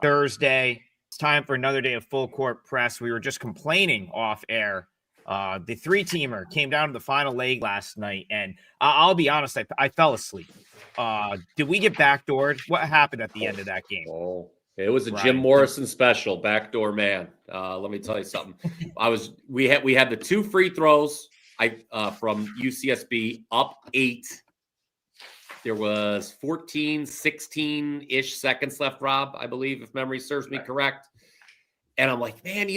Thursday. It's time for another day of full court press. We were just complaining off air. The three-teamer came down to the final leg last night, and I'll be honest, I fell asleep. Did we get backdoored? What happened at the end of that game? Oh, it was a Jim Morrison special, backdoor man. Let me tell you something. We had the two free throws from UCSB up 8. There was 14, 16-ish seconds left, Rob, I believe, if memory serves me correct. And I'm like, man,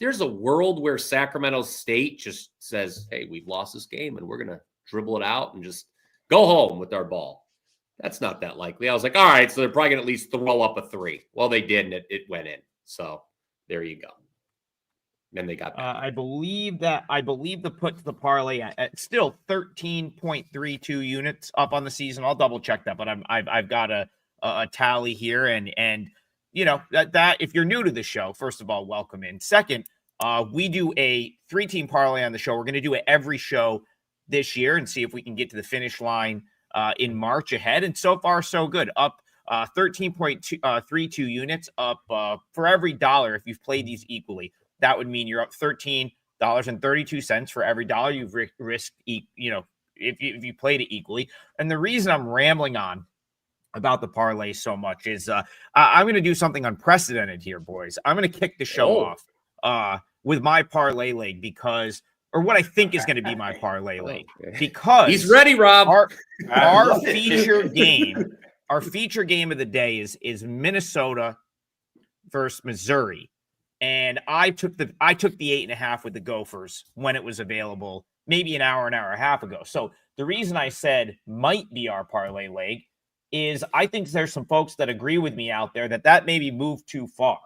there's a world where Sacramento State just says, hey, we've lost this game and we're going to dribble it out and just go home with our ball. That's not that likely. I was like, all right, so they're probably going to at least throw up a 3. Well, they did, and it went in. So there you go. Then they got back. I believe the put to the parlay at still 13.32 units up on the season. I'll double check that, but I've got a tally here, and that if you're new to the show, first of all, welcome in. Second, we do a 3-team parlay on the show. We're going to do it every show this year and see if we can get to the finish line in March ahead. And so far, so good. Up 13.32 units up for every dollar if you've played these equally. That would mean you're up $13.32 for every dollar you've risked, if you played it equally. And the reason I'm rambling on about the parlay so much is I'm going to do something unprecedented here, boys. I'm going to kick the show off with my parlay leg or what I think is going to be my parlay leg, because he's ready, Rob. Our feature game of the day is Minnesota versus Missouri. And I took the 8.5 with the Gophers when it was available, maybe an hour and a half ago. So the reason I said might be our parlay leg is I think there's some folks that agree with me out there that maybe moved too far.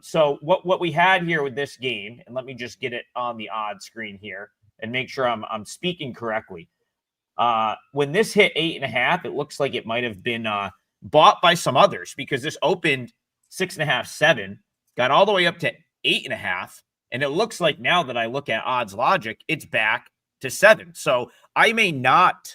So what we had here with this game, and let me just get it on the odd screen here and make sure I'm speaking correctly. When this hit 8.5, it looks like it might have been bought by some others, because this opened 6.5, 7. Got all the way up to 8.5, and it looks like now that I look at odds logic, it's back to 7. So I may not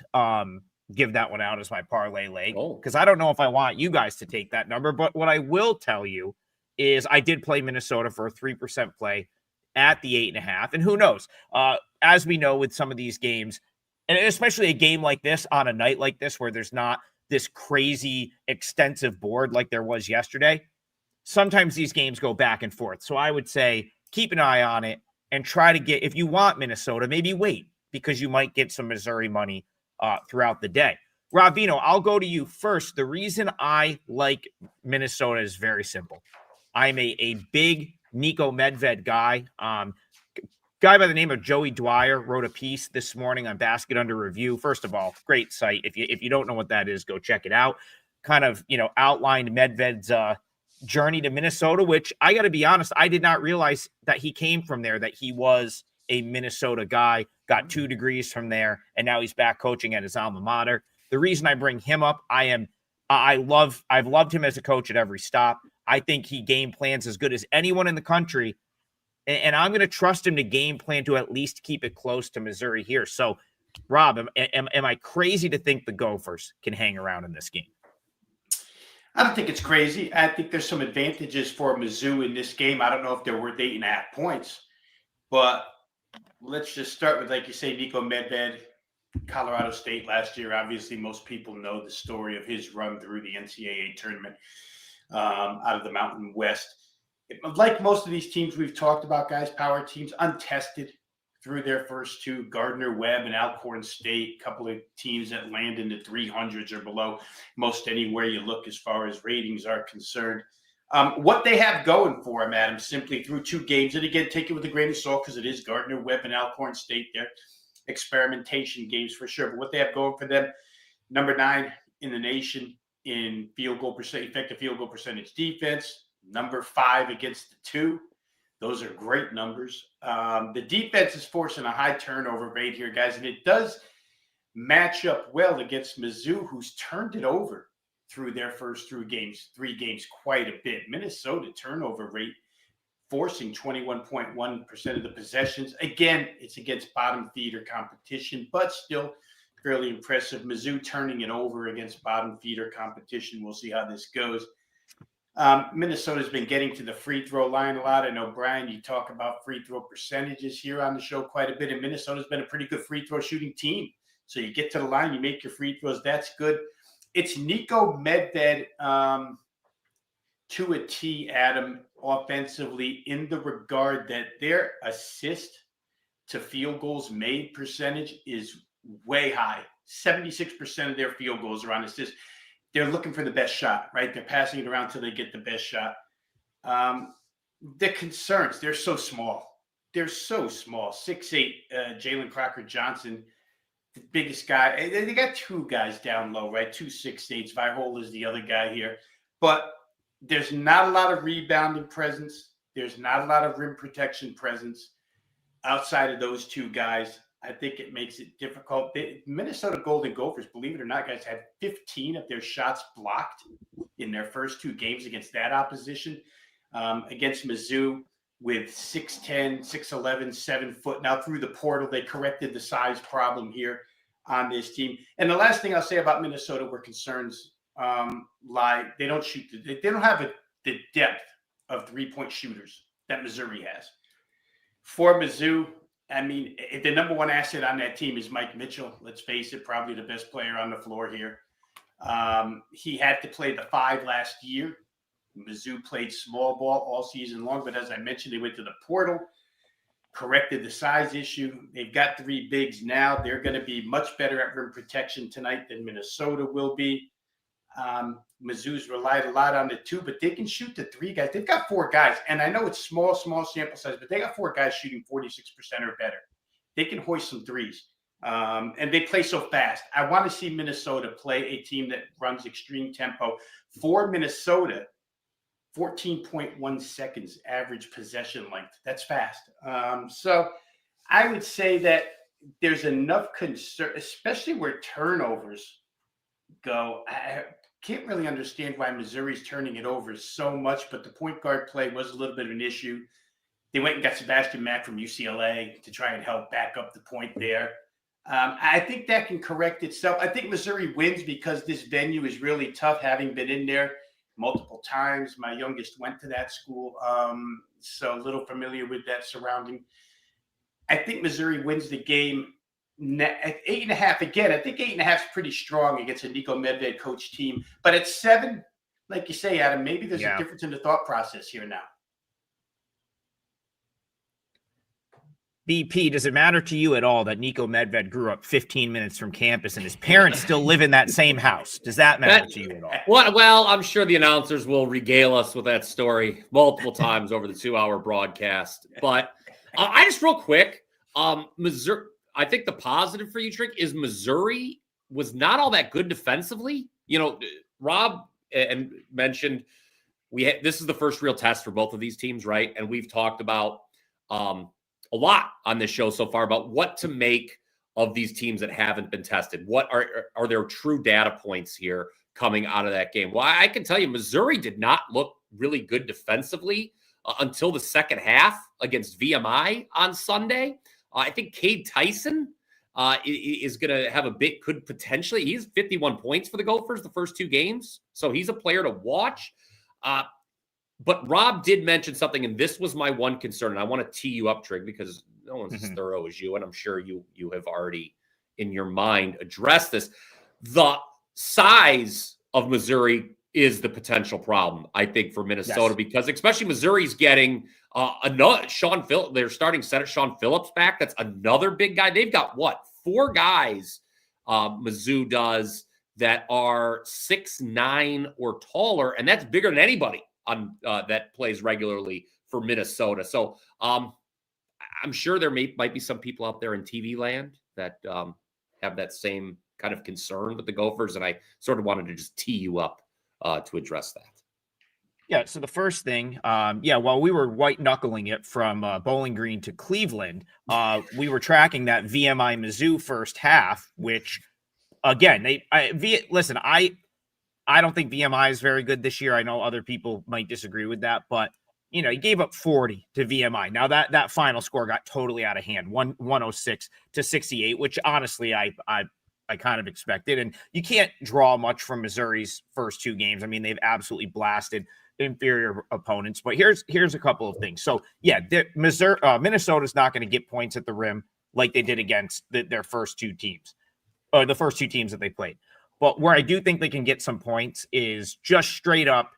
give that one out as my parlay leg, because I don't know if I want you guys to take that number. But what I will tell you is I did play Minnesota for a 3% play at the 8.5, and who knows? As we know with some of these games, and especially a game like this on a night like this where there's not this crazy extensive board like there was yesterday, sometimes these games go back and forth. So I would say keep an eye on it and try to get, if you want Minnesota, maybe wait, because you might get some Missouri money throughout the day. Rob Vino, I'll go to you first. The reason I like Minnesota is very simple. I'm a big Nico Medved guy. Guy by the name of Joey Dwyer wrote a piece this morning on Basket Under Review. First of all, great site. If you don't know what that is, go check it out. Kind of, outlined Medved's journey to Minnesota, which I got to be honest, I did not realize that he came from there, that he was a Minnesota guy, got 2 degrees from there, and now he's back coaching at his alma mater. The reason I bring him up, I've loved him as a coach at every stop. I think he game plans as good as anyone in the country, and I'm going to trust him to game plan to at least keep it close to Missouri here. So, Rob, am I crazy to think the Gophers can hang around in this game? I don't think it's crazy. I think there's some advantages for Mizzou in this game. I don't know if they're worth 8.5 points, but let's just start with, like you say, Nico Medved, Colorado State last year. Obviously, most people know the story of his run through the NCAA tournament out of the Mountain West. Like most of these teams we've talked about, guys, power teams, untested through their first 2, Gardner-Webb and Alcorn State, a couple of teams that land in the 300s or below most anywhere you look as far as ratings are concerned. What they have going for them, Adam, simply through 2 games, and again, take it with a grain of salt because it is Gardner-Webb and Alcorn State. They're experimentation games for sure. But what they have going for them, number 9 in the nation in effective field goal percentage defense, number 5 against the 2. Those are great numbers. The defense is forcing a high turnover rate here, guys, and it does match up well against Mizzou, who's turned it over through their first 3 games quite a bit. Minnesota turnover rate forcing 21.1% of the possessions. Again, it's against bottom feeder competition, but still fairly impressive. Mizzou turning it over against bottom feeder competition. We'll see how this goes. Minnesota's been getting to the free throw line a lot. I know, Brian, you talk about free throw percentages here on the show quite a bit, and Minnesota's been a pretty good free throw shooting team. So you get to the line, you make your free throws. That's good. It's Nico Medved to a T, Adam, offensively, in the regard that their assist to field goals made percentage is way high. 76% of their field goals are on assist. They're looking for the best shot, right? They're passing it around till they get the best shot. The concerns, they're so small. They're so small. 6'8", Jalen Crocker-Johnson, the biggest guy. They got two guys down low, right? 2 6'8". Vihol is the other guy here. But there's not a lot of rebounding presence. There's not a lot of rim protection presence outside of those two guys. I think it makes it difficult. The Minnesota Golden Gophers, believe it or not, guys, had 15 of their shots blocked in their first 2 games against that opposition. Against Mizzou with 6'10", 6'11", 7 foot. Now through the portal, they corrected the size problem here on this team. And the last thing I'll say about Minnesota where concerns lie, they don't shoot. They don't have the depth of 3-point shooters that Missouri has. For Mizzou, I mean, the number one asset on that team is Mike Mitchell. Let's face it, probably the best player on the floor here. He had to play the 5 last year. Mizzou played small ball all season long, but as I mentioned, they went to the portal, corrected the size issue. They've got 3 bigs now. They're going to be much better at rim protection tonight than Minnesota will be. Mizzou's relied a lot on the 2, but they can shoot the 3 guys. They've got 4 guys, and I know it's small sample size, but they got 4 guys shooting 46% or better. They can hoist some threes, and they play so fast. I want to see Minnesota play a team that runs extreme tempo. For Minnesota, 14.1 seconds average possession length. That's fast. So I would say that there's enough concern, especially where turnovers go. I can't really understand why Missouri's turning it over so much, but the point guard play was a little bit of an issue. They went and got Sebastian Mack from UCLA to try and help back up the point there. I think that can correct itself. I think Missouri wins because this venue is really tough, having been in there multiple times. My youngest went to that school, so a little familiar with that surrounding. I think Missouri wins the game at 8.5. Again, I think 8.5 is pretty strong against a Nico Medved coach team. But at 7, like you say, Adam, maybe there's a difference in the thought process here now. BP, does it matter to you at all that Nico Medved grew up 15 minutes from campus and his parents still live in that same house? Does that matter to you at all? Well, I'm sure the announcers will regale us with that story multiple times over the 2-hour broadcast. But I just real quick, Missouri. I think the positive for you, Trick, is Missouri was not all that good defensively. You know, Rob and mentioned this is the first real test for both of these teams, right? And we've talked about a lot on this show so far about what to make of these teams that haven't been tested. What are there true data points here coming out of that game? Well, I can tell you Missouri did not look really good defensively until the second half against VMI on Sunday. I think Cade Tyson is going to have could potentially, he's 51 points for the Gophers the first 2 games. So he's a player to watch. But Rob did mention something, and this was my one concern, and I want to tee you up, Trig, because no one's as thorough as you, and I'm sure you have already, in your mind, addressed this. The size of Missouri is the potential problem, I think, for Minnesota, because especially Missouri's getting another their starting center, Sean Phillips, back. That's another big guy. They've got, 4 guys Mizzou does that are 6'9" or taller, and that's bigger than anybody on that plays regularly for Minnesota. So I'm sure there might be some people out there in TV land that have that same kind of concern with the Gophers, and I sort of wanted to just tee you up to address that. Yeah, so the first thing, while we were white knuckling it from Bowling Green to Cleveland, we were tracking that VMI Mizzou first half, which again, I don't think VMI is very good this year. I know other people might disagree with that, but he gave up 40 to VMI. Now that final score got totally out of hand, 106 to 68, which honestly I kind of expected. And you can't draw much from Missouri's first 2 games. I mean, they've absolutely blasted inferior opponents. But here's a couple of things. So yeah, Minnesota's not going to get points at the rim like they did against their first two teams, or the first two teams that they played. But where I do think they can get some points is just straight up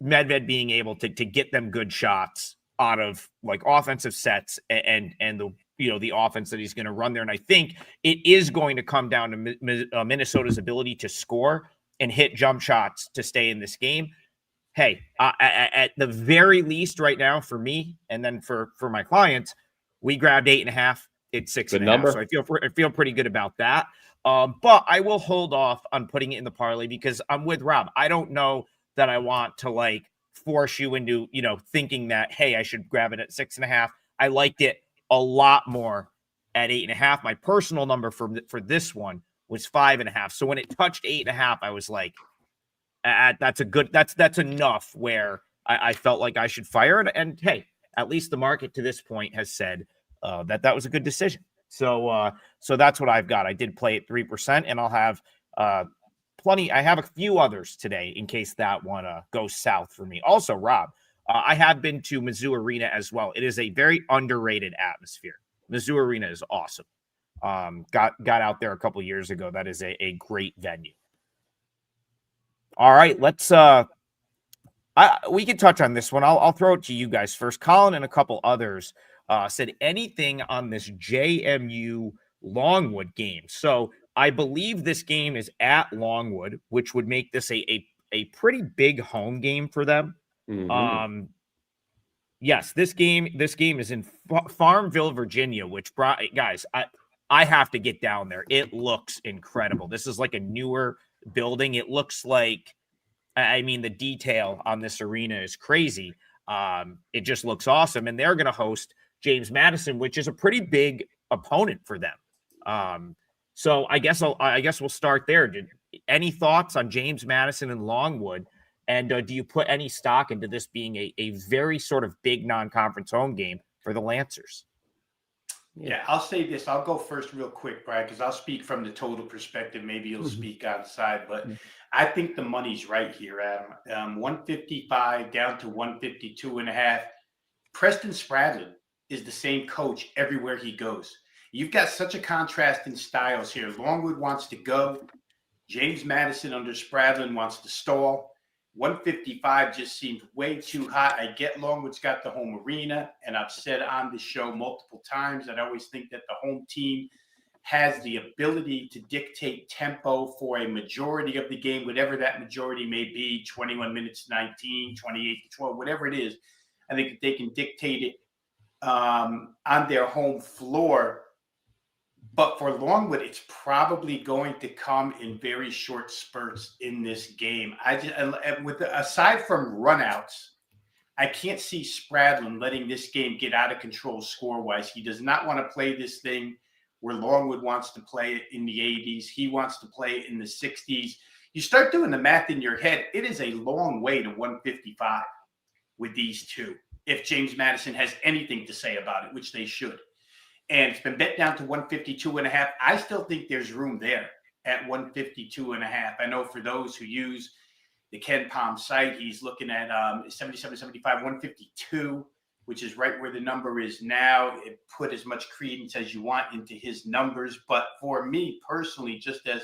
Medved being able to get them good shots out of like offensive sets and the the offense that he's going to run there. And I think it is going to come down to Minnesota's ability to score and hit jump shots to stay in this game. Hey, at the very least right now for me, and then for my clients, we grabbed 8.5. It's 6.5. So I feel pretty good about that. But I will hold off on putting it in the parlay because I'm with Rob. I don't know that I want to like force you into, thinking that, hey, I should grab it at 6.5. I liked it a lot more at 8.5. My personal number for this one was 5.5. So when it touched 8.5, I was like, that's enough where I felt like I should fire it. And hey, at least the market to this point has said that was a good decision. So that's what I've got. I did play at 3%, and I'll have plenty. I have a few others today in case that one goes south for me. Also, Rob, I have been to Mizzou Arena as well. It is a very underrated atmosphere. Mizzou Arena is awesome. Got out there a couple years ago. That is a great venue. All right, let's we can touch on this one. I'll throw it to you guys first. Colin and a couple others said anything on this JMU Longwood game. So I believe this game is at Longwood, which would make this a pretty big home game for them. Mm-hmm. Yes, this game is in Farmville, Virginia, which guys, I have to get down there. It looks incredible. This is like a newer building. It looks like, the detail on this arena is crazy. It just looks awesome. And they're going to host James Madison, which is a pretty big opponent for them. So I guess we'll start there. Any thoughts on James Madison and Longwood? And do you put any stock into this being a very sort of big non-conference home game for the Lancers? Yeah, I'll say this. I'll go first real quick, Brian, because I'll speak from the total perspective. Maybe you'll speak outside, but I think the money's right here, Adam. 155 down to 152.5. Preston Spradlin is the same coach everywhere he goes. You've got such a contrast in styles here. Longwood wants to go. James Madison under Spradlin wants to stall. 155 just seems way too hot. I get Longwood's got the home arena, and I've said on the show multiple times that I always think that the home team has the ability to dictate tempo for a majority of the game, whatever that majority may be, 21 minutes, 19, 28 to 12, whatever it is. I think they can dictate it on their home floor. But for Longwood, it's probably going to come in very short spurts in this game. Aside from runouts, I can't see Spradlin letting this game get out of control score-wise. He does not want to play this thing where Longwood wants to play it in the 80s. He wants to play it in the 60s. You start doing the math in your head, it is a long way to 155 with these two, if James Madison has anything to say about it, which they should. And it's been bet down to 152.5. I still think there's room there at 152.5. I know for those who use the Ken Palm site, he's looking at 77.75, 152, which is right where the number is now. It put as much credence as you want into his numbers. But for me personally, just as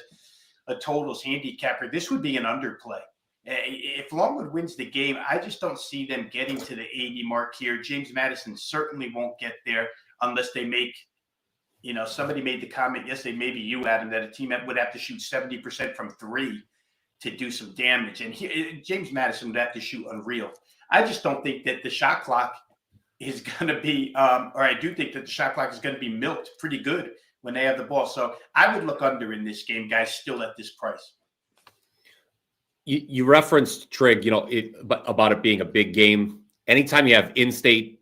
a totals handicapper, this would be an underplay. If Longwood wins the game, I just don't see them getting to the 80 mark here. James Madison certainly won't get there unless they make, somebody made the comment yesterday, maybe you, Adam, that a team would have to shoot 70% from three to do some damage. And James Madison would have to shoot unreal. I just don't think that the shot clock is going to be, or I do think that the shot clock is going to be milked pretty good when they have the ball. So I would look under in this game, guys, still at this price. You referenced, Trig, about it being a big game. Anytime you have in-state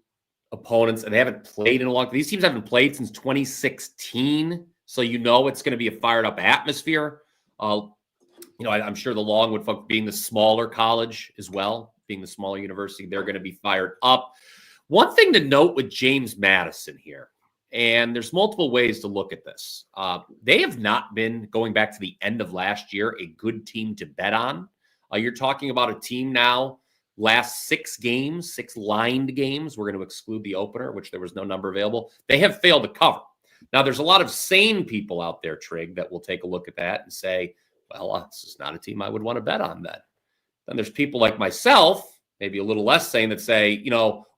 opponents and they haven't played in a long time, these teams haven't played since 2016. So it's going to be a fired up atmosphere. I'm sure the Longwood folk, being the smaller college as well, being the smaller university, they're going to be fired up. One thing to note with James Madison here, and there's multiple ways to look at this. They have not been, going back to the end of last year, a good team to bet on. You're talking about a team now last 6 games, 6 lined games, we're going to exclude the opener, which there was no number available, they have failed to cover. Now, there's a lot of sane people out there, Trig, that will take a look at that and say, well, this is not a team I would want to bet on then. Then there's people like myself, maybe a little less sane, that say,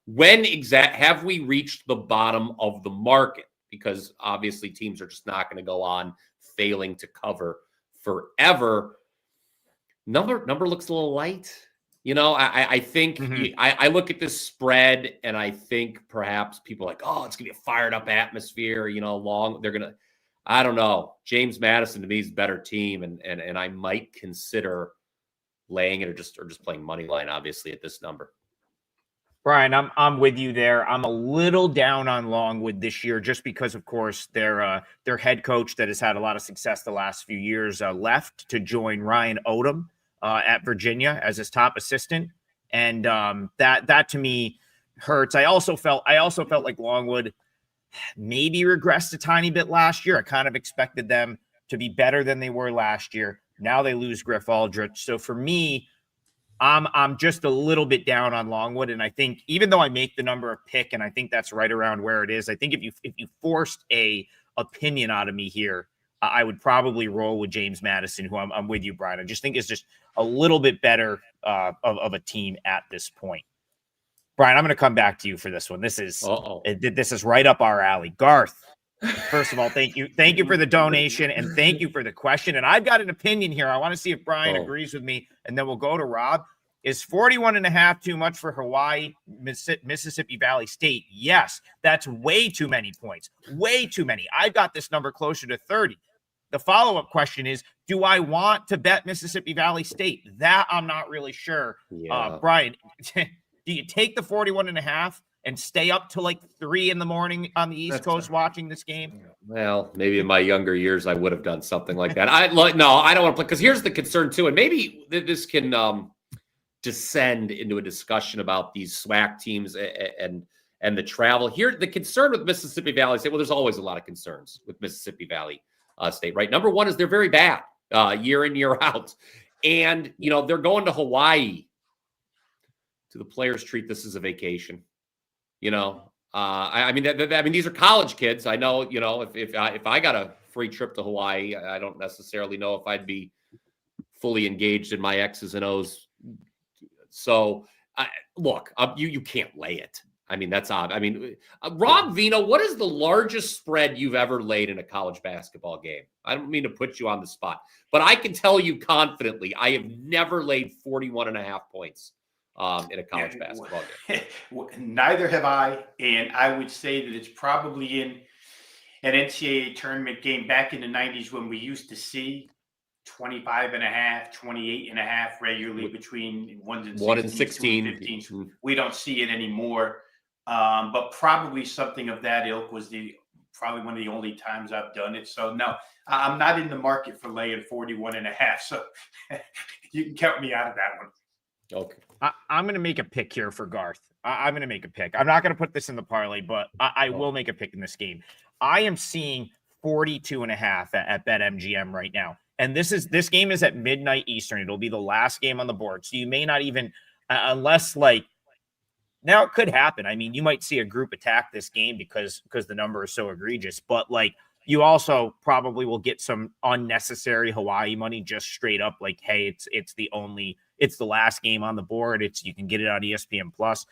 when have we reached the bottom of the market? Because obviously teams are just not going to go on failing to cover forever. Number looks a little light. I think I look at this spread and I think perhaps people are like, oh, it's going to be a fired up atmosphere, I don't know. James Madison to me is a better team. And I might consider laying it or just playing money line, obviously, at this number. Brian, I'm with you there. I'm a little down on Longwood this year just because, of course, their head coach that has had a lot of success the last few years left to join Ryan Odom at Virginia as his top assistant, and that to me hurts. I also felt like Longwood maybe regressed a tiny bit last year. I kind of expected them to be better than they were last year. Now they lose Griff Aldrich, so for me, I'm just a little bit down on Longwood, and I think even though I make the number a pick, and I think that's right around where it is, I think if you forced a opinion out of me here, I would probably roll with James Madison, who I'm with you, Brian. I just think is just a little bit better of a team at this point. Brian, I'm going to come back to you for this one. This is right up our alley. Garth, first of all, thank you for the donation, and thank you for the question. And I've got an opinion here. I want to see if Brian agrees with me, and then we'll go to Rob. Is 41.5 too much for Hawaii, Mississippi Valley State? Yes, that's way too many points. Way too many. I've got this number closer to 30. The follow-up question is, do I want to bet Mississippi Valley State? That I'm not really sure. Yeah. Brian, do you take the 41.5 and stay up till like 3 a.m. on the East Coast watching this game? Well, maybe in my younger years, I would have done something like that. I don't want to play, because here's the concern too. And maybe this can descend into a discussion about these SWAC teams and the travel. Here, the concern with Mississippi Valley State, well, there's always a lot of concerns with Mississippi Valley State, right? Number one is they're very bad year in, year out. And, they're going to Hawaii. Do the players treat this as a vacation? I mean, these are college kids. I know, if I got a free trip to Hawaii, I don't necessarily know if I'd be fully engaged in my X's and O's. So, look, you can't lay it. I mean, that's odd. I mean, Rob Vino, what is the largest spread you've ever laid in a college basketball game? I don't mean to put you on the spot, but I can tell you confidently, I have never laid 41.5 points in a college basketball game. Neither have I. And I would say that it's probably in an NCAA tournament game back in the 90s when we used to see 25.5, 28.5 regularly between 1 and 16. 15. We don't see it anymore. But probably something of that ilk was probably one of the only times I've done it. So no, I'm not in the market for laying 41.5. So you can count me out of that one. Okay. I'm going to make a pick here for Garth. I'm going to make a pick. I'm not going to put this in the parlay, but I will make a pick in this game. I am seeing 42.5 at BetMGM right now. And this game is at midnight Eastern. It'll be the last game on the board. So you may not even, unless now it could happen. I mean, you might see a group attack this game because the number is so egregious, but you also probably will get some unnecessary Hawaii money just straight up. Hey, it's the last game on the board. You can get it on ESPN Plus.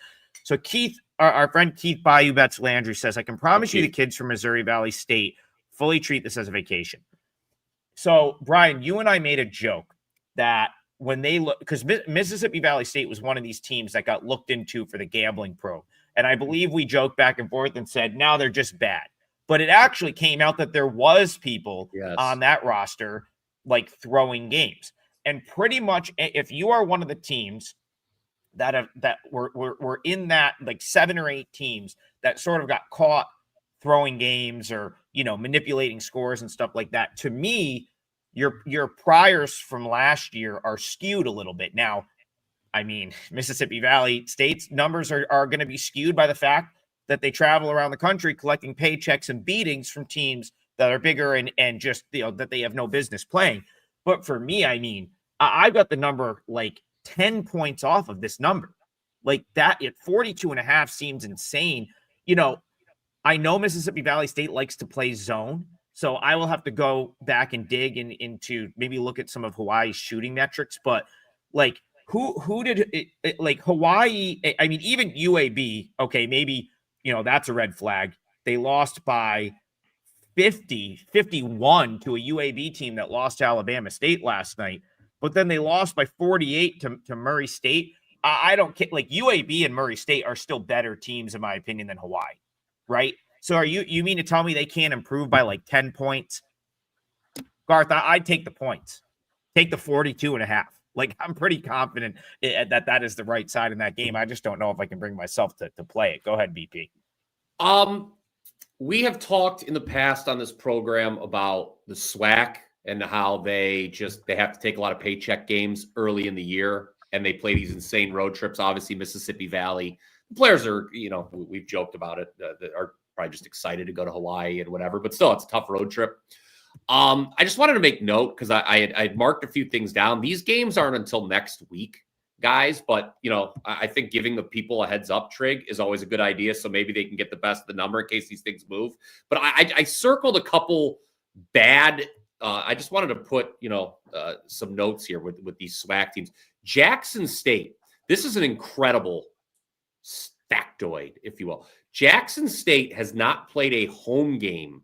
So Keith, our friend Keith Bayou Bets Landry says, I can promise you the kids from Missouri Valley State fully treat this as a vacation. So Brian, you and I made a joke that when they look, because Mississippi Valley State was one of these teams that got looked into for the gambling probe. And I believe we joked back and forth and said, now they're just bad. But it actually came out that there was people on that roster throwing games. And pretty much if you are one of the teams that were in that 7 or 8 teams that sort of got caught throwing games or, manipulating scores and stuff like that, to me, your priors from last year are skewed a little bit. Now, I mean, Mississippi Valley State's numbers are going to be skewed by the fact that they travel around the country collecting paychecks and beatings from teams that are bigger and just, that they have no business playing. But for me, I mean, I've got the number 10 points off of this number. Like that at 42.5 seems insane. You know, I know Mississippi Valley State likes to play zone, so I will have to go back and dig into maybe look at some of Hawaii's shooting metrics. But like, who did it, like Hawaii? I mean, even UAB. Okay, maybe that's a red flag. They lost by 51 to a UAB team that lost to Alabama State last night, but then they lost by 48 to Murray State. I don't care. Like UAB and Murray State are still better teams, in my opinion, than Hawaii, right? So you mean to tell me they can't improve by like 10 points? Garth, I'd take the points. Take the 42.5. Like, I'm pretty confident that is the right side in that game. I just don't know if I can bring myself to play it. Go ahead, BP. We have talked in the past on this program about the SWAC and how they have to take a lot of paycheck games early in the year, and they play these insane road trips. Obviously, Mississippi Valley, the players are, we've joked about it, are probably just excited to go to Hawaii and whatever, but still, it's a tough road trip. I just wanted to make note because I had marked a few things down. These games aren't until next week, guys, but I think giving the people a heads up, Trig, is always a good idea. So maybe they can get the best of the number in case these things move. But I circled a couple bad. I just wanted to put some notes here with these SWAC teams. Jackson State. This is an incredible factoid, if you will. Jackson State has not played a home game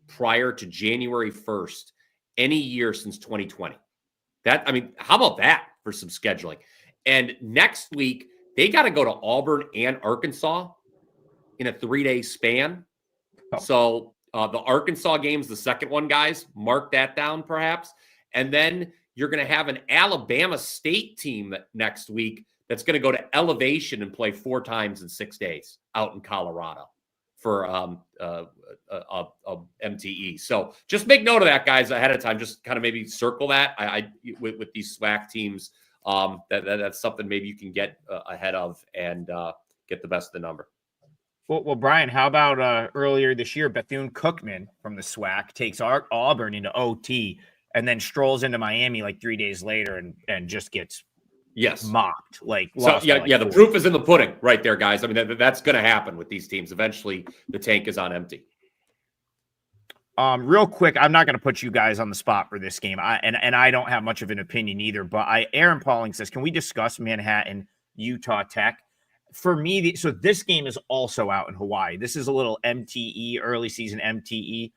prior to January 1st any year since 2020. How about that for some scheduling? And next week, they got to go to Auburn and Arkansas in a 3-day span. Oh. So the Arkansas game's the second one, guys. Mark that down, perhaps. And then you're going to have an Alabama State team next week that's going to go to Elevation and play 4 times in 6 days out in Colorado for MTE. So just make note of that, guys, ahead of time. Just kind of maybe circle that. With these SWAC teams. That's something maybe you can get ahead of and get the best of the number. Well, Brian, how about earlier this year, Bethune-Cookman from the SWAC takes Auburn into OT and then strolls into Miami like 3 days later and just gets mocked. The proof is in the pudding right there, guys. I mean, that's going to happen with these teams. Eventually, the tank is on empty. Real quick, I'm not going to put you guys on the spot for this game. I don't have much of an opinion either, but Aaron Pauling says, can we discuss Manhattan, Utah Tech? For me, so this game is also out in Hawaii. This is a little MTE, early season MTE.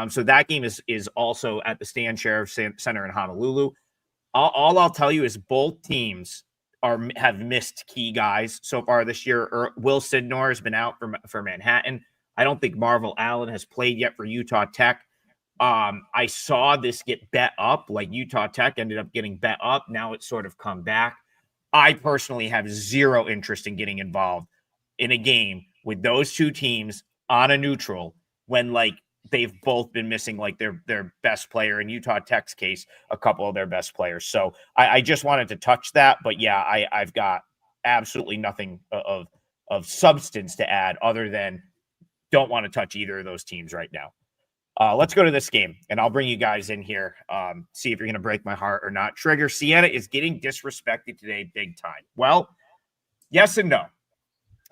So that game is also at the Stan Sheriff Center in Honolulu. All I'll tell you is both teams have missed key guys so far this year. Will Sidnor has been out for Manhattan. I don't think Marvel Allen has played yet for Utah Tech. I saw this get bet up, like Utah Tech ended up getting bet up. Now it's sort of come back. I personally have zero interest in getting involved in a game with those two teams on a neutral when they've both been missing their best player, in Utah Tech's case, a couple of their best players. So I just wanted to touch that. But yeah, I've got absolutely nothing of substance to add other than don't want to touch either of those teams right now. Let's go to this game, and I'll bring you guys in here, see if you're going to break my heart or not. Trigger, Siena is getting disrespected today big time. Well, yes and no.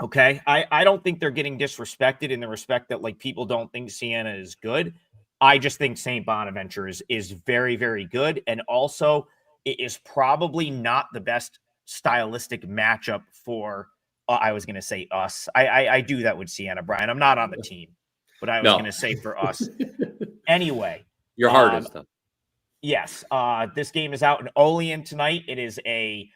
Okay, I don't think they're getting disrespected in the respect that people don't think Siena is good. I just think St. Bonaventure is very, very good, and also it is probably not the best stylistic matchup for I was going to say us. I do that with Siena, Brian. I'm not on the team, but I was going to say for us. Anyway. Your heart is done. Yes. This game is out in Olean tonight. It is a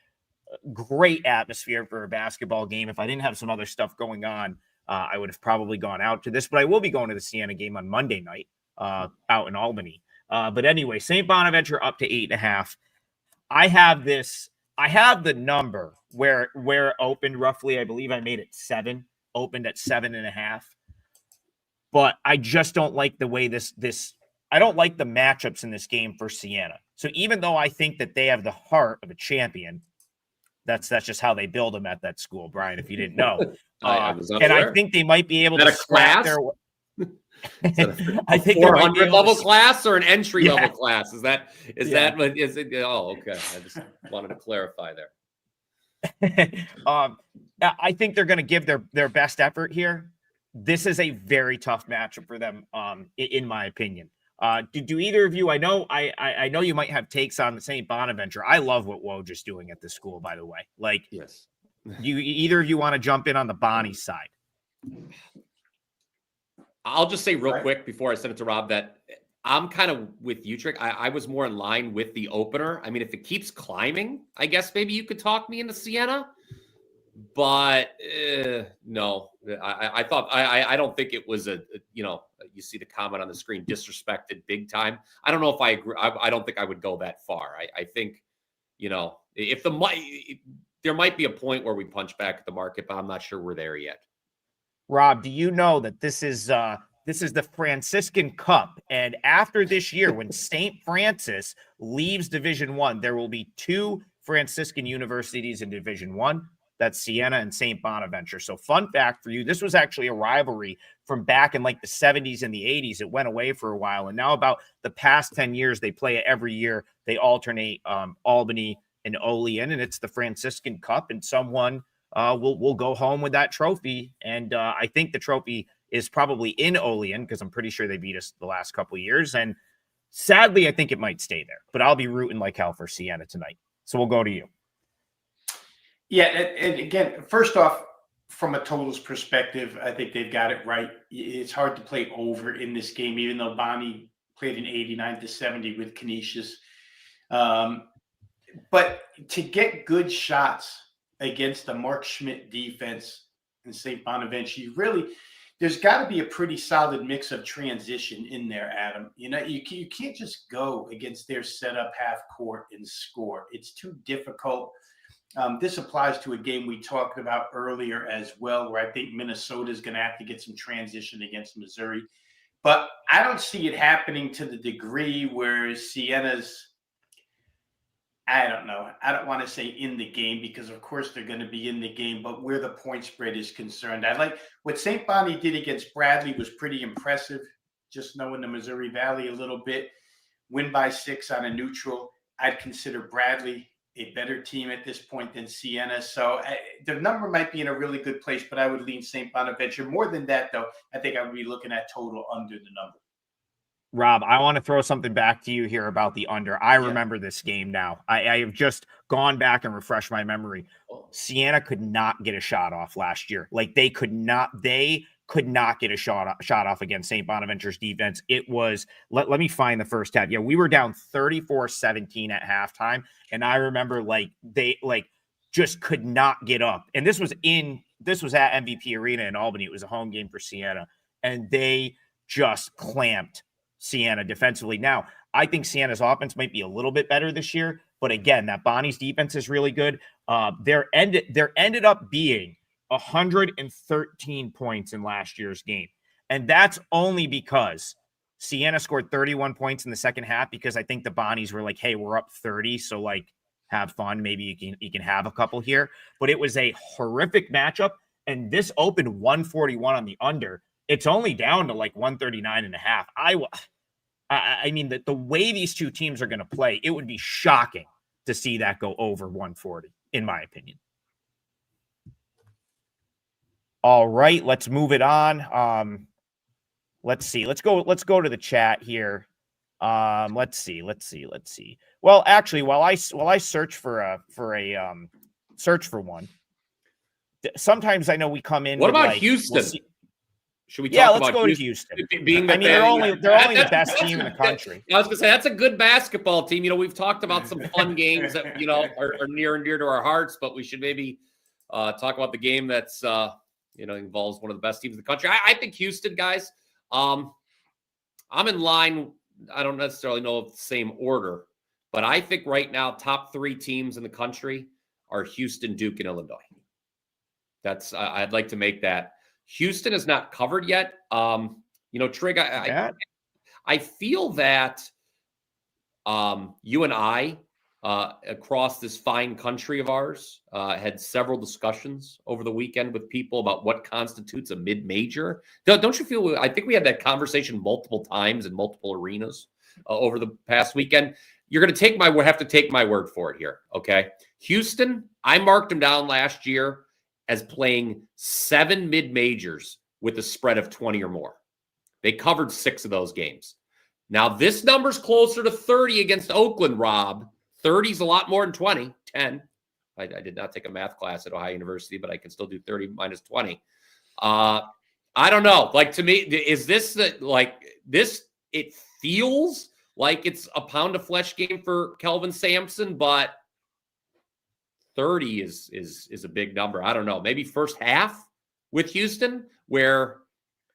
great atmosphere for a basketball game. If I didn't have some other stuff going on, I would have probably gone out to this, but I will be going to the Siena game on Monday night out in Albany. But anyway, St. Bonaventure up to 8.5. I have the number where it opened roughly. I believe I made it 7, opened at 7.5. But I just don't like the way I don't like the matchups in this game for Siena. So even though I think that they have the heart of a champion, that's just how they build them at that school, Brian, if you didn't know. I think they might be able to scrap their I think 400 level class or an entry level class. Is it? Oh, okay. I just wanted to clarify there. I think they're going to give their best effort here. This is a very tough matchup for them, in my opinion. Do either of you? I know you might have takes on the St. Bonaventure. I love what Woj doing at this school, by the way. Like, yes. Do either of you want to jump in on the Bonnie side? I'll just say real quick before I send it to Rob that I'm kind of with you, Trick. I was more in line with the opener. I mean, if it keeps climbing, I guess maybe you could talk me into Siena. But no, I thought I don't think it was you see the comment on the screen, disrespected big time. I don't know if I agree. I don't think I would go that far. I think, if there might be a point where we punch back at the market, but I'm not sure we're there yet. Rob, do you know that this is the Franciscan Cup, and after this year, when St. Francis leaves Division I, there will be 2 Franciscan universities in Division I. That's Siena and St. Bonaventure. So fun fact for you, this was actually a rivalry from back in like the 70s and the 80s. It went away for a while. And now about the past 10 years, they play it every year. They alternate Albany and Olean, and it's the Franciscan Cup. And someone will go home with that trophy. And I think the trophy is probably in Olean because I'm pretty sure they beat us the last couple of years. And sadly, I think it might stay there. But I'll be rooting like hell for Siena tonight. So we'll go to you. Yeah, and again, first off, from a totals perspective, I think they've got it right. It's hard to play over in this game, even though Bonnie played an 89-70 with Canisius. But to get good shots against the Mark Schmidt defense in St. Bonaventure, there's got to be a pretty solid mix of transition in there, Adam. You can't just go against their setup half court and score. It's too difficult. This applies to a game we talked about earlier as well, where I think Minnesota is going to have to get some transition against Missouri. But I don't see it happening to the degree where Siena's, I don't know. I don't want to say in the game because, of course, they're going to be in the game, but where the point spread is concerned. I like what St. Bonnie did against Bradley was pretty impressive, just knowing the Missouri Valley a little bit. Win by 6 on a neutral. I'd consider Bradley a better team at this point than Siena. So the number might be in a really good place, but I would lean St. Bonaventure. More than that, though, I think I would be looking at total under the number. Rob, I want to throw something back to you here about the under. I remember this game now. I have just gone back and refreshed my memory. Siena could not get a shot off last year. Like they could not get a shot off against St. Bonaventure's defense. It was, let me find the first half. Yeah, we were down 34-17 at halftime. And I remember they just could not get up. And this was at MVP Arena in Albany. It was a home game for Siena. And they just clamped Siena defensively. Now, I think Siena's offense might be a little bit better this year. But again, that Bonnie's defense is really good. There ended up being 113 points in last year's game. And that's only because Siena scored 31 points in the second half because I think the Bonnies were like, hey, we're up 30. So have fun. Maybe you can have a couple here. But it was a horrific matchup. And this opened 141 on the under. It's only down to 139.5. I mean, the way these two teams are going to play, it would be shocking to see that go over 140, in my opinion. All right, let's move it on. Let's see. Let's go to the chat here. Let's see. Well, actually, while I search for one, sometimes I know we come in. What about Houston? Should we talk let's about go Houston? to Houston. They're only the best team in the country. I was going to say that's a good basketball team. We've talked about some fun games that are near and dear to our hearts, but we should maybe talk about the game that's involves one of the best teams in the country. I think Houston, guys. I'm in line. I don't necessarily know of the same order, but I think right now top 3 teams in the country are Houston, Duke, and Illinois. That's I'd like to make that. Houston is not covered yet. Trig, I feel that you and I, across this fine country of ours, had several discussions over the weekend with people about what constitutes a mid-major. Don't you feel? I think we had that conversation multiple times in multiple arenas over the past weekend. You're going to have to take my word for it here, okay? Houston, I marked them down last year as playing 7 mid-majors with a spread of 20 or more. They covered 6 of those games. Now, this number's closer to 30 against Oakland, Rob. 30 is a lot more than 20, 10. I did not take a math class at Ohio University, but I can still do 30 minus 20. I don't know. Like, to me, is this this? It feels like it's a pound of flesh game for Kelvin Sampson, but 30 is a big number. I don't know. Maybe first half with Houston, where,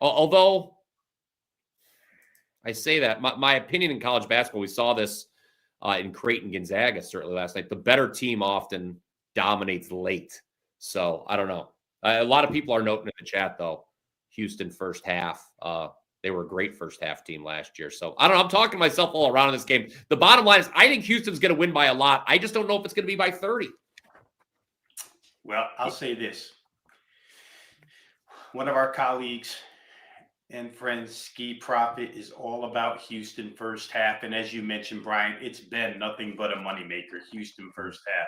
although I say that, my opinion in college basketball, we saw this in Creighton Gonzaga certainly last night. The better team often dominates late. So I don't know. A lot of people are noting in the chat, though, Houston first half. They were a great first half team last year. So I don't know. I'm talking to myself all around in this game. The bottom line is I think Houston's going to win by a lot. I just don't know if it's going to be by 30. Well, I'll say this. One of our colleagues and friends, Ski Profit, is all about Houston first half. And as you mentioned, Brian, it's been nothing but a moneymaker, Houston first half.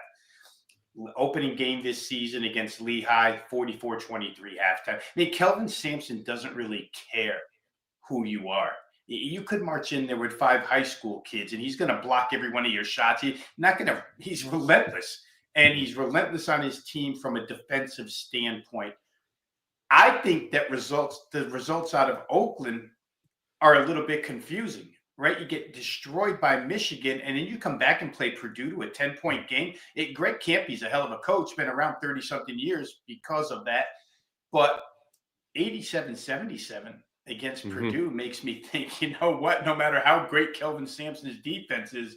Opening game this season against Lehigh, 44-23 halftime. I mean, Kelvin Sampson doesn't really care who you are. You could march in there with 5 high school kids, and he's going to block every one of your shots. He's relentless, and he's relentless on his team from a defensive standpoint. I think that the results out of Oakland are a little bit confusing, right? You get destroyed by Michigan, and then you come back and play Purdue to a 10-point game. Greg Campy's a hell of a coach, been around 30-something years because of that. But 87-77 against Purdue makes me think, you know what, no matter how great Kelvin Sampson's defense is,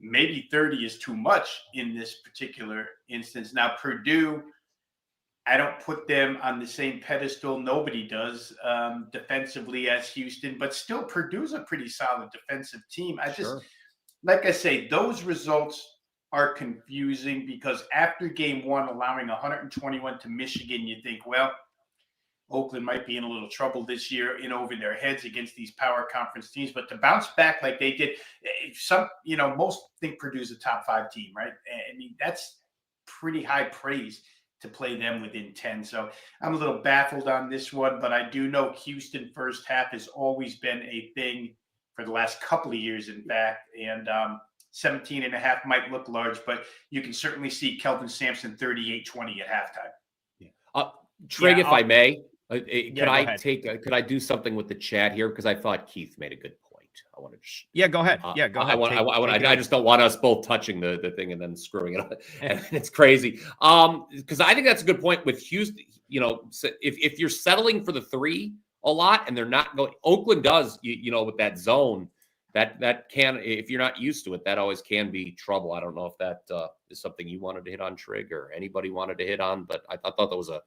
maybe 30 is too much in this particular instance. Now, Purdue, I don't put them on the same pedestal. Nobody does defensively as Houston, but still Purdue's a pretty solid defensive team. Like I say, those results are confusing because after game 1, allowing 121 to Michigan, you think, well, Oakland might be in a little trouble this year in over their heads against these power conference teams, but to bounce back like they did, most think Purdue's a top 5 team, right? I mean, that's pretty high praise to play them within 10. So I'm a little baffled on this one, but I do know Houston first half has always been a thing for the last couple of years, in fact, and 17.5 might look large, but you can certainly see Kelvin Sampson 38-20 at halftime. Trig, if I may, could I do something with the chat here? Because I thought Keith made a good point. I want to go ahead. Go ahead. I just don't want us both touching the thing and then screwing it up. And it's crazy. Because I think that's a good point with Houston. You know, if you're settling for the 3 a lot and they're not going, Oakland does, with that zone, that can, if you're not used to it, that always can be trouble. I don't know if that is something you wanted to hit on, Trig, or anybody wanted to hit on, but I thought that was a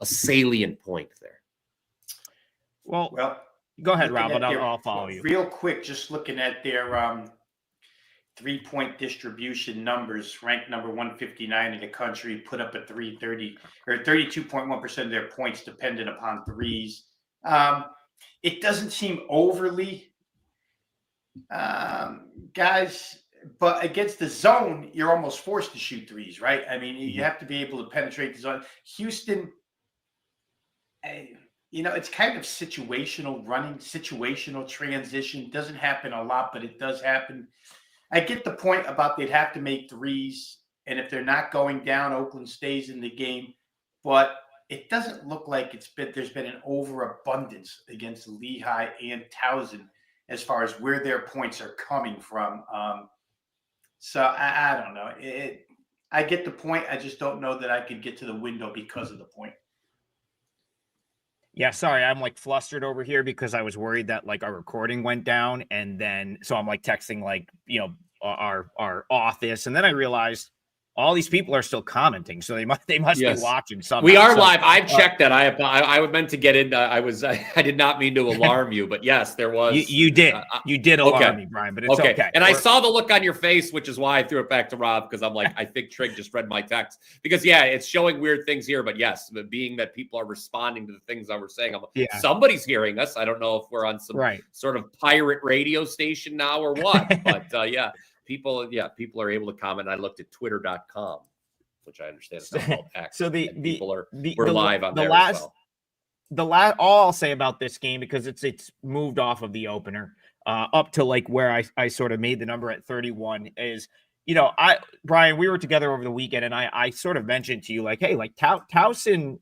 salient point there. Well, go ahead, Rob, and I'll follow you. Real quick, just looking at their 3-point distribution numbers, ranked number 159 in the country, put up a 330 or 32.1% of their points dependent upon threes. It doesn't seem overly, guys, but against the zone, you're almost forced to shoot threes, right? I mean, you have to be able to penetrate the zone. Houston, it's kind of situational running, situational transition. Doesn't happen a lot, but it does happen. I get the point about they'd have to make threes, and if they're not going down, Oakland stays in the game. But it doesn't look like there's been an overabundance against Lehigh and Towson as far as where their points are coming from. So I don't know. I get the point. I just don't know that I could get to the window because of the point. Yeah, sorry, I'm flustered over here because I was worried that our recording went down, and then so I'm texting our office, and then I realized all these people are still commenting, so they must be watching something. We are live. I've checked that. I meant to get in. I did not mean to alarm you, but yes, there was. You did. You did alarm me, Brian, but it's okay. And I saw the look on your face, which is why I threw it back to Rob, because I'm I think Trig just read my text. Because it's showing weird things here, but yes, being that people are responding to the things I was saying, somebody's hearing us. I don't know if we're on some sort of pirate radio station now or what, but people are able to comment. I looked at twitter.com/. which I understand is now called X. So we're live on there as well. All I'll say about this game, because it's moved off of the opener up to like where I sort of made the number at 31 is, Brian, we were together over the weekend, and I sort of mentioned to you, like, hey, like Towson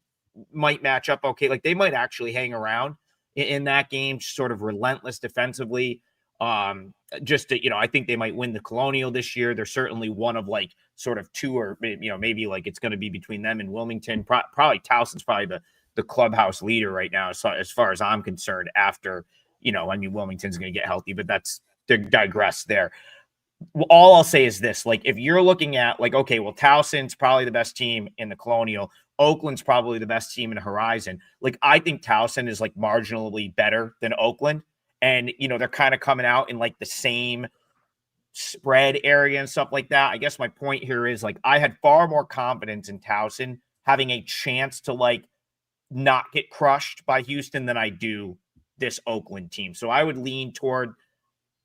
might match up okay. Like they might actually hang around in that game, sort of relentless defensively. Just to, I think they might win the Colonial this year. They're certainly one of like sort of two, or maybe like it's going to be between them and Wilmington. Probably Towson's probably the clubhouse leader right now, as far as I'm concerned. After, Wilmington's going to get healthy, but that's to digress there. All I'll say is this: like, if you're looking at like, okay, well, Towson's probably the best team in the Colonial. Oakland's probably the best team in the Horizon. Like, I think Towson is like marginally better than Oakland. And, they're kind of coming out in like the same spread area and stuff like that. I guess my point here is like, I had far more confidence in Towson having a chance to like not get crushed by Houston than I do this Oakland team. So I would lean toward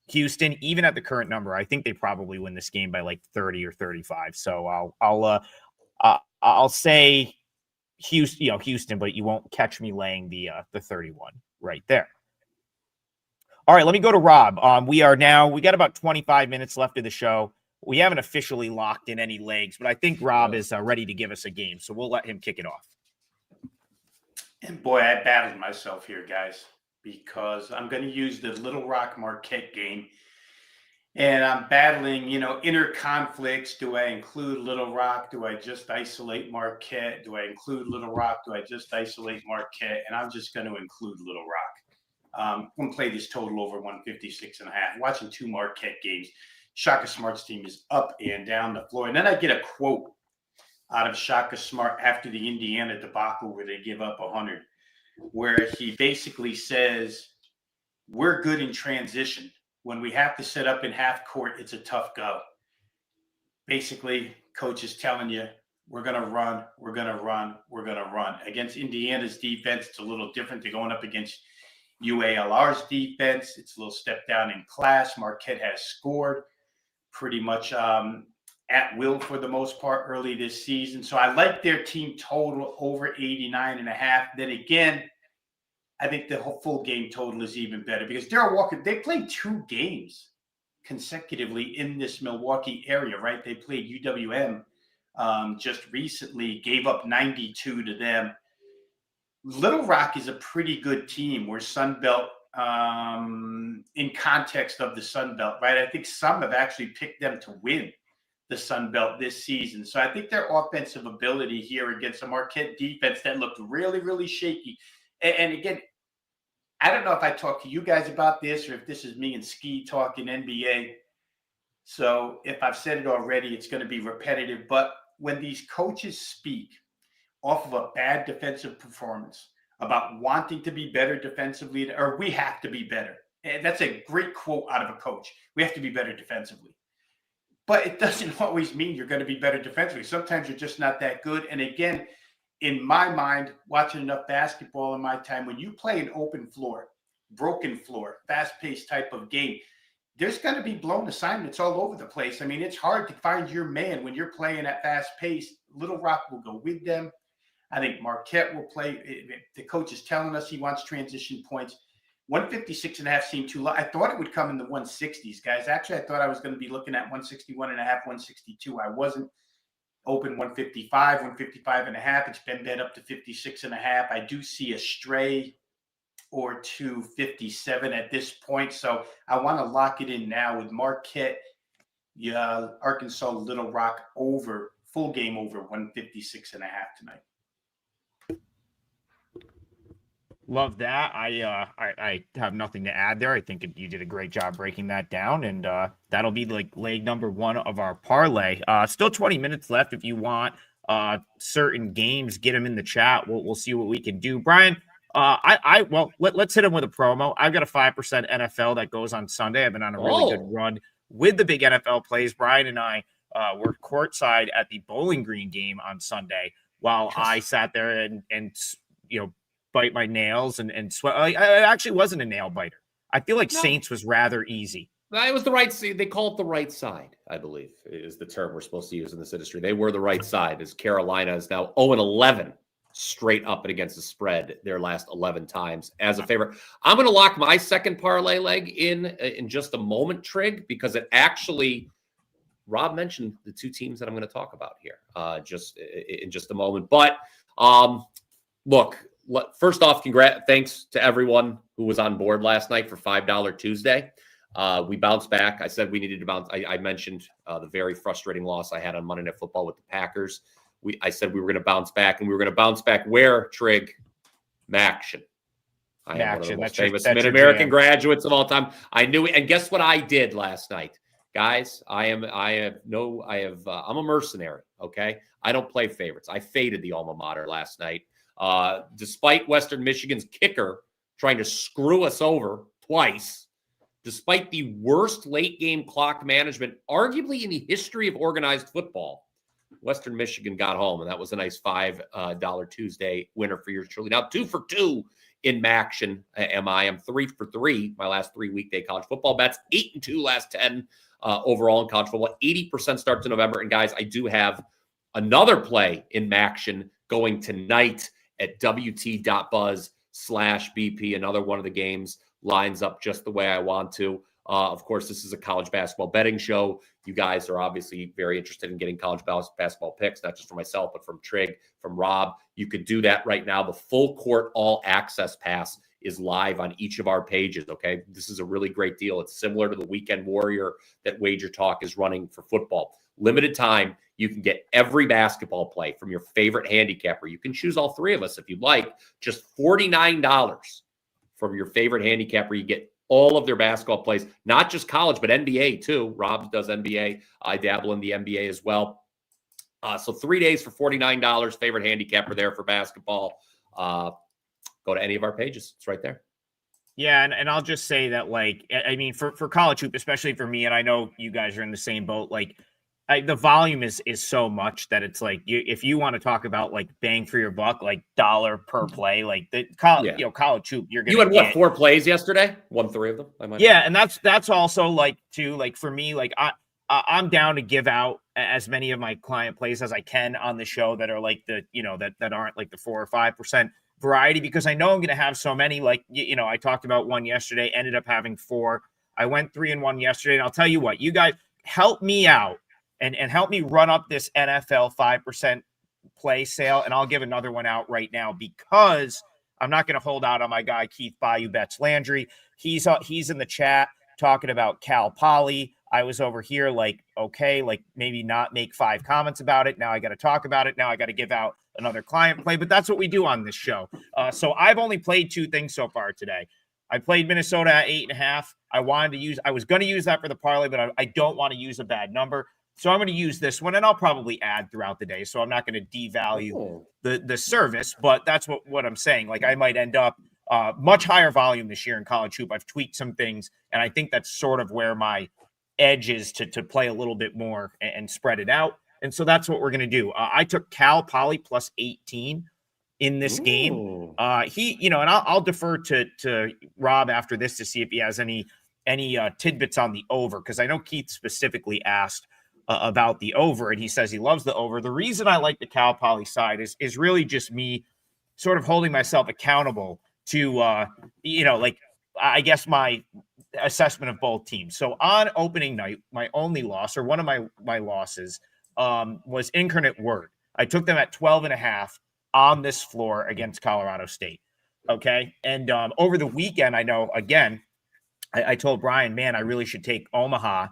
Houston, even at the current number. I think they probably win this game by like 30 or 35. So I'll say Houston, but you won't catch me laying the 31 right there. All right, let me go to Rob. We got about 25 minutes left of the show. We haven't officially locked in any legs, but I think Rob is ready to give us a game, so we'll let him kick it off. And boy, I battled myself here, guys, because I'm going to use the Little Rock Marquette game. And I'm battling, inner conflicts. Do I include Little Rock? Do I just isolate Marquette? Do I include Little Rock? Do I just isolate Marquette? And I'm just going to include Little Rock. I'm going to play this total over 156.5. Watching two Marquette games. Shaka Smart's team is up and down the floor. And then I get a quote out of Shaka Smart after the Indiana debacle where they give up 100, where he basically says, we're good in transition. When we have to set up in half court, it's a tough go. Basically, coach is telling you, we're going to run, we're going to run, we're going to run. Against Indiana's defense, it's a little different. They're going up against UALR's defense. It's a little step down in class. Marquette has scored pretty much at will for the most part early this season. So I like their team total over 89.5. Then again, I think the whole full game total is even better because Darryl Walker, they played two games consecutively in this Milwaukee area, right? They played UWM just recently, gave up 92 to them. Little Rock is a pretty good team. We're Sunbelt in context of the Sunbelt, right? I think some have actually picked them to win the Sunbelt this season. So I think their offensive ability here against a Marquette defense that looked really, really shaky. And again, I don't know if I talked to you guys about this or if this is me and Ski talking NBA. So if I've said it already, it's going to be repetitive. But when these coaches speak off of a bad defensive performance about wanting to be better defensively, or we have to be better. And that's a great quote out of a coach. We have to be better defensively. But it doesn't always mean you're going to be better defensively. Sometimes you're just not that good. And again, in my mind, watching enough basketball in my time, when you play an open floor, broken floor, fast-paced type of game, there's going to be blown assignments all over the place. I mean, it's hard to find your man when you're playing at fast pace. Little Rock will go with them. I think Marquette will play. The coach is telling us he wants transition points. 156.5 seemed too low. I thought it would come in the 160s, guys. Actually, I thought I was going to be looking at 161.5, 162. I wasn't. Open 155, 155.5. It's been bet up to 56.5. I do see a stray or two 57 at this point. So I want to lock it in now with Marquette, Arkansas, Little Rock over, full game over 156.5 tonight. Love that. I have nothing to add there. I think you did a great job breaking that down, and that'll be like leg number one of our parlay. Still 20 minutes left. If you want certain games, get them in the chat. We'll see what we can do. Brian, let's hit him with a promo. I've got a 5% NFL that goes on Sunday. I've been on a really good run with the big NFL plays. Brian and I were courtside at the Bowling Green game on Sunday while I sat there and bite my nails and sweat. I actually wasn't a nail biter. I feel like Saints was rather easy It was the right side. They call it the right side, I believe, is the term we're supposed to use in this industry. They were the right side, as Carolina is now 0-11 straight up and against the spread their last 11 times as a favorite. I'm going to lock my second parlay leg in just a moment, Trig, because it actually, Rob mentioned the two teams that I'm going to talk about here just in just a moment. But look, first off, thanks to everyone who was on board last night for $5 Tuesday. We bounced back. I said we needed to bounce. I mentioned the very frustrating loss I had on Monday Night Football with the Packers. I said we were going to bounce back, and we were going to bounce back where, Trig? Maction. I am one of the most famous Mid-American graduates of all time. I knew it. And guess what I did last night? Guys, I'm a mercenary, okay? I don't play favorites. I faded the alma mater last night. Despite Western Michigan's kicker trying to screw us over twice, despite the worst late-game clock management, arguably in the history of organized football, Western Michigan got home, and that was a nice $5 Tuesday winner for yours truly. Now, 2 for 2 in Maction. I'm 3 for 3 my last 3 weekday college football bets. 8 and 2 last 10 overall in college football. 80% start to November. And guys, I do have another play in Maction going tonight at wt.buzz/BP. Another one of the games lines up just the way I want to. Of course, this is a college basketball betting show. You guys are obviously very interested in getting college basketball picks, not just from myself, but from Trig, from Rob. You could do that right now. The full court all access pass is live on each of our pages, okay? This is a really great deal. It's similar to the Weekend Warrior that WagerTalk is running for football. Limited time, you can get every basketball play from your favorite handicapper. You can choose all three of us if you'd like. Just $49 from your favorite handicapper. You get all of their basketball plays, not just college, but NBA too. Rob does NBA. I dabble in the NBA as well. So 3 days for $49, favorite handicapper there for basketball. Go to any of our pages. It's right there. Yeah, and I'll just say that, like, I mean, for college hoop, especially for me, and I know you guys are in the same boat, like, the volume is so much that it's like, if you want to talk about like bang for your buck, like dollar per play, like the college hoop, you're gonna. You had what, 4 plays yesterday? Won 3 of them. And that's also like too, like for me, like I'm down to give out as many of my client plays as I can on the show that are like the, that aren't like the 4 or 5% variety, because I know I'm gonna have so many. Like I talked about one yesterday, ended up having 4. I went 3-1 yesterday, and I'll tell you what, you guys help me out. And help me run up this NFL 5% play sale, and I'll give another one out right now, because I'm not going to hold out on my guy Keith Bayou Betts Landry. He's in the chat talking about Cal Poly. I was over here like, okay, like maybe not make 5 comments about it. Now I got to talk about it. Now I got to give out another client play, but that's what we do on this show. So I've only played 2 things so far today. I played Minnesota at 8.5. I was going to use that for the parlay, but I don't want to use a bad number. So I'm going to use this one, and I'll probably add throughout the day. So I'm not going to devalue the service, but that's what I'm saying. Like, I might end up much higher volume this year in college hoop. I've tweaked some things, and I think that's sort of where my edge is to play a little bit more and spread it out. And so that's what we're going to do. I took Cal Poly plus 18 in this game. And I'll defer to Rob after this to see if he has any tidbits on the over, because I know Keith specifically asked about the over, and he says he loves the over. The reason I like the Cal Poly side is really just me sort of holding myself accountable to, I guess my assessment of both teams. So on opening night, my only loss, or one of my losses, was Incarnate Word. I took them at 12.5 on this floor against Colorado State. Okay. And over the weekend, I know, again, I told Brian, man, I really should take Omaha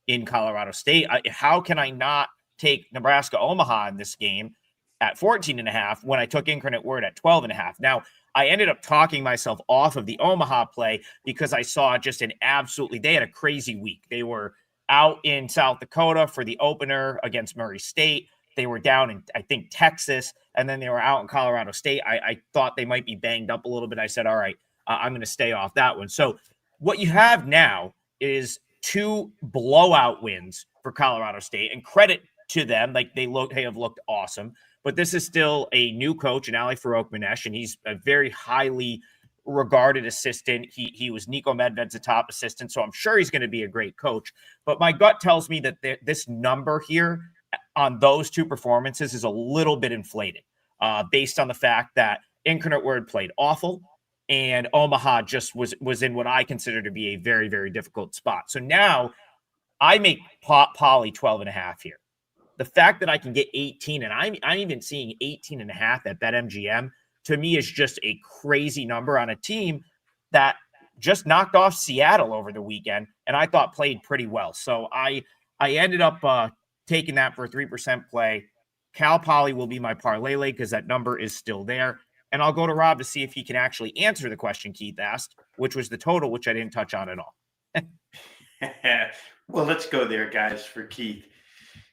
in Colorado State. How can I not take Nebraska Omaha in this game at 14.5 when I took Incarnate Word at 12.5? Now, I ended up talking myself off of the Omaha play because I saw just they had a crazy week. They were out in South Dakota for the opener against Murray State. They were down in, I think, Texas, and then they were out in Colorado State. I thought they might be banged up a little bit. I said, all right, I'm going to stay off that one. So what you have now is 2 blowout wins for Colorado State, and credit to them. Like, they have looked awesome, but this is still a new coach in Ali Farouk Manesh, and he's a very highly regarded assistant. He was Nico Medved's top assistant, so I'm sure he's going to be a great coach. But my gut tells me that this number here on those two performances is a little bit inflated, based on the fact that Incarnate Word played awful, and Omaha just was in what I consider to be a very, very difficult spot. So now I make Poly 12.5 here. The fact that I can get 18, and I'm even seeing 18.5 at BetMGM, to me is just a crazy number on a team that just knocked off Seattle over the weekend, and I thought played pretty well. So I ended up taking that for a 3% play. Cal Poly will be my parlay leg because that number is still there. And I'll go to Rob to see if he can actually answer the question Keith asked, which was the total, which I didn't touch on at all. Well, let's go there, guys, for Keith.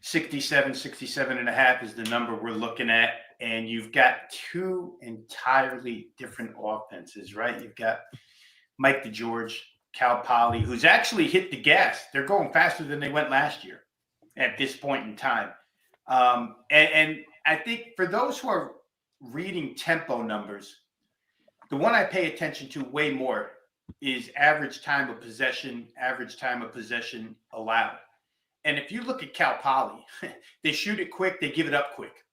67.5 is the number we're looking at. And you've got two entirely different offenses, right? You've got Mike DeGeorge, Cal Poly, who's actually hit the gas. They're going faster than they went last year at this point in time. And I think for those who are reading tempo numbers, the one I pay attention to way more is average time of possession allowed. And if you look at Cal Poly, they shoot it quick, they give it up quick.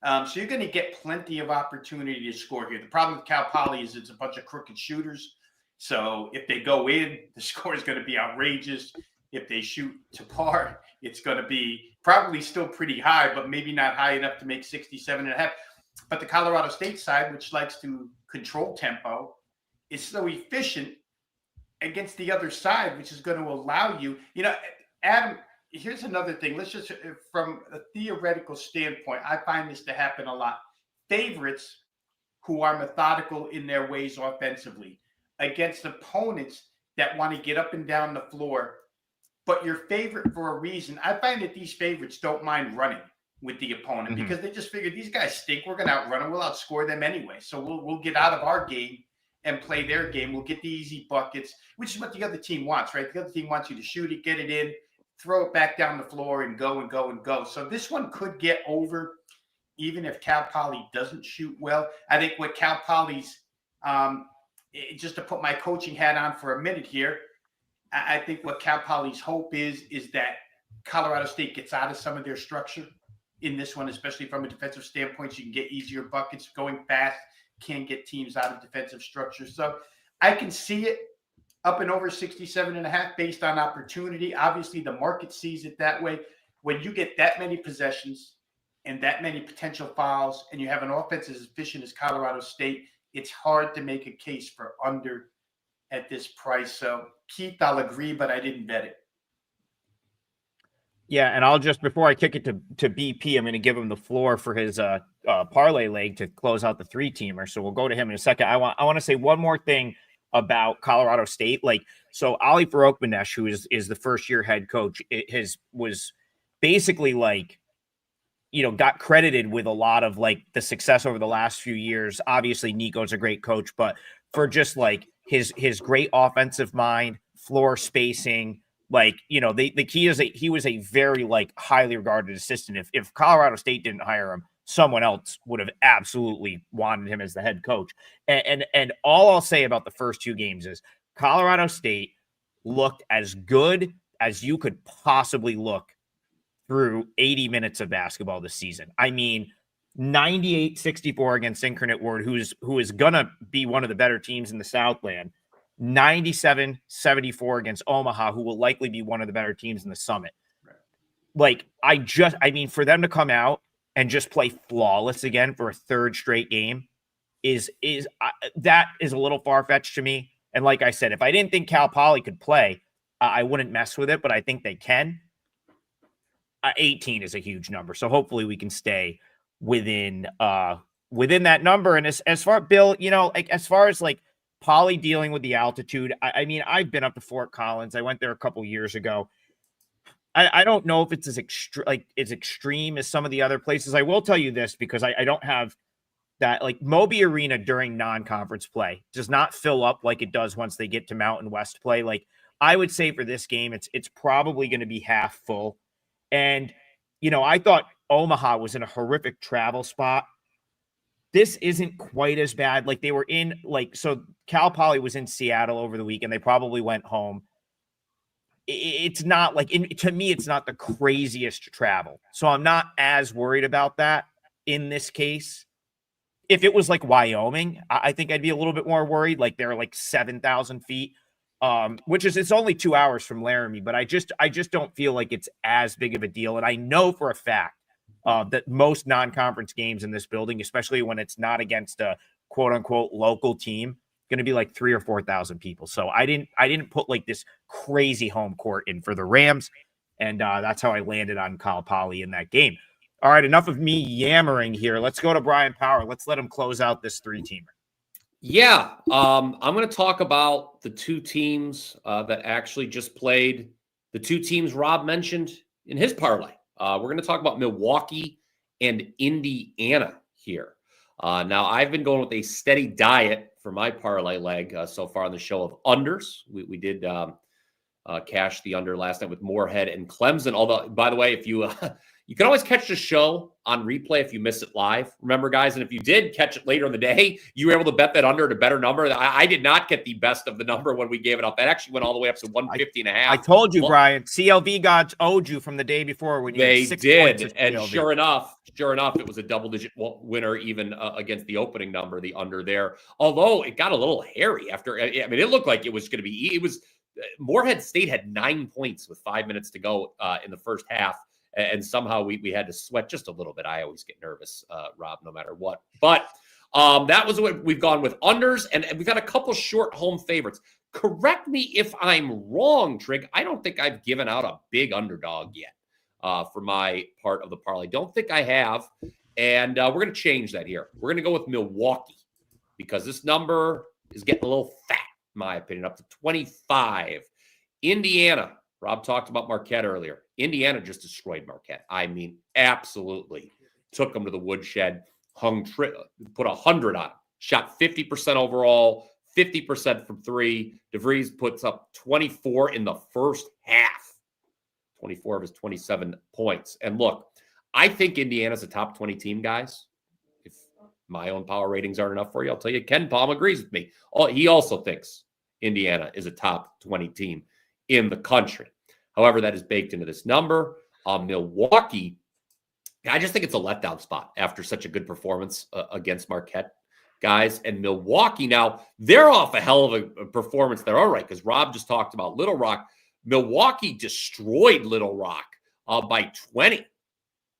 So you're going to get plenty of opportunity to score here. The problem with Cal Poly is it's a bunch of crooked shooters. So if they go in, the score is going to be outrageous. If they shoot to par, it's going to be probably still pretty high, but maybe not high enough to make 67.5. But the Colorado State side, which likes to control tempo, is so efficient against the other side, which is going to allow you, Adam, here's another thing. Let's just, from a theoretical standpoint, I find this to happen a lot. Favorites who are methodical in their ways offensively against opponents that want to get up and down the floor, but your favorite for a reason. I find that these favorites don't mind running with the opponent because they just figure these guys stink. We're going to outrun them. We'll outscore them anyway. So we'll get out of our game and play their game. We'll get the easy buckets, which is what the other team wants, right? The other team wants you to shoot it, get it in, throw it back down the floor, and go and go and go. So this one could get over, even if Cal Poly doesn't shoot well. I think what Cal Poly's, just to put my coaching hat on for a minute here, I think what Cal Poly's hope is that Colorado State gets out of some of their structure in this one, especially from a defensive standpoint. So you can get easier buckets going fast, can get teams out of defensive structure. So I can see it up and over 67.5 based on opportunity. Obviously, the market sees it that way. When you get that many possessions and that many potential fouls, and you have an offense as efficient as Colorado State, it's hard to make a case for under at this price. So, Keith, I'll agree, but I didn't bet it. Yeah, and I'll just, before I kick it to BP, I'm going to give him the floor for his parlay leg to close out the three-teamer. So we'll go to him in a second. I want to say one more thing about Colorado State. So Ali Farokmanesh, who is the first-year head coach, was basically got credited with a lot of the success over the last few years. Obviously, Nico's a great coach, but for just his great offensive mind, floor spacing. The key is that he was a very highly regarded assistant. If Colorado State didn't hire him, someone else would have absolutely wanted him as the head coach. And all I'll say about the first two games is Colorado State looked as good as you could possibly look through 80 minutes of basketball this season. I mean, 98-64 against Incarnate Word, who is gonna be one of the better teams in the Southland. 97-74 against Omaha, who will likely be one of the better teams in the Summit. Right. For them to come out and just play flawless again for a third straight game is that is a little far-fetched to me. And like I said, if I didn't think Cal Poly could play, I wouldn't mess with it, but I think they can. 18 is a huge number, so hopefully we can stay within that number. And as far, Bill, as far as Poly dealing with the altitude, I mean, I've been up to Fort Collins. I went there a couple years ago. I don't know if it's as extreme as some of the other places. I will tell you this, because I don't have that. Moby Arena during non-conference play does not fill up like it does once they get to Mountain West play. I would say for this game, it's probably going to be half full. And, I thought Omaha was in a horrific travel spot. this isn't quite as bad. Like they were in so Cal Poly was in Seattle over the weekend. They probably went home. It's not like, to me, it's not the craziest travel. So I'm not as worried about that in this case. If it was like Wyoming, I think I'd be a little bit more worried. Like they're like 7,000 feet, which is, it's only 2 hours from Laramie, but I just don't feel like it's as big of a deal. And I know for a fact that most non-conference games in this building, especially when it's not against a quote unquote local team, going to be like 3,000 or 4,000 people. So I didn't put like this crazy home court in for the Rams. And that's how I landed on Cal Poly in that game. All right, enough of me yammering here. Let's go to Brian Power. Let's let him close out this 3-teamer. Yeah, I'm going to talk about the 2 teams that actually just played, the 2 teams Rob mentioned in his parlay. We're going to talk about Milwaukee and Indiana here. Now, I've been going with a steady diet for my parlay leg so far on the show of unders. We did cash the under last night with Moorhead and Clemson. Although, by the way, if you you can always catch the show on replay if you miss it live. Remember, guys, and if you did catch it later in the day, you were able to bet that under at a better number. I did not get the best of the number when we gave it up. That actually went all the way up to 150.5. I told you, Brian, CLV gods owed you from the day before when you had 6 points. They did, and sure enough, it was a double-digit winner even against the opening number, the under there. Although it got a little hairy after. I mean, it looked like it was going to be. It was Moorhead State had 9 points with 5 minutes to go in the first half. And somehow we had to sweat just a little bit. I always get nervous, Rob, no matter what. But that was what we've gone with unders, and we've got a couple short home favorites. Correct me if I'm wrong, Trig. I don't think I've given out a big underdog yet for my part of the parlay. Don't think I have. And we're going to change that here. We're going to go with Milwaukee because this number is getting a little fat, in my opinion, up to 25. Indiana. Rob talked about Marquette earlier. Indiana just destroyed Marquette. I mean, absolutely took them to the woodshed, put 100 on them, shot 50% overall, 50% from 3. DeVries puts up 24 in the first half, 24 of his 27 points. And look, I think Indiana's a top 20 team, guys. If my own power ratings aren't enough for you, I'll tell you, Ken Palm agrees with me. He also thinks Indiana is a top 20 team in the country. However, that is baked into this number. Milwaukee, I just think it's a letdown spot after such a good performance against Marquette, guys. And Milwaukee now, they're off a hell of a performance there. All right, because Rob just talked about Little Rock. Milwaukee destroyed Little Rock by 20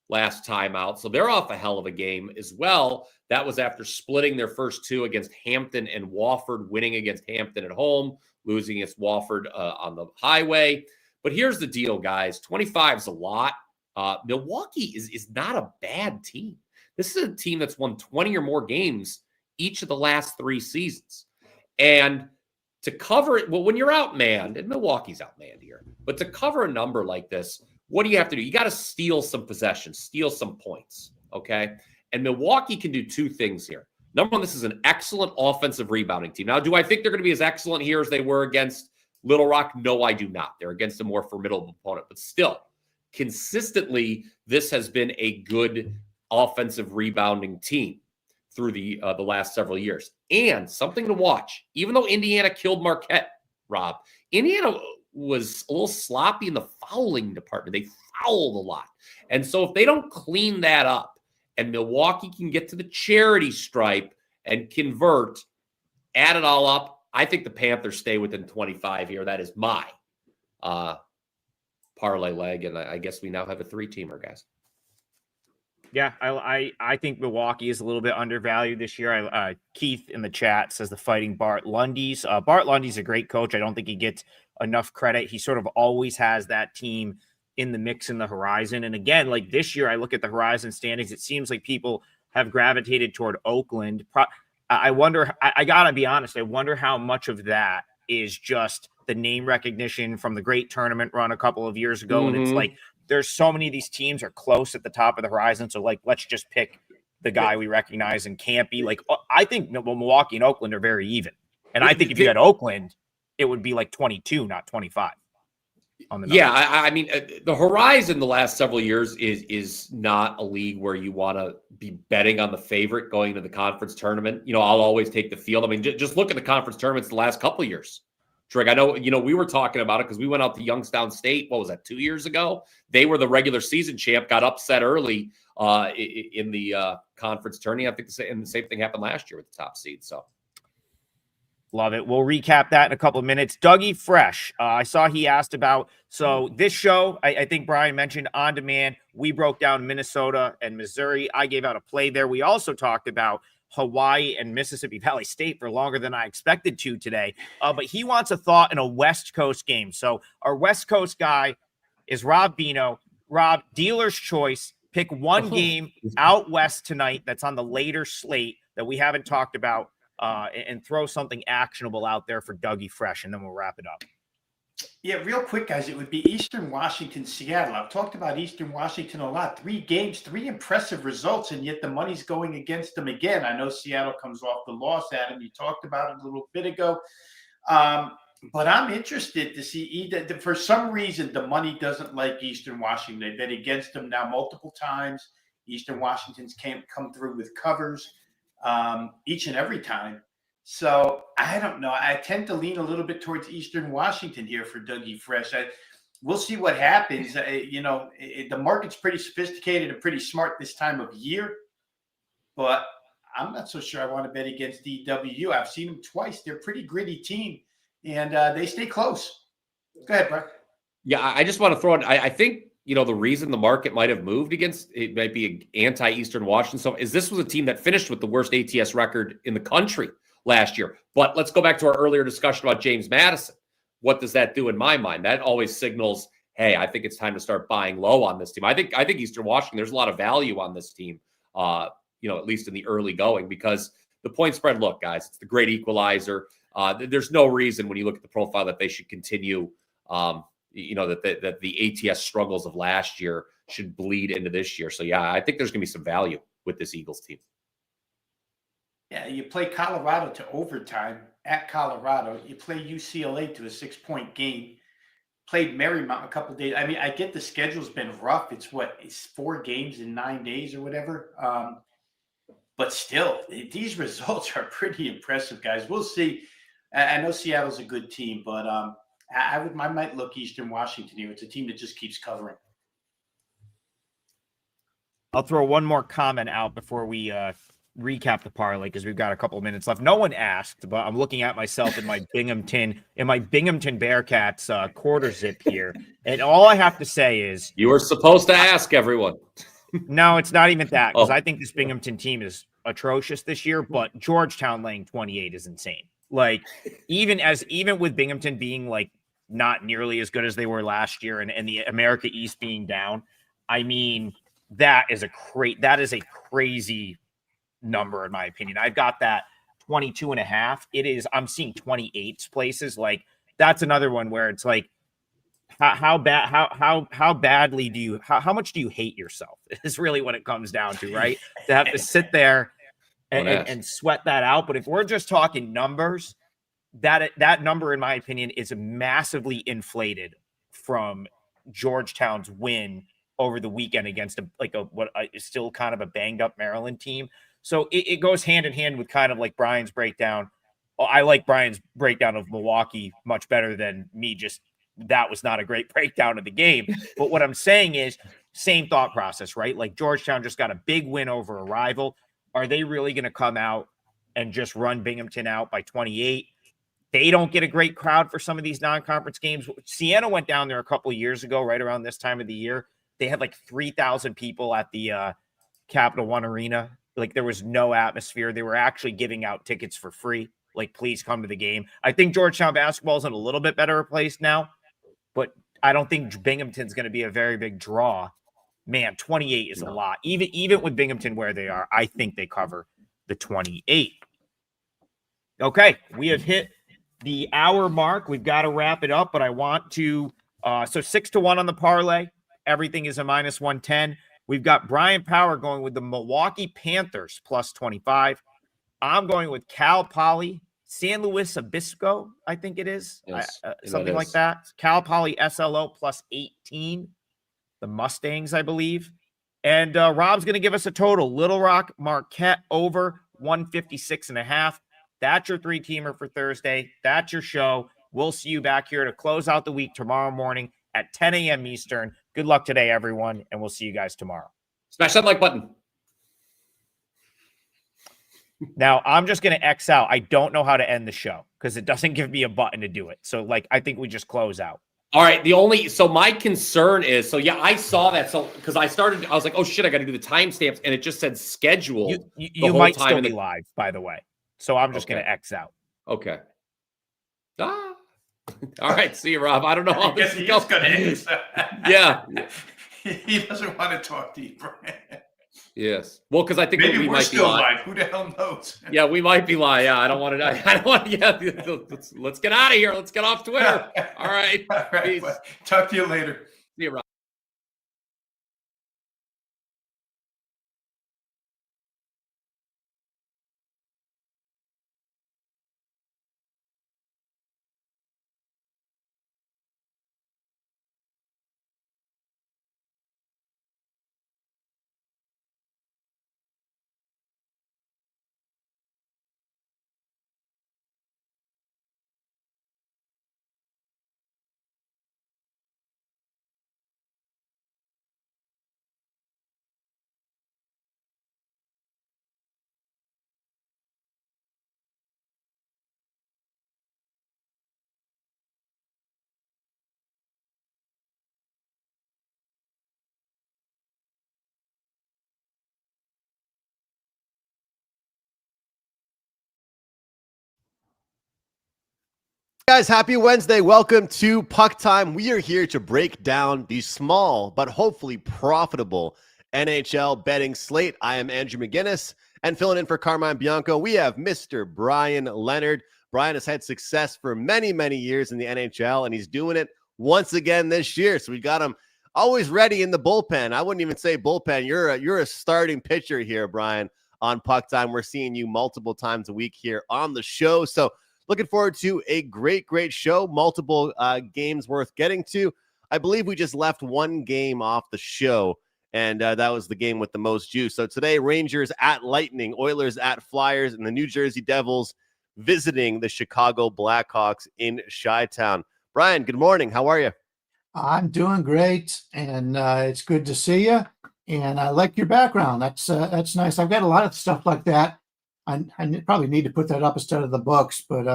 last time out. So they're off a hell of a game as well. That was after splitting their first 2 against Hampton and Wofford, winning against Hampton at home, losing against Wofford on the highway. But here's the deal, guys. 25 is a lot. Milwaukee is not a bad team. This is a team that's won 20 or more games each of the last 3 seasons. And to cover it, well, when you're outmanned, and Milwaukee's outmanned here, but to cover a number like this, what do you have to do? You got to steal some possessions, steal some points, okay? And Milwaukee can do 2 things here. Number one, this is an excellent offensive rebounding team. Now, do I think they're going to be as excellent here as they were against Little Rock? No, I do not. They're against a more formidable opponent. But still, consistently, this has been a good offensive rebounding team through the last several years. And something to watch, even though Indiana killed Marquette, Rob, Indiana was a little sloppy in the fouling department. They fouled a lot. And so if they don't clean that up and Milwaukee can get to the charity stripe and convert, add it all up, I think the Panthers stay within 25 here. That is my parlay leg, and I guess we now have a 3-teamer, guys. Yeah, I think Milwaukee is a little bit undervalued this year. Keith in the chat says the Fighting Bart Lundy's. Bart Lundy's a great coach. I don't think he gets enough credit. He sort of always has that team in the mix in the horizon. And again, like this year, I look at the horizon standings. It seems like people have gravitated toward Oakland. I wonder, I got to be honest, I wonder how much of that is just the name recognition from the great tournament run a couple of years ago. And it's like, there's so many of these teams are close at the top of the horizon. So like, let's just pick the guy we recognize and can't be like, I think Milwaukee and Oakland are very even. And I think if you had Oakland, it would be like 22, not 25. on the Yeah, numbers. I mean, the horizon the last several years is not a league where you want to be betting on the favorite going to the conference tournament. I'll always take the field. I mean, just look at the conference tournaments the last couple of years. Trig, I know, we were talking about it because we went out to Youngstown State. What was that, 2 years ago? They were the regular season champ, got upset early in the conference tourney. I think the same thing happened last year with the top seed. So. Love it. We'll recap that in a couple of minutes. Dougie Fresh, I saw he asked about. So this show, I think Brian mentioned on demand. We broke down Minnesota and Missouri. I gave out a play there. We also talked about Hawaii and Mississippi Valley State for longer than I expected to today. But he wants a thought in a West Coast game. So our West Coast guy is Rob Bino. Rob, dealer's choice. Pick one game out west tonight that's on the later slate that we haven't talked about. And throw something actionable out there for Dougie Fresh, and then we'll wrap it up. Yeah, real quick, guys. It would be Eastern Washington, Seattle. I've talked about Eastern Washington a lot. 3 games, 3 impressive results, and yet the money's going against them again. I know Seattle comes off the loss, Adam. You talked about it a little bit ago. But I'm interested to see for some reason, the money doesn't like Eastern Washington. They bet against them now multiple times. Eastern Washington's can't come through with covers each and every time. So I don't know. I tend to lean a little bit towards Eastern Washington here for Dougie Fresh. We'll see what happens. The market's pretty sophisticated and pretty smart this time of year, but I'm not so sure I want to bet against DW. I've seen them twice. They're a pretty gritty team, and they stay close. Go ahead, Brian. Yeah, I just want to throw in, I think, the reason the market might have moved against it might be an anti-Eastern Washington. So is this was a team that finished with the worst ATS record in the country last year. But let's go back to our earlier discussion about James Madison. What does that do in my mind? That always signals, hey, I think it's time to start buying low on this team. I think Eastern Washington, there's a lot of value on this team, at least in the early going, because the point spread, look, guys, it's the great equalizer. There's no reason when you look at the profile that they should continue that the ATS struggles of last year should bleed into this year. So, yeah, I think there's going to be some value with this Eagles team. Yeah, you play Colorado to overtime at Colorado. You play UCLA to a 6-point game. Played Marymount a couple of days. I mean, I get the schedule's been rough. It's 4 games in 9 days or whatever. But still, these results are pretty impressive, guys. We'll see. I know Seattle's a good team, but I might look Eastern Washington here. It's a team that just keeps covering. I'll throw one more comment out before we recap the parlay because we've got a couple of minutes left. No one asked, but I'm looking at myself in my Binghamton Bearcats quarter zip here, and all I have to say is you were supposed to ask everyone. No, it's not even that because I think this Binghamton team is atrocious this year. But Georgetown laying 28 is insane. Like even with Binghamton being like not nearly as good as they were last year, and the America East being down, I mean that is a crazy number in my opinion. I've got that 22.5. It is. I'm seeing 28 places. Like that's another one where it's like, how badly do you, how much do you hate yourself is really what it comes down to, right? To have to sit there and sweat that out. But if we're just talking numbers, that number, in my opinion, is massively inflated from Georgetown's win over the weekend against what is still kind of a banged up Maryland team. So it goes hand in hand with kind of like Brian's breakdown. I like Brian's breakdown of Milwaukee much better than me. That was not a great breakdown of the game. But what I'm saying is same thought process, right? Like Georgetown just got a big win over a rival. Are they really going to come out and just run Binghamton out by 28? They don't get a great crowd for some of these non-conference games. Siena went down there a couple of years ago, right around this time of the year. They had like 3,000 people at the Capital One Arena. Like there was no atmosphere. They were actually giving out tickets for free. Like, please come to the game. I think Georgetown basketball is in a little bit better place now, but I don't think Binghamton's going to be a very big draw. Man, 28 is a lot. Even with Binghamton where they are, I think they cover the 28. Okay, we have hit the hour mark. We've got to wrap it up, but I want to so 6-1 on the parlay. Everything is a minus 110. We've got Brian Power going with the Milwaukee Panthers plus 25. I'm going with Cal Poly San Luis Obispo, I think it is. Yes, Something like that. Cal Poly SLO plus 18. The Mustangs, I believe. And Rob's going to give us a total. Little Rock, Marquette over 156.5. That's your 3-teamer for Thursday. That's your show. We'll see you back here to close out the week tomorrow morning at 10 a.m. Eastern. Good luck today, everyone, and we'll see you guys tomorrow. Smash that like button. Now, I'm just going to X out. I don't know how to end the show because it doesn't give me a button to do it. So, I think we just close out. All right. So my concern is, I saw that. So, because I was like, oh shit, I got to do the timestamps. And it just said schedule. You might still be live, by the way. So I'm just going to X out. Okay. All right. See you, Rob. I don't know how this is going to end. Yeah. He doesn't want to talk to you, Brian. Yes. Well, because I think maybe we we're might still be live. live. Who the hell knows? Yeah, we might be live. Yeah, I don't want to. Yeah, let's get out of here. Let's get off Twitter. All right. All right. Peace. Talk to you later. See you, Rob. Guys, happy Wednesday. Welcome to Puck Time. We are here to break down the small but hopefully profitable NHL betting slate. I am Andrew McGinnis, and filling in for Carmine Bianco, we have Mr. Brian Leonard. Brian has had success for many, many years in the NHL, and he's doing it once again this year. So we got him always ready in the bullpen. I wouldn't even say bullpen. You're a starting pitcher here, Brian, on Puck Time. We're seeing you multiple times a week here on the show. So looking forward to a great, great show. Multiple games worth getting to. I believe we just left one game off the show, and that was the game with the most juice. So today, Rangers at Lightning, Oilers at Flyers, and the New Jersey Devils visiting the Chicago Blackhawks in Chi-Town. Brian, good morning. How are you? I'm doing great, and it's good to see you. And I like your background. That's nice. I've got a lot of stuff like that. I probably need to put that up instead of the books, but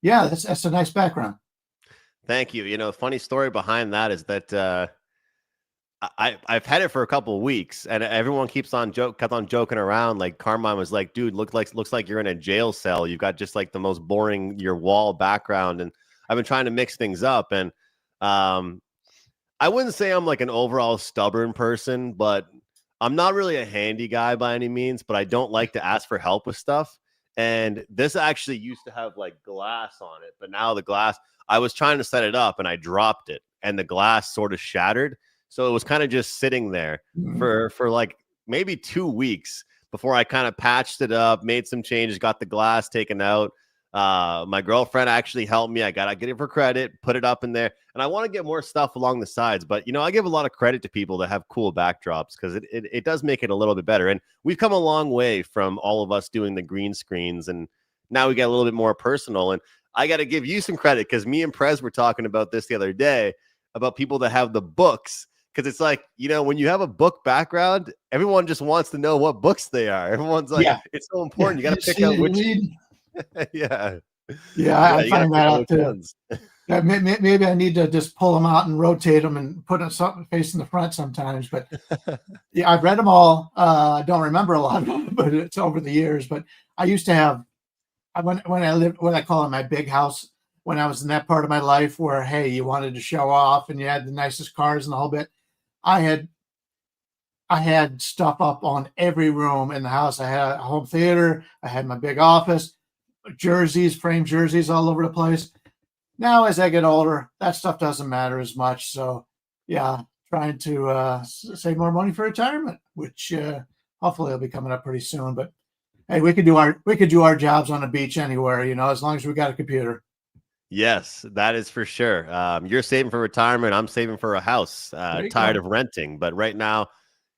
yeah, that's a nice background. Thank you. You know, funny story behind that is that I've had it for a couple of weeks, and everyone kept on joking around. Like Carmine was like, "Dude, looks like you're in a jail cell. You've got just like the most boring your wall background." And I've been trying to mix things up, and I wouldn't say I'm like an overall stubborn person, but I'm not really a handy guy by any means, but I don't like to ask for help with stuff. And this actually used to have like glass on it, but now the glass, I was trying to set it up and I dropped it and the glass sort of shattered. So it was kind of just sitting there for like maybe 2 weeks before I kind of patched it up, made some changes, got the glass taken out. My girlfriend actually helped me. I got to get it for credit, put it up in there. And I want to get more stuff along the sides. But, you know, I give a lot of credit to people that have cool backdrops because it does make it a little bit better. And we've come a long way from all of us doing the green screens. And now we get a little bit more personal. And I got to give you some credit because me and Prez were talking about this the other day about people that have the books. Because it's like, you know, when you have a book background, everyone just wants to know what books they are. Everyone's like, it's so important. You got to pick out which. Yeah, I find that out too. Yeah, maybe I need to just pull them out and rotate them and put something facing the front sometimes. But yeah, I've read them all. I don't remember a lot of them, but it's over the years. But I used to have when I lived what I call it my big house. When I was in that part of my life where, hey, you wanted to show off and you had the nicest cars and the whole bit, I had stuff up on every room in the house. I had a home theater. I had my big office. Jerseys, framed jerseys all over the place. Now, as I get older, that stuff doesn't matter as much. So, yeah, trying to save more money for retirement, which hopefully will be coming up pretty soon. But hey, we could do our jobs on a beach anywhere, as long as we got a computer. Yes, that is for sure. You're saving for retirement. I'm saving for a house. Tired of renting, but right now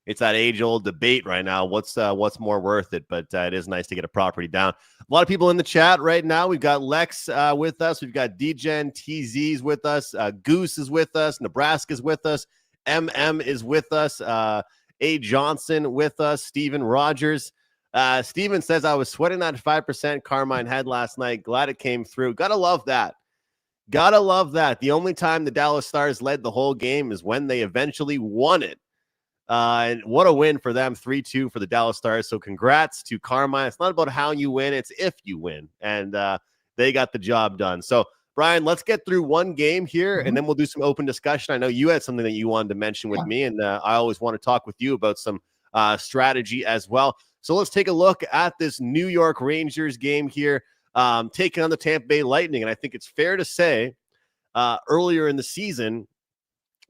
it's that age-old debate right now. What's more worth it? But it is nice to get a property down. A lot of people in the chat right now. We've got Lex with us. We've got DGen, TZ's with us. Goose is with us. Nebraska's with us. MM is with us. A. Johnson with us. Steven Rogers. Steven says, I was sweating that 5% Carmine had last night. Glad it came through. Gotta love that. Gotta love that. The only time the Dallas Stars led the whole game is when they eventually won it. And what a win for them, 3-2 for the Dallas Stars. So congrats to Carmine. It's not about how you win, it's if you win. And they got the job done. So, Brian, let's get through one game here, and then we'll do some open discussion. I know you had something that you wanted to mention with me, and I always want to talk with you about some strategy as well. So let's take a look at this New York Rangers game here, taking on the Tampa Bay Lightning. And I think it's fair to say earlier in the season,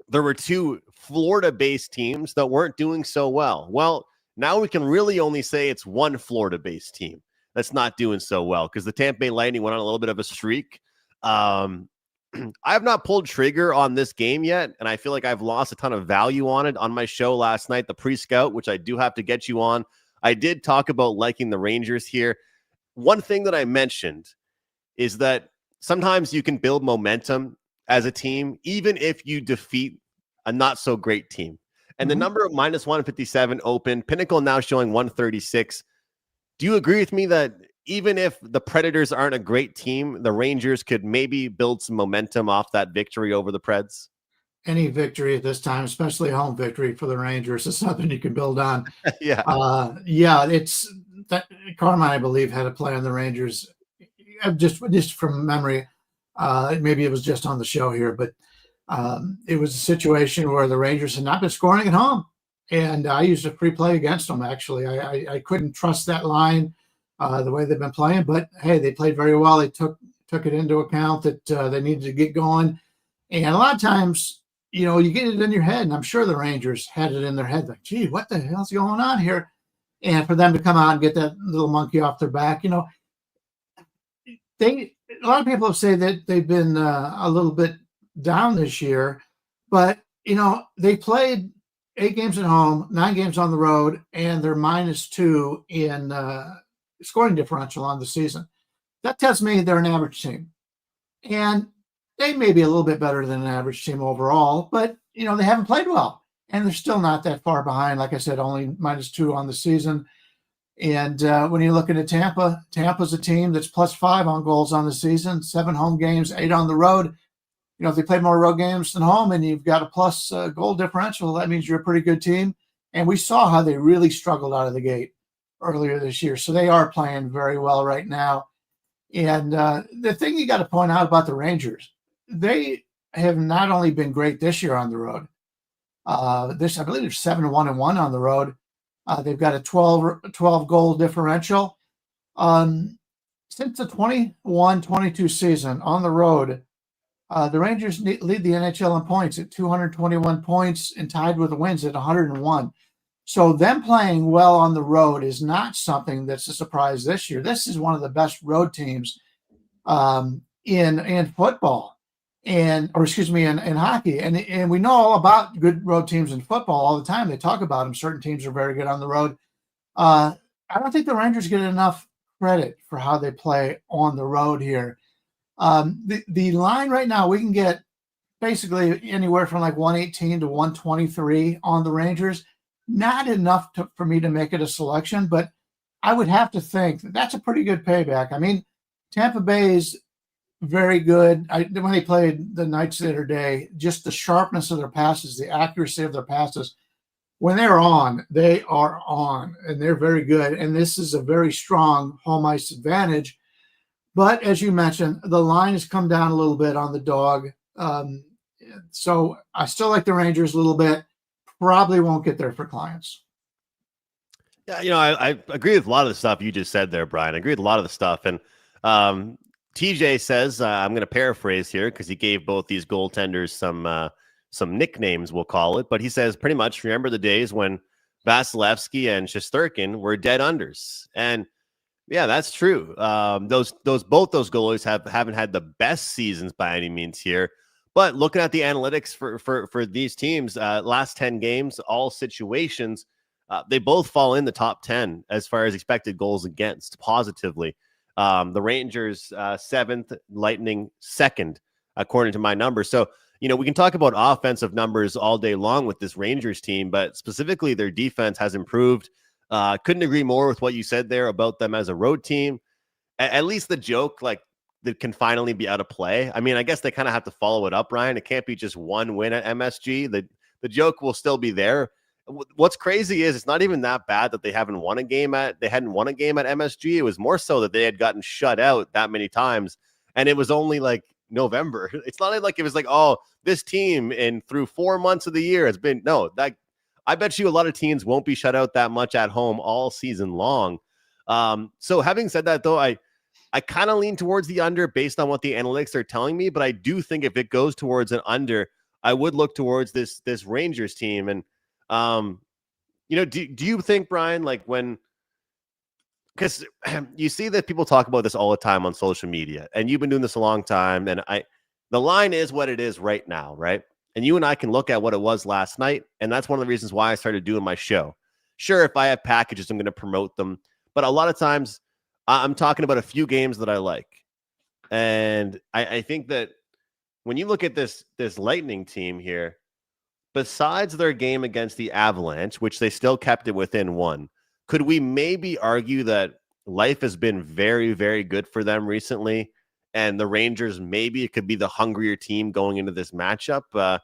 there were two Florida-based teams that weren't doing so well. Well, now we can really only say it's one Florida-based team that's not doing so well, because the Tampa Bay Lightning went on a little bit of a streak. I have not pulled trigger on this game yet, and I feel like I've lost a ton of value on it on my show last night, the pre-scout, which I do have to get you on. I did talk about liking the Rangers here. One thing that I mentioned is that sometimes you can build momentum as a team, even if you defeat a not so great team. And the number of minus 157 open, Pinnacle now showing 136. Do you agree with me that even if the Predators aren't a great team, the Rangers could maybe build some momentum off that victory over the Preds? Any victory at this time, especially a home victory for the Rangers, is something you can build on. Yeah. It's that Carmine, I believe, had a play on the Rangers. Just from memory, maybe it was just on the show here, but it was a situation where the Rangers had not been scoring at home, and I used a free play against them. Actually, I couldn't trust that line the way they've been playing, but hey, they played very well. They took it into account that they needed to get going, and a lot of times, you get it in your head, and I'm sure the Rangers had it in their head, like, gee, what the hell's going on here? And for them to come out and get that little monkey off their back, a lot of people have said that they've been a little bit down this year, but they played 8 games at home, 9 games on the road, and they're -2 in scoring differential on the season. That tells me they're an average team, and they may be a little bit better than an average team overall, but they haven't played well, and they're still not that far behind. Like I said, only -2 on the season. And when you're looking at Tampa's a team that's +5 on goals on the season, 7 home games, 8 on the road. If they play more road games than home and you've got a plus goal differential, that means you're a pretty good team. And we saw how they really struggled out of the gate earlier this year. So they are playing very well right now. And the thing you got to point out about the Rangers, they have not only been great this year on the road. I believe they're 7-1-1 on the road. They've got a 12 goal differential. Since the 21-22 season on the road, the Rangers lead the NHL in points at 221 points and tied with the wins at 101. So them playing well on the road is not something that's a surprise this year. This is one of the best road teams in football in hockey. And we know all about good road teams in football all the time. They talk about them. Certain teams are very good on the road. I don't think the Rangers get enough credit for how they play on the road here. The line right now, we can get basically anywhere from like 118 to 123 on the Rangers. Not enough for me to make it a selection, but I would have to think that's a pretty good payback. I mean, Tampa Bay's very good. When they played the Knights the other day, just the sharpness of their passes, the accuracy of their passes, when they're on, they are on, and they're very good. And this is a very strong home ice advantage. But as you mentioned, the line has come down a little bit on the dog. So I still like the Rangers a little bit. Probably won't get there for clients. Yeah, I agree with a lot of the stuff you just said there, Brian. I agree with a lot of the stuff. And TJ says, I'm going to paraphrase here because he gave both these goaltenders some nicknames, we'll call it. But he says, pretty much, remember the days when Vasilevsky and Shesterkin were dead unders. And Yeah, that's true. Both those goalies haven't had the best seasons by any means here. But looking at the analytics for these teams, last 10 games, all situations, they both fall in the top 10 as far as expected goals against positively. The Rangers 7th, Lightning 2nd, according to my numbers. So, we can talk about offensive numbers all day long with this Rangers team, but specifically their defense has improved. Couldn't agree more with what you said there about them as a road team. At least the joke, like, that can finally be out of play. I mean, I guess they kind of have to follow it up, Ryan. It can't be just one win at MSG. The joke will still be there. What's crazy is it's not even that bad that they hadn't won a game at MSG. It was more so that they had gotten shut out that many times, and it was only like November. It's not like it was like, oh, this team through 4 months of the year has been that. I bet you a lot of teams won't be shut out that much at home all season long. So having said that, though, I kind of lean towards the under based on what the analytics are telling me, but I do think if it goes towards an under, I would look towards this Rangers team. And do you think, Brian, like because you see that people talk about this all the time on social media, and you've been doing this a long time, and the line is what it is right now, right? And you and I can look at what it was last night, and that's one of the reasons why I started doing my show. Sure, if I have packages, I'm going to promote them, but a lot of times I'm talking about a few games that I like. And I think that when you look at this Lightning team here, besides their game against the Avalanche, which they still kept it within one, could we maybe argue that life has been very, very good for them recently? And the Rangers, maybe it could be the hungrier team going into this matchup. But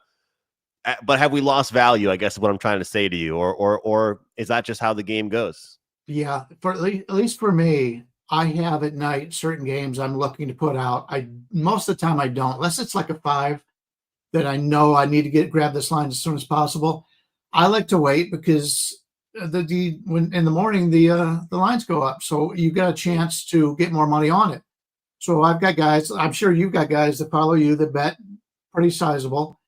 have we lost value, I guess is what I'm trying to say to you. Or is that just how the game goes? Yeah, at least for me, I have at night certain games I'm looking to put out. Most of the time I don't, unless it's like a 5 that I know I need to grab this line as soon as possible. I like to wait because when in the morning the lines go up, so you got a chance to get more money on it. So I've got guys, I'm sure you've got guys that follow you that bet pretty sizable,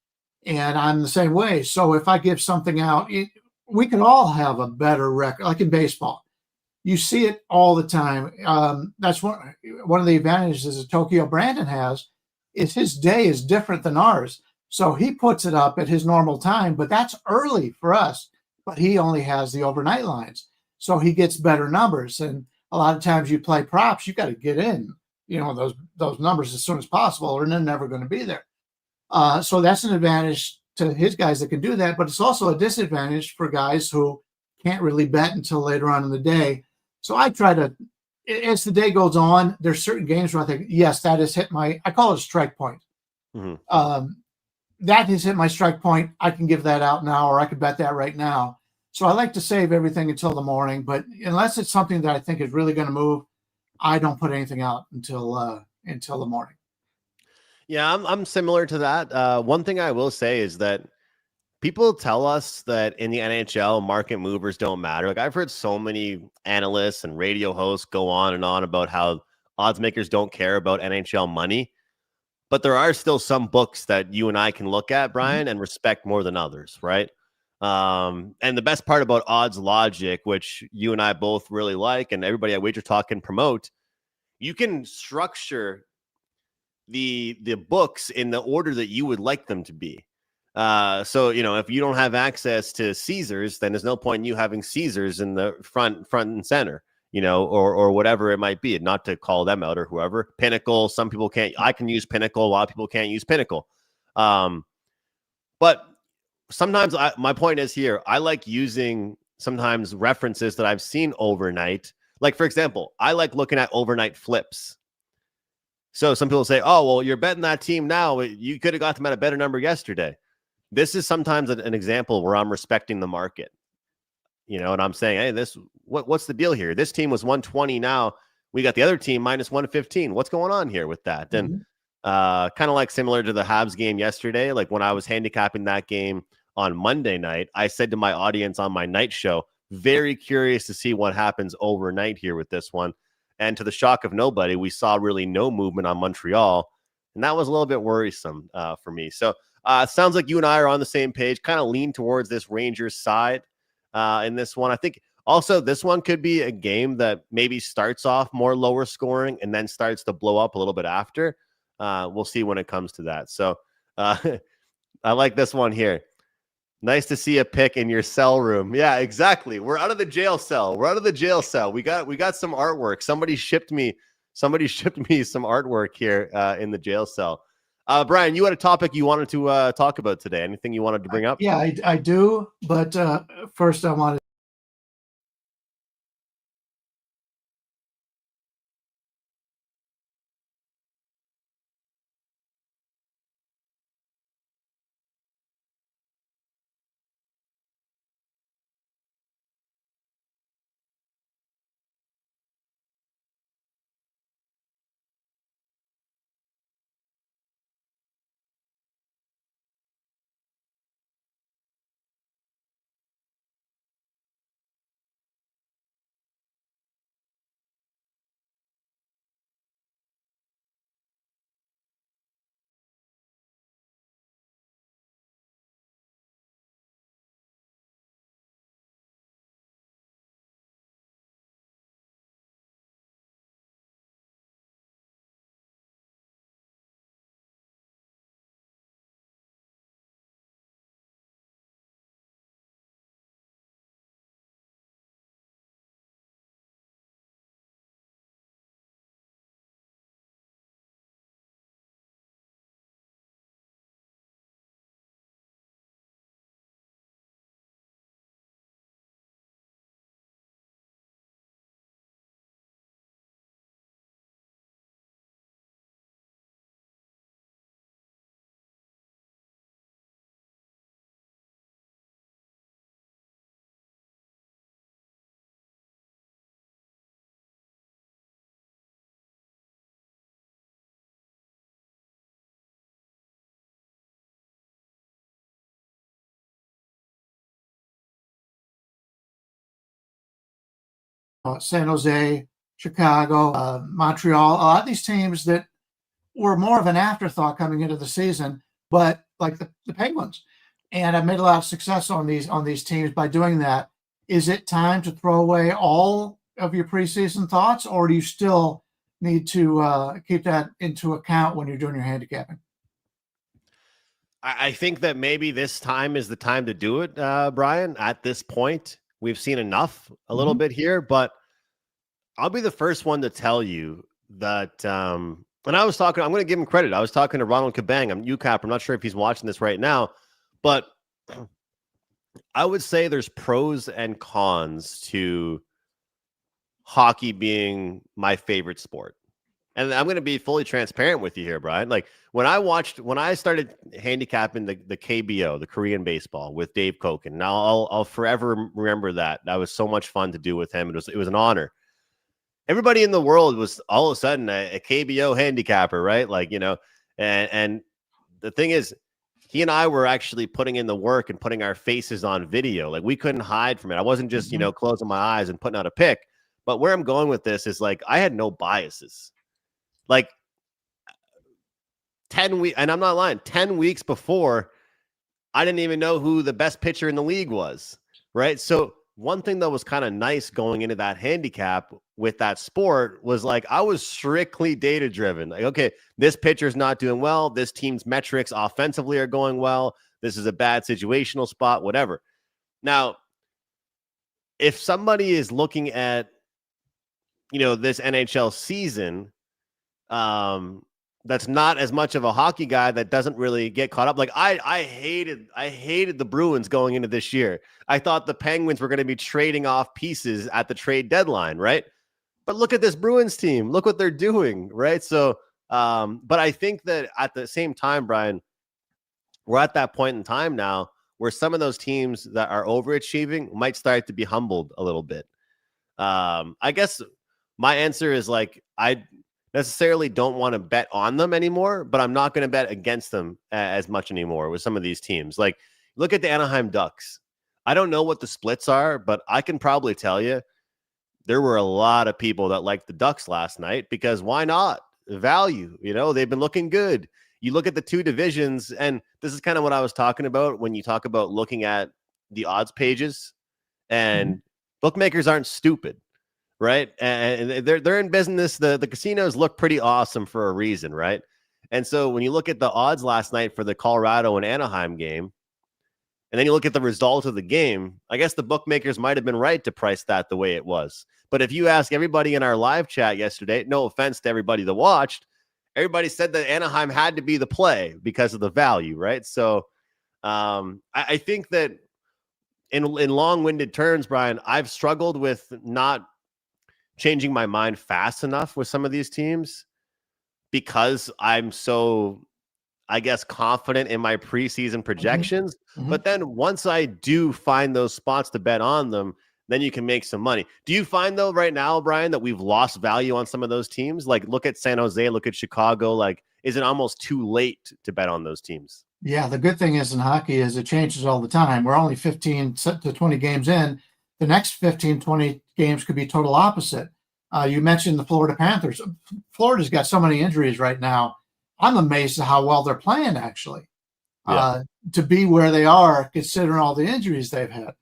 and I'm the same way. So if I give something out, we can all have a better record, like in baseball. You see it all the time. That's one of the advantages that Tokyo Brandon has is his day is different than ours. So he puts it up at his normal time, but that's early for us. But he only has the overnight lines. So he gets better numbers. And a lot of times you play props, you got to get in, those numbers as soon as possible, or they're never going to be there. So that's an advantage to his guys that can do that. But it's also a disadvantage for guys who can't really bet until later on in the day. So I try to, as the day goes on, there's certain games where I think, yes, that has hit I call it a strike point. Mm-hmm. That has hit my strike point. I can give that out now, or I could bet that right now. So I like to save everything until the morning, but unless it's something that I think is really going to move, I don't put anything out until the morning. Yeah, I'm similar to that. One thing I will say is that people tell us that in the NHL, market movers don't matter. Like, I've heard so many analysts and radio hosts go on and on about how odds makers don't care about NHL money. But there are still some books that you and I can look at, Brian, and respect more than others, right? And the best part about Odds Logic, which you and I both really like, and everybody at WagerTalk can promote, you can structure the books in the order that you would like them to be. So, if you don't have access to Caesars, then there's no point in you having Caesars in the front and center, or whatever it might be, not to call them out or whoever. Pinnacle, some people can't. I can use Pinnacle. A lot of people can't use Pinnacle. But sometimes my point is here, I like using sometimes references that I've seen overnight. Like, for example, I like looking at overnight flips. So some people say, oh, well, you're betting that team now. You could have got them at a better number yesterday. This is sometimes an example where I'm respecting the market, and I'm saying, hey, what's the deal here? This team was 120. Now we got the other team minus 115. What's going on here with that? Mm-hmm. And kind of like similar to the Habs game yesterday, like when I was handicapping that game on Monday night, I said to my audience on my night show, very curious to see what happens overnight here with this one. And to the shock of nobody, we saw really no movement on Montreal. And that was a little bit worrisome for me. So it sounds like you and I are on the same page, kind of lean towards this Rangers side in this one. I think Also, this one could be a game that maybe starts off more lower scoring and then starts to blow up a little bit after. We'll see when it comes to that. So I like this one here. Nice to see a pick in your cell room. Yeah, exactly. We're out of the jail cell. We got some artwork. Somebody shipped me some artwork here in the jail cell. Brian, you had a topic you wanted to talk about today. Anything you wanted to bring up? Yeah, I do. But first, I wanted San Jose, Chicago, Montreal, a lot of these teams that were more of an afterthought coming into the season, but like the Penguins. And I've made a lot of success on these teams by doing that. Is it time to throw away all of your preseason thoughts, or do you still need to keep that into account when you're doing your handicapping? I think that maybe this time is the time to do it, Brian. At this point, we've seen enough a little bit here, but I'll be the first one to tell you that. And I'm going to give him credit. I was talking to Ronald Kabang. I'm UCAP. I'm not sure if he's watching this right now, but I would say there's pros and cons to hockey being my favorite sport. And I'm going to be fully transparent with you here, Brian. Like when I started handicapping the KBO, the Korean baseball with Dave Koken. Now I'll forever remember that. That was so much fun to do with him. It was an honor. Everybody in the world was all of a sudden a KBO handicapper, right? Like, and the thing is, he and I were actually putting in the work and putting our faces on video. Like we couldn't hide from it. I wasn't just, closing my eyes and putting out a pick. But where I'm going with this is like, I had no biases. Like 10 weeks, and I'm not lying, 10 weeks before, I didn't even know who the best pitcher in the league was, right? So one thing that was kind of nice going into that handicap with that sport was like, I was strictly data driven. Like, okay, this pitcher's not doing well. This team's metrics offensively are going well. This is a bad situational spot, whatever. Now, if somebody is looking at, this NHL season, that's not as much of a hockey guy, that doesn't really get caught up. Like I hated the Bruins going into this year. I thought the Penguins were going to be trading off pieces at the trade deadline, right? But look at this Bruins team. Look what they're doing, right? So, but I think that at the same time, Brian, we're at that point in time now where some of those teams that are overachieving might start to be humbled a little bit. I guess my answer is like, I necessarily don't want to bet on them anymore, but I'm not going to bet against them as much anymore with some of these teams. Like, look at the Anaheim Ducks. I don't know what the splits are, but I can probably tell you there were a lot of people that liked the Ducks last night because why not? Value, they've been looking good. You look at the two divisions, and this is kind of what I was talking about when you talk about looking at the odds pages and bookmakers aren't stupid, right? And they're in business. The casinos look pretty awesome for a reason, right? And so when you look at the odds last night for the Colorado and Anaheim game, and then you look at the result of the game, I guess the bookmakers might have been right to price that the way it was. But if you ask everybody in our live chat yesterday, no offense to everybody that watched, everybody said that Anaheim had to be the play because of the value, right? So I think that in long-winded terms, Brian, I've struggled with not changing my mind fast enough with some of these teams because I'm so, I guess, confident in my preseason projections. Mm-hmm. But then once I do find those spots to bet on them, then you can make some money. Do you find, though, right now, Brian, that we've lost value on some of those teams? Like, look at San Jose, look at Chicago. Like, is it almost too late to bet on those teams? Yeah, the good thing is in hockey is it changes all the time. We're only 15 to 20 games in. The next 15, 20 games could be total opposite. You mentioned the Florida Panthers. Florida's got so many injuries right now. I'm amazed at how well they're playing, actually, to be where they are, considering all the injuries they've had.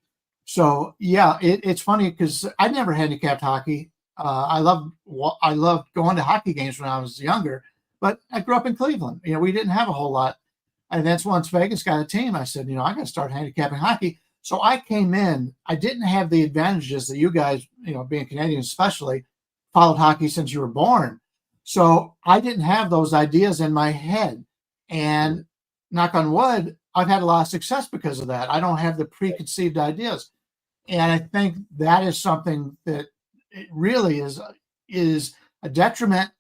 So, yeah, it's funny because I never handicapped hockey. I loved going to hockey games when I was younger, but I grew up in Cleveland. We didn't have a whole lot. And that's once Vegas got a team, I said, I got to start handicapping hockey. So I came in. I didn't have the advantages that you guys, being Canadian especially, followed hockey since you were born. So I didn't have those ideas in my head. And knock on wood, I've had a lot of success because of that. I don't have the preconceived ideas. And I think that is something that it really is a detriment.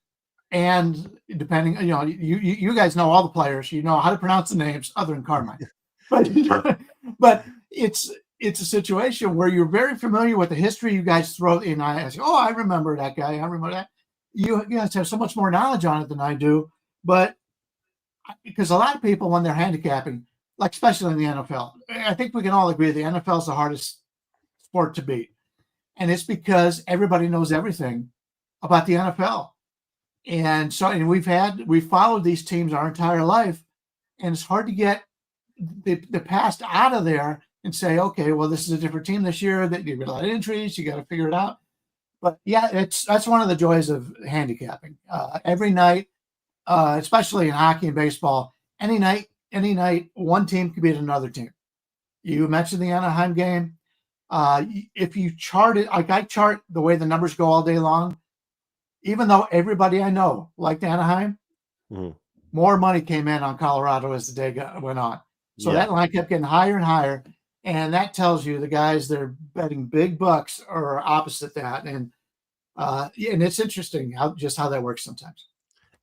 And depending, you guys know all the players, you know how to pronounce the names other than Carmine. But it's a situation where you're very familiar with the history. You guys throw in. I say, I remember that guy. I remember that. You guys have so much more knowledge on it than I do. But because a lot of people, when they're handicapping, like especially in the NFL, I think we can all agree the NFL is the hardest sport to beat. And it's because everybody knows everything about the NFL. And so, we've followed these teams our entire life, and it's hard to get the past out of there and say, okay, well, this is a different team this year. That you got a lot of injuries, you got to figure it out. But yeah, that's one of the joys of handicapping. Every night, especially in hockey and baseball, any night, one team could beat another team. You mentioned the Anaheim game. If you chart it, like I chart the way the numbers go all day long, even though everybody I know liked Anaheim, more money came in on Colorado as the day went on. So that line kept getting higher and higher. And that tells you the guys that are betting big bucks are opposite that. And it's interesting how that works sometimes.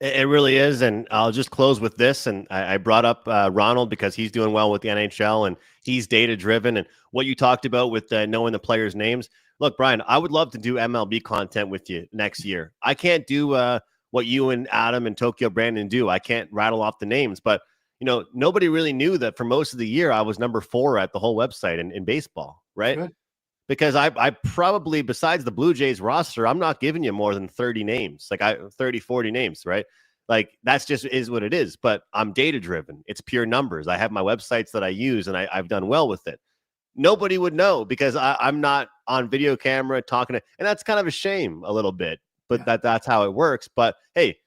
It really is. And I'll just close with this. And I brought up Ronald because he's doing well with the NHL and he's data driven. And what you talked about with knowing the players' names. Look, Brian, I would love to do MLB content with you next year. I can't do what you and Adam and Tokyo Brandon do. I can't rattle off the names, but nobody really knew that for most of the year I was number 4 at the whole website in baseball, right? Good. Because I probably, besides the Blue Jays roster, I'm not giving you more than 30 names, 30, 40 names, right? Like that's just is what it is. But I'm data driven. It's pure numbers. I have my websites that I use and I've done well with it. Nobody would know because I'm not on video camera talking to, and that's kind of a shame a little bit, but that's how it works. But hey,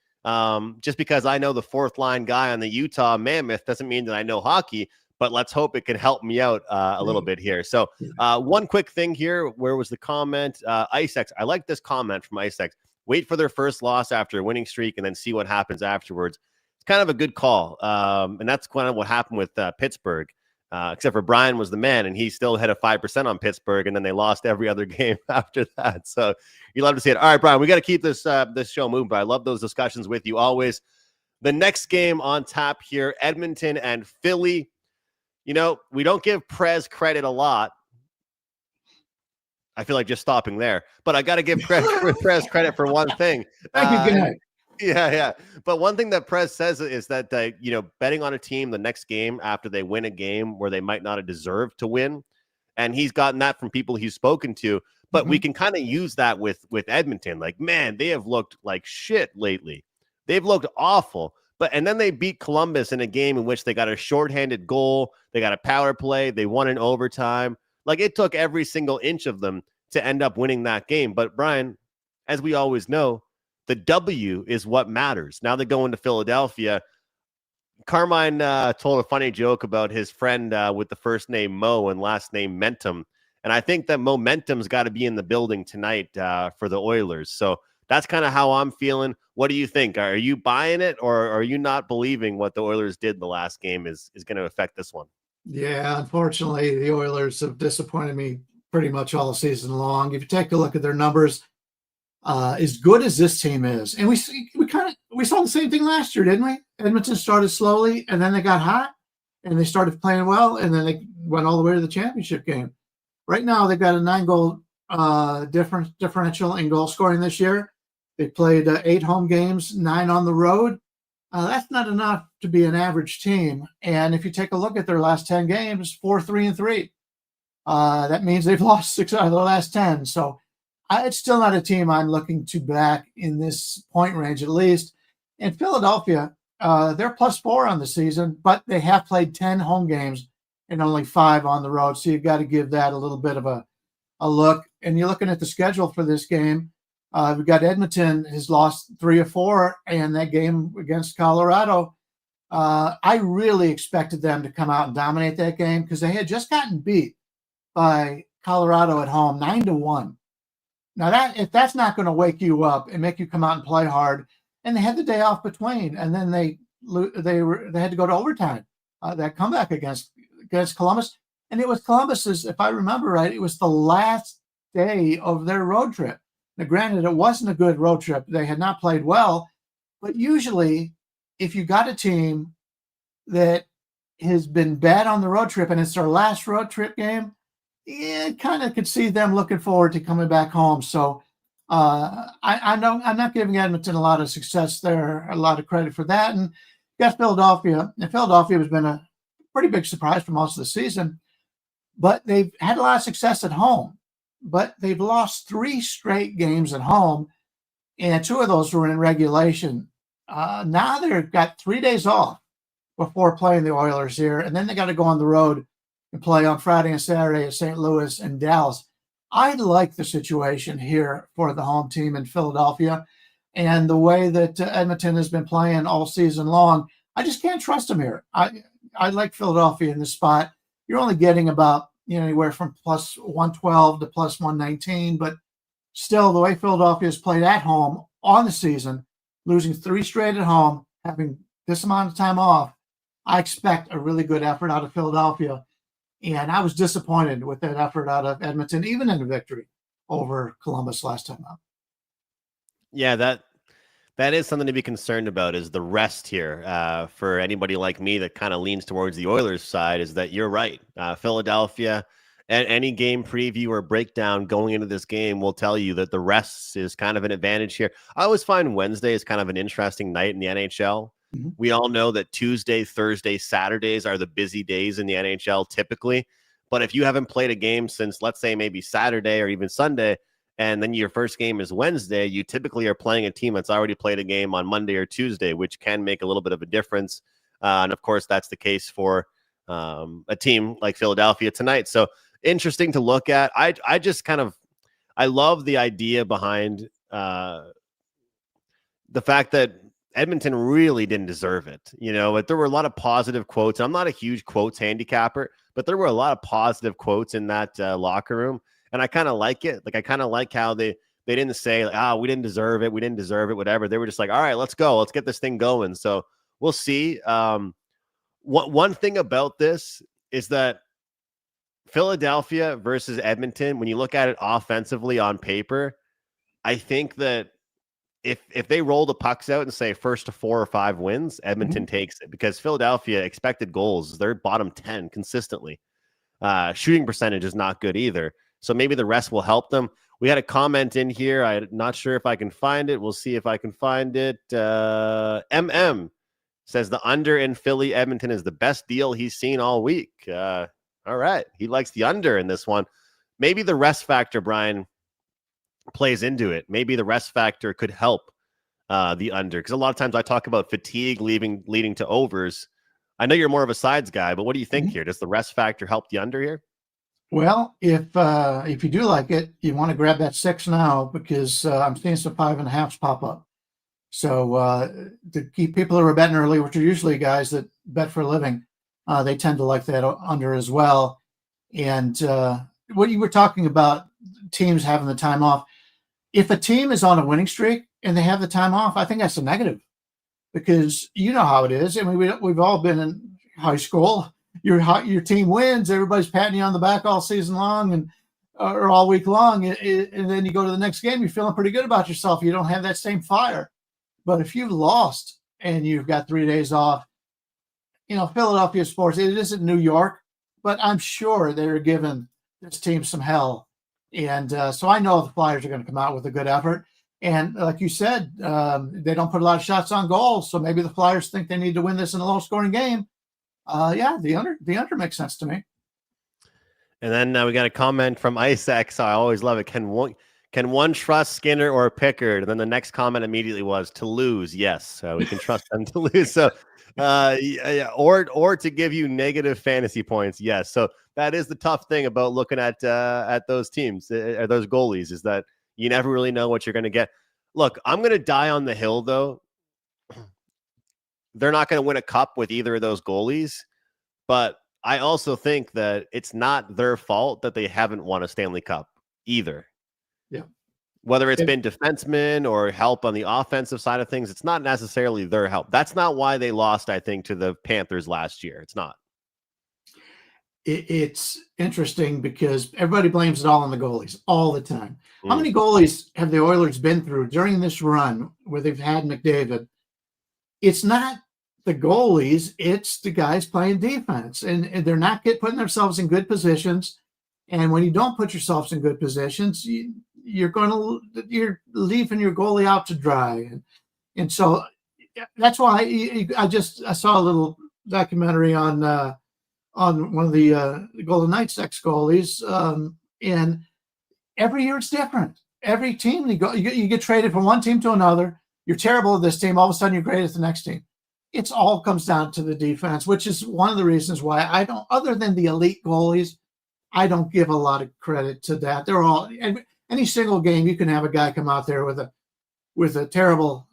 just because I know the fourth line guy on the Utah Mammoth doesn't mean that I know hockey, but let's hope it can help me out a little bit here. So one quick thing here. Where was the comment? IceX. I like this comment from IceX. Wait for their first loss after a winning streak and then see what happens afterwards. It's kind of a good call. And that's kind of what happened with Pittsburgh. Except for Brian was the man, and he still had a 5% on Pittsburgh, and then they lost every other game after that. So you love to see it. All right, Brian, we got to keep this show moving, but I love those discussions with you always. The next game on tap here, Edmonton and Philly. We don't give Prez credit a lot. I feel like just stopping there, but I got to give Prez credit for one thing. Thank you. Good night. Yeah. But one thing that Prez says is that, betting on a team the next game after they win a game where they might not have deserved to win. And he's gotten that from people he's spoken to. But we can kind of use that with Edmonton. Like, man, they have looked like shit lately. They've looked awful. And then they beat Columbus in a game in which they got a shorthanded goal. They got a power play. They won in overtime. Like, it took every single inch of them to end up winning that game. But Brian, as we always know, the W is what matters. Now they go into Philadelphia. Carmine told a funny joke about his friend with the first name Mo and last name Mentum. And I think that momentum's got to be in the building tonight for the Oilers. So that's kind of how I'm feeling. What do you think? Are you buying it, or are you not believing what the Oilers did the last game is going to affect this one? Yeah, unfortunately, the Oilers have disappointed me pretty much all season long. If you take a look at their numbers, as good as this team is, and we saw the same thing last year, didn't we? Edmonton started slowly, and then they got hot, and they started playing well, and then they went all the way to the championship game. Right now, they've got a 9-goal differential in goal scoring this year. They played 8 home games, 9 on the road. That's not enough to be an average team. And if you take a look at their last 10 games, 4-3-3. That means they've lost 6 out of their last 10. So it's still not a team I'm looking to back in this point range, at least. In Philadelphia, they're +4 on the season, but they have played 10 home games and only 5 on the road. So you've got to give that a little bit of a look. And you're looking at the schedule for this game. We've got Edmonton has lost 3 of 4, and that game against Colorado, I really expected them to come out and dominate that game because they had just gotten beat by Colorado at home 9-1. Now if that's not going to wake you up and make you come out and play hard, and they had the day off between, and then they had to go to overtime. That comeback against Columbus, and it was Columbus's, if I remember right, it was the last day of their road trip. Now, granted, it wasn't a good road trip. They had not played well, but usually if you got a team that has been bad on the road trip and it's their last road trip game, you kind of could see them looking forward to coming back home. So I know I'm not giving Edmonton a lot of success there, a lot of credit for that. And you got Philadelphia, and Philadelphia has been a pretty big surprise for most of the season, but they've had a lot of success at home. But they've lost 3 straight games at home, and 2 of those were in regulation. Now they've got 3 days off before playing the Oilers here, and then they got to go on the road and play on Friday and Saturday at St. Louis and Dallas. I like the situation here for the home team in Philadelphia, and the way that Edmonton has been playing all season long. I just can't trust them here. I like Philadelphia in this spot. You're only getting about anywhere from +112 to +119, but still, the way Philadelphia has played at home on the season, losing 3 straight at home, having this amount of time off, I expect a really good effort out of Philadelphia. And I was disappointed with that effort out of Edmonton, even in a victory over Columbus last time out. Yeah, that is something to be concerned about, is the rest here. For anybody like me that kind of leans towards the Oilers side, is that you're right. Philadelphia, and any game preview or breakdown going into this game will tell you that the rest is kind of an advantage here. I always find Wednesday is kind of an interesting night in the NHL. Mm-hmm. We all know that Tuesday, Thursday, Saturdays are the busy days in the NHL typically. But if you haven't played a game since, let's say, maybe Saturday or even Sunday, and then your first game is Wednesday, you typically are playing a team that's already played a game on Monday or Tuesday, which can make a little bit of a difference. And of course, that's the case for a team like Philadelphia tonight. So interesting to look at. I just I love the idea behind the fact that Edmonton really didn't deserve it. But there were a lot of positive quotes. I'm not a huge quotes handicapper, but there were a lot of positive quotes in that locker room. And I kind of like it. I kind of like how they didn't say, we didn't deserve it. We didn't deserve it, whatever. They were just like, all right, let's go. Let's get this thing going. So we'll see. One thing about this is that Philadelphia versus Edmonton, when you look at it offensively on paper, I think that if they roll the pucks out and say first to 4 or 5 wins, Edmonton takes it, because Philadelphia expected goals, they're bottom 10 consistently. Shooting percentage is not good either. So maybe the rest will help them. We had a comment in here. I'm not sure if I can find it. We'll see if I can find it. MM says the under in Philly Edmonton is the best deal he's seen all week. All right. He likes the under in this one. Maybe the rest factor, Brian, plays into it. Maybe the rest factor could help the under, because a lot of times I talk about fatigue leading to overs. I know you're more of a sides guy, but what do you think here? Does the rest factor help the under here? Well, if you do like it, you want to grab that 6 now, because I'm seeing some 5.5s pop up. So to keep people who are betting early, which are usually guys that bet for a living, they tend to like that under as well. And what you were talking about, teams having the time off. If a team is on a winning streak and they have the time off, I think that's a negative, because you know how it is. I mean, we've all been in high school. Your team wins, everybody's patting you on the back all season long and or all week long, and then you go to the next game, you're feeling pretty good about yourself. You don't have that same fire. But if you've lost and you've got 3 days off, Philadelphia sports, it isn't New York, but I'm sure they're giving this team some hell. And so I know the Flyers are going to come out with a good effort. And like you said, they don't put a lot of shots on goal. So maybe the Flyers think they need to win this in a low-scoring game. The under makes sense to me. And then we got a comment from Isaac. So I always love it. Can one trust Skinner or Pickard? And then the next comment immediately was to lose. Yes, so we can trust them to lose. So, or to give you negative fantasy points. Yes, so that is the tough thing about looking at those teams, or those goalies, is that you never really know what you're going to get. Look, I'm going to die on the hill though. They're not going to win a cup with either of those goalies, but I also think that it's not their fault that they haven't won a Stanley Cup either. Yeah. Whether it's been defensemen or help on the offensive side of things, it's not necessarily their help. That's not why they lost, I think, to the Panthers last year. It's not. It's interesting because everybody blames it all on the goalies all the time. How many goalies have the Oilers been through during this run where they've had McDavid? It's not the goalies, it's the guys playing defense, and they're not putting themselves in good positions. And when you don't put yourselves in good positions, you're leaving your goalie out to dry. And so that's why I saw a little documentary on one of the Golden Knights ex-goalies, and every year it's different. Every team you get traded from one team to another. You're terrible at this team. All of a sudden, you're great at the next team. It's all comes down to the defense, which is one of the reasons why I don't, other than the elite goalies, I don't give a lot of credit to that. They're all, any single game, you can have a guy come out there with a terrible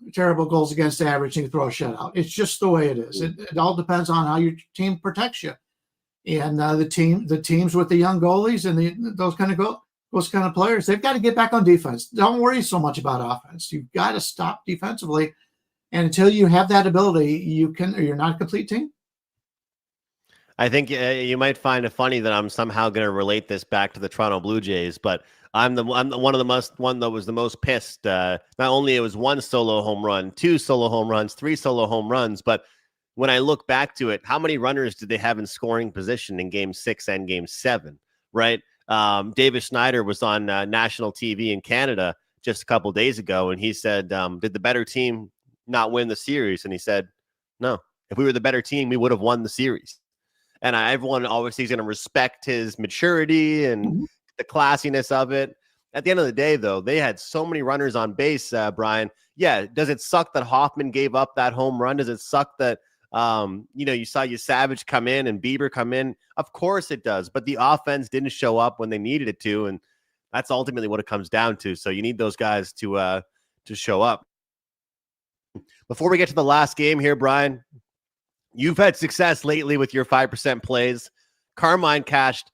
goals against average and you throw a shutout. It's just the way it is. It all depends on how your team protects you. And the teams with the young goalies and those kind of players, they've got to get back on defense. Don't worry so much about offense. You've got to stop defensively. And until you have that ability, you're not a complete team. I think you might find it funny that I'm somehow going to relate this back to the Toronto Blue Jays, but I'm the one that was the most pissed. Not only it was 1 solo home run, 2 solo home runs, 3 solo home runs, but when I look back to it, how many runners did they have in scoring position in Game 6 and Game 7? Right? David Schneider was on national TV in Canada just a couple days ago, and he said, "Did the better team not win the series?" And he said, "No. If we were the better team, we would have won the series." And everyone obviously is going to respect his maturity and the classiness of it. At the end of the day, though, they had so many runners on base, Brian. Yeah, does it suck that Hoffman gave up that home run? Does it suck that, you saw Savage come in and Bieber come in? Of course it does. But the offense didn't show up when they needed it to. And that's ultimately what it comes down to. So you need those guys to show up. Before we get to the last game here, Brian, you've had success lately with your 5% plays. Carmine cashed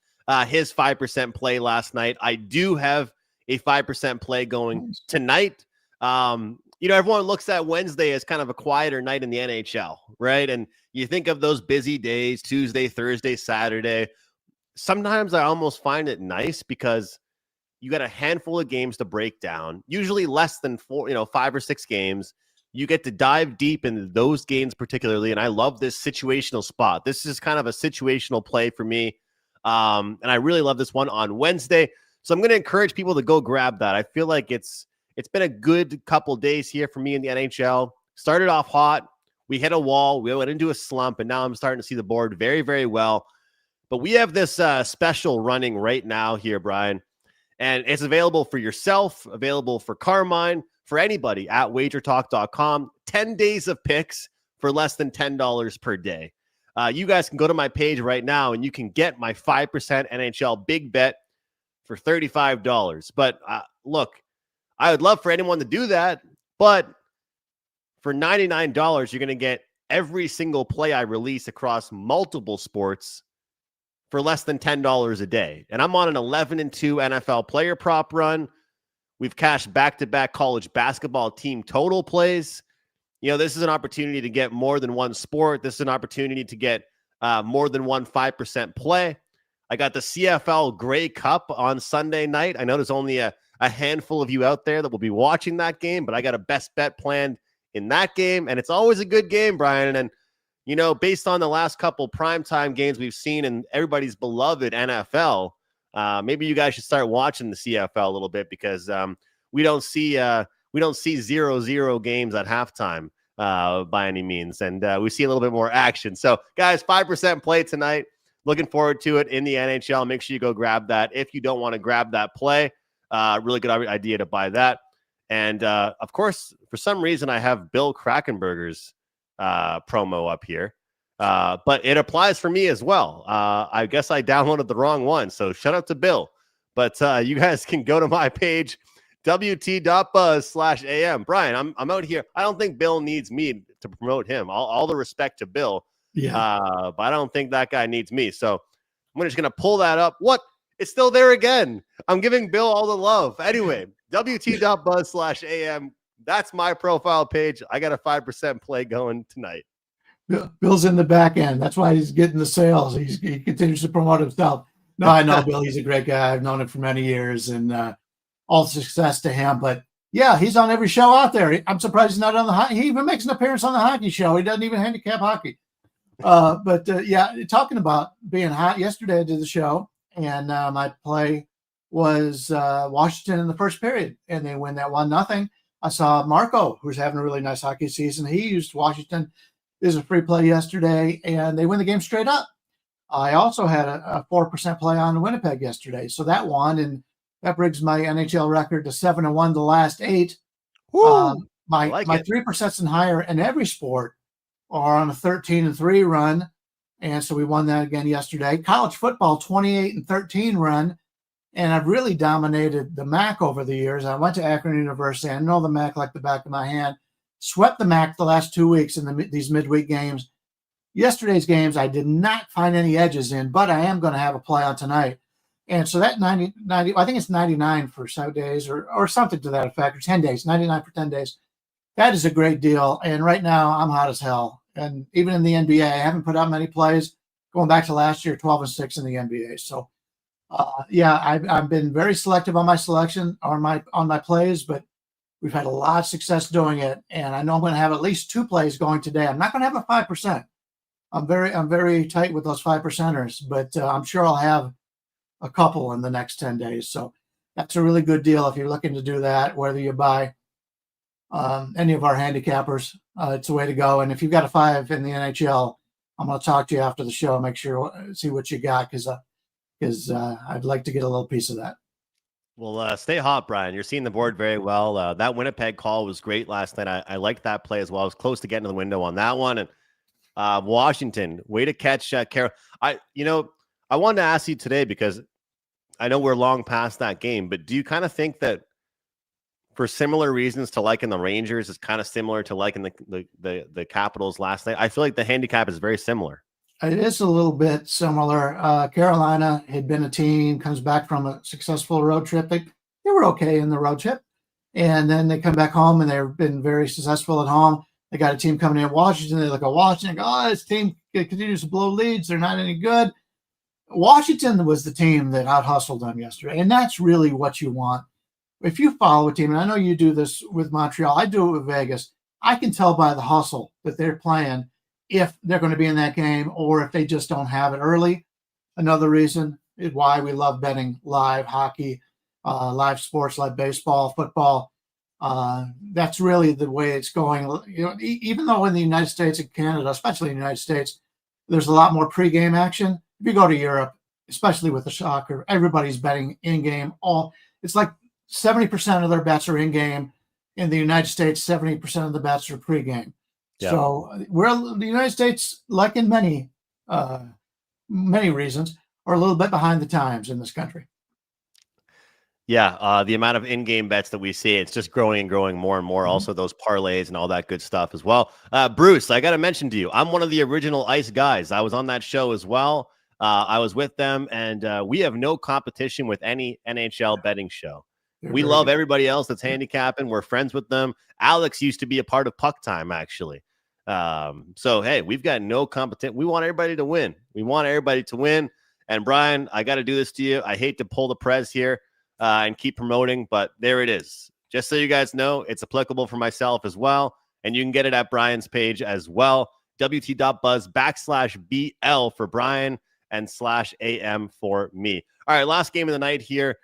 his 5% play last night. I do have a 5% play going tonight. Everyone looks at Wednesday as kind of a quieter night in the NHL, right? And you think of those busy days, Tuesday, Thursday, Saturday. Sometimes I almost find it nice because you got a handful of games to break down, usually less than 5 or 6 games. You get to dive deep into those games particularly, and I love this situational spot. This is kind of a situational play for me, and I really love this one on Wednesday. So I'm going to encourage people to go grab that. I feel like it's been a good couple days here for me in the NHL. Started off hot. We hit a wall. We went into a slump, and now I'm starting to see the board very, very well. But we have this special running right now here, Brian, and it's available for yourself, available for Carmine, for anybody at WagerTalk.com. 10 days of picks for less than $10 per day. You guys can go to my page right now and you can get my 5% NHL big bet for $35. But look, I would love for anyone to do that, but for $99, you're going to get every single play I release across multiple sports for less than $10 a day. And I'm on an 11-2 NFL player prop run. We've cashed back-to-back college basketball team total plays. You know, this is an opportunity to get more than one sport. This is an opportunity to get more than one 5% play. I got the CFL Grey Cup on Sunday night. I know there's only a handful of you out there that will be watching that game, but I got a best bet planned in that game. And it's always a good game, Brian. And, you know, based on the last couple primetime games we've seen in everybody's beloved NFL, maybe you guys should start watching the CFL a little bit because we don't see 0-0 games at halftime by any means. And we see a little bit more action. So, guys, 5% play tonight. Looking forward to it in the NHL. Make sure you go grab that. If you don't want to grab that play, really good idea to buy that. And, of course, for some reason, I have Bill Krackomberger's promo up here. But it applies for me as well. I guess I downloaded the wrong one. So shout out to Bill. But you guys can go to my page, wt.buzz/am. Brian, I'm out here. I don't think Bill needs me to promote him. All the respect to Bill. Yeah. But I don't think that guy needs me. So I'm just going to pull that up. What? It's still there again. I'm giving Bill all the love. Anyway, wt.buzz/am. That's my profile page. I got a 5% play going tonight. Bill's in the back end. That's why he's getting the sales. He continues to promote himself. No, I know Bill. He's a great guy. I've known him for many years, and all success to him. But yeah, he's on every show out there. I'm surprised he's not on the he even makes an appearance on the hockey show. He doesn't even handicap hockey. But yeah, talking about being hot, yesterday I did the show, and my play was Washington in the first period, and they win that 1-0. I saw Marco, who's having a really nice hockey season. He used Washington as a free play yesterday, and they win the game straight up. I also had a 4% play on Winnipeg yesterday, so that won, and that brings my NHL record to 7-1 the last 8. My 3% and higher in every sport are on a 13-3 run, and so we won that again yesterday. College football 28-13 run, and I've really dominated the MAC over the years. I went to Akron University. I know the MAC like the back of my hand. Swept the MAC the last 2 weeks in these midweek games. Yesterday's games, I did not find any edges in, but I am going to have a play on tonight. And so that 90, I think it's 99 for 7 days or something to that effect, or 10 days, 99 for 10 days. That is a great deal. And right now I'm hot as hell. And even in the NBA, I haven't put out many plays going back to last year, 12-6 in the NBA. So yeah, I've been very selective on my selection on my plays, but we've had a lot of success doing it. And I know I'm going to have at least 2 plays going today. I'm not going to have a 5%. I'm very tight with those 5%ers, but I'm sure I'll have a couple in the next 10 days. So that's a really good deal if you're looking to do that, whether you buy any of our handicappers, it's a way to go. And if you've got a 5 in the NHL, I'm going to talk to you after the show, make sure, see what you got, because I'd like to get a little piece of that. Well, stay hot, Brian. You're seeing the board very well. That Winnipeg call was great last night. I liked that play as well. I was close to getting to the window on that one. And Washington, way to catch Carol. I wanted to ask you today because I know we're long past that game, but do you kind of think that for similar reasons to liking the Rangers is kind of similar to liking the Capitals last night? I feel like the handicap is very similar. It is a little bit similar. Carolina had been a team, comes back from a successful road trip. They were okay in the road trip. And then they come back home and they've been very successful at home. They got a team coming in Washington. They look at Washington and go, oh, this team continues to blow leads. They're not any good. Washington was the team that out-hustled them yesterday. And that's really what you want. If you follow a team, and I know you do this with Montreal, I do it with Vegas, I can tell by the hustle that they're playing if they're going to be in that game or if they just don't have it early. Another reason is why we love betting live hockey, live sports like baseball, football. That's really the way it's going. You know, even though in the United States and Canada, especially in the United States, there's a lot more pregame action. If you go to Europe, especially with the soccer, everybody's betting in-game. It's like 70% of their bets are in-game. In the United States, 70% of the bets are pregame. Yeah. So the United States, like in many many reasons, or a little bit behind the times in this country. Yeah, the amount of in-game bets that we see, it's just growing and growing more and more. Also, those parlays and all that good stuff as well. Bruce, I got to mention to you, I'm one of the original Ice guys. I was on that show as well. I was with them, and we have no competition with any NHL betting show. We love everybody else that's handicapping. We're friends with them. Alex used to be a part of Puck Time, actually. So, hey, we've got no competition. We want everybody to win. We want everybody to win. And, Brian, I got to do this to you. I hate to pull the prez here and keep promoting, but there it is. Just so you guys know, it's applicable for myself as well. And you can get it at Brian's page as well. WT.buzz/BL for Brian and /AM for me. All right, last game of the night here.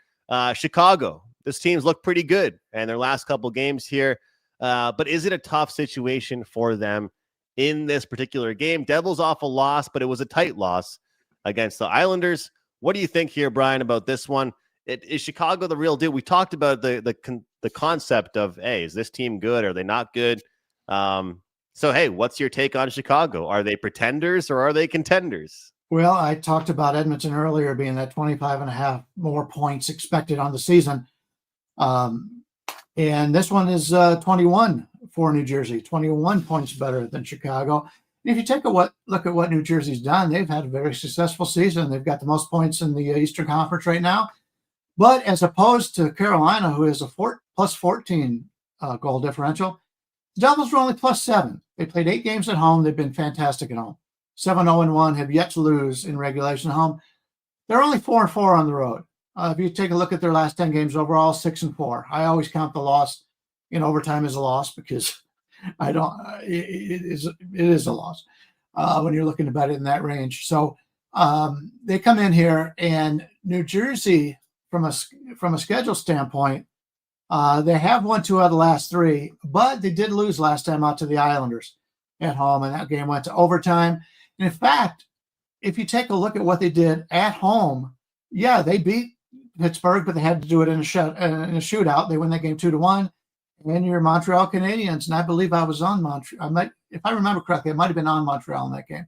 Chicago. This team's looked pretty good in their last couple games here. But is it a tough situation for them in this particular game? Devils off a loss, but it was a tight loss against the Islanders. What do you think here, Brian, about this one? Is Chicago the real deal? We talked about the concept of, hey, is this team good? Are they not good? So, hey, what's your take on Chicago? Are they pretenders or are they contenders? Well, I talked about Edmonton earlier being at 25.5 more points expected on the season. And this one is 21 for New Jersey, 21 points better than Chicago. And if you take a look at what New Jersey's done, they've had a very successful season. They've got the most points in the Eastern Conference right now. But as opposed to Carolina, who has a plus 14 goal differential, the Devils were only plus 7. They played 8 games at home. They've been fantastic at home. 7-0-1, have yet to lose in regulation at home. They're only 4-4 on the road. If you take a look at their last 10 games overall, 6-4. I always count the loss in overtime as a loss because I don't. It is a loss when you're looking to bet it in that range. So they come in here, and New Jersey, from a schedule standpoint, they have won 2 out of the last 3, but they did lose last time out to the Islanders at home, and that game went to overtime. And in fact, if you take a look at what they did at home, yeah, they beat Pittsburgh, but they had to do it in a shootout. They win that game 2-1. And your Montreal Canadiens, and I believe I was on Montreal. If I remember correctly, I might have been on Montreal in that game.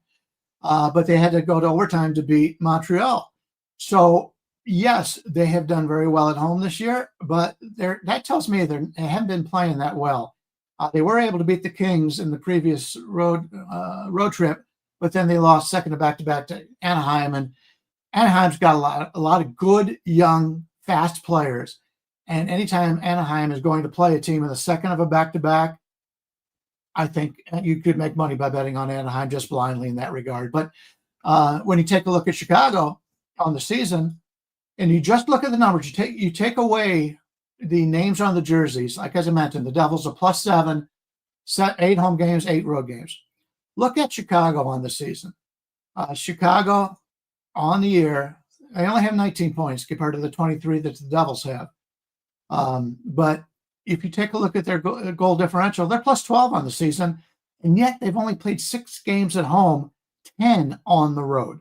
But they had to go to overtime to beat Montreal. So, yes, they have done very well at home this year, but that tells me they haven't been playing that well. They were able to beat the Kings in the previous road trip, but then they lost second to back-to-back to Anaheim, and Anaheim's got a lot of good, young, fast players. And anytime Anaheim is going to play a team in the second of a back-to-back, I think you could make money by betting on Anaheim just blindly in that regard. But when you take a look at Chicago on the season, and you just look at the numbers, you take away the names on the jerseys, like as I mentioned, the Devils are plus 7, 8 home games, 8 road games. Look at Chicago on the season. Chicago on the year, they only have 19 points compared to the 23 that the Devils have. But if you take a look at their goal differential, they're plus 12 on the season, and yet they've only played 6 games at home, 10 on the road.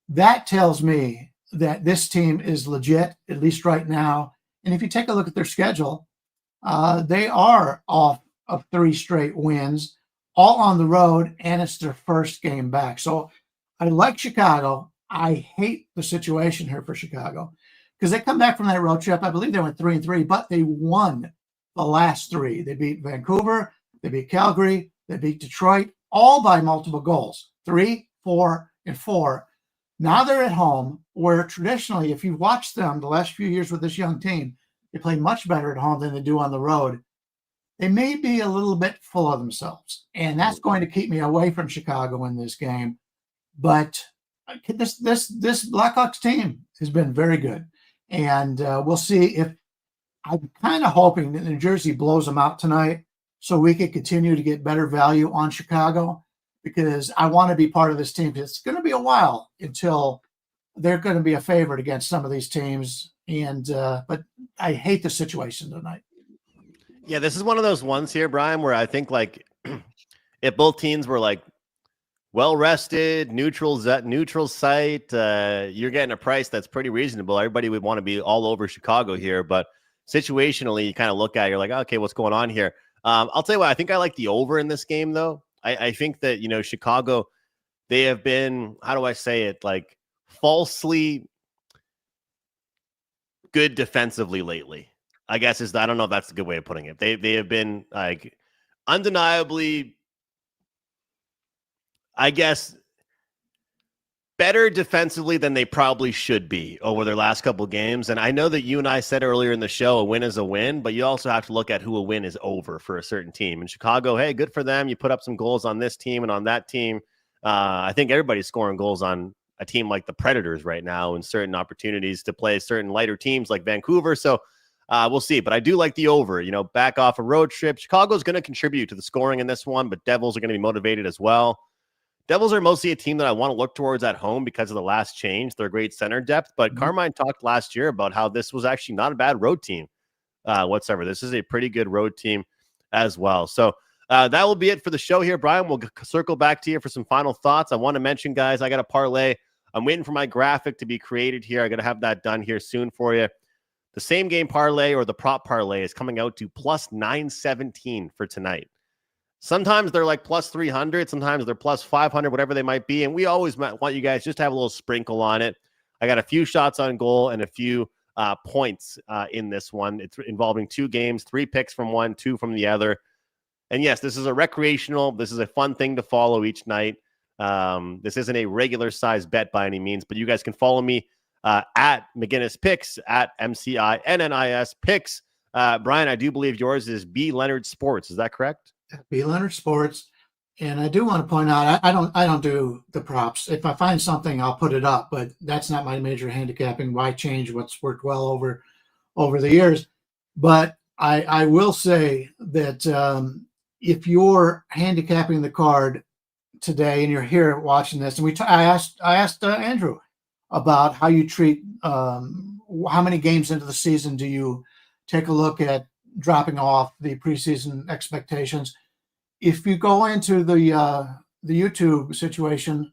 That tells me that this team is legit, at least right now. And if you take a look at their schedule, they are off of 3 straight wins, all on the road, and it's their first game back. So I like Chicago. I hate the situation here for Chicago because they come back from that road trip. I believe they went 3-3, but they won the last 3. They beat Vancouver, they beat Calgary, they beat Detroit, all by multiple goals, 3, 4, and 4. Now they're at home, where traditionally, if you've watched them the last few years with this young team, they play much better at home than they do on the road. They may be a little bit full of themselves, and that's going to keep me away from Chicago in this game. But this Blackhawks team has been very good, and we'll see if I'm kind of hoping that New Jersey blows them out tonight so we can continue to get better value on Chicago, because I want to be part of this team. It's going to be a while until they're going to be a favorite against some of these teams, and but I hate the situation tonight. Yeah, this is one of those ones here, Brian, where I think like if both teams were like well rested, neutral site, you're getting a price that's pretty reasonable. Everybody would want to be all over Chicago here, but situationally, you kind of look at it, you're like, okay, what's going on here? I'll tell you what, I think I like the over in this game, though. I think that, Chicago, they have been, how do I say it, like falsely good defensively lately. I guess I don't know if that's a good way of putting it. They have been like undeniably, I guess, better defensively than they probably should be over their last couple of games. And I know that you and I said earlier in the show, a win is a win, but you also have to look at who a win is over for a certain team. In Chicago, hey, good for them. You put up some goals on this team and on that team. I think everybody's scoring goals on a team like the Predators right now and certain opportunities to play certain lighter teams like Vancouver. So we'll see. But I do like the over, back off a road trip. Chicago's going to contribute to the scoring in this one, but Devils are going to be motivated as well. Devils are mostly a team that I want to look towards at home because of the last change. They're great center depth, but Carmine talked last year about how this was actually not a bad road team whatsoever. This is a pretty good road team as well. So that will be it for the show here. Brian, we'll circle back to you for some final thoughts. I want to mention, guys, I got a parlay. I'm waiting for my graphic to be created here. I got to have that done here soon for you. The same game parlay or the prop parlay is coming out to plus 917 for tonight. Sometimes they're like plus 300. Sometimes they're plus 500, whatever they might be. And we always want you guys just to have a little sprinkle on it. I got a few shots on goal and a few points in this one. It's involving 2 games, 3 picks from one, 2 from the other. And yes, this is a recreational. This is a fun thing to follow each night. This isn't a regular size bet by any means, but you guys can follow me at McGinnis Picks, at MCINNIS Picks. Brian, I do believe yours is B Leonard Sports. Is that correct? B Leonard Sports. And I do want to point out, I don't do the props. If I find something, I'll put it up, but that's not my major handicapping. Why change what's worked well over the years? But I will say that if you're handicapping the card today and you're here watching this, and I asked Andrew about how you treat how many games into the season do you take a look at dropping off the preseason expectations. If you go into the YouTube situation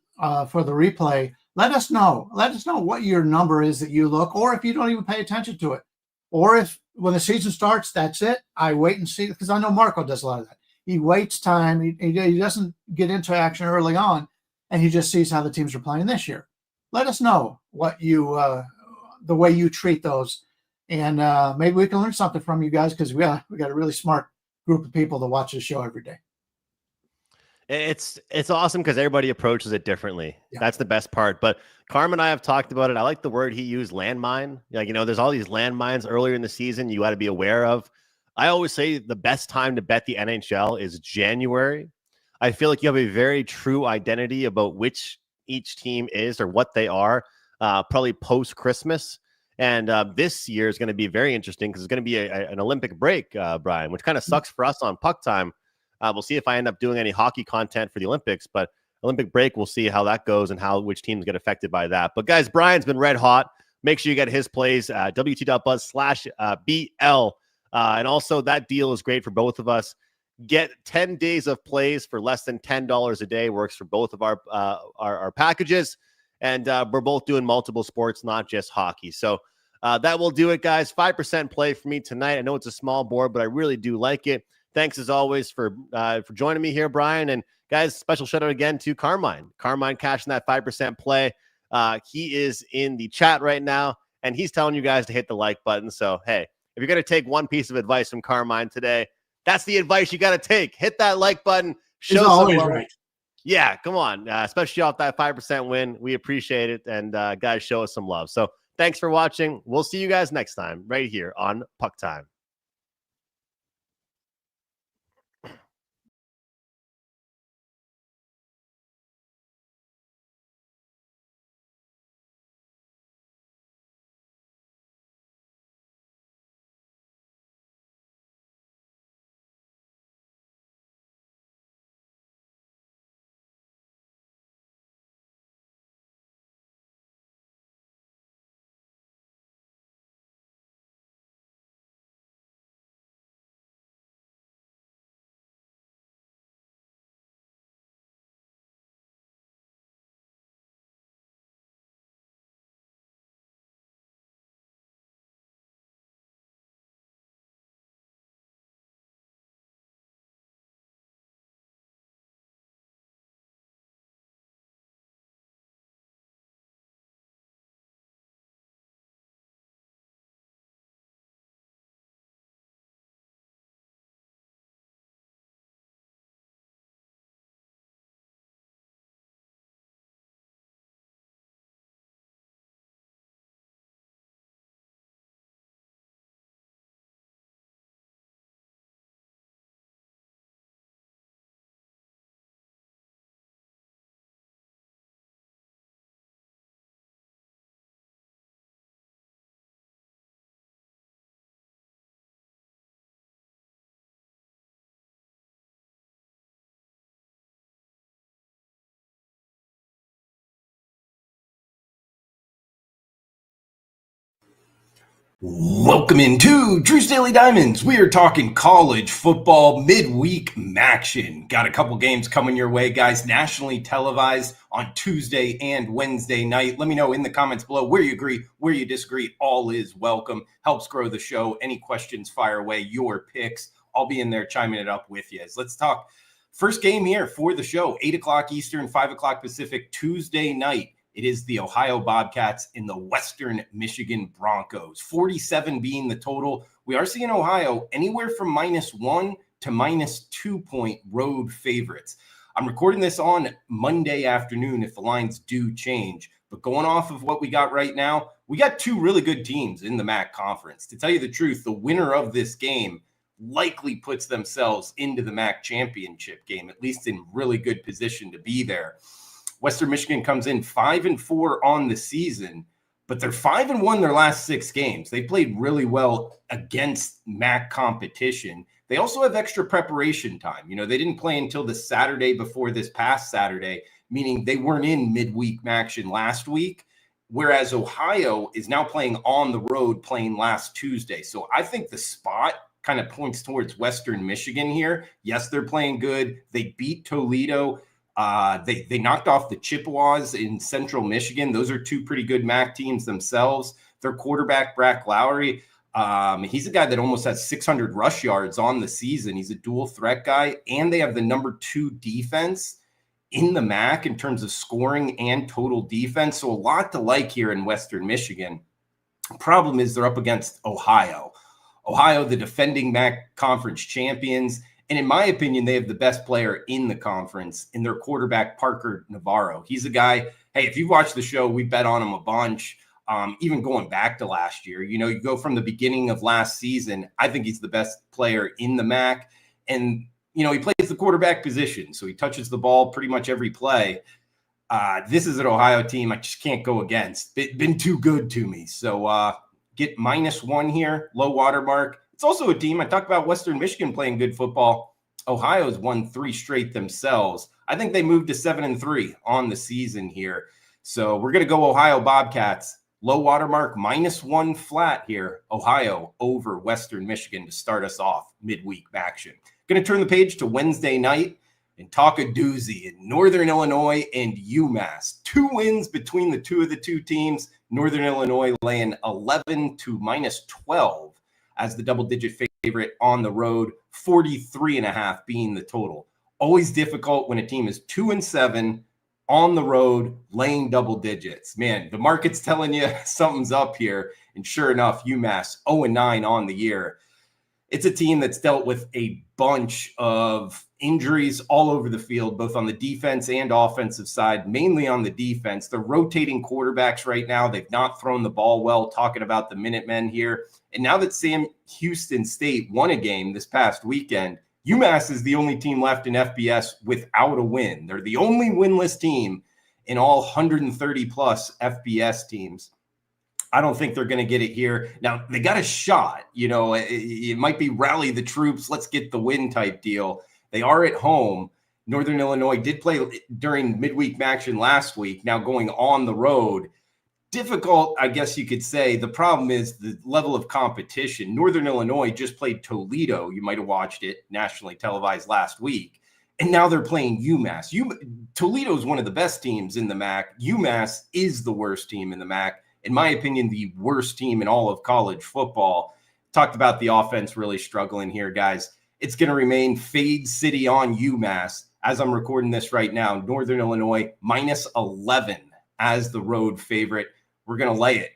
for the replay, let us know. Let us know what your number is that you look, or if you don't even pay attention to it, or if when the season starts, that's it. I wait and see, because I know Marco does a lot of that. He waits time. He doesn't get into action early on, and he just sees how the teams are playing this year. Let us know what you the way you treat those. And maybe we can learn something from you guys, because we got a really smart group of people that watch the show every day. It's awesome because everybody approaches it differently. Yeah. That's the best part. But Carm and I have talked about it. I like the word he used, landmine. Like, there's all these landmines earlier in the season you got to be aware of. I always say the best time to bet the NHL is January. I feel like you have a very true identity about which each team is or what they are, probably post-Christmas. And this year is going to be very interesting because it's going to be an Olympic break, Brian, which kind of sucks for us on Puck Time. We'll see if I end up doing any hockey content for the Olympics, but Olympic break, we'll see how that goes and which teams get affected by that. But guys, Brian's been red hot. Make sure you get his plays, WT.buzz/BL. And also that deal is great for both of us. Get 10 days of plays for less than $10 a day. Works for both of our packages. And we're both doing multiple sports, not just hockey. So that will do it, guys. 5% play for me tonight. I know it's a small board, but I really do like it. Thanks, as always, for joining me here, Brian. And, guys, special shout-out again to Carmine. Carmine cashing that 5% play. He is in the chat right now, and he's telling you guys to hit the like button. So, hey, if you're going to take one piece of advice from Carmine today, that's the advice you got to take. Hit that like button. He's always right. Yeah, come on. Especially off that 5% win. We appreciate it. And, guys, show us some love. So, thanks for watching. We'll see you guys next time right here on Puck Time. Welcome into Drew's Daily Diamonds. We are talking college football midweek maction. Got a couple games coming your way, guys, nationally televised on Tuesday and Wednesday night. Let me know in the comments below where you agree, where you disagree. All is welcome. Helps grow the show. Any questions, fire away. Your picks. I'll be in there chiming it up with you. Let's talk first game here for the show. 8 o'clock Eastern, 5 o'clock Pacific, Tuesday night. It is the Ohio Bobcats in the Western Michigan Broncos. 47 being the total. We are seeing Ohio anywhere from -1 to -2 point road favorites. I'm recording this on Monday afternoon if the lines do change. But going off of what we got right now, we got two really good teams in the MAC conference. To tell you the truth, the winner of this game likely puts themselves into the MAC championship game, at least in really good position to be there. Western Michigan comes in 5-4 on the season, but they're 5-1 their last 6 games. They played really well against MAC competition. They also have extra preparation time. You know, they didn't play until the Saturday before this past Saturday, meaning they weren't in midweek action last week, whereas Ohio is now playing on the road, playing last Tuesday. So I think the spot kind of points towards Western Michigan here. Yes, they're playing good. They beat Toledo. They knocked off the Chippewas in Central Michigan. Those are two pretty good MAC teams themselves. Their quarterback, Brack Lowry, he's a guy that almost has 600 rush yards on the season. He's a dual threat guy, and they have the number 2 defense in the MAC in terms of scoring and total defense. So a lot to like here in Western Michigan. Problem is they're up against Ohio. Ohio, the defending MAC conference champions. And in my opinion, they have the best player in the conference in their quarterback, Parker Navarro. He's a guy, hey, if you watch the show, we bet on him a bunch, even going back to last year. You know, you go from the beginning of last season, I think he's the best player in the MAC. And, you know, he plays the quarterback position, so he touches the ball pretty much every play. This is an Ohio team I just can't go against. Been too good to me. So get -1 here, low watermark. It's also a team, I talked about Western Michigan playing good football. Ohio's won 3 straight themselves. I think they moved to 7-3 on the season here. So we're going to go Ohio Bobcats. Low watermark, -1 flat here. Ohio over Western Michigan to start us off midweek action. Going to turn the page to Wednesday night and talk a doozy in Northern Illinois and UMass. 2 wins between the two teams. Northern Illinois laying 11 to -12. As the double-digit favorite on the road, 43.5 being the total. Always difficult when a team is 2-7 on the road, laying double digits. Man, the market's telling you something's up here. And sure enough, UMass 0-9 on the year. It's a team that's dealt with a bunch of injuries all over the field, both on the defense and offensive side, mainly on the defense. They're rotating quarterbacks right now. They've not thrown the ball well, talking about the Minutemen here. And now that Sam Houston State won a game this past weekend, UMass is the only team left in FBS without a win. They're the only winless team in all 130-plus FBS teams. I don't think they're going to get it here. Now, they got a shot. You know, it might be rally the troops, let's get the win type deal. They are at home. Northern Illinois did play during midweek action last week, now going on the road. Difficult, I guess you could say. The problem is the level of competition. Northern Illinois just played Toledo. You might have watched it nationally televised last week. And now they're playing UMass. Toledo is one of the best teams in the MAC. UMass is the worst team in the MAC. In my opinion, the worst team in all of college football. Talked about the offense really struggling here, guys. It's going to remain Fade City on UMass. As I'm recording this right now, Northern Illinois -11 as the road favorite. We're going to lay it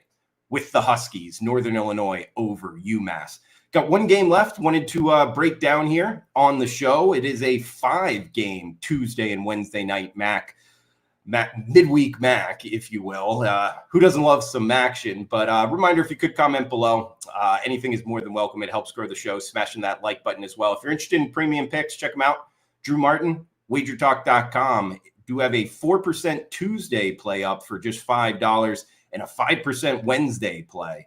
with the Huskies, Northern Illinois over UMass. Got one game left. Wanted to break down here on the show. It is a 5-game Tuesday and Wednesday night midweek MAC, if you will. Who doesn't love some action? But reminder, if you could comment below, anything is more than welcome. It helps grow the show. Smashing that like button as well. If you're interested in premium picks, check them out. Drew Martin, WagerTalk.com. Do have a 4% Tuesday play up for just $5 and a 5% Wednesday play.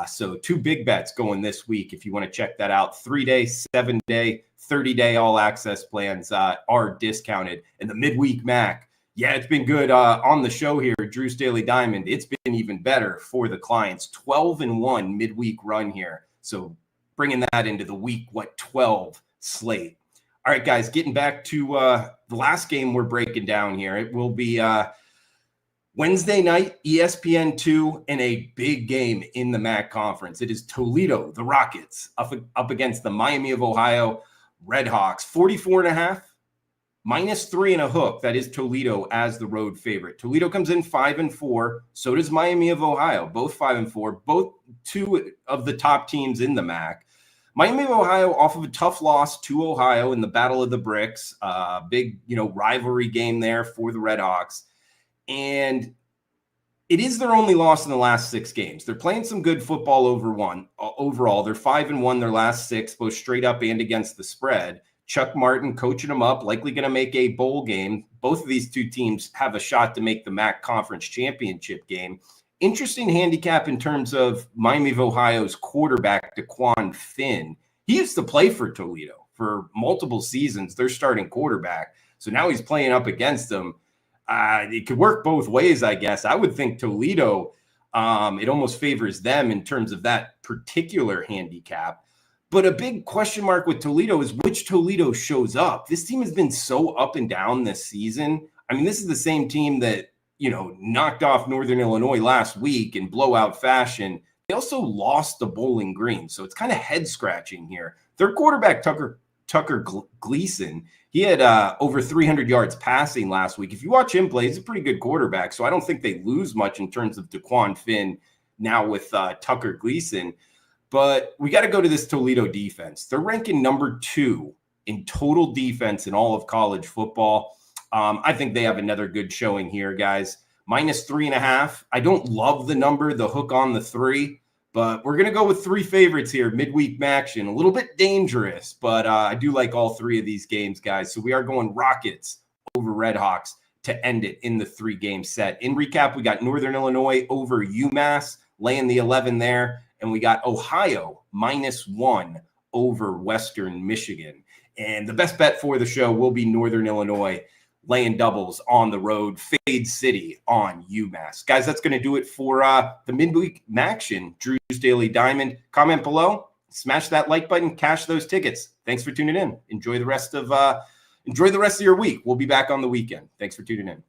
So 2 big bets going this week if you want to check that out. 3-day, 7-day, 30-day all access plans are discounted. And the midweek MAC, Yeah, it's been good on the show here, Drew's Daily Diamond. It's been even better for the clients. 12-1 midweek run here. So bringing that into the week 12 slate. All right, guys, getting back to the last game we're breaking down here. It will be Wednesday night, ESPN2, and a big game in the MAC conference. It is Toledo, the Rockets, up against the Miami of Ohio Redhawks. 44.5. -3 and a hook. That is Toledo as the road favorite. Toledo comes in 5-4. So does Miami of Ohio, both 5-4. Both two of the top teams in the MAC. Miami of Ohio off of a tough loss to Ohio in the Battle of the Bricks. Big, rivalry game there for the Redhawks. And it is their only loss in the last 6 games. They're playing some good football overall. They're 5-1 their last 6, both straight up and against the spread. Chuck Martin coaching them up, likely going to make a bowl game. Both of these two teams have a shot to make the MAC Conference Championship game. Interesting handicap in terms of Miami of Ohio's quarterback, DeQuan Finn. He used to play for Toledo for multiple seasons, their starting quarterback. So now he's playing up against them. It could work both ways, I guess. I would think Toledo, it almost favors them in terms of that particular handicap. But a big question mark with Toledo is which Toledo shows up. This team has been so up and down this season. I mean, this is the same team that, knocked off Northern Illinois last week in blowout fashion. They also lost to Bowling Green. So it's kind of head scratching here. Their quarterback, Tucker Gleason, he had over 300 yards passing last week. If you watch him play, he's a pretty good quarterback. So I don't think they lose much in terms of DeQuan Finn now with Tucker Gleason. But we got to go to this Toledo defense. They're ranking number 2 in total defense in all of college football. I think they have another good showing here, guys. -3.5. I don't love the number, the hook on the 3, but we're going to go with 3 favorites here, midweek action. A little bit dangerous, but I do like all 3 of these games, guys. So we are going Rockets over Redhawks to end it in the 3-game set. In recap, we got Northern Illinois over UMass, laying the 11 there. And we got Ohio -1 over Western Michigan. And the best bet for the show will be Northern Illinois laying doubles on the road, Fade City on UMass. Guys, that's going to do it for the midweek action, Drew's Daily Diamond. Comment below, smash that like button, cash those tickets. Thanks for tuning in. Enjoy the rest of your week. We'll be back on the weekend. Thanks for tuning in.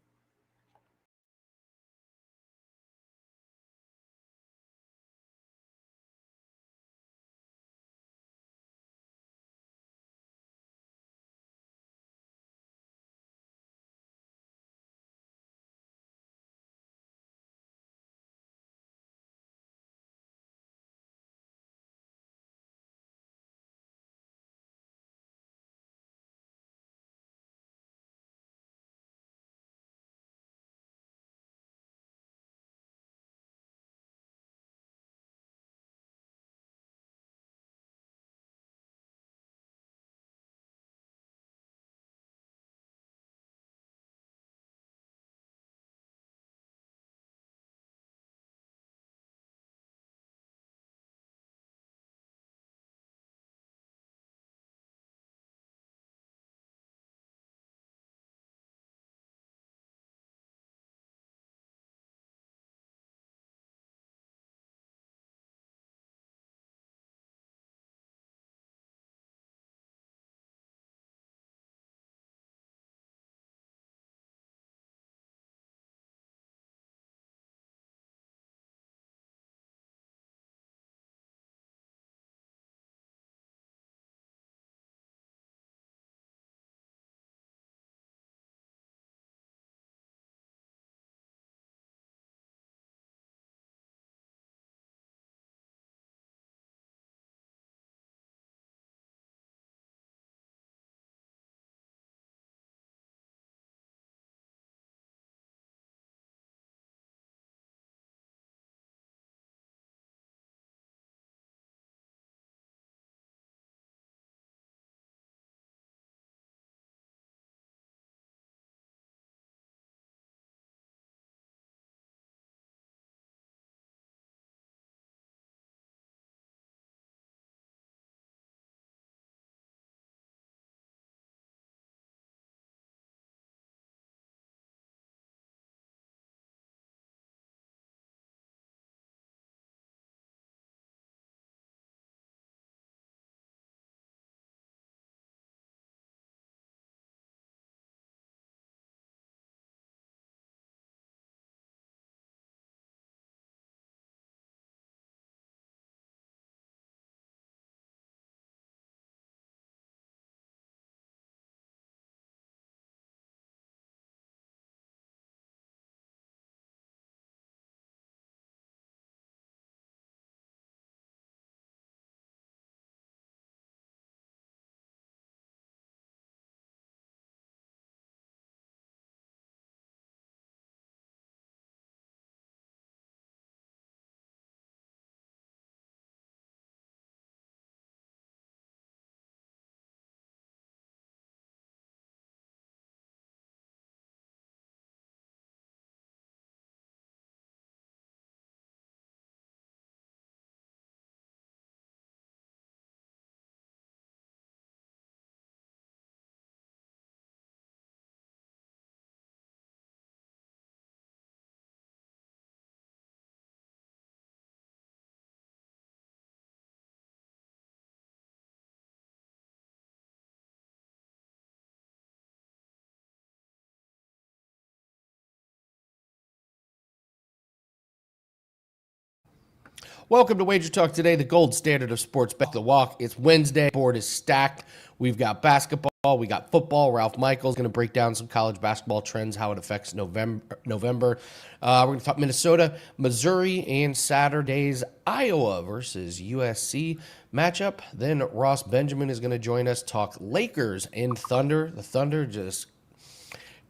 Welcome to Wager Talk today, the gold standard of sports bet the walk. It's Wednesday. Board is stacked. We've got basketball. We got football. Ralph Michaels going to break down some college basketball trends, how it affects November. We're going to talk Minnesota, Missouri, and Saturday's Iowa versus USC matchup. Then Ross Benjamin is going to join us, talk Lakers and Thunder. The Thunder just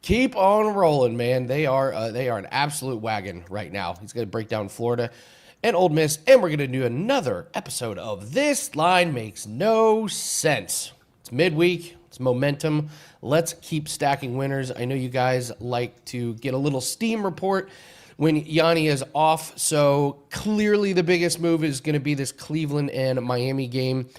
keep on rolling, man. They are an absolute wagon right now. He's going to break down Florida and Ole Miss, and we're going to do another episode of This Line Makes No Sense. It's midweek. It's momentum. Let's keep stacking winners. I know you guys like to get a little steam report when Gianni is off, so clearly the biggest move is going to be this Cleveland and Miami game.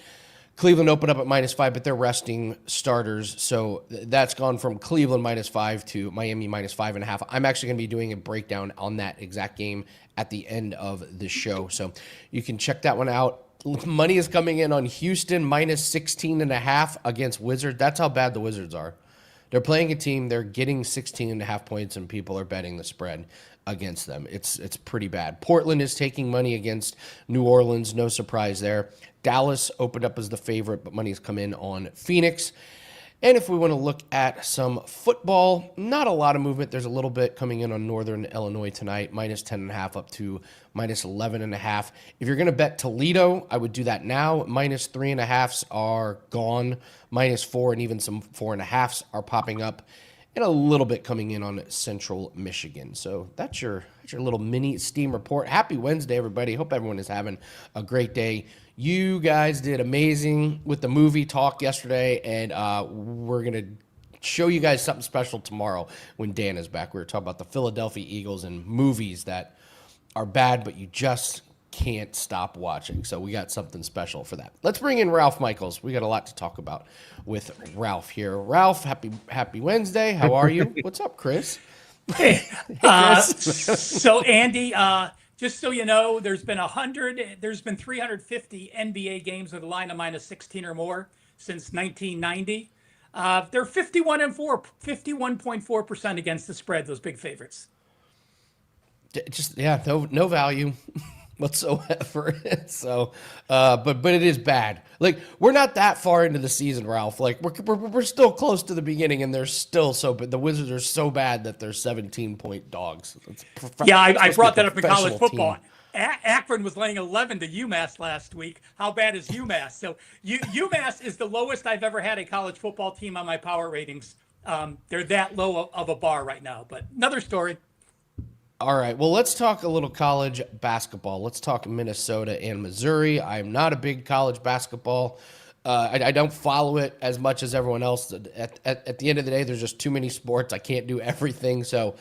Cleveland opened up at -5, but they're resting starters, so that's gone from Cleveland -5 to Miami -5.5. I'm actually going to be doing a breakdown on that exact game at the end of the show, so you can check that one out. Money is coming in on Houston -16.5 against Wizards. That's how bad the Wizards are. They're playing a team, they're getting 16.5 points, and people are betting the spread against them. It's pretty bad. Portland is taking money against New Orleans. No surprise there. Dallas opened up as the favorite, but money's come in on Phoenix. And if we want to look at some football, not a lot of movement. There's a little bit coming in on Northern Illinois tonight, -10.5 up to -11.5. If you're going to bet Toledo, I would do that now. -3.5s are gone. -4 and even some 4.5s are popping up. And a little bit coming in on Central Michigan. So that's your little mini steam report. Happy Wednesday, everybody. Hope everyone is having a great day. You guys did amazing with the movie talk yesterday, and we're going to show you guys something special tomorrow when Dan is back. We're talking about the Philadelphia Eagles and movies that are bad, but you just can't stop watching. So we got something special for that. Let's bring in Ralph Michaels. We got a lot to talk about with Ralph here. Ralph, happy Wednesday. How are you? What's up, Chris? Hey, so Andy, just so you know, there's been 350 NBA games with a line of -16 or more since 1990. They're 51.4% against the spread, those big favorites. No value whatsoever. So, but it is bad. Like, we're not that far into the season, Ralph. Like, we're still close to the beginning, and they're still so bad. The Wizards are so bad that they're 17-point dogs. I brought that up in college football. Akron was laying 11 to UMass last week. How bad is UMass? So UMass is the lowest I've ever had a college football team on my power ratings. They're that low of a bar right now. But another story. All right, well, let's talk a little college basketball. Let's talk Minnesota and Missouri. I'm not a big college basketball. I don't follow it as much as everyone else. At the end of the day, there's just too many sports. I can't do everything. So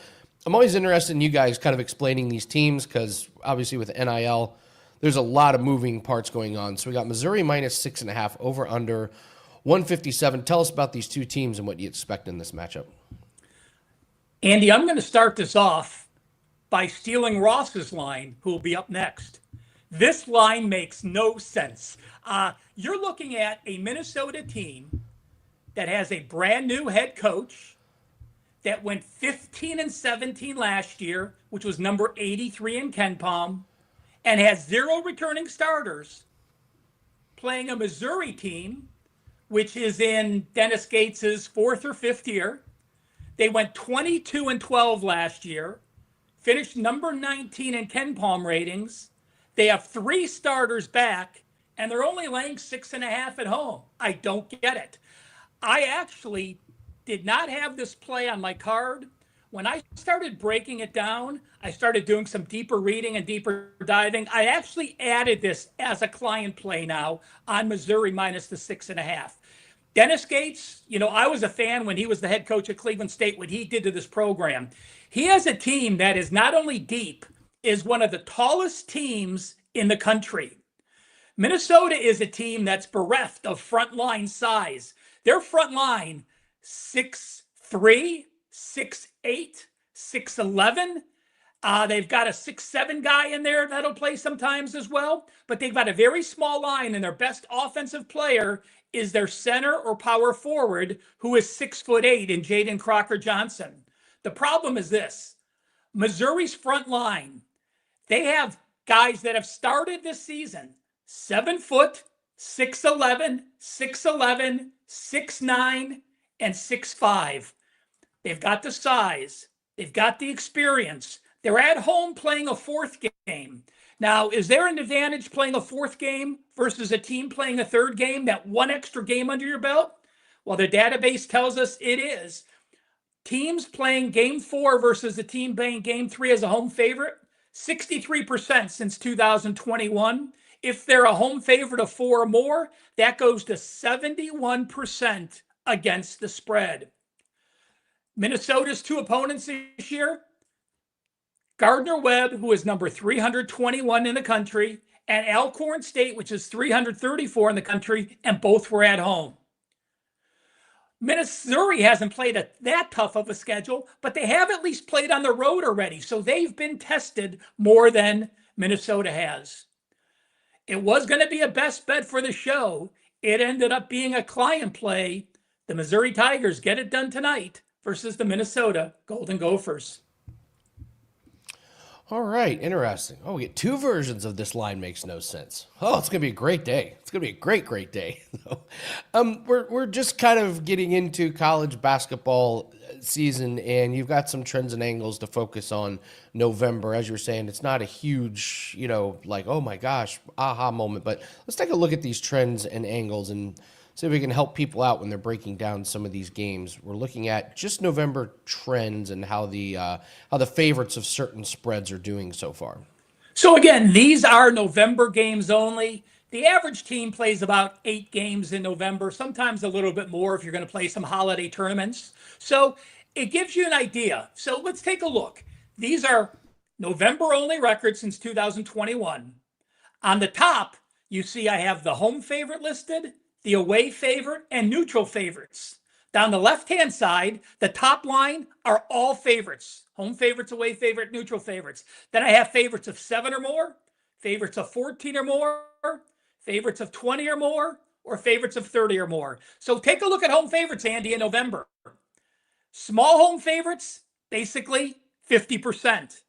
I'm always interested in you guys kind of explaining these teams because obviously with NIL, there's a lot of moving parts going on. So we got Missouri -6.5 over under 157. Tell us about these two teams and what you expect in this matchup. Andy, I'm going to start this off by stealing Ross's line, who will be up next. This line makes no sense. You're looking at a Minnesota team that has a brand new head coach that went 15-17 last year, which was number 83 in KenPom, and has 0 returning starters, playing a Missouri team, which is in Dennis Gates's 4th or 5th year. They went 22-12 last year, finished number 19 in KenPom ratings. They have 3 starters back, and they're only laying 6.5 at home. I don't get it. I actually did not have this play on my card. When I started breaking it down, I started doing some deeper reading and deeper diving. I actually added this as a client play now on Missouri -6.5. Dennis Gates, I was a fan when he was the head coach at Cleveland State, what he did to this program. He has a team that is not only deep, is one of the tallest teams in the country. Minnesota is a team that's bereft of frontline size. Their front line, 6'3", 6'8", 6'11". They've got a 6'7" guy in there that'll play sometimes as well, but they've got a very small line, and their best offensive player is their center or power forward, who is 6'8" in Jaden Crocker-Johnson. The problem is this: Missouri's front line, they have guys that have started this season 7 foot, 6'11, 6'11, 6'9, and 6'5. They've got the size. They've got the experience. They're at home playing a fourth game. Now, is there an advantage playing a fourth game versus a team playing a third game, that one extra game under your belt? Well, the database tells us it is. Teams playing game 4 versus the team playing game 3 as a home favorite, 63% since 2021. If they're a home favorite of 4 or more, that goes to 71% against the spread. Minnesota's 2 opponents this year, Gardner-Webb, who is number 321 in the country, and Alcorn State, which is 334 in the country, and both were at home. Missouri hasn't played that tough of a schedule, but they have at least played on the road already, so they've been tested more than Minnesota has. It was going to be a best bet for the show. It ended up being a client play. The Missouri Tigers get it done tonight versus the Minnesota Golden Gophers. All right, interesting. Oh, we get 2 versions of this line. Makes no sense. Oh, it's gonna be a great day. It's gonna be a great day. We're just kind of getting into college basketball season, and you've got some trends and angles to focus on November. As you were saying, it's not a huge, like, oh my gosh, aha moment. But let's take a look at these trends and angles and see if we can help people out when they're breaking down some of these games. We're looking at just November trends and how the favorites of certain spreads are doing so far. So again, these are November games only. The average team plays about 8 games in November, sometimes a little bit more if you're going to play some holiday tournaments. So it gives you an idea. So let's take a look. These are November only records since 2021. On the top, you see I have the home favorite listed, the away favorite, and neutral favorites. Down the left-hand side, the top line are all favorites. Home favorites, away favorite, neutral favorites. Then I have favorites of 7 or more, favorites of 14 or more, favorites of 20 or more, or favorites of 30 or more. So take a look at home favorites, Andy, in November. Small home favorites, basically 50%.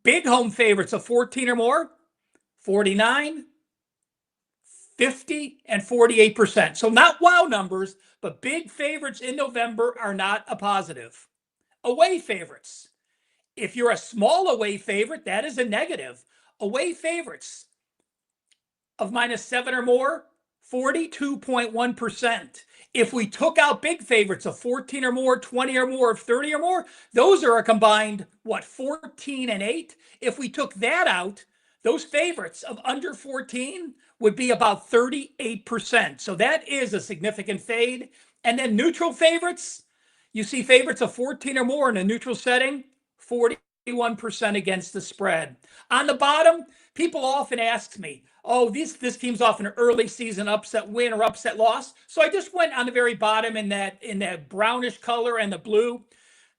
Big home favorites of 14 or more, 49, 50, and 48%. So not wow numbers, but big favorites in November are not a positive. Away favorites. If you're a small away favorite, that is a negative. Away favorites of -7 or more, 42.1%. If we took out big favorites of 14 or more, 20 or more, 30 or more, those are a combined, 14 and 8? If we took that out, those favorites of under 14 would be about 38%. So that is a significant fade. And then neutral favorites, you see favorites of 14 or more in a neutral setting, 41% against the spread. On the bottom, people often ask me, oh, this team's off an early season upset win or upset loss. So I just went on the very bottom in that brownish color and the blue.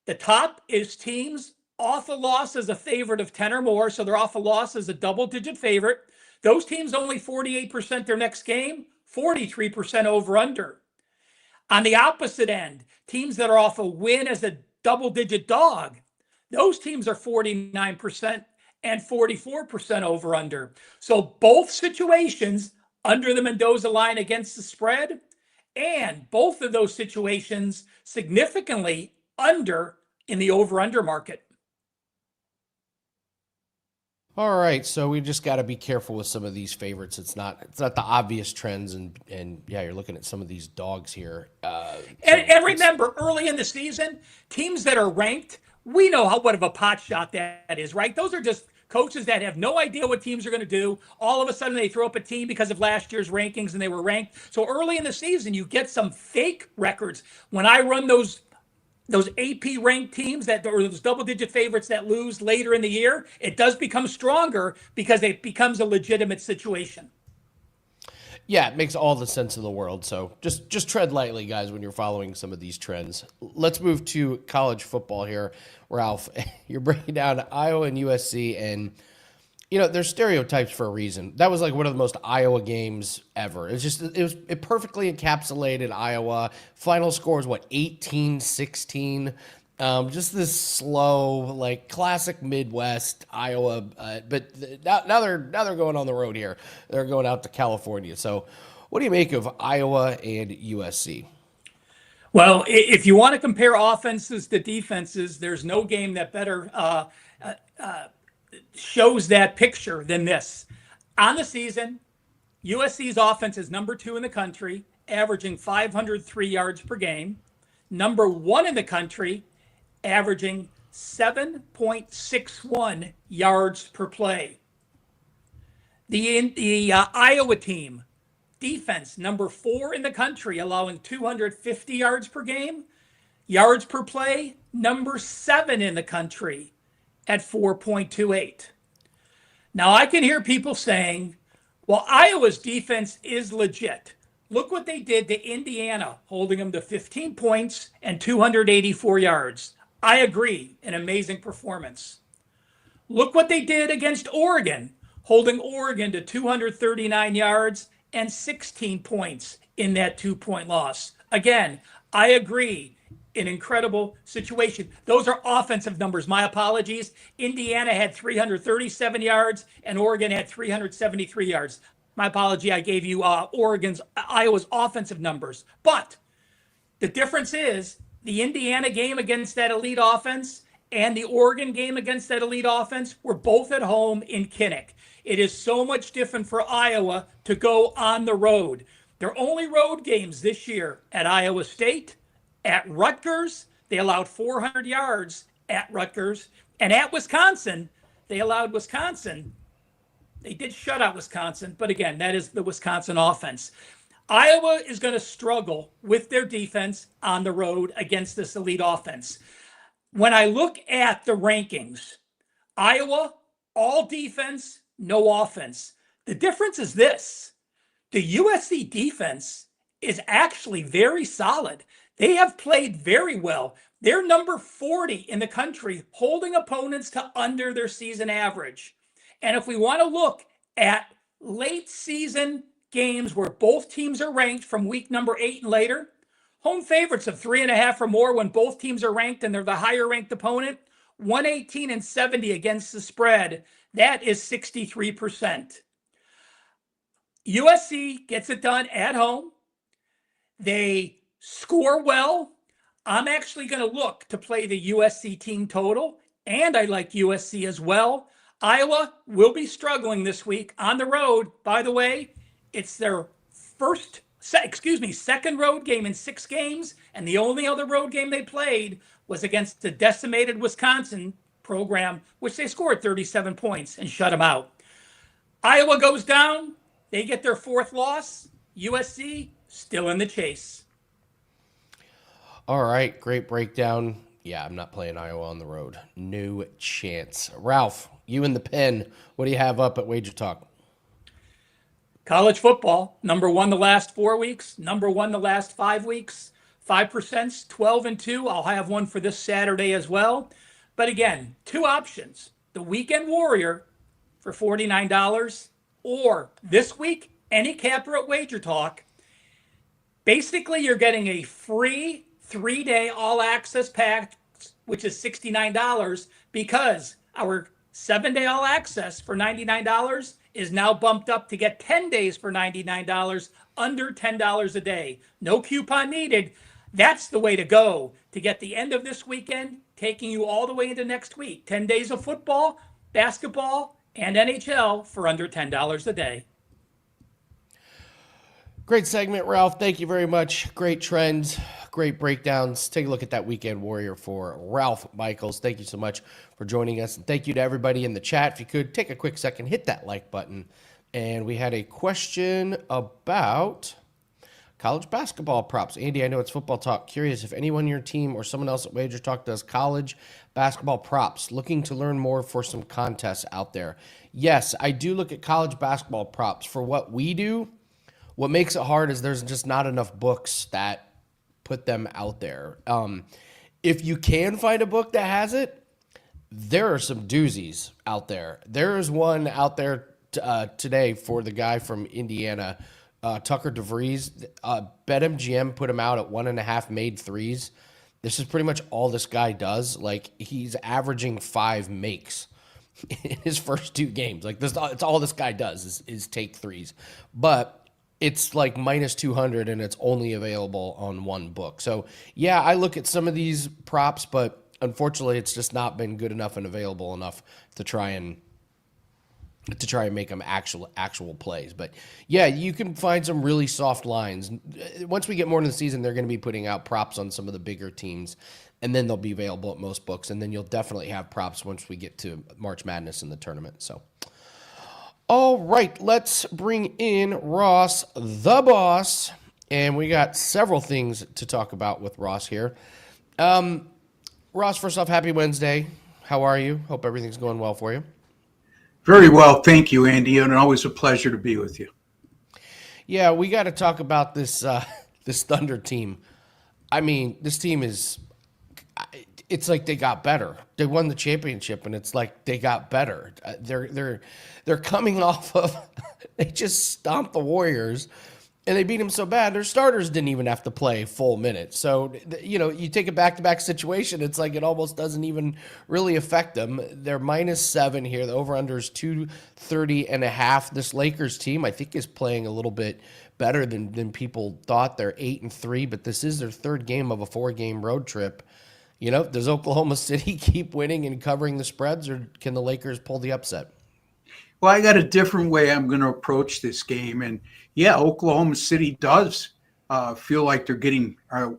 The top is teams off a loss as a favorite of 10 or more. So they're off a loss as a double-digit favorite. Those teams only 48% their next game, 43% over-under. On the opposite end, teams that are off a win as a double-digit dog, those teams are 49% and 44% over-under. So both situations under the Mendoza line against the spread, and both of those situations significantly under in the over-under market. All right, so we just got to be careful with some of these favorites. It's not the obvious trends, and yeah, you're looking at some of these dogs here. And remember, early in the season, teams that are ranked, we know what of a pot shot that is, right? Those are just coaches that have no idea what teams are going to do. All of a sudden, they throw up a team because of last year's rankings, and they were ranked. So early in the season, you get some fake records. When I run those AP ranked teams or those double-digit favorites that lose later in the year, it does become stronger because it becomes a legitimate situation. Yeah, it makes all the sense in the world. So just tread lightly, guys, when you're following some of these trends. Let's move to college football here, Ralph. You're breaking down Iowa and USC, and there's stereotypes for a reason. That was like one of the most Iowa games ever. It perfectly encapsulated Iowa. Final score is 18-16. Just this slow, like classic Midwest Iowa, but now they're going on the road here. They're going out to California. So, what do you make of Iowa and USC? Well, if you want to compare offenses to defenses, there's no game that better shows that picture than this. On the season, USC's offense is number 2 in the country, averaging 503 yards per game. Number 1 in the country, averaging 7.61 yards per play. The Iowa team, defense, number 4 in the country, allowing 250 yards per game. Yards per play, number 7 in the country at 4.28. Now, I can hear people saying, well, Iowa's defense is legit. Look what they did to Indiana, holding them to 15 points and 284 yards. I agree, an amazing performance. Look what they did against Oregon, holding Oregon to 239 yards and 16 points in that 2-point loss. Again, I agree, an incredible situation. Those are offensive numbers. My apologies. Indiana had 337 yards and Oregon had 373 yards. My apology, I gave you Iowa's offensive numbers. But the difference is the Indiana game against that elite offense and the Oregon game against that elite offense were both at home in Kinnick. It is so much different for Iowa to go on the road. Their only road games this year at Iowa State, at Rutgers, they allowed 400 yards at Rutgers, and at Wisconsin, they allowed Wisconsin. They did shut out Wisconsin, but again, that is the Wisconsin offense. Iowa is going to struggle with their defense on the road against this elite offense. When I look at the rankings, Iowa, all defense, no offense. The difference is this. The USC defense is actually very solid. They have played very well. They're number 40 in the country, holding opponents to under their season average. And if we want to look at late season games where both teams are ranked from week number 8 and later, home favorites of 3.5 or more when both teams are ranked and they're the higher ranked opponent, 118 and 70 against the spread. That is 63%. USC gets it done at home. They score well. I'm actually going to look to play the USC team total, and I like USC as well. Iowa will be struggling this week on the road. By the way, it's their second road game in 6 games, and the only other road game they played was against the decimated Wisconsin program, which they scored 37 points and shut them out. Iowa goes down. They get their 4th loss. USC still in the chase. All right, great breakdown. Yeah, I'm not playing Iowa on the road. No chance. Ralph, you in the pen. What do you have up at WagerTalk? College football, number 1 the last 4 weeks, number 1 the last 5 weeks, 5%, 12-2. I'll have one for this Saturday as well. But again, 2 options. The Weekend Warrior for $49, or this week, any capper at WagerTalk. Basically, you're getting a free 3-day all-access pack, which is $69, because our 7-day all-access for $99 is now bumped up to get 10 days for $99, under $10 a day. No coupon needed. That's the way to go to get the end of this weekend, taking you all the way into next week. 10 days of football, basketball, and NHL for under $10 a day. Great segment, Ralph. Thank you very much. Great trends, great breakdowns. Take a look at that Weekend Warrior for Ralph Michaels. Thank you so much for joining us. And thank you to everybody in the chat. If you could take a quick second, hit that like button. And we had a question about college basketball props. Andy, I know it's football talk. Curious if anyone on your team or someone else at WagerTalk does college basketball props. Looking to learn more for some contests out there. Yes, I do look at college basketball props. For what we do, what makes it hard is there's just not enough books that put them out there. If you can find a book that has it, there are some doozies out there. There is one out there today for the guy from Indiana, Tucker DeVries. BetMGM put him out at 1.5 made threes. This is pretty much all this guy does. Like, he's averaging 5 makes in his first 2 games. Like, this, it's all this guy does is take threes. But it's like minus 200, and it's only available on one book. So, yeah, I look at some of these props, but unfortunately, it's just not been good enough and available enough to try and make them actual plays. But yeah, you can find some really soft lines. Once we get more into the season, they're going to be putting out props on some of the bigger teams, and then they'll be available at most books. And then you'll definitely have props once we get to March Madness in the tournament. So, all right, let's bring in Ross, the boss. And we got several things to talk about with Ross here. Ross, first off, happy Wednesday. How are you? Hope everything's going well for you. Very well. Thank you, Andy. And always a pleasure to be with you. Yeah, we got to talk about this this Thunder team. I mean, this team it's like they got better. They won the championship, and it's like they got better. They're coming off of they just stomped the Warriors, and they beat them so bad, their starters didn't even have to play full minutes. So, you take a back-to-back situation, it's like it almost doesn't even really affect them. They're -7 here. The over-under is 230.5. This Lakers team, I think, is playing a little bit better than people thought. They're 8-3, but this is their 3rd game of a 4-game road trip. Does Oklahoma City keep winning and covering the spreads, or can the Lakers pull the upset? Well, I got a different way I'm going to approach this game. And yeah, Oklahoma City does feel like they're getting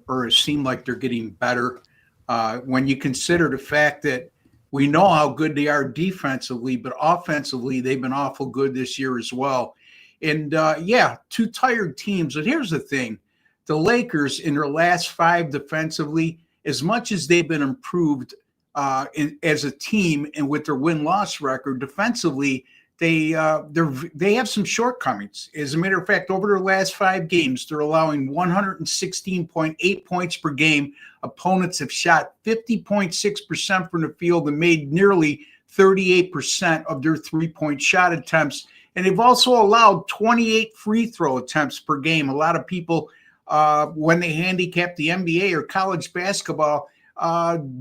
or seem like they're getting better when you consider the fact that we know how good they are defensively, but offensively, they've been awful good this year as well. And yeah, 2 tired teams. And here's the thing. The Lakers in their last 5 defensively, as much as they've been improved as a team and with their win-loss record defensively, they have some shortcomings. As a matter of fact, over their last 5 games, they're allowing 116.8 points per game. Opponents have shot 50.6% from the field and made nearly 38% of their 3-point shot attempts. And they've also allowed 28 free throw attempts per game. A lot of people, when they handicap the NBA or college basketball,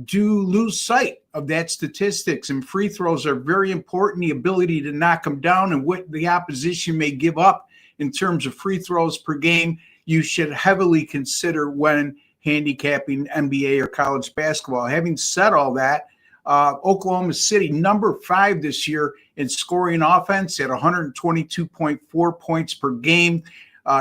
do lose sight of that statistics, and free throws are very important. The ability to knock them down and what the opposition may give up in terms of free throws per game, you should heavily consider when handicapping NBA or college basketball. Having said all that, Oklahoma City, number 5 this year in scoring offense at 122.4 points per game.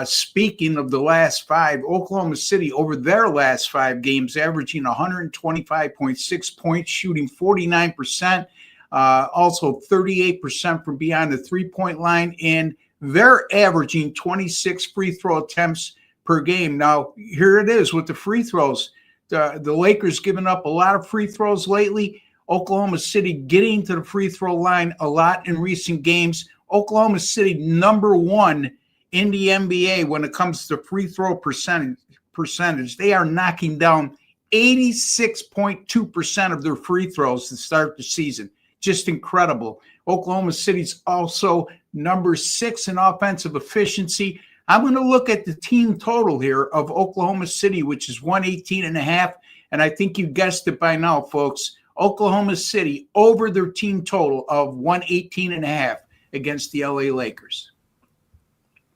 Speaking of the last 5, Oklahoma City over their last 5 games, averaging 125.6 points, shooting 49%, also 38% from beyond the 3-point line, and they're averaging 26 free throw attempts per game. Now, here it is with the free throws. The Lakers giving up a lot of free throws lately. Oklahoma City getting to the free throw line a lot in recent games. Oklahoma City, number 1 in the NBA when it comes to free throw percentage. They are knocking down 86.2% of their free throws to start the season. Just incredible. Oklahoma City's also number 6 in offensive efficiency. I'm going to look at the team total here of Oklahoma City, which is 118.5. And I think you guessed it by now, folks. Oklahoma City over their team total of 118.5 against the LA Lakers.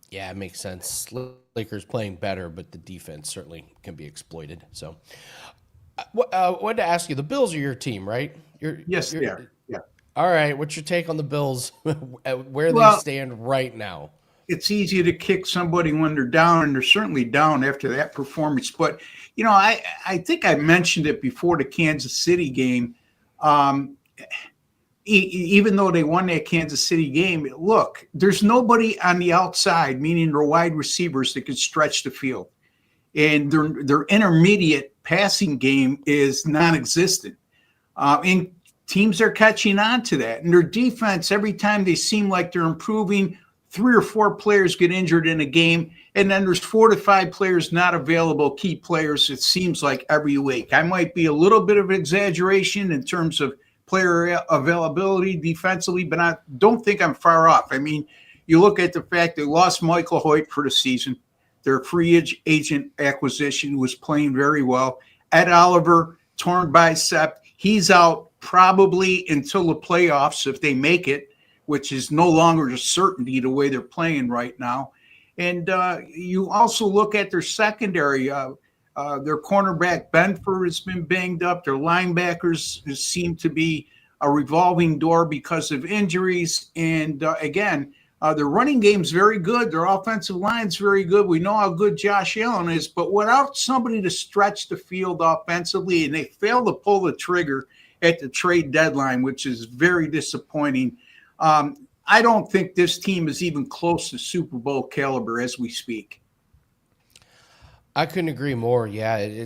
Yeah, it makes sense. Lakers playing better, but the defense certainly can be exploited. So, wanted to ask you, the Bills are your team, right? Yes, they are. Yeah. All right. What's your take on the Bills, where they stand right now? It's easy to kick somebody when they're down, and they're certainly down after that performance. But, I think I mentioned it before the Kansas City game. Even though they won that Kansas City game, look, there's nobody on the outside, meaning their wide receivers, that can stretch the field. And their intermediate passing game is non-existent. And teams are catching on to that. And their defense, every time they seem like they're improving, 3 or 4 players get injured in a game, and then there's 4 to 5 players not available, key players, it seems like every week. I might be a little bit of an exaggeration in terms of player availability defensively, but I don't think I'm far off. I mean, you look at the fact they lost Michael Hoyt for the season. Their free agent acquisition was playing very well. Ed Oliver, torn bicep. He's out probably until the playoffs if they make it, which is no longer a certainty the way they're playing right now. And you also look at their secondary. Their cornerback Benford has been banged up. Their linebackers seem to be a revolving door because of injuries. And again, their running game's very good. Their offensive line's very good. We know how good Josh Allen is, but without somebody to stretch the field offensively, and they failed to pull the trigger at the trade deadline, which is very disappointing. I don't think this team is even close to Super Bowl caliber as we speak. I couldn't agree more. Yeah,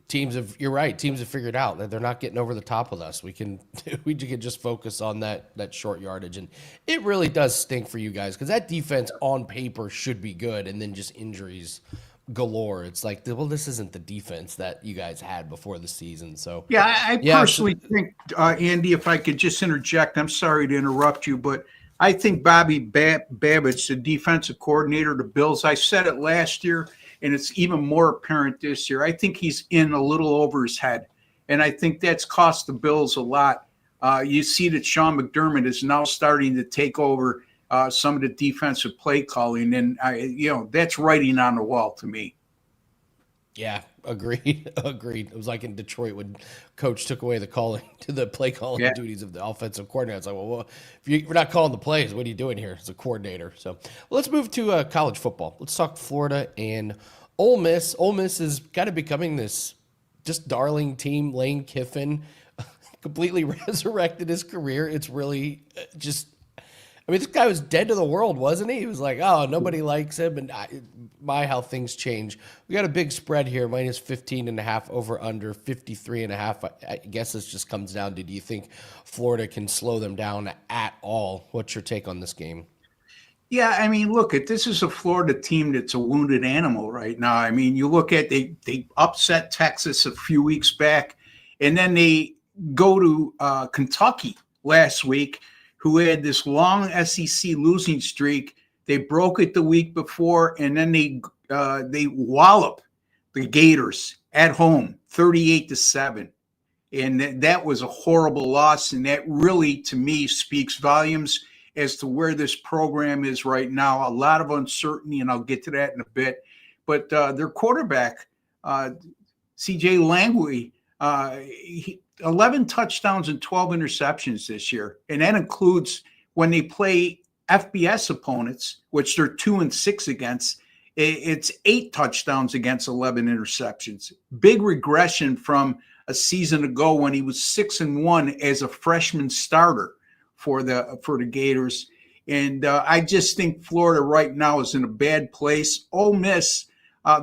teams have. You're right. Teams have figured out that they're not getting over the top with us. We can just focus on that short yardage, and it really does stink for you guys because that defense on paper should be good, and then just injuries galore. It's like, well, this isn't the defense that you guys had before the season. So I personally think, Andy, if I could just interject, I'm sorry to interrupt you, but I think Bobby Babbitt's the defensive coordinator of the Bills. I said it last year, and it's even more apparent this year. I think he's in a little over his head, and I think that's cost the Bills a lot. You see that Sean McDermott is now starting to take over some of the defensive play calling, and that's writing on the wall to me. Yeah, agreed. It was like in Detroit when coach took away the play calling duties of the offensive coordinator. It's like, well, if you're not calling the plays, what are you doing here as a coordinator? So let's move to college football. Let's talk Florida and Ole Miss. Ole Miss is kind of becoming this just darling team. Lane Kiffin completely resurrected his career. It's really just, this guy was dead to the world, wasn't he? He was like, oh, nobody likes him. And how things change. We got a big spread here, minus 15.5 over under 53.5. I guess this just comes down to, do you think Florida can slow them down at all? What's your take on this game? Yeah, look, this is a Florida team that's a wounded animal right now. You look at, they upset Texas a few weeks back, and then they go to Kentucky last week, who had this long SEC losing streak. They broke it the week before, and then they wallop the Gators at home, 38-7. And that was a horrible loss, and that really, to me, speaks volumes as to where this program is right now. A lot of uncertainty, and I'll get to that in a bit. But their quarterback, C.J. Longwood, 11 touchdowns and 12 interceptions this year. And that includes when they play FBS opponents, which they're 2-6 against, it's 8 touchdowns against 11 interceptions. Big regression from a season ago when he was 6-1 as a freshman starter for the Gators. And I just think Florida right now is in a bad place. Ole Miss,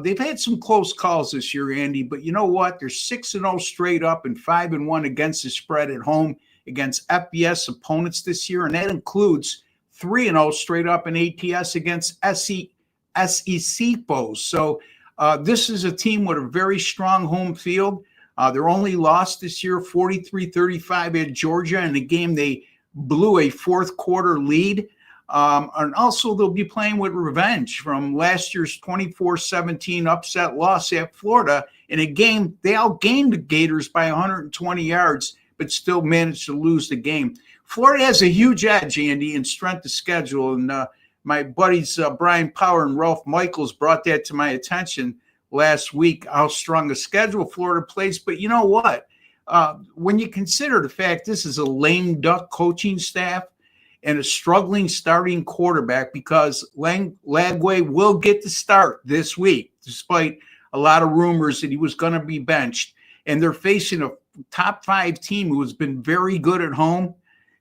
they've had some close calls this year, Andy, but you know what? They're 6-0 straight up and 5-1 against the spread at home against FBS opponents this year, and that includes 3-0 straight up in ATS against SEC foes. So this is a team with a very strong home field. Their only loss this year, 43-35 at Georgia, in a game they blew a fourth quarter lead. And also they'll be playing with revenge from last year's 24-17 upset loss at Florida in a game they outgained the Gators by 120 yards, but still managed to lose the game. Florida has a huge edge, Andy, in strength of schedule. And my buddies Brian Power and Ralph Michaels brought that to my attention last week, how strong a schedule Florida plays. But you know what? When you consider the fact this is a lame duck coaching staff and a struggling starting quarterback, because Lagway will get the start this week, despite a lot of rumors that he was going to be benched. And they're facing a top 5 team who has been very good at home.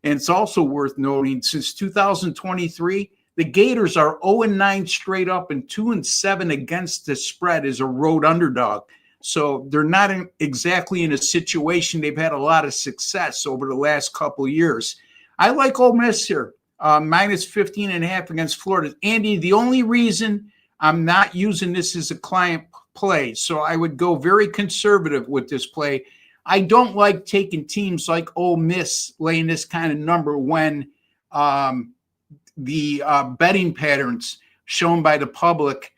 And it's also worth noting, since 2023, the Gators are 0-9 straight up and 2-7 against the spread as a road underdog. So they're not exactly in a situation. They've had a lot of success over the last couple of years. I like Ole Miss here, minus 15.5 against Florida. Andy, the only reason I'm not using this as a client play, so I would go very conservative with this play. I don't like taking teams like Ole Miss laying this kind of number when the betting patterns shown by the public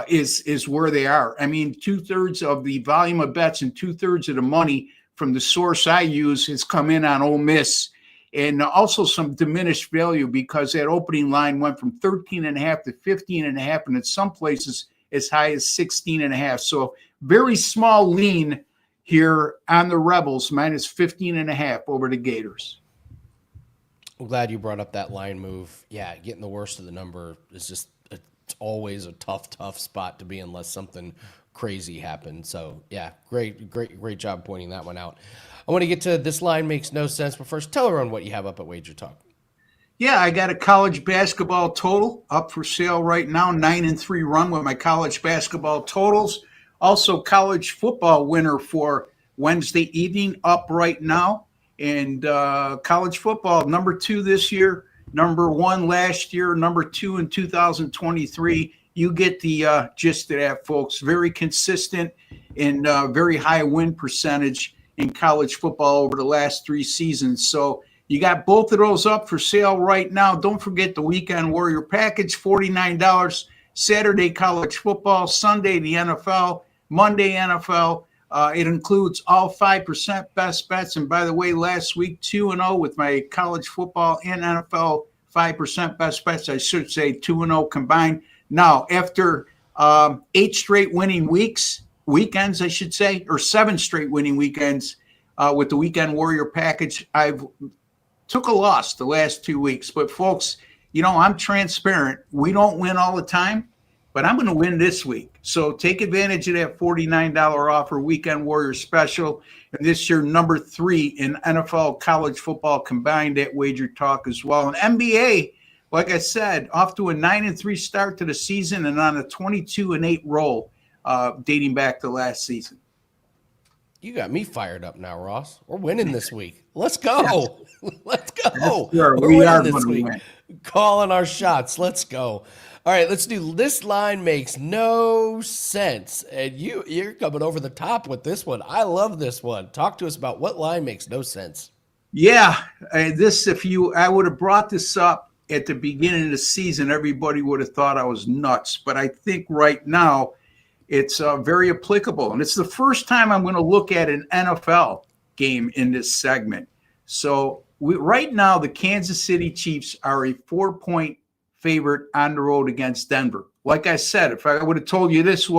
is where they are. I mean, 2/3 of the volume of bets and 2/3 of the money from the source I use has come in on Ole Miss, and also some diminished value because that opening line went from 13.5 to 15.5, and in some places as high as 16.5. So very small lean here on the Rebels, minus 15.5 over the Gators. I'm glad you brought up that line move. Yeah, getting the worst of the number is just it's always a tough spot to be unless something crazy happens. So yeah, great job pointing that one out. I want to get to this line makes no sense, but first tell everyone what you have up at WagerTalk. Yeah, I got a college basketball total up for sale right now, 9-3 run with my college basketball totals. Also, college football winner for Wednesday evening up right now. And college football, number 2 this year, number 1 last year, number 2 in 2023. You get the gist of that, folks. Very consistent and very high win percentage in college football over the last 3 seasons. So you got both of those up for sale right now. Don't forget the Weekend Warrior package, $49. Saturday college football, Sunday the NFL, Monday NFL. It includes all 5% best bets. And by the way, last week, 2-0 with my college football and NFL 5% best bets. I should say 2-0 combined. Now, after 8 straight winning weekends, I should say, or 7 straight winning weekends with the Weekend Warrior package, I've took a loss the last 2 weeks. But folks, you know, I'm transparent. We don't win all the time, but I'm going to win this week. So take advantage of that $49 offer, Weekend Warrior special. And this year, number 3 in NFL college football combined at WagerTalk as well. And NBA, like I said, off to a 9-3 start to the season and on a 22-8 roll dating back to last season. You got me fired up now, Ross. We're winning this week. Let's go. Let's go. Sure, we are this week. Calling our shots. Let's go. All right, let's do this line makes no sense. And you're coming over the top with this one. I love this one. Talk to us about what line makes no sense. Yeah, I would have brought this up at the beginning of the season, everybody would have thought I was nuts. But I think right now it's very applicable. And it's the first time I'm going to look at an NFL game in this segment. So right now, the Kansas City Chiefs are a 4-point favorite on the road against Denver. Like I said, if I would have told you this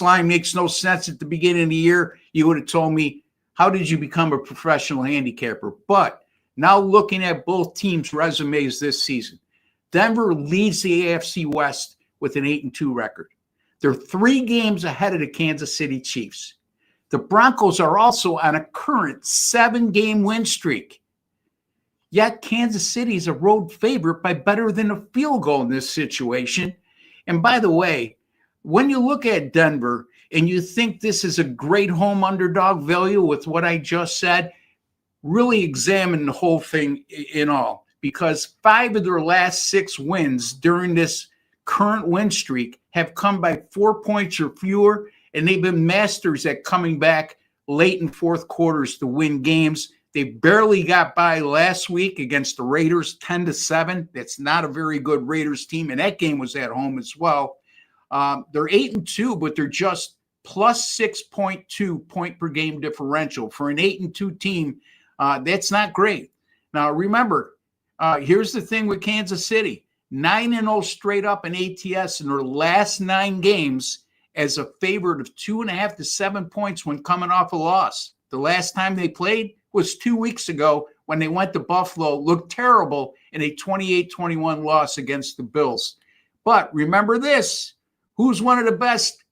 line makes no sense at the beginning of the year, you would have told me, how did you become a professional handicapper? But now looking at both teams' resumes this season, Denver leads the AFC West with an 8-2 record. They're 3 games ahead of the Kansas City Chiefs. The Broncos are also on a current 7-game win streak. Yet Kansas City is a road favorite by better than a field goal in this situation. And by the way, when you look at Denver and you think this is a great home underdog value with what I just said, really examine the whole thing in all. Because 5 of their last 6 wins during this current win streak have come by 4 points or fewer, and they've been masters at coming back late in fourth quarters to win games. They barely got by last week against the Raiders, 10-7. That's not a very good Raiders team, and that game was at home as well. They're 8-2, but they're just plus 6.2 point per game differential. For an 8-2 team, that's not great. Now, remember, here's the thing with Kansas City. 9-0 straight up in ATS in their last 9 games as a favorite of 2.5 to 7 points when coming off a loss. The last time they played was 2 weeks ago when they went to Buffalo, looked terrible in a 28-21 loss against the Bills. But remember this, who's one of the best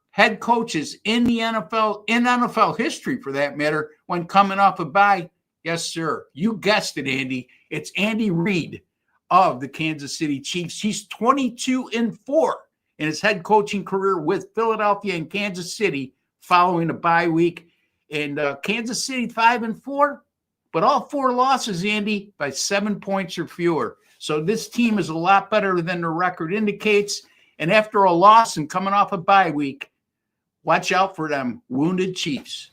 head coaches in the NFL, in NFL history for that matter, when coming off a bye? Yes, sir. You guessed it, Andy. It's Andy Reid of the Kansas City Chiefs. He's 22-4 in his head coaching career with Philadelphia and Kansas City following a bye week. And Kansas City 5-4, but all 4 losses, Andy, by 7 points or fewer. So this team is a lot better than the record indicates. And after a loss and coming off a bye week, watch out for them wounded Chiefs.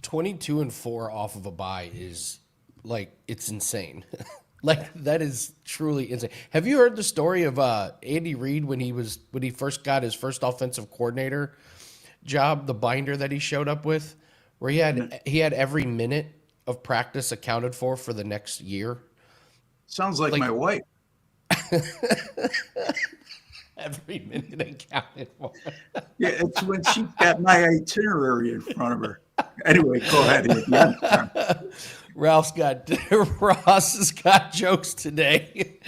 22-4 off of a bye is like, it's insane. Like, that is truly insane. Have you heard the story of Andy Reid when he first got his first offensive coordinator job, the binder that he showed up with, where he had every minute of practice accounted for the next year? Sounds like my wife. Every minute accounted for. Yeah, it's when she got my itinerary in front of her. Anyway, go ahead, Andy. Ross has got jokes today.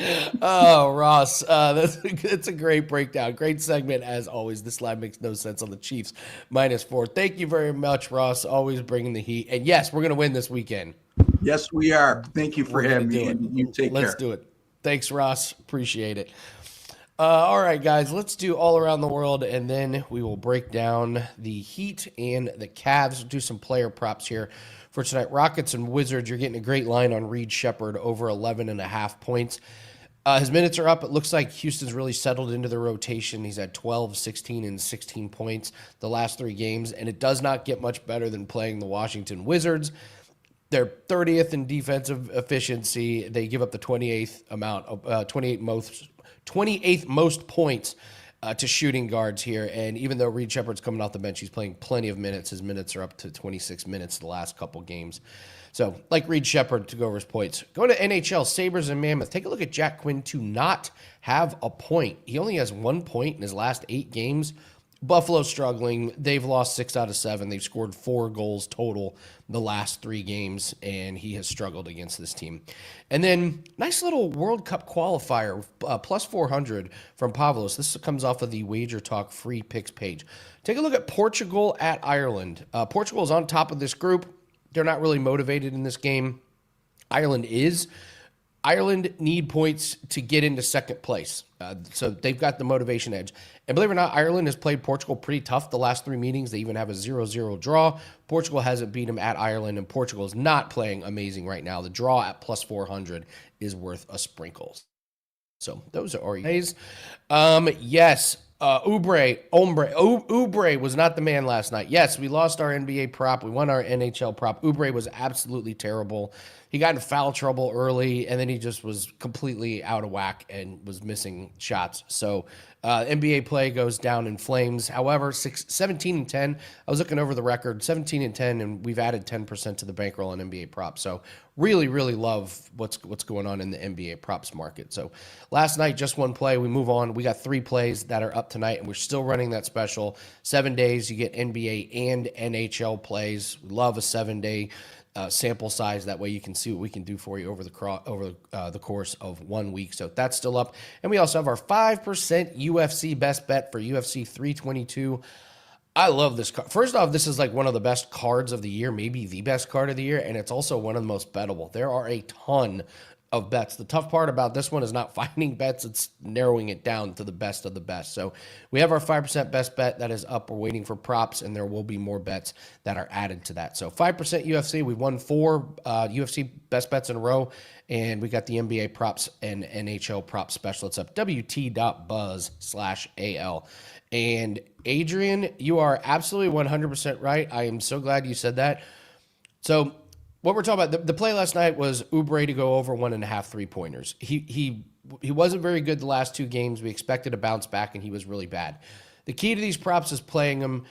Oh, Ross, it's a great breakdown. Great segment as always. This line makes no sense on the Chiefs -4. Thank you very much, Ross. Always bringing the heat. And yes, we're going to win this weekend. Yes, we are. Thank you for having me. And you take care. Let's do it. Thanks, Ross. Appreciate it. All right, guys, let's do all around the world, and then we will break down the Heat and the Cavs. We'll do some player props here for tonight. Rockets and Wizards, you're getting a great line on Reed Shepherd, over 11.5 points. His minutes are up. It looks like Houston's really settled into the rotation. He's had 12, 16, and 16 points the last 3 games, and it does not get much better than playing the Washington Wizards. They're 30th in defensive efficiency. They give up the 28th most points to shooting guards here. And even though Reed Shepherd's coming off the bench, he's playing plenty of minutes. His minutes are up to 26 minutes the last couple games. So, like Reed Shepherd to go over his points. Going to NHL, Sabres and Mammoth. Take a look at Jack Quinn to not have a point. He only has 1 point in his last 8 games. Buffalo struggling. They've lost 6 out of 7. They've scored 4 goals total the last 3 games, and he has struggled against this team. And then nice little World Cup qualifier, plus 400 from Pavlos. This comes off of the WagerTalk free picks page. Take a look at Portugal at Ireland. Portugal is on top of this group. They're not really motivated in this game. Ireland is. Ireland need points to get into second place. So they've got the motivation edge. And believe it or not, Ireland has played Portugal pretty tough the last 3 meetings. They even have a 0-0 draw. Portugal hasn't beat them at Ireland, and Portugal is not playing amazing right now. The draw at plus 400 is worth a sprinkle. So those are our plays. Yes, Oubre was not the man last night. Yes, we lost our NBA prop. We won our NHL prop. Oubre was absolutely terrible. He got in foul trouble early, and then he just was completely out of whack and was missing shots. So NBA play goes down in flames. However, 17-10. I was looking over the record, 17-10, and we've added 10% to the bankroll on NBA props. So really, really love what's going on in the NBA props market. So last night, just 1 play. We move on. We got 3 plays that are up tonight, and we're still running that special. 7 days, you get NBA and NHL plays. We love a 7-day sample size. That way you can see what we can do for you over the course of 1 week. So that's still up. And we also have our 5% UFC best bet for UFC 322. I love this card. First off, this is like one of the best cards of the year, maybe the best card of the year, and it's also one of the most bettable. There are a ton of bets. The tough part about this one is not finding bets, it's narrowing it down to the best of the best. So we have our 5% best bet that is up. We're waiting for props, and there will be more bets that are added to that. So 5% UFC, we've won 4 UFC best bets in a row, and we got the NBA props and NHL prop special. It's up wt.buzz/AL. And Adrian, you are absolutely 100% right. I am so glad you said that. So what we're talking about, the play last night was Oubre to go over 1.5 3-pointers. He wasn't very good the last 2 games. We expected a bounce back, and he was really bad. The key to these props is playing them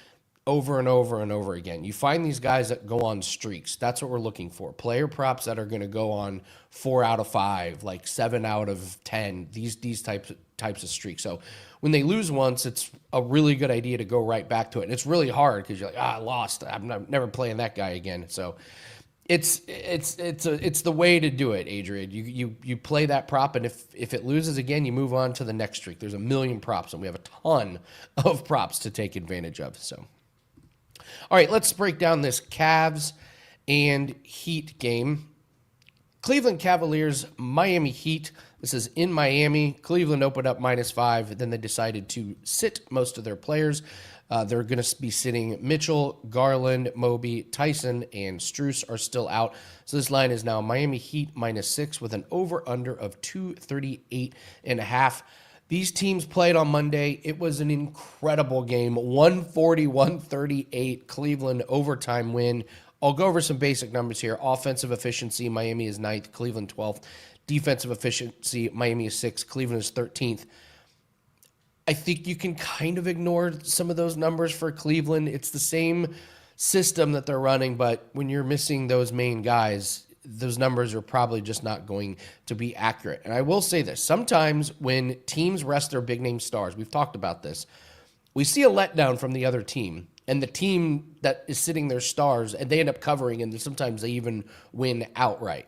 over and over and over again. You find these guys that go on streaks. That's what we're looking for. Player props that are going to go on 4 out of 5, like 7 out of 10, these types of streaks. So when they lose once, it's a really good idea to go right back to it. And it's really hard because you're like, I lost. I'm never playing that guy again. So it's the way to do it, Adrian. You play that prop, and if it loses again, you move on to the next streak. There's a million props, and we have a ton of props to take advantage of. So, all right, let's break down this Cavs and Heat game. Cleveland Cavaliers, Miami Heat. This is in Miami. Cleveland opened up -5. Then they decided to sit most of their players. They're going to be sitting Mitchell, Garland, Moby, Tyson, and Strus are still out. So this line is now Miami Heat -6 with an over-under of 238.5. These teams played on Monday. It was an incredible game. 140-138 Cleveland overtime win I'll go over some basic numbers here. Offensive efficiency, Miami is 9th, Cleveland 12th. Defensive efficiency, Miami is 6th, Cleveland is 13th. I think you can kind of ignore some of those numbers for Cleveland. It's the same system that they're running, but when you're missing those main guys, those numbers are probably just not going to be accurate. And I will say this, sometimes when teams rest their big name stars, we've talked about this, we see a letdown from the other team, and the team that is sitting their stars, and they end up covering, and sometimes they even win outright.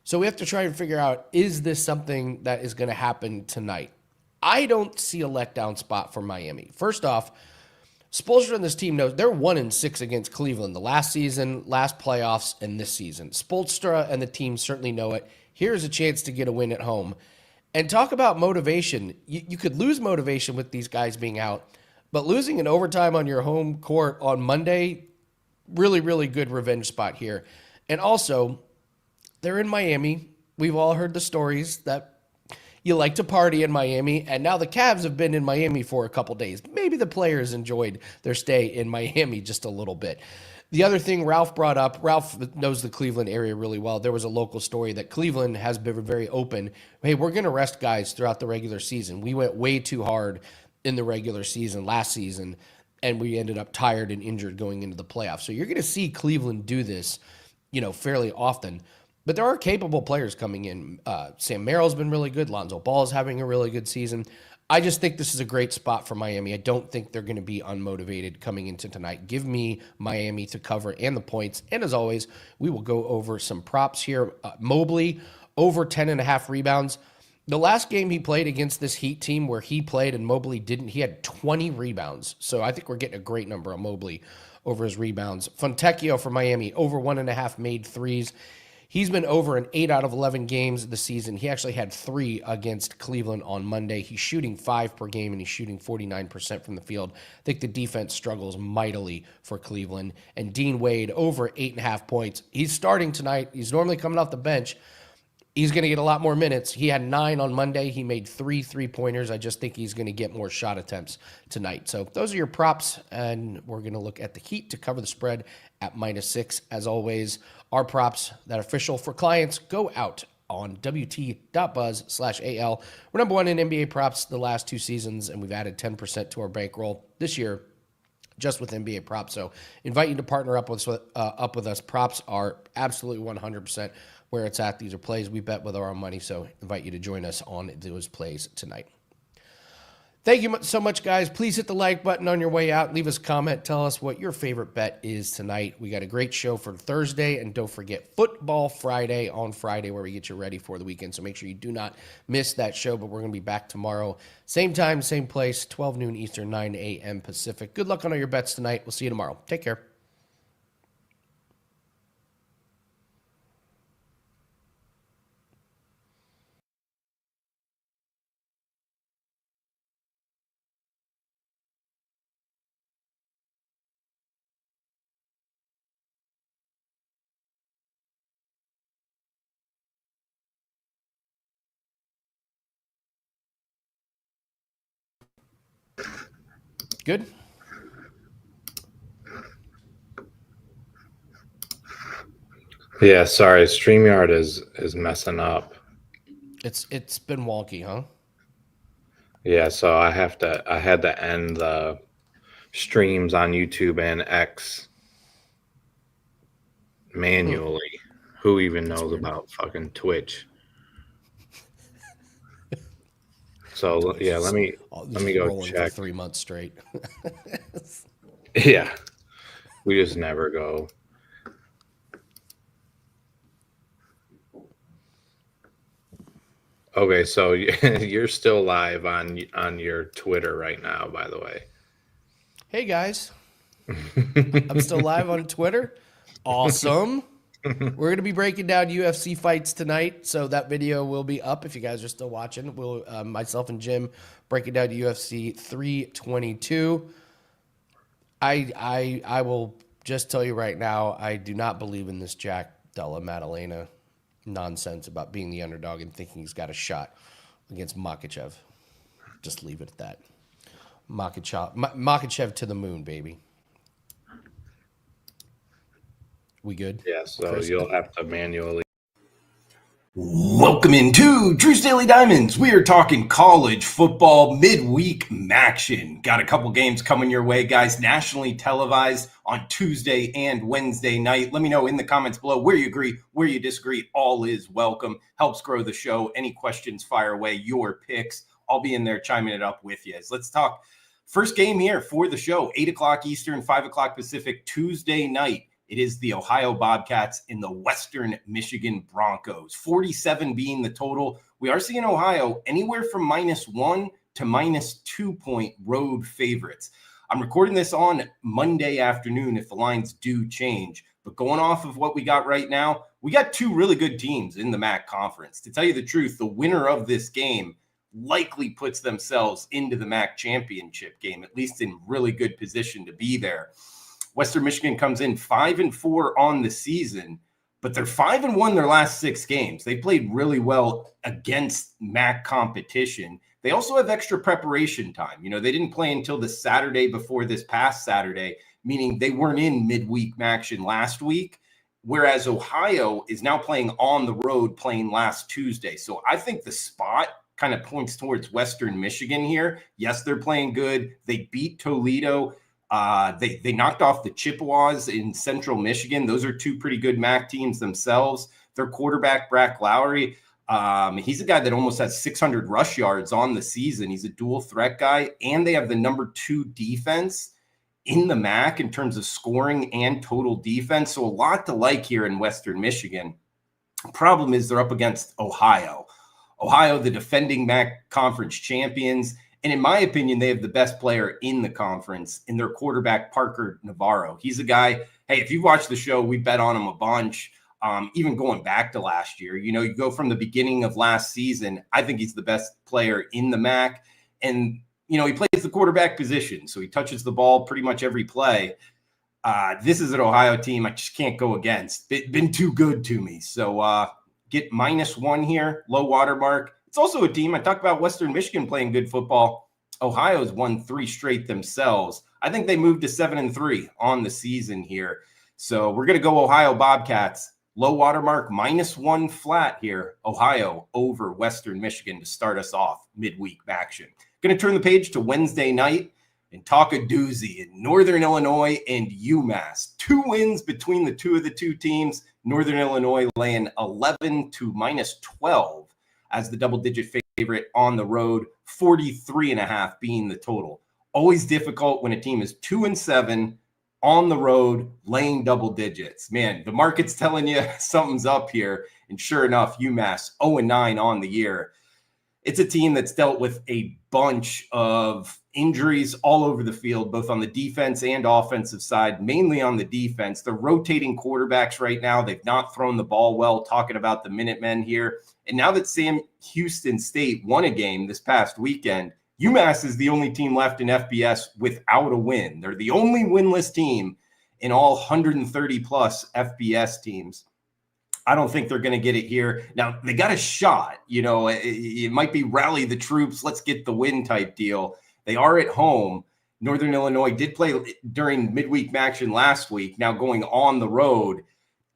So we have to try and figure out, is this something that is going to happen tonight? I don't see a letdown spot for Miami. First off, Spoelstra and this team knows they're 1-6 against Cleveland the last season, last playoffs, and this season. Spoelstra and the team certainly know it. Here's a chance to get a win at home. And talk about motivation. You could lose motivation with these guys being out, but losing in overtime on your home court on Monday, really, really good revenge spot here. And also, they're in Miami. We've all heard the stories that you like to party in Miami, and now the Cavs have been in Miami for a couple days. Maybe the players enjoyed their stay in Miami just a little bit. The other thing Ralph brought up, Ralph knows the Cleveland area really well. There was a local story that Cleveland has been very open. Hey, we're going to rest guys throughout the regular season. We went way too hard in the regular season last season, and we ended up tired and injured going into the playoffs. So you're going to see Cleveland do this, fairly often. But there are capable players coming in. Sam Merrill's been really good. Lonzo Ball's having a really good season. I just think this is a great spot for Miami. I don't think they're going to be unmotivated coming into tonight. Give me Miami to cover and the points. And as always, we will go over some props here. Mobley, over 10.5 rebounds. The last game he played against this Heat team where he played and Mobley didn't, he had 20 rebounds. So I think we're getting a great number on Mobley over his rebounds. Fontecchio for Miami, over 1.5 made threes. He's been over in 8 out of 11 games this season. He actually had 3 against Cleveland on Monday. He's shooting 5 per game, and he's shooting 49% from the field. I think the defense struggles mightily for Cleveland. And Dean Wade, over 8.5 points. He's starting tonight. He's normally coming off the bench. He's going to get a lot more minutes. He had 9 on Monday. He made 3 3-pointers. I just think he's going to get more shot attempts tonight. So those are your props, and we're going to look at the Heat to cover the spread at -6. As always, our props that are official for clients go out on wt.buzz/AL. We're number 1 in NBA props the last 2 seasons, and we've added 10% to our bankroll this year just with NBA props. So invite you to partner up with us. Props are absolutely 100% where it's at. These are plays we bet with our own money, so invite you to join us on those plays tonight. Thank you so much, guys. Please hit the like button on your way out. Leave us a comment. Tell us what your favorite bet is tonight. We got a great show for Thursday, and don't forget Football Friday on Friday where we get you ready for the weekend. So make sure you do not miss that show, but we're going to be back tomorrow. Same time, same place, 12 noon Eastern, 9 a.m. Pacific. Good luck on all your bets tonight. We'll see you tomorrow. Take care. Good. Yeah, sorry. StreamYard is messing up. It's been wonky, huh? Yeah, so I had to end the streams on YouTube and X manually. Who even knows about fucking Twitch? So yeah, let me go check. 3 months straight. Yeah, we just never go. Okay, so you're still live on your Twitter right now, by the way. Hey guys, I'm still live on Twitter. Awesome. We're going to be breaking down UFC fights tonight, so that video will be up if you guys are still watching. We'll myself and Jim breaking down UFC 322. I will just tell you right now, I do not believe in this Jack Della Maddalena nonsense about being the underdog and thinking he's got a shot against Makhachev. Just leave it at that. Makhachev to the moon, baby. We good? Yeah, so Chris? you'll have to manually. Welcome into Drew's Daily Diamonds. We are talking college football midweek maction. Got a couple games coming your way, guys, nationally televised on Tuesday and Wednesday night. Let me know in the comments below where you agree, where you disagree. All is welcome. Helps grow the show. Any questions, fire away. Your picks. I'll be in there chiming it up with you. Let's talk first game here for the show. 8 o'clock Eastern, 5 o'clock Pacific, Tuesday night. It is the Ohio Bobcats and the Western Michigan Broncos. 47 being the total. We are seeing Ohio anywhere from -1 to -2 point road favorites. I'm recording this on Monday afternoon if the lines do change. But going off of what we got right now, we got two really good teams in the MAC conference. To tell you the truth, the winner of this game likely puts themselves into the MAC championship game, at least in really good position to be there. Western Michigan comes in 5-4 on the season, but they're 5-1 their last 6 games. They played really well against MAC competition. They also have extra preparation time. You know, they didn't play until the Saturday before this past Saturday, meaning they weren't in midweek action last week, whereas Ohio is now playing on the road, playing last Tuesday. So I think the spot kind of points towards Western Michigan here. Yes, they're playing good. They beat Toledo. They knocked off the Chippewas in Central Michigan. Those are two pretty good MAC teams themselves. Their quarterback, Brack Lowry, he's a guy that almost has 600 rush yards on the season. He's a dual threat guy, and they have the number 2 defense in the MAC in terms of scoring and total defense. So a lot to like here in Western Michigan. Problem is they're up against Ohio. Ohio, the defending MAC conference champions. And in my opinion, they have the best player in the conference in their quarterback, Parker Navarro. He's a guy, hey, if you've watched the show, we bet on him a bunch, even going back to last year. You know, you go from the beginning of last season, I think he's the best player in the MAC. And, you know, he plays the quarterback position, so he touches the ball pretty much every play. This is an Ohio team I just can't go against. Been too good to me. So get -1 here, low water mark. It's also a team, I talked about Western Michigan playing good football. Ohio's won 3 straight themselves. I think they moved to 7-3 on the season here. So we're going to go Ohio Bobcats. Low water mark, -1 flat here. Ohio over Western Michigan to start us off midweek action. Going to turn the page to Wednesday night and talk a doozy in Northern Illinois and UMass. 2 wins between the two teams. Northern Illinois laying 11 to -12. As the double-digit favorite on the road, 43.5 being the total. Always difficult when a team is 2-7 on the road, laying double digits. Man, the market's telling you something's up here. And sure enough, UMass 0-9 on the year. It's a team that's dealt with a bunch of injuries all over the field, both on the defense and offensive side, mainly on the defense. They're rotating quarterbacks right now. They've not thrown the ball well, talking about the Minutemen here. And now that Sam Houston State won a game this past weekend, UMass is the only team left in FBS without a win. They're the only winless team in all 130-plus FBS teams. I don't think they're going to get it here. Now, they got a shot. You know, it might be rally the troops, let's get the win type deal. They are at home. Northern Illinois did play during midweek action last week, now going on the road.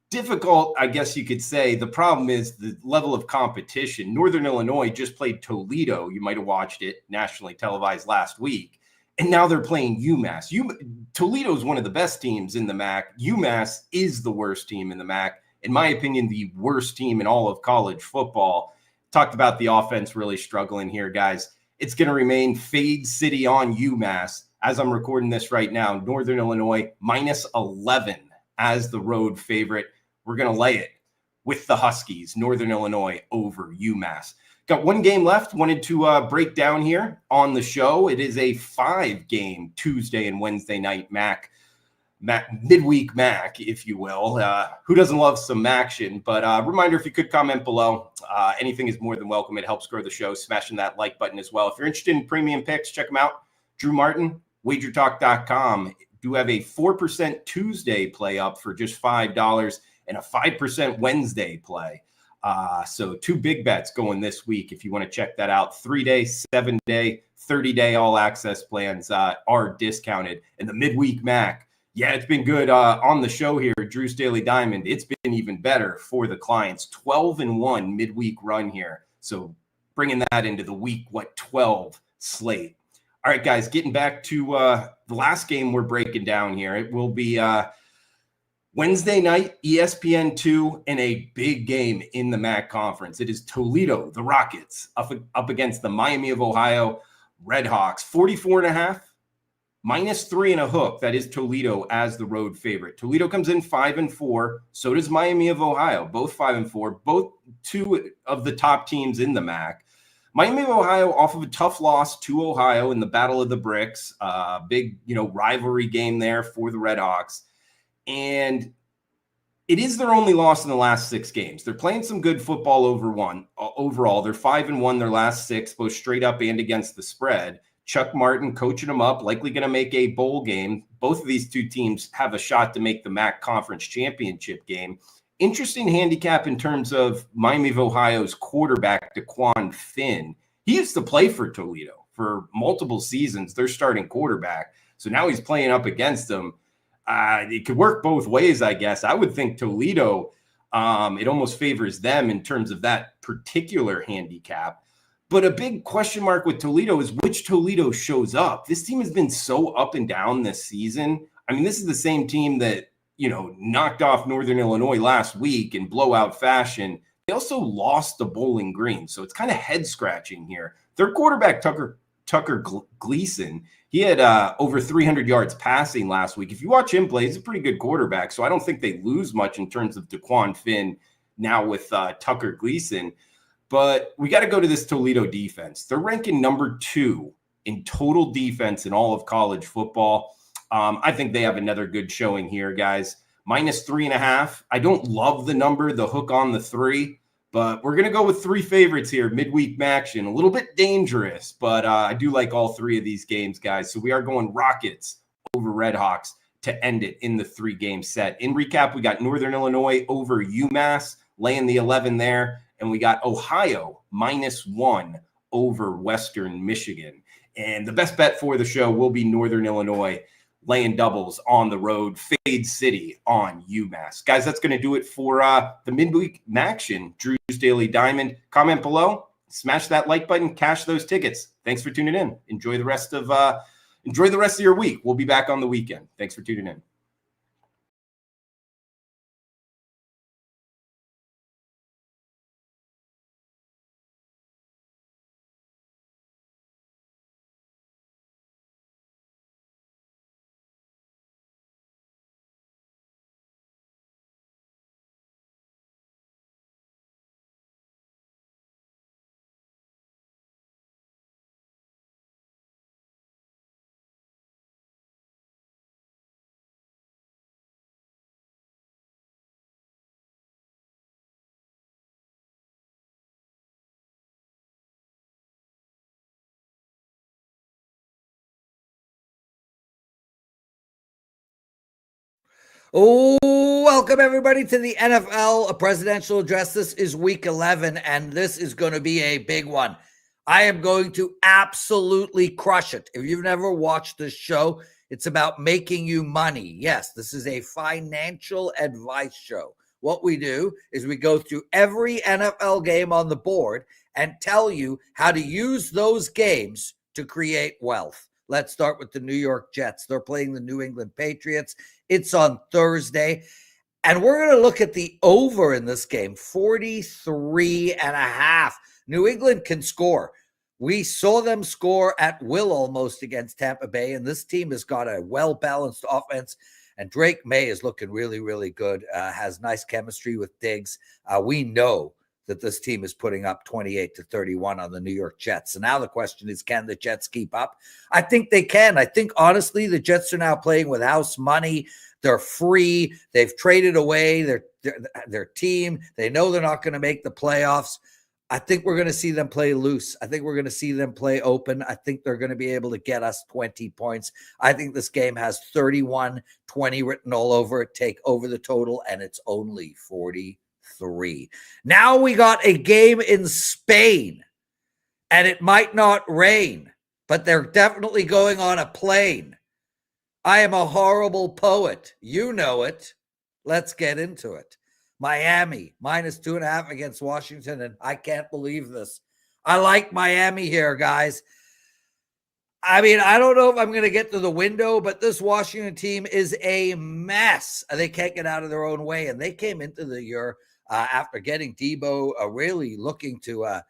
Difficult, I guess you could say. The problem is the level of competition. Northern Illinois just played Toledo. You might have watched it nationally televised last week. And now they're playing UMass. Toledo is one of the best teams in the MAC. UMass is the worst team in the MAC. In my opinion, the worst team in all of college football. Talked about the offense really struggling here, guys. It's going to remain Fade City on UMass as I'm recording this right now. Northern Illinois -11 as the road favorite. We're going to lay it with the Huskies, Northern Illinois over UMass. Got 1 game left. Wanted to break down here on the show. It is a 5-game Tuesday and Wednesday night midweek MAC, if you will. Who doesn't love some action? But reminder, if you could comment below, anything is more than welcome. It helps grow the show. Smashing that like button as well. If you're interested in premium picks, check them out. Drew Martin, WagerTalk.com. Do have a 4% Tuesday play up for just $5 and a 5% Wednesday play. So 2 big bets going this week. If you want to check that out, 3-day, 7-day, 30-day all access plans are discounted. And the midweek MAC, Yeah, it's been good on the show here, Drew's Daily Diamond. It's been even better for the clients. 12-1 midweek run here. So bringing that into the week 12 slate. All right, guys, getting back to the last game we're breaking down here. It will be Wednesday night, ESPN2, and a big game in the MAC conference. It is Toledo, the Rockets, up against the Miami of Ohio Redhawks. 44.5, -3 and a hook. That is Toledo as the road favorite. Toledo comes in 5-4. So does Miami of Ohio, both 5-4, both two of the top teams in the MAC. Miami of Ohio off of a tough loss to Ohio in the Battle of the Bricks. Big, rivalry game there for the Redhawks. And it is their only loss in the last 6 games. They're playing some good football overall. They're 5-1 their last 6, both straight up and against the spread. Chuck Martin coaching them up, likely going to make a bowl game. Both of these two teams have a shot to make the MAC Conference Championship game. Interesting handicap in terms of Miami of Ohio's quarterback, DeQuan Finn. He used to play for Toledo for multiple seasons, their starting quarterback. So now he's playing up against them. It could work both ways, I guess. I would think Toledo, it almost favors them in terms of that particular handicap. But a big question mark with Toledo is which Toledo shows up. This team has been so up and down this season. I mean, this is the same team that, knocked off Northern Illinois last week in blowout fashion. They also lost to Bowling Green. So it's kind of head scratching here. Their quarterback, Tucker Gleason, he had over 300 yards passing last week. If you watch him play, he's a pretty good quarterback. So I don't think they lose much in terms of DeQuan Finn now with Tucker Gleason. But we got to go to this Toledo defense. They're ranking number 2 in total defense in all of college football. I think they have another good showing here, guys. -3.5. I don't love the number, the hook on the 3, but we're going to go with 3 favorites here, midweek action. A little bit dangerous, but I do like all 3 of these games, guys. So we are going Rockets over Redhawks to end it in the 3-game set. In recap, we got Northern Illinois over UMass, laying the 11 there. And we got Ohio -1 over Western Michigan. And the best bet for the show will be Northern Illinois laying doubles on the road, Fade City on UMass. Guys, that's going to do it for the midweek action. Drew's Daily Diamond. Comment below, smash that like button, cash those tickets. Thanks for tuning in. Enjoy the rest of your week. We'll be back on the weekend. Thanks for tuning in. Oh, welcome everybody to the NFL Presidential Address. This is week 11, and this is going to be a big one. I am going to absolutely crush it. If you've never watched this show, it's about making you money. Yes, this is a financial advice show. What we do is we go through every NFL game on the board and tell you how to use those games to create wealth. Let's start with the New York Jets. They're playing the New England Patriots. It's on Thursday. And we're going to look at the over in this game, 43.5. New England can score. We saw them score at will almost against Tampa Bay, and this team has got a well-balanced offense. And Drake May is looking really, really good, has nice chemistry with Diggs. We know that this team is putting up 28-31 on the New York Jets. So now the question is, can the Jets keep up? I think they can. I think, honestly, the Jets are now playing with house money. They're free. They've traded away their team. They know they're not going to make the playoffs. I think we're going to see them play loose. I think we're going to see them play open. I think they're going to be able to get us 20 points. I think this game has 31-20 written all over it. Take over the total, and it's only 43. Now we got a game in Spain, and it might not rain, but they're definitely going on a plane. I am a horrible poet. You know it. Let's get into it. Miami, -2.5 against Washington, and I can't believe this. I like Miami here, guys. I mean, I don't know if I'm going to get to the window, but this Washington team is a mess. They can't get out of their own way, and they came into the year after getting Debo really looking to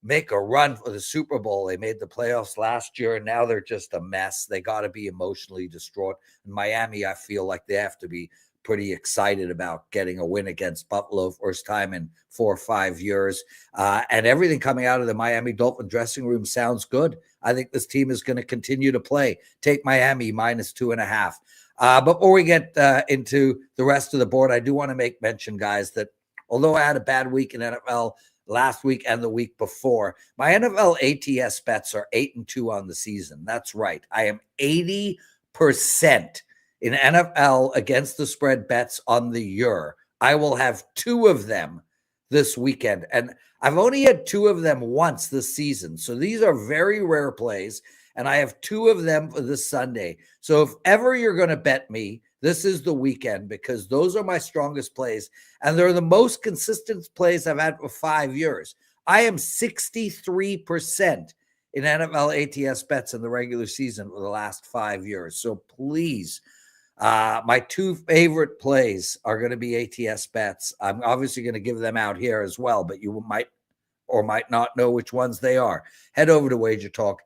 make a run for the Super Bowl. They made the playoffs last year, and now they're just a mess. They got to be emotionally distraught. In Miami, I feel like they have to be pretty excited about getting a win against Buffalo, first time in 4 or 5 years. And everything coming out of the Miami Dolphin dressing room sounds good. I think this team is going to continue to play. Take Miami -2.5. Before we get into the rest of the board, I do want to make mention, guys, that although I had a bad week in NFL last week and the week before, my NFL ATS bets are 8-2 on the season. That's right. I am 80% in NFL against the spread bets on the year. I will have 2 of them this weekend. And I've only had 2 of them once this season. So these are very rare plays. And I have 2 of them for this Sunday. So if ever you're going to bet me, this is the weekend, because those are my strongest plays. And they're the most consistent plays I've had for 5 years. I am 63% in NFL ATS bets in the regular season for the last 5 years. So please, my 2 favorite plays are going to be ATS bets. I'm obviously going to give them out here as well, but you might or might not know which ones they are. Head over to WagerTalk.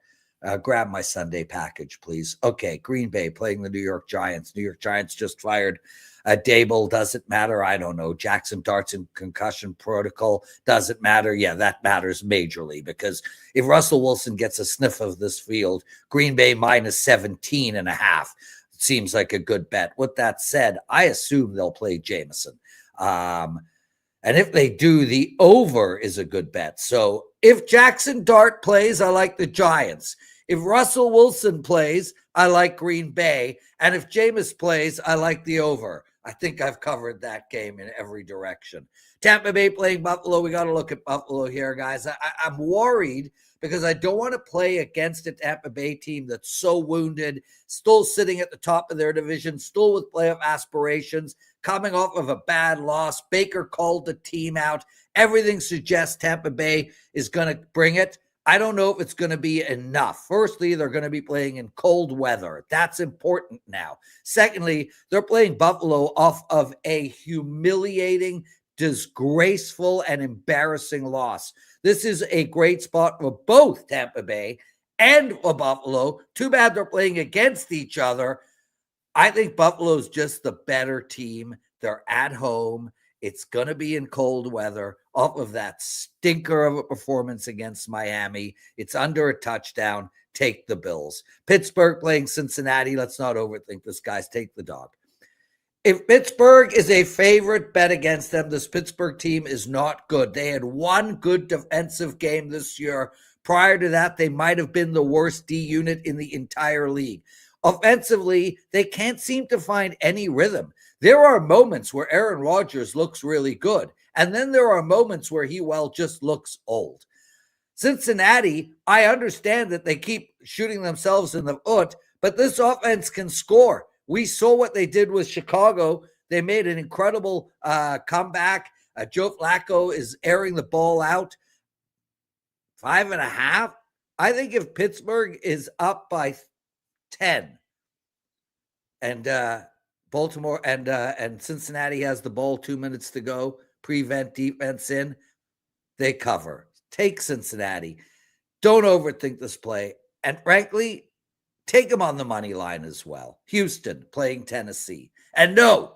Grab my Sunday package, please. Okay, Green Bay playing the New York Giants. New York Giants just fired Dable. Doesn't matter. I don't know. Jackson Dart's in concussion protocol. Doesn't matter. Yeah, that matters majorly, because if Russell Wilson gets a sniff of this field, Green Bay -17.5 seems like a good bet. With that said, I assume they'll play Jameson. And if they do, the over is a good bet. So if Jackson Dart plays, I like the Giants. If Russell Wilson plays, I like Green Bay. And if Jameis plays, I like the over. I think I've covered that game in every direction. Tampa Bay playing Buffalo. We got to look at Buffalo here, guys. I'm worried because I don't want to play against a Tampa Bay team that's so wounded, still sitting at the top of their division, still with playoff aspirations, coming off of a bad loss. Baker called the team out. Everything suggests Tampa Bay is going to bring it. I don't know if it's going to be enough. Firstly, they're going to be playing in cold weather. That's important now. Secondly, they're playing Buffalo off of a humiliating, disgraceful, and embarrassing loss. This is a great spot for both Tampa Bay and for Buffalo. Too bad they're playing against each other. I think Buffalo's just the better team. They're at home. It's going to be in cold weather off of that stinker of a performance against Miami. It's under a touchdown. Take the Bills. Pittsburgh playing Cincinnati. Let's not overthink this, guys. Take the dog. If Pittsburgh is a favorite bet against them, this Pittsburgh team is not good. They had one good defensive game this year. Prior to that, they might have been the worst D unit in the entire league. Offensively, they can't seem to find any rhythm. There are moments where Aaron Rodgers looks really good, and then there are moments where he, just looks old. Cincinnati, I understand that they keep shooting themselves in the foot, but this offense can score. We saw what they did with Chicago. They made an incredible comeback. Joe Flacco is airing the ball out. 5.5. I think if Pittsburgh is up by 10 and Baltimore and Cincinnati has the ball, 2 minutes to go, prevent defense in, they cover. Take Cincinnati. Don't overthink this play. And frankly, take them on the money line as well. Houston playing Tennessee. And no,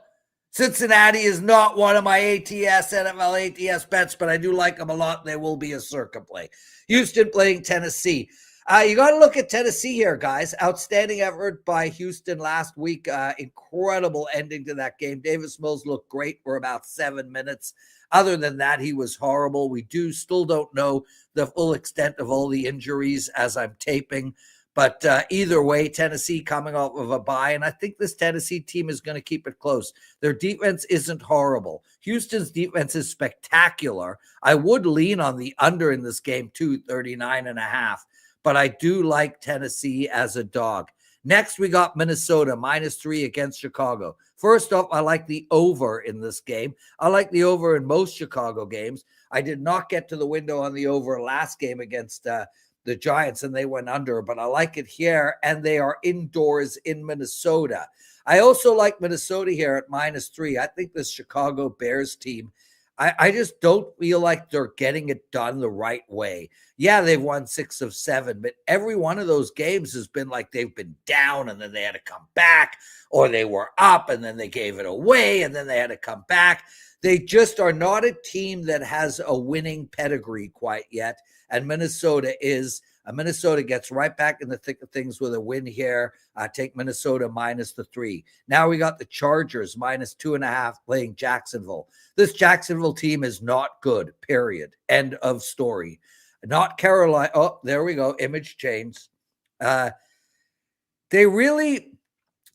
Cincinnati is not one of my NFL ATS bets, but I do like them a lot. They will be a circa play. Houston playing Tennessee. You got to look at Tennessee here, guys. Outstanding effort by Houston last week. Incredible ending to that game. Davis Mills looked great for about 7 minutes. Other than that, he was horrible. We still don't know the full extent of all the injuries as I'm taping. But either way, Tennessee coming off of a bye, and I think this Tennessee team is going to keep it close. Their defense isn't horrible. Houston's defense is spectacular. I would lean on the under in this game, too, 39.5. But I do like Tennessee as a dog. Next, we got Minnesota -3 against Chicago. First off, I like the over in this game. I like the over in most Chicago games. I did not get to the window on the over last game against the Giants, and they went under, but I like it here, and they are indoors in Minnesota. I also like Minnesota here at -3. I think this Chicago Bears team, I just don't feel like they're getting it done the right way. Yeah, they've won 6 of 7, but every one of those games has been like they've been down and then they had to come back, or they were up and then they gave it away and then they had to come back. They just are not a team that has a winning pedigree quite yet, and Minnesota is. Minnesota gets right back in the thick of things with a win here. Take Minnesota -3. Now we got the Chargers -2.5 playing Jacksonville. This Jacksonville team is not good, period. End of story. Not Carolina. Oh, there we go. Image change. They really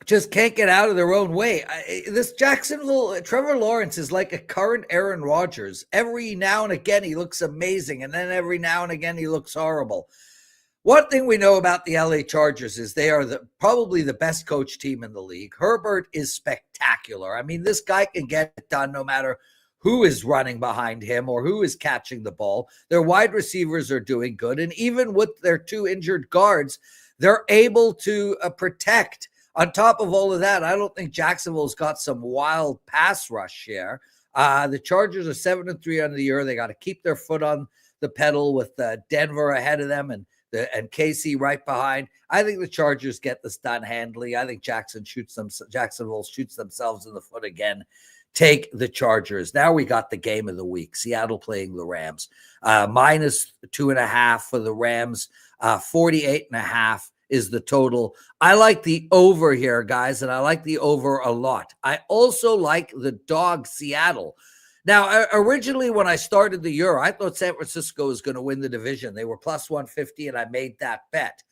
just can't get out of their own way. This Jacksonville, Trevor Lawrence is like a current Aaron Rodgers. Every now and again, he looks amazing, and then every now and again, he looks horrible. One thing we know about the LA Chargers is they are probably the best coach team in the league. Herbert is spectacular. I mean, this guy can get it done no matter who is running behind him or who is catching the ball. Their wide receivers are doing good. And even with their 2 injured guards, they're able to protect. On top of all of that, I don't think Jacksonville's got some wild pass rush here. The Chargers are 7-3 on the year. They got to keep their foot on the pedal with Denver ahead of them and KC right behind. I think the Chargers get this done handily. I think Jacksonville shoots themselves in the foot again. Take the Chargers. Now we got the game of the week. Seattle playing the Rams. -2.5 for the Rams. 48.5 is the total. I like the over here, guys, and I like the over a lot. I also like the dog Seattle. Now, originally when I started the year, I thought San Francisco was going to win the division. They were +150, and I made that bet.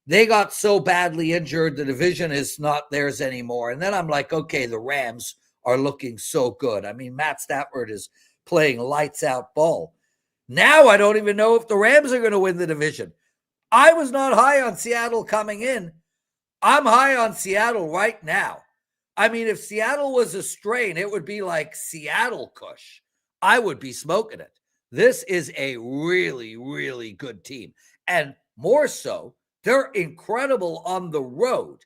They got so badly injured, the division is not theirs anymore. And then I'm like, okay, the Rams are looking so good. I mean, Matt Stafford is playing lights out ball. Now I don't even know if the Rams are going to win the division. I was not high on Seattle coming in. I'm high on Seattle right now. I mean, if Seattle was a strain, it would be like Seattle Kush. I would be smoking it. This is a really, really good team. And more so, they're incredible on the road.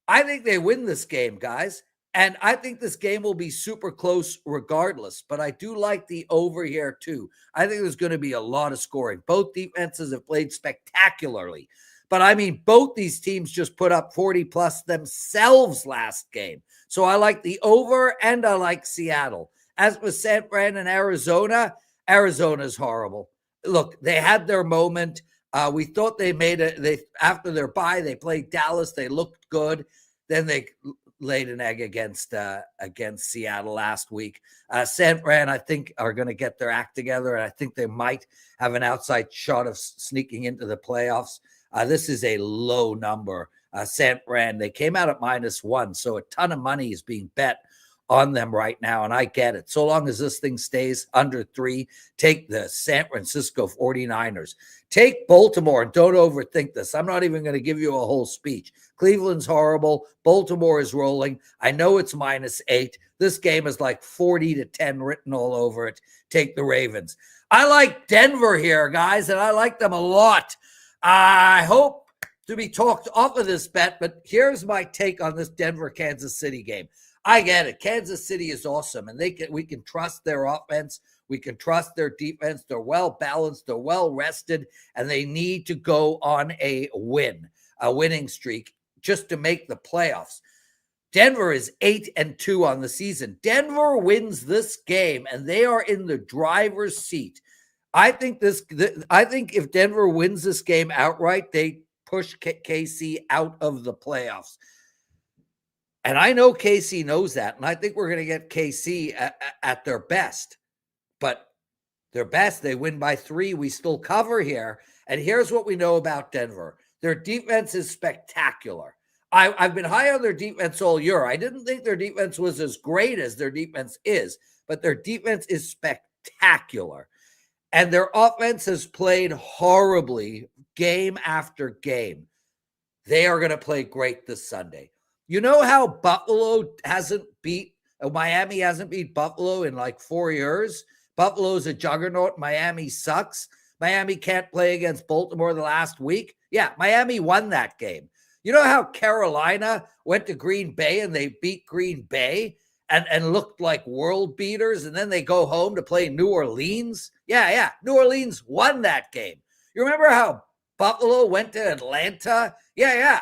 I think they win this game, guys. And I think this game will be super close regardless. But I do like the over here, too. I think there's going to be a lot of scoring. Both defenses have played spectacularly. But I mean, both these teams just put up 40+ themselves last game. So I like the over and I like Seattle. As for San Fran and Arizona, Arizona's horrible. Look, they had their moment. We thought they made it. After their bye, they played Dallas. They looked good. Then they laid an egg against Seattle last week. San Fran, I think, are going to get their act together, and I think they might have an outside shot of sneaking into the playoffs. This is a low number. San Fran, they came out at -1, so a ton of money is being bet on them right now, and I get it. So long as this thing stays under 3, take the San Francisco 49ers. Take Baltimore, and don't overthink this. I'm not even going to give you a whole speech. Cleveland's horrible. Baltimore is rolling. I know it's -8. This game is like 40-10 written all over it. Take the Ravens. I like Denver here, guys, and I like them a lot. I hope to be talked off of this bet, but here's my take on this Denver-Kansas City game. I get it. Kansas City is awesome, and we can trust their offense. We can trust their defense. They're well-balanced. They're well-rested, and they need to go on a winning streak just to make the playoffs. Denver is 8-2 on the season. Denver wins this game, and they are in the driver's seat. I think if Denver wins this game outright, they push KC out of the playoffs. And I know KC knows that, and I think we're going to get KC at their best. But their best, they win by 3. We still cover here. And here's what we know about Denver. Their defense is spectacular. I've been high on their defense all year. I didn't think their defense was as great as their defense is, but their defense is spectacular. And their offense has played horribly game after game. They are going to play great this Sunday. You know how Miami hasn't beat Buffalo in like 4 years? Buffalo's a juggernaut. Miami sucks. Miami can't play against Baltimore the last week. Yeah, Miami won that game. You know how Carolina went to Green Bay and they beat Green Bay and looked like world beaters, and then they go home to play New Orleans? Yeah. New Orleans won that game. You remember how Buffalo went to Atlanta? Yeah.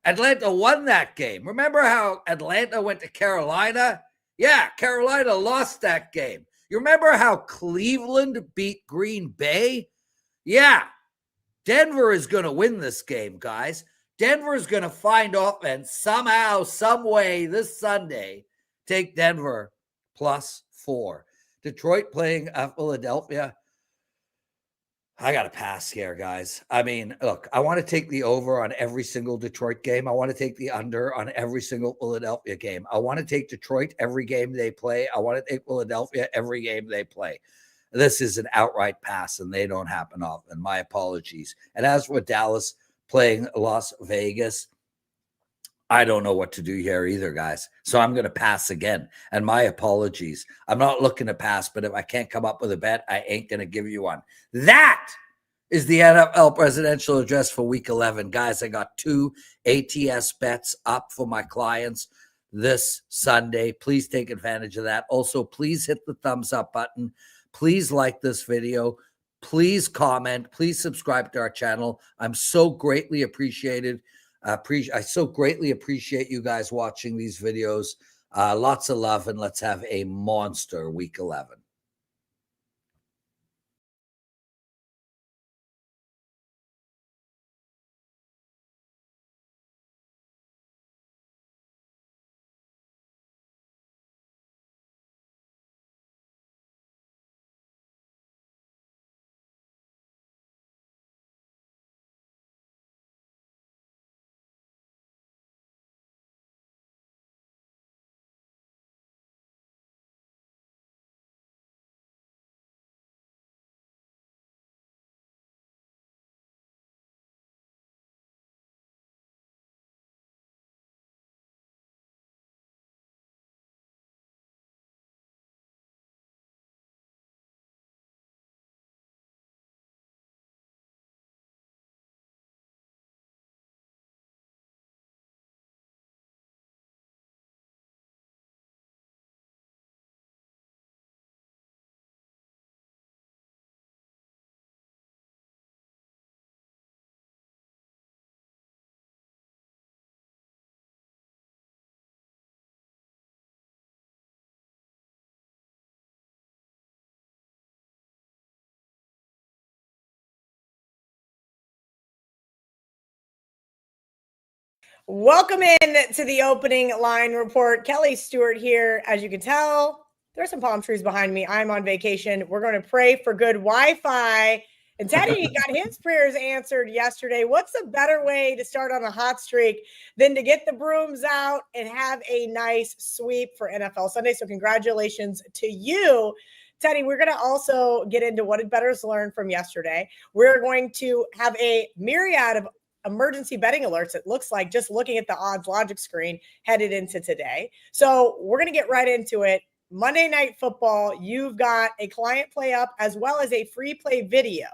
Atlanta won that game. Remember how Atlanta went to Carolina? Yeah, Carolina lost that game. You remember how Cleveland beat Green Bay? Yeah. Denver is going to win this game, guys. Denver is going to find offense somehow, some way this Sunday. Take Denver +4. Detroit playing Philadelphia. I got to pass here, guys. I mean, look, I want to take the over on every single Detroit game. I want to take the under on every single Philadelphia game. I want to take Detroit every game they play. I want to take Philadelphia every game they play. This is an outright pass, and they don't happen often. My apologies. And as for Dallas playing Las Vegas, I don't know what to do here either, guys. So I'm going to pass again. And my apologies. I'm not looking to pass, but if I can't come up with a bet, I ain't going to give you one. That is the NFL presidential address for week 11. Guys, I got 2 ATS bets up for my clients this Sunday. Please take advantage of that. Also, please hit the thumbs up button. Please like this video. Please comment. Please subscribe to our channel. I'm so greatly appreciated. I so greatly appreciate you guys watching these videos. Lots of love, and let's have a monster week 11. Welcome in to the opening line report. Kelly Stewart here. As you can tell, there are some palm trees behind me. I'm on vacation. We're going to pray for good Wi-Fi. And Teddy got his prayers answered yesterday. What's a better way to start on a hot streak than to get the brooms out and have a nice sweep for NFL Sunday? So congratulations to you, Teddy. We're going to also get into what did bettors learn from yesterday. We're going to have a myriad of emergency betting alerts, it looks like, just looking at the odds logic screen headed into today. So we're going to get right into it. Monday Night Football, you've got a client play up as well as a free play video.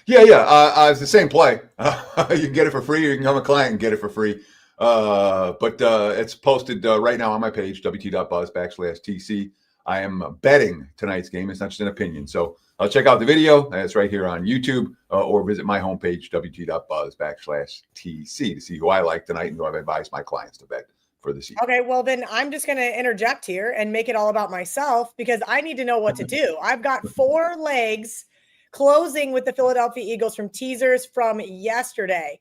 Yeah. It's the same play. You can get it for free, or you can become a client and get it for free. But it's posted right now on my page, wt.buzz/TC. I am betting tonight's game. It's not just an opinion. So check out the video. It's right here on YouTube, or visit my homepage, wt.buzz/TC, to see who I like tonight and who I've advised my clients to bet for the season. Okay, well, then I'm just going to interject here and make it all about myself because I need to know what to do. I've got 4 legs closing with the Philadelphia Eagles from teasers from yesterday.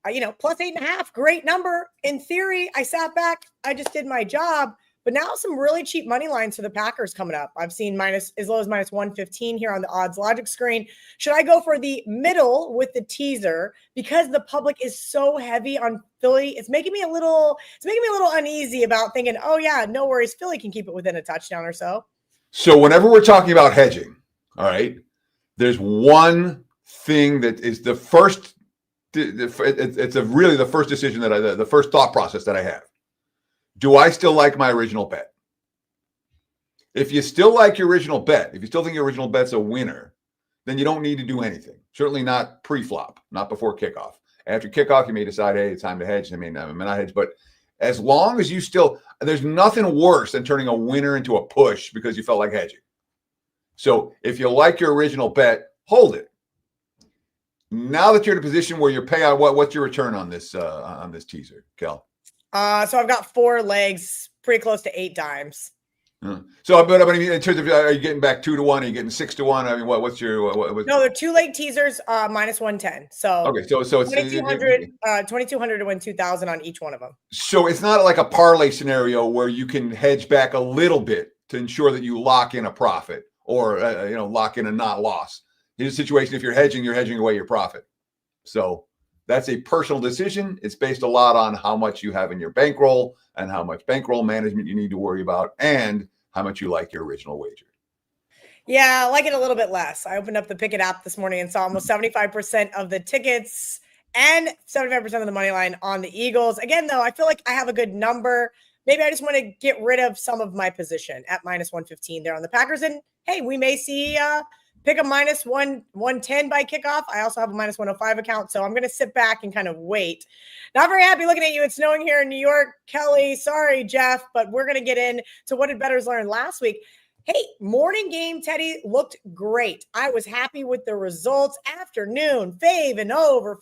Plus 8.5, great number. In theory, I sat back, I just did my job. But now some really cheap money lines for the Packers coming up. I've seen as low as -115 here on the odds logic screen. Should I go for the middle with the teaser because the public is so heavy on Philly? It's making me a little uneasy about thinking, oh yeah, no worries, Philly can keep it within a touchdown or so. So whenever we're talking about hedging, all right, there's one thing that is the first it's really the first decision the first thought process that I have. Do I still like my original bet? If you still like your original bet, if you still think your original bet's a winner, then you don't need to do anything. Certainly not pre-flop, not before kickoff. After kickoff, you may decide, hey, it's time to hedge. I mean, not hedge, but as long as you still, there's nothing worse than turning a winner into a push because you felt like hedging. So if you like your original bet, hold it. Now that you're in a position where you're payout, what's your return on this teaser, Kel? So I've got 4 legs, pretty close to 8 dimes. So, but I mean, in terms of, are you getting back 2 to 1? Are you getting 6 to 1? I mean, what's your? No, they're 2 leg teasers, minus 110. So okay, so it's 2,200 to win 2,000 on each one of them. So it's not like a parlay scenario where you can hedge back a little bit to ensure that you lock in a profit or lock in a not loss. In a situation, if you're hedging away your profit. So that's a personal decision. It's based a lot on how much you have in your bankroll and how much bankroll management you need to worry about and how much you like your original wager. Yeah, I like it a little bit less. I opened up the Pickett app this morning and saw almost 75% of the tickets and 75% of the money line on the Eagles. Again, though, I feel like I have a good number. Maybe I just want to get rid of some of my position at minus 115 there on the Packers. And hey, we may see pick a minus 110 by kickoff. I also have a minus 105 account, so I'm going to sit back and kind of wait. Not very happy looking at you. It's snowing here in New York. Kelly, sorry, Jeff, but we're going to get into what did bettors learn last week. Hey, morning game, Teddy, looked great. I was happy with the results. Afternoon, fave and over.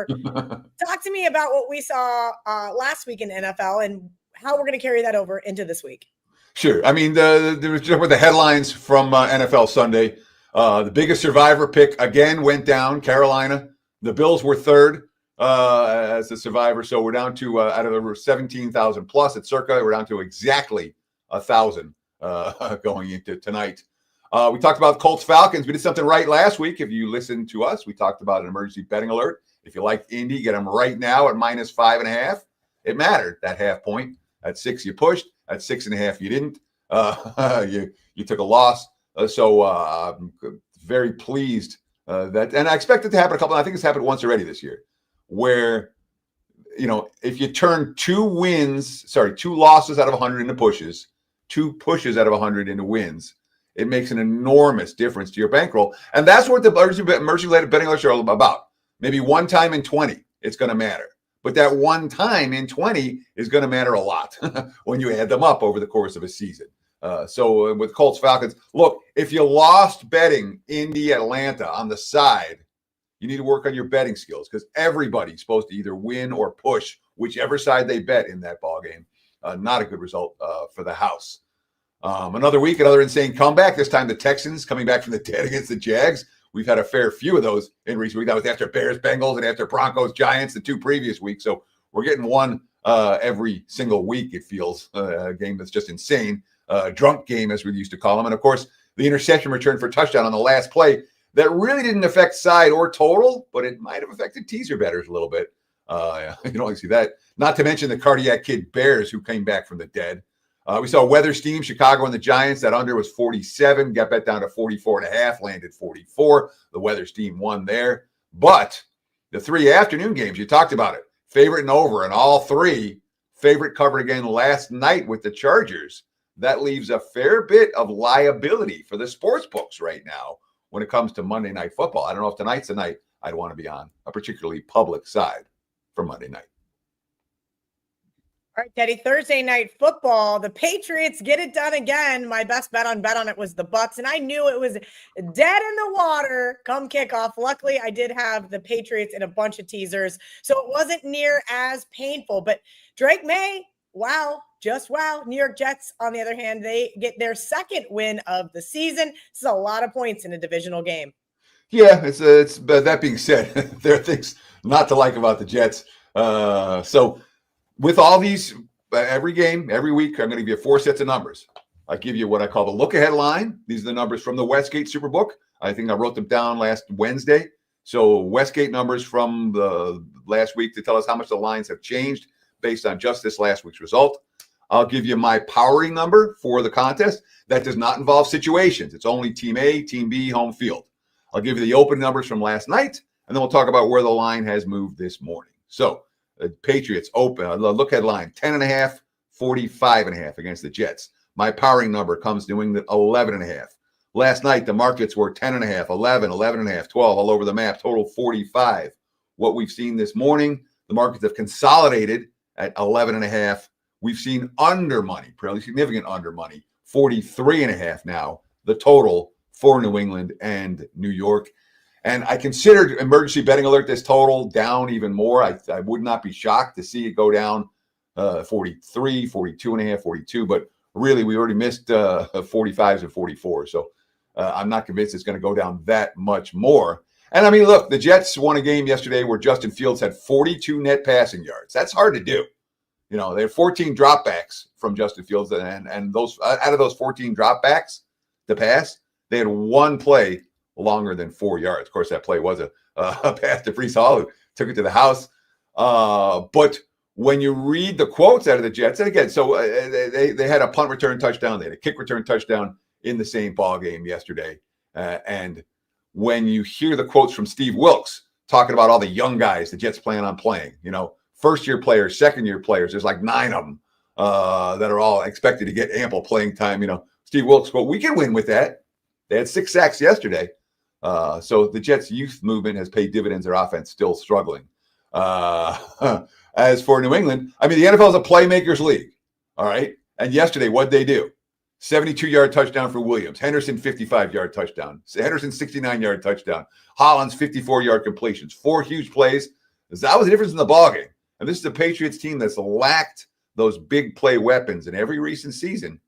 Talk to me about what we saw last week in NFL and how we're going to carry that over into this week. Sure. I mean, there were the headlines from NFL Sunday. The biggest survivor pick again went down, Carolina. The Bills were third as the survivor. So we're down to, out of the 17,000 plus at circa, we're down to exactly 1,000 going into tonight. We talked about Colts Falcons. We did something right last week. If you listened to us, we talked about an emergency betting alert. If you like Indy, get them right now at minus 5.5. It mattered, that half point. At 6, you pushed. At 6.5, you didn't. You took a loss. So I'm very pleased that, and I expect it to happen I think it's happened once already this year, where, if you turn 2 losses out of 100 into pushes, 2 pushes out of 100 into wins, it makes an enormous difference to your bankroll. And that's what the emergency-related betting alerts are all about. Maybe one time in 20, it's going to matter. But that one time in 20 is going to matter a lot when you add them up over the course of a season. So with Colts Falcons, look, if you lost betting Indy Atlanta on the side, you need to work on your betting skills because everybody's supposed to either win or push whichever side they bet in that ball game. Not a good result for the house. Another week, another insane comeback. This time the Texans coming back from the dead against the Jags. We've had a fair few of those in recent weeks. That was after Bears, Bengals, and after Broncos, Giants, the 2 previous weeks. So we're getting one every single week, it feels. A game that's just insane. Drunk game, as we used to call them. And, of course, the interception return for touchdown on the last play that really didn't affect side or total, but it might have affected teaser bettors a little bit. You don't see that. Not to mention the cardiac kid Bears who came back from the dead. We saw Weather Steam, Chicago and the Giants. That under was 47, got bet down to 44.5, landed 44. The Weather Steam won there. But the 3 afternoon games, you talked about it, favorite and over, and all 3 favorite covered again last night with the Chargers. That leaves a fair bit of liability for the sports books right now when it comes to Monday Night Football. I don't know if tonight's the night I'd want to be on a particularly public side for Monday night. All right, Teddy, Thursday night football, the Patriots get it done again. My best bet on it was the Bucks, and I knew it was dead in the water come kickoff. Luckily, I did have the Patriots in a bunch of teasers, so it wasn't near as painful. But Drake May, wow, just wow. New York Jets, on the other hand, they get their 2nd win of the season. This is a lot of points in a divisional game. Yeah, it's but that being said, there are things not to like about the Jets. So with all these, every game, every week, I'm going to give you 4 sets of numbers. I give you what I call the look-ahead line. These are the numbers from the Westgate Superbook. I think I wrote them down last Wednesday. So Westgate numbers from the last week to tell us how much the lines have changed based on just this last week's result. I'll give you my powering number for the contest. That does not involve situations. It's only Team A, Team B, home field. I'll give you the open numbers from last night, and then we'll talk about where the line has moved this morning. So the Patriots open, look at line 10.5, 45.5 against the Jets. My powering number comes New England 11.5. Last night, the markets were 10.5, 11, 11.5, 12, all over the map, total 45. What we've seen this morning, the markets have consolidated at 11.5. We've seen under money, fairly significant under money, 43.5 now, the total for New England and New York. And I considered emergency betting alert this total down even more. I would not be shocked to see it go down 43, 42.5, 42, but really we already missed 45s and 44. So I'm not convinced it's going to go down that much more. And I mean, look, the Jets won a game yesterday where Justin Fields had 42 net passing yards. That's hard to do. You know, they had 14 dropbacks from Justin Fields, and those out of those 14 dropbacks to pass, they had one play longer than 4 yards. Of course, that play was a pass to Breece Hall, who took it to the house. But when you read the quotes out of the Jets, and again, so they had a punt return touchdown, they had a kick return touchdown in the same ball game yesterday. And when you hear the quotes from Steve Wilkes talking about all the young guys the Jets plan on playing, you know, first-year players, second-year players, there's like 9 of them that are all expected to get ample playing time. You know, Steve Wilkes quote, "We can win with that." They had 6 sacks yesterday. So the Jets' youth movement has paid dividends. Their offense still struggling. As for New England, I mean, the NFL is a playmakers league, all right? And yesterday, what'd they do? 72-yard touchdown for Williams. Henderson, 55-yard touchdown. Henderson, 69-yard touchdown. Hollins, 54-yard completions. 4 huge plays. That was the difference in the ballgame. And this is a Patriots team that's lacked those big play weapons in every recent season.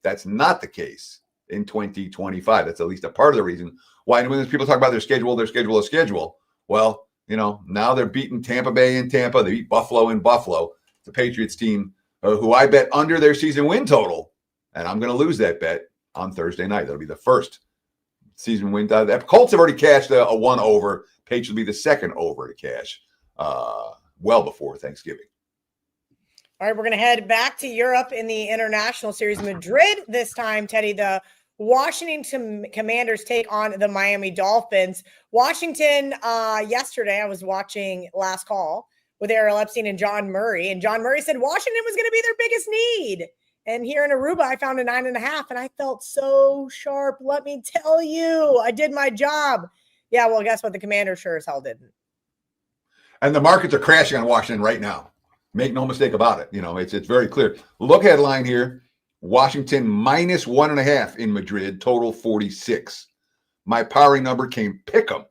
That's not the case in 2025. That's at least a part of the reason why when people talk about their schedule. Well, you know, now they're beating Tampa Bay in Tampa. They beat Buffalo in Buffalo. It's a Patriots team who I bet under their season win total. And I'm going to lose that bet on Thursday night. That'll be the first season win. The Colts have already cashed a 1 over. Patriots will be the second over to cash well before Thanksgiving. All right, we're going to head back to Europe in the international series. Madrid this time, Teddy. The Washington Commanders take on the Miami Dolphins. Washington, yesterday, I was watching Last Call with Errol Epstein and John Murray. And John Murray said Washington was going to be their biggest need. And here in Aruba, I found a 9.5, and I felt so sharp. Let me tell you, I did my job. Yeah, well, guess what? The Commanders sure as hell didn't. And the markets are crashing on Washington right now. Make no mistake about it. You know, it's very clear. Look headline here. Washington minus 1.5 in Madrid, total 46. My powering number came pick 'em.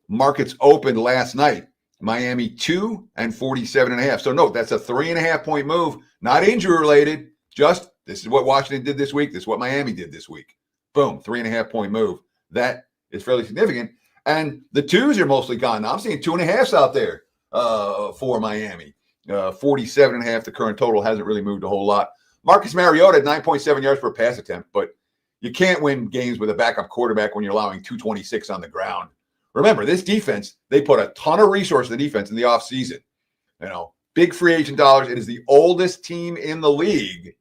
Markets opened last night. Miami 2 and 47.5. So note, that's a 3.5 point move, not injury related. Just this is what Washington did this week. This is what Miami did this week. Boom, 3.5 point move. That is fairly significant. And the 2s are mostly gone. Now I'm seeing 2.5s out there for Miami. 47.5. The current total hasn't really moved a whole lot. Marcus Mariota at 9.7 yards per pass attempt, but you can't win games with a backup quarterback when you're allowing 226 on the ground. Remember, this defense, they put a ton of resources in the defense in the offseason. You know, big free agent dollars. It is the oldest team in the league.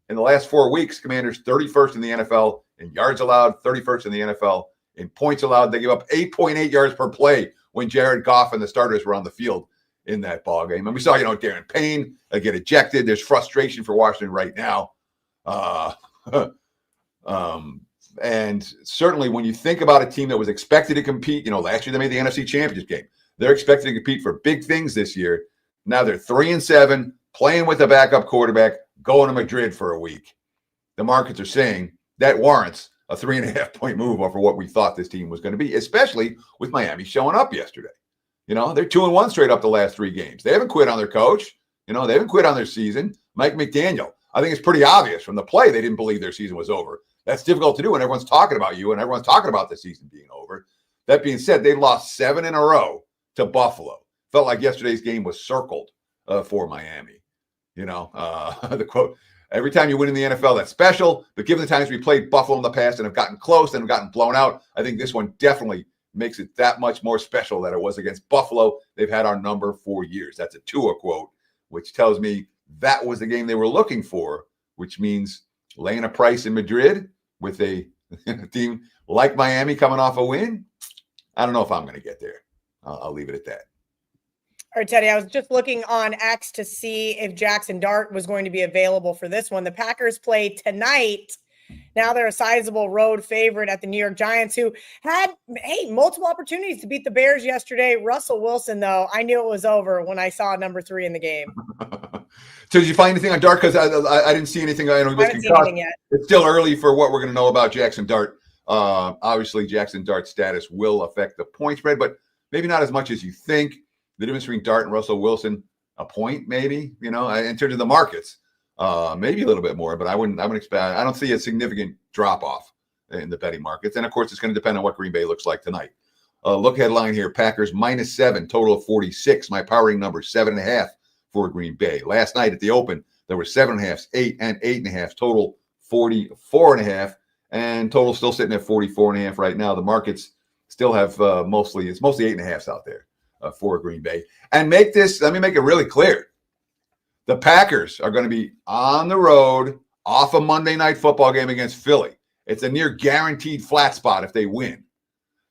In the last 4 weeks, Commanders 31st in the NFL in yards allowed, 31st in the NFL in points allowed. They gave up 8.8 yards per play when Jared Goff and the starters were on the field in that ball game. And we saw, you know, Darren Payne get ejected. There's frustration for Washington right now. And certainly when you think about a team that was expected to compete, you know, last year they made the NFC Championship game. They're expected to compete for big things this year. Now they're 3-7, playing with a backup quarterback, going to Madrid for a week. The markets are saying that warrants a 3.5 point move over what we thought this team was going to be, especially with Miami showing up yesterday. You know, they're 2-1 straight up the last 3 games. They haven't quit on their coach. You know, they haven't quit on their season. Mike McDaniel, I think it's pretty obvious from the play they didn't believe their season was over. That's difficult to do when everyone's talking about you and everyone's talking about the season being over. That being said, they lost 7 in a row to Buffalo. Felt like yesterday's game was circled for Miami. You know, the quote, every time you win in the NFL, that's special. But given the times we played Buffalo in the past and have gotten close and have gotten blown out, I think this one definitely makes it that much more special than it was against Buffalo. They've had our number for years. That's a Tua quote, which tells me that was the game they were looking for, which means laying a price in Madrid with a team like Miami coming off a win, I don't know if I'm going to get there. I'll leave it at that. All right, Teddy, I was just looking on X to see if Jackson Dart was going to be available for this one. The Packers play tonight. Now they're a sizable road favorite at the New York Giants, who had, multiple opportunities to beat the Bears yesterday. Russell Wilson, though, I knew it was over when I saw number 3 in the game. So did you find anything on Dart? Because I didn't see anything. I haven't seen anything yet. It's still early for what we're going to know about Jackson Dart. Obviously, Jackson Dart's status will affect the point spread, but maybe not as much as you think. The difference between Dart and Russell Wilson, a point maybe, in terms of the markets, maybe a little bit more, but I wouldn't expect. I don't see a significant drop off in the betting markets, and of course, it's going to depend on what Green Bay looks like tonight. Look headline here: Packers -7, total of 46. My powering number 7.5 for Green Bay. Last night at the Open, there were 7.5, 8, and 8.5. Total 44.5, and total still sitting at 44.5 right now. The markets still have mostly 8.5s out there for Green Bay. And let me make it really clear. The Packers are going to be on the road off a Monday night football game against Philly. It's a near guaranteed flat spot if they win.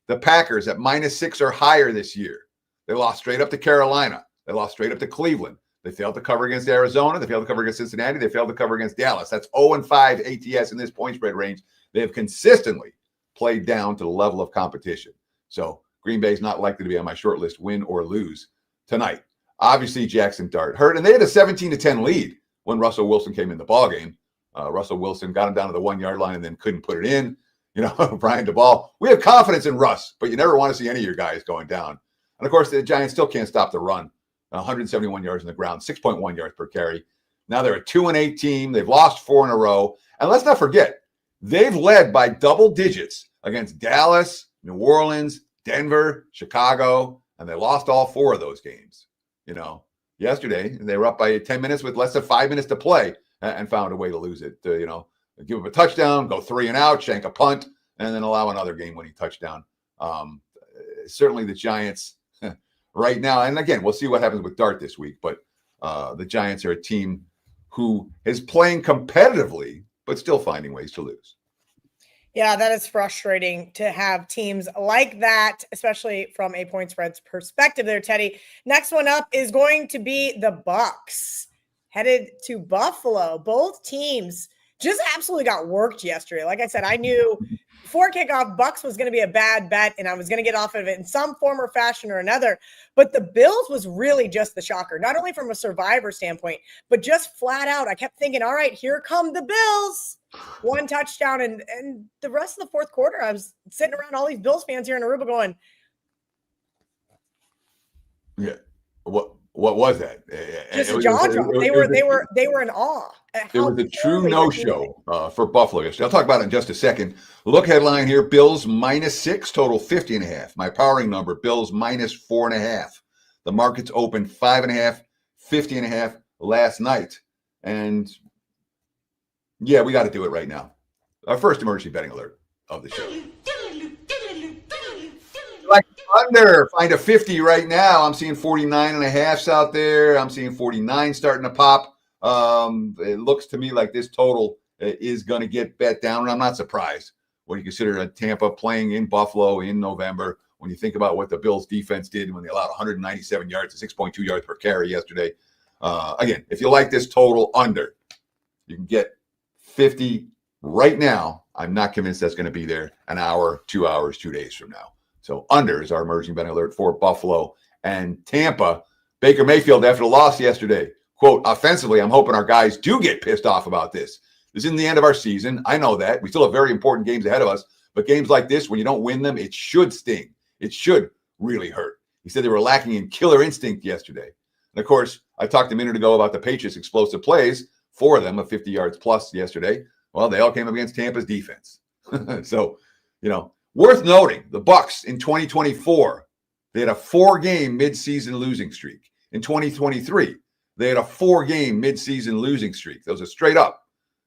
The Packers at -6 or higher this year. They lost straight up to Carolina. They lost straight up to Cleveland. They failed to cover against Arizona. They failed to cover against Cincinnati. They failed to cover against Dallas. That's 0-5 ATS in this point spread range. They have consistently played down to the level of competition. So Green Bay is not likely to be on my short list, win or lose tonight. Obviously, Jackson Dart hurt, and they had a 17-10 lead when Russell Wilson came in the ballgame. Russell Wilson got him down to the 1-yard line and then couldn't put it in. Brian DeBall. We have confidence in Russ, but you never want to see any of your guys going down. And of course, the Giants still can't stop the run. 171 yards on the ground, 6.1 yards per carry. Now they're a 2-8 team. They've lost 4 in a row. And let's not forget, they've led by double digits against Dallas, New Orleans, Denver, Chicago, and they lost all 4 of those games. Yesterday they were up by 10 minutes with less than 5 minutes to play and found a way to lose it. Give up a touchdown, go 3 and out, shank a punt, and then allow another game-winning touchdown. Certainly the Giants right now, and again, we'll see what happens with Dart this week, but the Giants are a team who is playing competitively, but still finding ways to lose. Yeah, that is frustrating to have teams like that, especially from a point spreads perspective there, Teddy. Next one up is going to be the Bucks headed to Buffalo. Both teams just absolutely got worked yesterday. Like I said, I knew before kickoff, Bucks was going to be a bad bet, and I was going to get off of it in some form or fashion or another. But the Bills was really just the shocker, not only from a survivor standpoint, but just flat out. I kept thinking, all right, here come the Bills. 1 touchdown, and the rest of the fourth quarter, I was sitting around all these Bills fans here in Aruba going, yeah, what was that? Just jaw drop. They were in awe. It was a true no-show for Buffalo yesterday. I'll talk about it in just a second. Look headline here: Bills -6, total 50.5. My powering number: Bills -4.5. The markets opened 5.5, 50.5 last night, and yeah, we got to do it right now. Our first emergency betting alert of the show. Like under, find a 50 right now. I'm seeing 49.5s out there. I'm seeing 49 starting to pop. It looks to me like this total is going to get bet down, and I'm not surprised when you consider Tampa playing in Buffalo in November. When you think about what the Bills defense did when they allowed 197 yards to 6.2 yards per carry yesterday. Again, if you like this total under, you can get 50 right now. I'm not convinced that's going to be there an hour, 2 hours, 2 days from now. So under is our emerging betting alert for Buffalo and Tampa. Baker Mayfield, after the loss yesterday, quote, offensively, I'm hoping our guys do get pissed off about this. This isn't the end of our season. I know that. We still have very important games ahead of us. But games like this, when you don't win them, it should sting. It should really hurt. He said they were lacking in killer instinct yesterday. And, of course, I talked a minute ago about the Patriots' explosive plays, 4 of them of 50 yards plus yesterday. Well, they all came up against Tampa's defense. So, worth noting, the Bucs in 2024, they had a 4-game midseason losing streak. In 2023, they had a 4-game midseason losing streak. Those are straight up.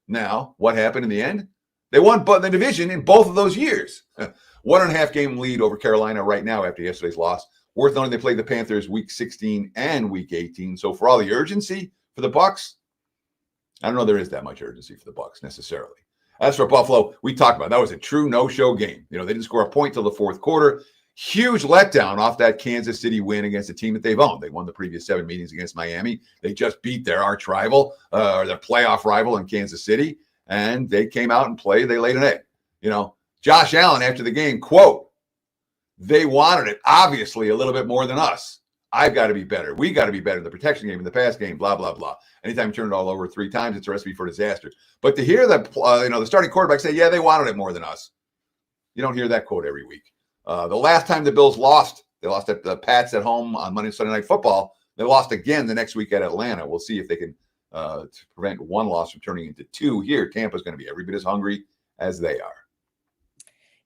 Now, what happened in the end? They won the division in both of those years. 1.5 game lead over Carolina right now after yesterday's loss. Worth noting, they played the Panthers week 16 and week 18. So for all the urgency for the Bucs, I don't know there is that much urgency for the Bucs necessarily. As for Buffalo, we talked about that was a true no-show game. They didn't score a point till the fourth quarter. Huge letdown off that Kansas City win against a team that they've owned. They won the previous 7 meetings against Miami. They just beat their arch rival, or their playoff rival in Kansas City, and they came out and played. They laid an egg. Josh Allen after the game, quote, "They wanted it, obviously, a little bit more than us. I've got to be better. We got to be better in the protection game, in the pass game, blah, blah, blah. Anytime you turn it all over 3 times, it's a recipe for disaster." But to hear that, the starting quarterback say, "Yeah, they wanted it more than us." You don't hear that quote every week. The last time the Bills lost, they lost at the Pats at home on Monday, Sunday Night Football. They lost again the next week at Atlanta. We'll see if they can to prevent 1 loss from turning into 2 here. Tampa's going to be every bit as hungry as they are.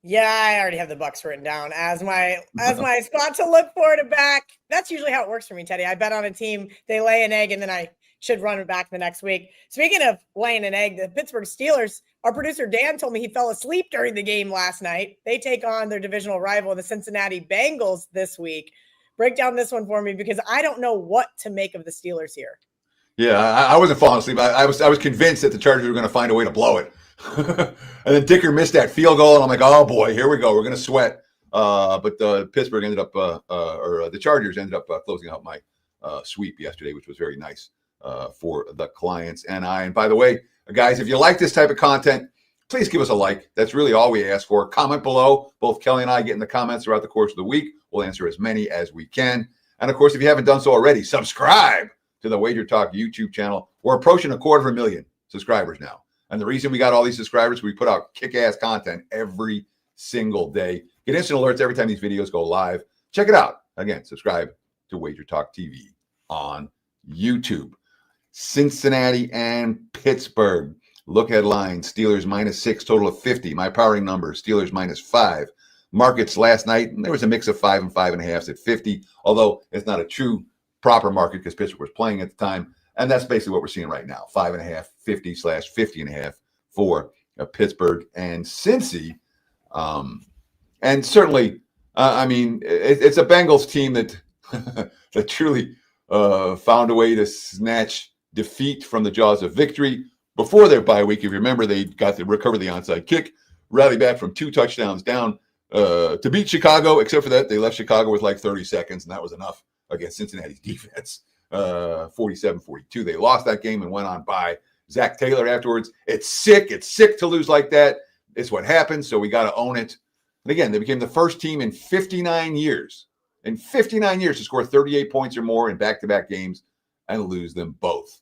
Yeah, I already have the Bucks written down as my spot to look for to back. That's usually how it works for me, Teddy. I bet on a team, they lay an egg, and then I should run it back the next week. Speaking of laying an egg, the Pittsburgh Steelers, our producer Dan told me he fell asleep during the game last night. They take on their divisional rival, the Cincinnati Bengals, this week. Break down this one for me, because I don't know what to make of the Steelers here. Yeah, I wasn't falling asleep. I was convinced that the Chargers were going to find a way to blow it. And then Dicker missed that field goal, and I'm like, oh boy, here we go. We're going to sweat. But Pittsburgh ended up, or the Chargers ended up closing out my sweep yesterday, which was very nice for the clients and I. And by the way, guys, if you like this type of content, please give us a like. That's really all we ask for. Comment below. Both Kelly and I get in the comments throughout the course of the week. We'll answer as many as we can. And of course, if you haven't done so already, subscribe to the WagerTalk YouTube channel. We're approaching 250,000 subscribers now. And the reason we got all these subscribers, we put out kick-ass content every single day. Get instant alerts every time these videos go live. Check it out. Again, subscribe to WagerTalk TV on YouTube. Cincinnati and Pittsburgh. Look headline, Steelers -6, total of 50. My powering number, Steelers -5. Markets last night, there was a mix of 5 and 5.5 at 50, although it's not a true proper market because Pittsburgh was playing at the time. And that's basically what we're seeing right now, 5.5, 50/50.5 for Pittsburgh and Cincy. And certainly, it's a Bengals team that that truly found a way to snatch defeat from the jaws of victory before their bye week. If you remember, they got to recover the onside kick, rally back from 2 touchdowns down to beat Chicago. Except for that, they left Chicago with like 30 seconds, and that was enough against Cincinnati's defense. 47-42. They lost that game and went on by. Zach Taylor afterwards, it's sick to lose like that. It's what happens, so we got to own it. And again, they became the first team in 59 years to score 38 points or more in back-to-back games and lose them both.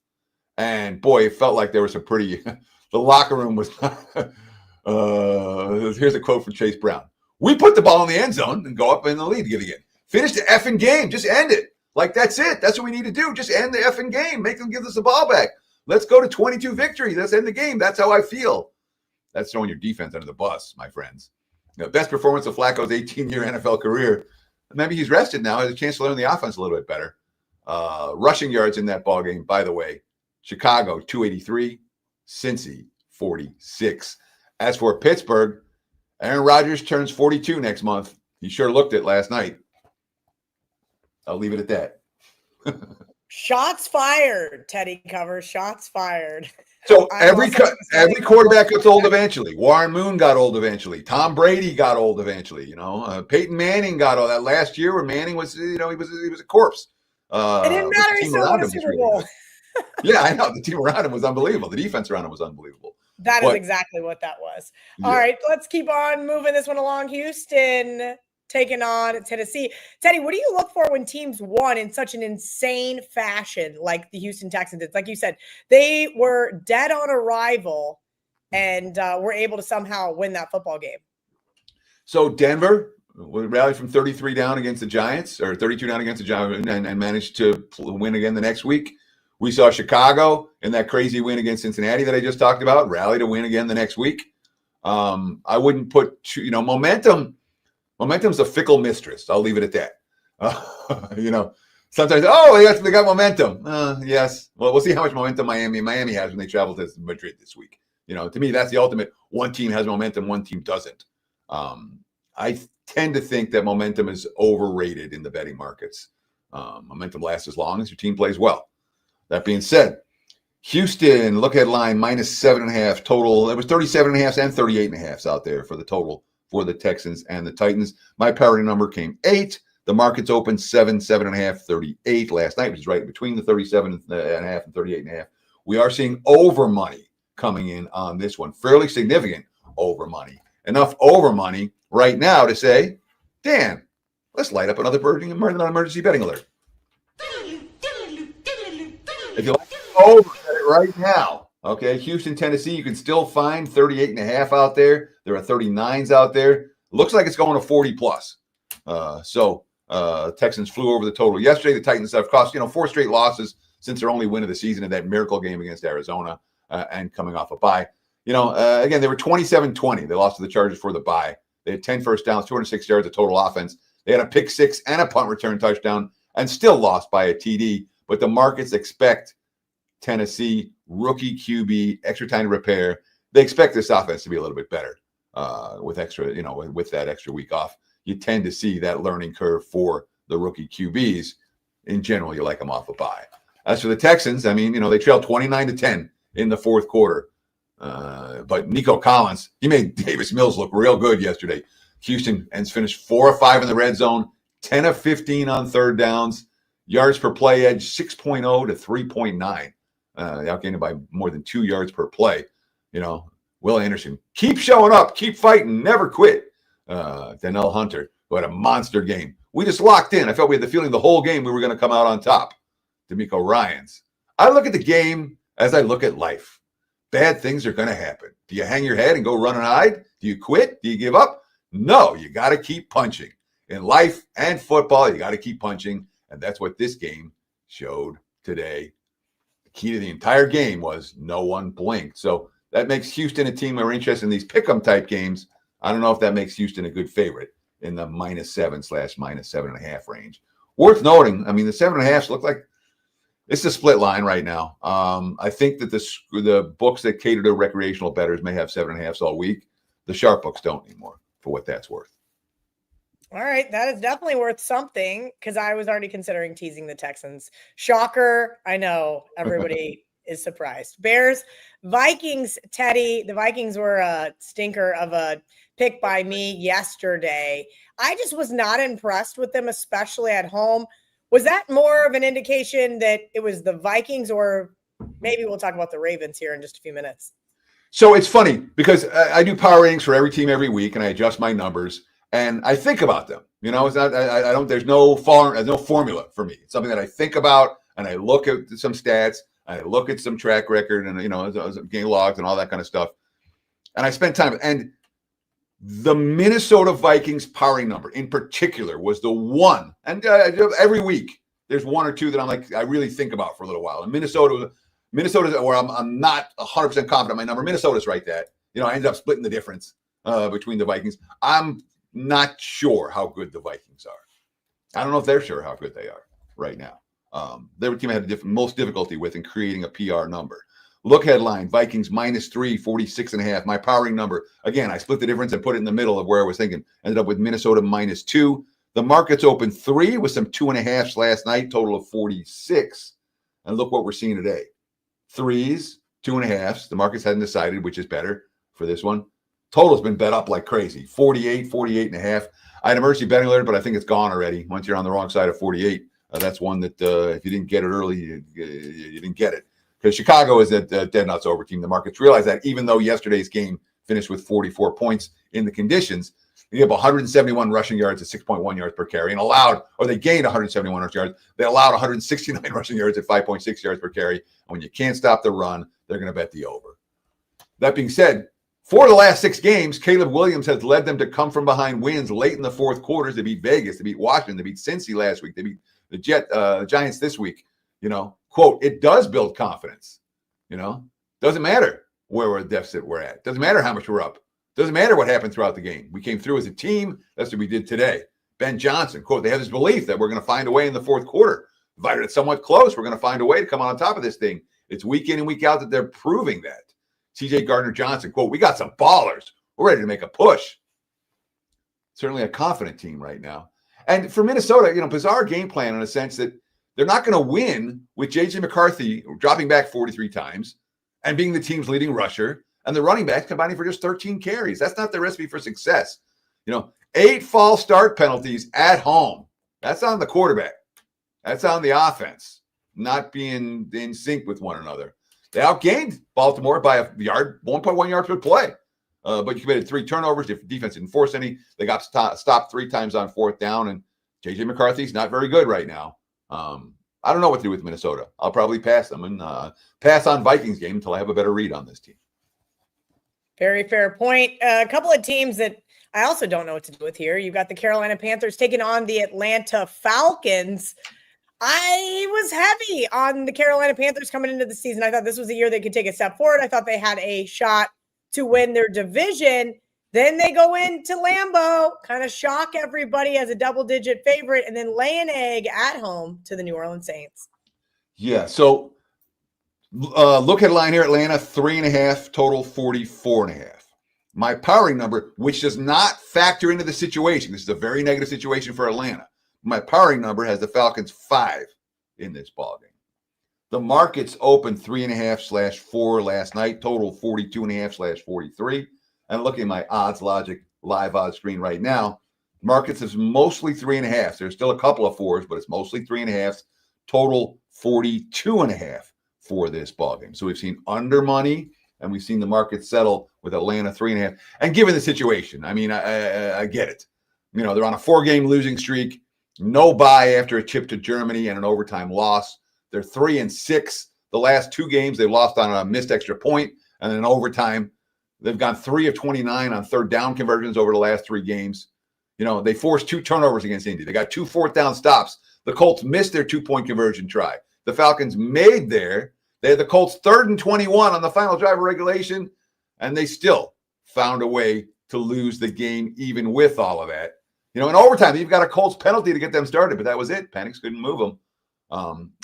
And boy, it felt like there was some pretty the locker room was here's a quote from Chase Brown. "We put the ball in the end zone and go up in the lead again. Finish the effing game, just end it. Like, that's it. That's what we need to do. Just end the effing game. Make them give us the ball back. Let's go to 22 victories. Let's end the game. That's how I feel." That's throwing your defense under the bus, my friends. Best performance of Flacco's 18-year NFL career. Maybe he's rested now. Has a chance to learn the offense a little bit better. Rushing yards in that ball game, by the way, Chicago 283, Cincy 46. As for Pittsburgh, Aaron Rodgers turns 42 next month. He sure looked it last night. I'll leave it at that. Shots fired, Teddy Covers. Shots fired. So every quarterback gets old eventually. Warren Moon got old eventually. Tom Brady got old eventually. Peyton Manning got all that last year where Manning was, he was a corpse. It didn't matter. He still won a Super Bowl. Yeah, I know. The team around him was unbelievable. The defense around him was unbelievable. That is exactly what that was. All right, let's keep on moving this one along. Houston taking on Tennessee. Teddy, what do you look for when teams won in such an insane fashion like the Houston Texans did? Like you said, they were dead on arrival and were able to somehow win that football game. So Denver rallied from 33 down against the Giants, or 32 down against the Giants, and managed to win again the next week. We saw Chicago in that crazy win against Cincinnati that I just talked about, rally to win again the next week. I wouldn't put, momentum. Momentum's a fickle mistress. I'll leave it at that. Sometimes, they got momentum. Yes. Well, we'll see how much momentum Miami has when they travel to Madrid this week. To me, that's the ultimate. One team has momentum, one team doesn't. I tend to think that momentum is overrated in the betting markets. Momentum lasts as long as your team plays well. That being said, Houston, look at line -7.5 total. It was 37.5 and 38.5 out there for the total for the Texans and the Titans. My parity number came 8. The markets opened 7, 7.5, 38 last night, which is right between the 37.5 and 38.5. We are seeing over money coming in on this one. Fairly significant over money. Enough over money right now to say, Dan, let's light up another emergency betting alert. If you like over it right now, okay, Houston, Tennessee, you can still find 38.5 out there. There are 39s out there. Looks like it's going to 40 plus. Texans flew over the total yesterday. The Titans have cost 4 straight losses since their only win of the season in that miracle game against Arizona and coming off a bye. Again, they were 27-20. They lost to the Chargers for the bye. They had 10 first downs, 206 yards of total offense. They had a pick 6 and a punt return touchdown and still lost by a TD. But the markets expect Tennessee, rookie QB, extra time to repair. They expect this offense to be a little bit better with that extra week off. You tend to see that learning curve for the rookie QBs. In general, you like them off a bye. As for the Texans, they trailed 29-10 in the fourth quarter. But Nico Collins, he made Davis Mills look real good yesterday. Houston has finished 4 of 5 in the red zone, 10 of 15 on third downs, yards per play edge 6.0 to 3.9. Outgained by more than 2 yards per play. Will Anderson, keep showing up, keep fighting, never quit. Danielle Hunter, who had a monster game. We just locked in. I felt we had the feeling the whole game we were going to come out on top. D'Amico Ryans. I look at the game as I look at life. Bad things are going to happen. Do you hang your head and go run and hide? Do you quit? Do you give up? No, you got to keep punching. In life and football, you got to keep punching. And that's what this game showed today. The key to the entire game was no one blinked. So that makes Houston a team that are interested in these pick-em type games. I don't know if that makes Houston a good favorite in the -7 / -7.5 range. Worth noting, the 7.5s look like it's a split line right now. I think that the books that cater to recreational bettors may have 7.5s all week. The sharp books don't anymore, for what that's worth. All right, that is definitely worth something because I was already considering teasing the Texans. Shocker, I know everybody is surprised. Bears, Vikings, Teddy. The Vikings were a stinker of a pick by me yesterday. I just was not impressed with them, especially at home. Was that more of an indication that it was the Vikings, or maybe we'll talk about the Ravens here in just a few minutes? So it's funny because I do power ratings for every team every week, and I adjust my numbers, and I think about them. It's not. I don't. There's no formula for me. It's something that I think about, and I look at some stats, I look at some track record, and game logs and all that kind of stuff, and I spend time. And the Minnesota Vikings powering number in particular was the one, and every week there's one or two that I'm like, I really think about for a little while. And Minnesota's where I'm not 100% confident my number. Minnesota's right that. I ended up splitting the difference between the Vikings. I'm not sure how good the Vikings are. I don't know if they're sure how good they are right now. Their team had the most difficulty with in creating a PR number. Look headline, Vikings -3, 46.5. My powering number. Again, I split the difference and put it in the middle of where I was thinking. Ended up with Minnesota -2. The markets opened 3 with some 2.5s last night, total of 46. And look what we're seeing today. 3s, 2.5s. The markets hadn't decided which is better for this one. Total's been bet up like crazy. 48, 48.5. I had a mercy betting alert, but I think it's gone already. Once you're on the wrong side of 48, that's one that if you didn't get it early, you didn't get it. Because Chicago is a dead nuts over team. The markets realize that even though yesterday's game finished with 44 points in the conditions, you have 171 rushing yards at 6.1 yards per carry and they gained 171 rushing yards. They allowed 169 rushing yards at 5.6 yards per carry. And when you can't stop the run, they're going to bet the over. That being said, for the last 6 games, Caleb Williams has led them to come from behind wins late in the fourth quarters. They beat Vegas, they beat Washington, they beat Cincy last week, they beat the Giants this week. Quote, it does build confidence. Doesn't matter where we're deficit we're at. Doesn't matter how much we're up. Doesn't matter what happened throughout the game. We came through as a team. That's what we did today. Ben Johnson, quote, they have this belief that we're going to find a way in the fourth quarter. Provided it's somewhat close, we're going to find a way to come on top of this thing. It's week in and week out that they're proving that. TJ Gardner-Johnson, quote, we got some ballers. We're ready to make a push. Certainly a confident team right now. And for Minnesota, bizarre game plan in a sense that they're not going to win with J.J. McCarthy dropping back 43 times and being the team's leading rusher and the running backs combining for just 13 carries. That's not the recipe for success. 8 false start penalties at home. That's on the quarterback. That's on the offense, not being in sync with one another. They outgained Baltimore by 1.1 yards per play. But you committed 3 turnovers. Defense didn't force any. They got stopped 3 times on 4th down, and J.J. McCarthy's not very good right now. I don't know what to do with Minnesota. I'll probably pass them and pass on Vikings game until I have a better read on this team. Very fair point. A couple of teams that I also don't know what to do with here. You've got the Carolina Panthers taking on the Atlanta Falcons. I was heavy on the Carolina Panthers coming into the season. I thought this was a year they could take a step forward. I thought they had a shot to win their division. Then they go into Lambeau, kind of shock everybody as a double-digit favorite, and then lay an egg at home to the New Orleans Saints. Yeah, so look at line here, Atlanta, 3.5, total 44.5. My powering number, which does not factor into the situation. This is a very negative situation for Atlanta. My powering number has the Falcons 5 in this ballgame. The markets opened 3.5/4 last night, total 42.5/43. And looking at my odds logic live odds screen right now, markets is mostly 3.5. There's still a couple of 4s, but it's mostly 3.5. Total 42.5 for this ballgame. So we've seen under money, and we've seen the market settle with Atlanta 3.5. And given the situation, I mean, I get it. They're on a 4-game losing streak, no bye after a chip to Germany and an overtime loss. They're 3-6. The last 2 games they've lost on a missed extra point and then overtime. They've gone 3 of 29 on 3rd down conversions over the last 3 games. They forced 2 turnovers against Indy. They got 2 4th down stops. The Colts missed their 2-point conversion try. The Falcons made they had the Colts 3rd and 21 on the final drive of regulation, and they still found a way to lose the game even with all of that. In overtime, you've got a Colts penalty to get them started, but that was it. Panics couldn't move them.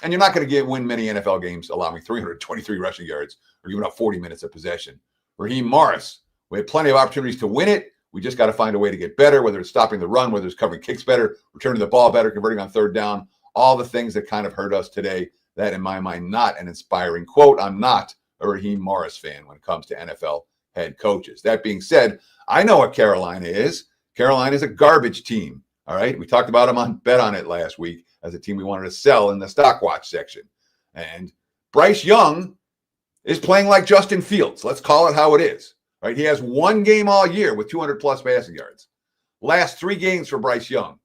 And you're not going to win many NFL games allowing 323 rushing yards or giving up 40 minutes of possession. Raheem Morris, we had plenty of opportunities to win it. We just got to find a way to get better, whether it's stopping the run, whether it's covering kicks better, returning the ball better, converting on 3rd down, all the things that kind of hurt us today. That, in my mind, not an inspiring quote. I'm not a Raheem Morris fan when it comes to NFL head coaches. That being said, I know what Carolina is. Carolina is a garbage team. All right. We talked about them on Bet On It last week as a team we wanted to sell in the stock watch section. And Bryce Young is playing like Justin Fields. Let's call it how it is. Right? He has 1 game all year with 200-plus passing yards. Last 3 games for Bryce Young,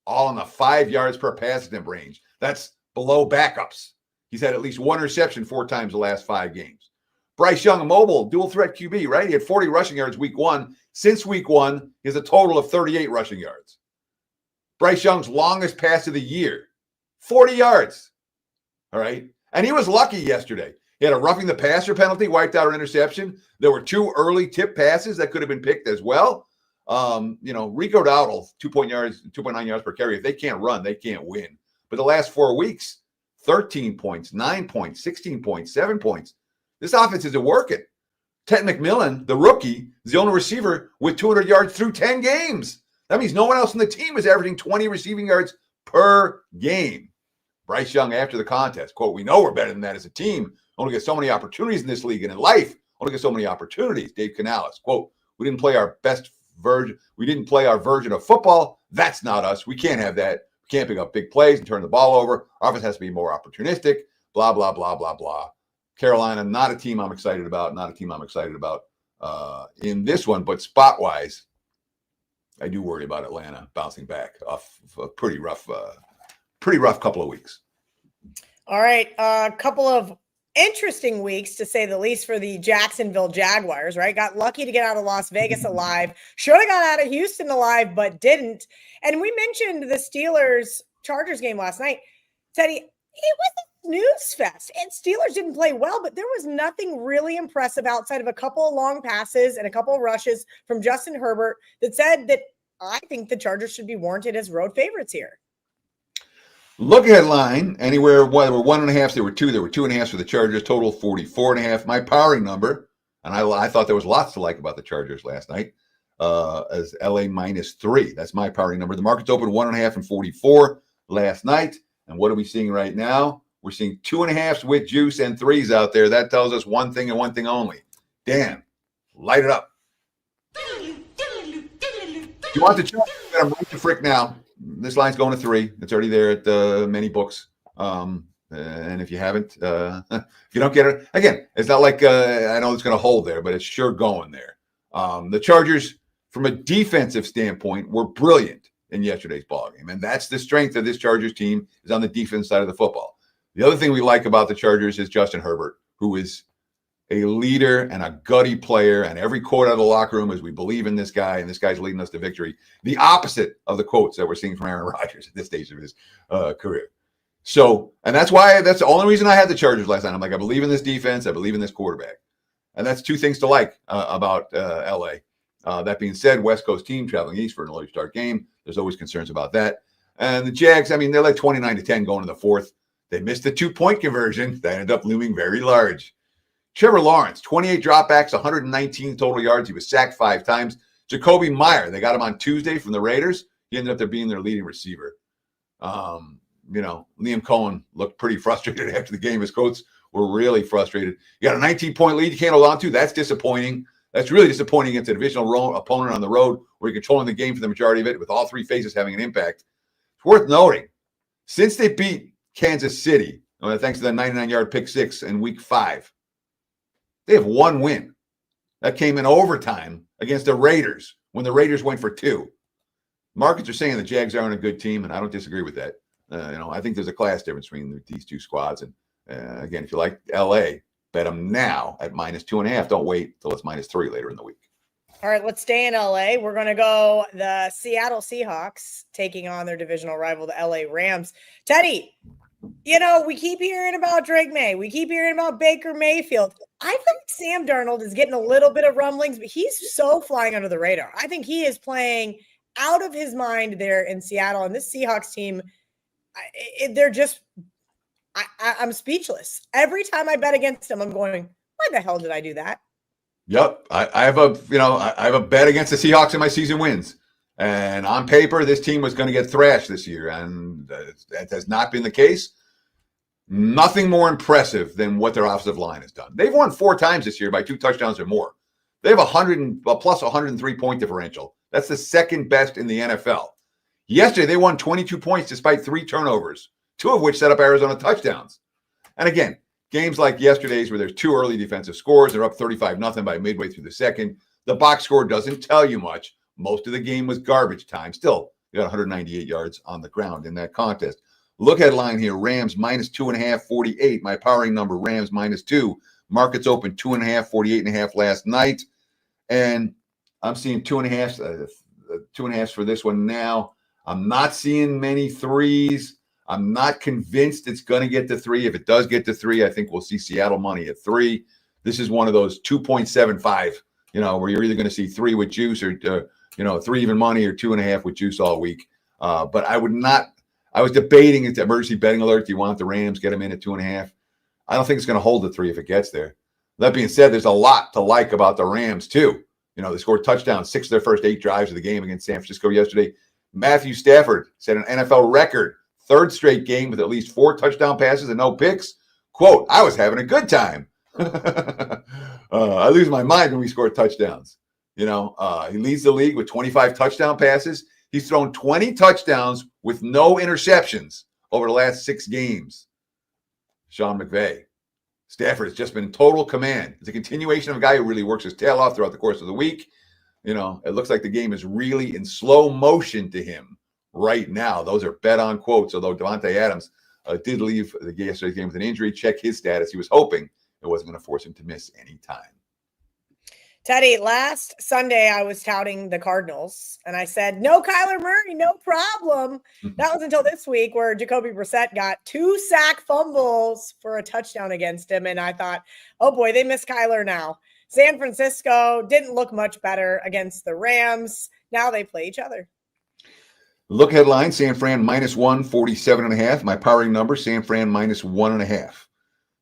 all in the 5 yards per pass attempt range. That's below backups. He's had at least 1 reception 4 times the last 5 games. Bryce Young, a mobile, dual-threat QB, right? He had 40 rushing yards week 1. Since week 1, he has a total of 38 rushing yards. Bryce Young's longest pass of the year, 40 yards. All right? And he was lucky yesterday. He had a roughing the passer penalty, wiped out an interception. There were 2 early tip passes that could have been picked as well. Rico Dowdle, 2.9 yards per carry. If they can't run, they can't win. But the last 4 weeks, 13 points, 9 points, 16 points, 7 points. This offense isn't working. Ted McMillan, the rookie, is the only receiver with 200 yards through 10 games. That means no one else on the team is averaging 20 receiving yards per game. Bryce Young after the contest, quote, "We know we're better than that as a team. Only get so many opportunities in this league and in life. Only get so many opportunities." Dave Canales, quote, "We didn't play our best version. We didn't play our version of football. That's not us. We can't have that. We can't pick up big plays and turn the ball over. Our offense has to be more opportunistic, blah, blah, blah, blah, blah." Carolina, not a team I'm excited about. Not a team I'm excited about in this one. But spot-wise, I do worry about Atlanta bouncing back off a pretty rough couple of weeks. All right. A couple of interesting weeks, to say the least, for the Jacksonville Jaguars, right? Got lucky to get out of Las Vegas alive. Should have got out of Houston alive, but didn't. And we mentioned the Steelers-Chargers game last night. Teddy, it was a snooze fest. And Steelers didn't play well, but there was nothing really impressive outside of a couple of long passes and a couple of rushes from Justin Herbert that said that I think the Chargers should be warranted as road favorites here. Look at line anywhere. Well, there were 1.5. There were 2. There were 2.5 for the Chargers. Total 44.5. My powering number, and I thought there was lots to like about the Chargers last night, as LA -3. That's my powering number. The market's open 1.5 and 44 last night. And what are we seeing right now? We're seeing 2.5s with juice and 3s out there. That tells us one thing and one thing only. Dan, light it up. you want the Chargers, bet them right to frick now. This line's going to 3. It's already there at many books. And if you haven't, if you don't get it, again, it's not like I know it's going to hold there, but it's sure going there. The Chargers, from a defensive standpoint, were brilliant in yesterday's ballgame, and that's the strength of this Chargers team is on the defense side of the football. The other thing we like about the Chargers is Justin Herbert, who is a leader and a gutty player, and every quote out of the locker room is we believe in this guy, and this guy's leading us to victory. The opposite of the quotes that we're seeing from Aaron Rodgers at this stage of his career. So, and that's the only reason I had the Chargers last night. I'm like, I believe in this defense. I believe in this quarterback. And that's two things to like about L.A. That being said, West Coast team traveling east for an early start game. There's always concerns about that. And the Jags, I mean, they're like 29-10 going to the fourth. They missed the 2-point conversion. That ended up looming very large. Trevor Lawrence, 28 dropbacks, 119 total yards. He was sacked 5 times. Jacoby Meyer, they got him on Tuesday from the Raiders. He ended up there being their leading receiver. Liam Cohen looked pretty frustrated after the game. His coaches were really frustrated. You got a 19-point lead you can't hold on to. That's disappointing. That's really disappointing against a divisional opponent on the road where you're controlling the game for the majority of it with all 3 phases having an impact. It's worth noting, since they beat Kansas City, thanks to the 99-yard pick 6 in week 5, they have 1 win. That came in overtime against the Raiders when the Raiders went for 2. Markets are saying the Jags aren't a good team, and I don't disagree with that. I think there's a class difference between these two squads. And again, if you like L.A., bet them now at -2.5. Don't wait till it's -3 later in the week. All right, let's stay in LA. We're going to go the Seattle Seahawks taking on their divisional rival, the LA Rams. Teddy, we keep hearing about Drake May. We keep hearing about Baker Mayfield. I think Sam Darnold is getting a little bit of rumblings, but he's so flying under the radar. I think he is playing out of his mind there in Seattle. And this Seahawks team, they're just I'm speechless. Every time I bet against them, I'm going, why the hell did I do that? Yep. I have a bet against the Seahawks in my season wins. And on paper, this team was going to get thrashed this year. And that has not been the case. Nothing more impressive than what their offensive line has done. They've won 4 times this year by 2 touchdowns or more. They have a plus 103-point differential. That's the second best in the NFL. Yesterday, they won 22 points despite 3 turnovers, 2 of which set up Arizona touchdowns. And again, games like yesterday's where there's 2 early defensive scores, they're up 35-0 by midway through the second. The box score doesn't tell you much. Most of the game was garbage time. Still, you got 198 yards on the ground in that contest. Look at line here, Rams -2.5, 48. My powering number, Rams -2. Markets open 2.5, 48.5 last night. And I'm seeing 2.5s for this one now. I'm not seeing many 3s. I'm not convinced it's going to get to 3. If it does get to 3, I think we'll see Seattle money at 3. This is one of those 2.75, where you're either going to see 3 with juice or, 3 even money or 2.5 with juice all week. But I was debating it's emergency betting alert. Do you want the Rams? Get them in at 2.5. I don't think it's going to hold the 3 if it gets there. That being said, there's a lot to like about the Rams too. They scored touchdowns 6 of their first 8 drives of the game against San Francisco yesterday. Matthew Stafford set an NFL record, 3rd straight game with at least 4 touchdown passes and no picks. Quote, I was having a good time. I lose my mind when we score touchdowns. He leads the league with 25 touchdown passes. He's thrown 20 touchdowns with no interceptions over the last 6 games. Sean McVay. Stafford has just been in total command. It's a continuation of a guy who really works his tail off throughout the course of the week. It looks like the game is really in slow motion to him right now. Those are bet on quotes, although Devontae Adams did leave yesterday's game with an injury. Check his status. He was hoping it wasn't going to force him to miss any time. Teddy, last Sunday I was touting the Cardinals, and I said, no Kyler Murray, no problem. That was until this week where Jacoby Brissett got 2 sack fumbles for a touchdown against him, and I thought, oh boy, they miss Kyler now. San Francisco didn't look much better against the Rams. Now they play each other. Look headline, San Fran -1, 47.5. My powering number, San Fran -1.5.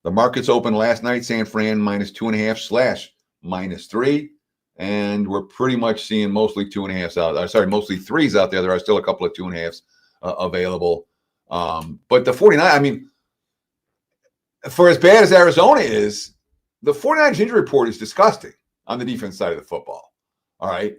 The markets opened last night, San Fran -2.5 / -3. And we're pretty much seeing mostly 2.5s out. Mostly 3s out there. There are still a couple of 2.5s available. But the 49, for as bad as Arizona is, the 49ers injury report is disgusting on the defense side of the football. All right.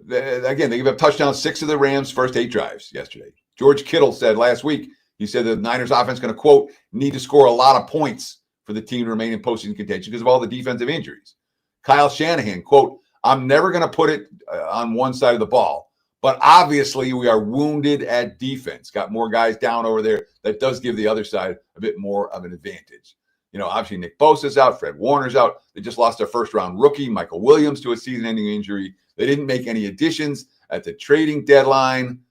Again, they gave up touchdowns 6 of the Rams' first 8 drives yesterday. George Kittle said last week, he said the Niners offense going to, quote, need to score a lot of points for the team to remain in postseason contention because of all the defensive injuries. Kyle Shanahan, quote, I'm never going to put it on one side of the ball, but obviously we are wounded at defense. Got more guys down over there. That does give the other side a bit more of an advantage. You know, obviously Nick Bosa's out, Fred Warner's out. They just lost their first-round rookie, Michael Williams, to a season-ending injury. They didn't make any additions at the trading deadline.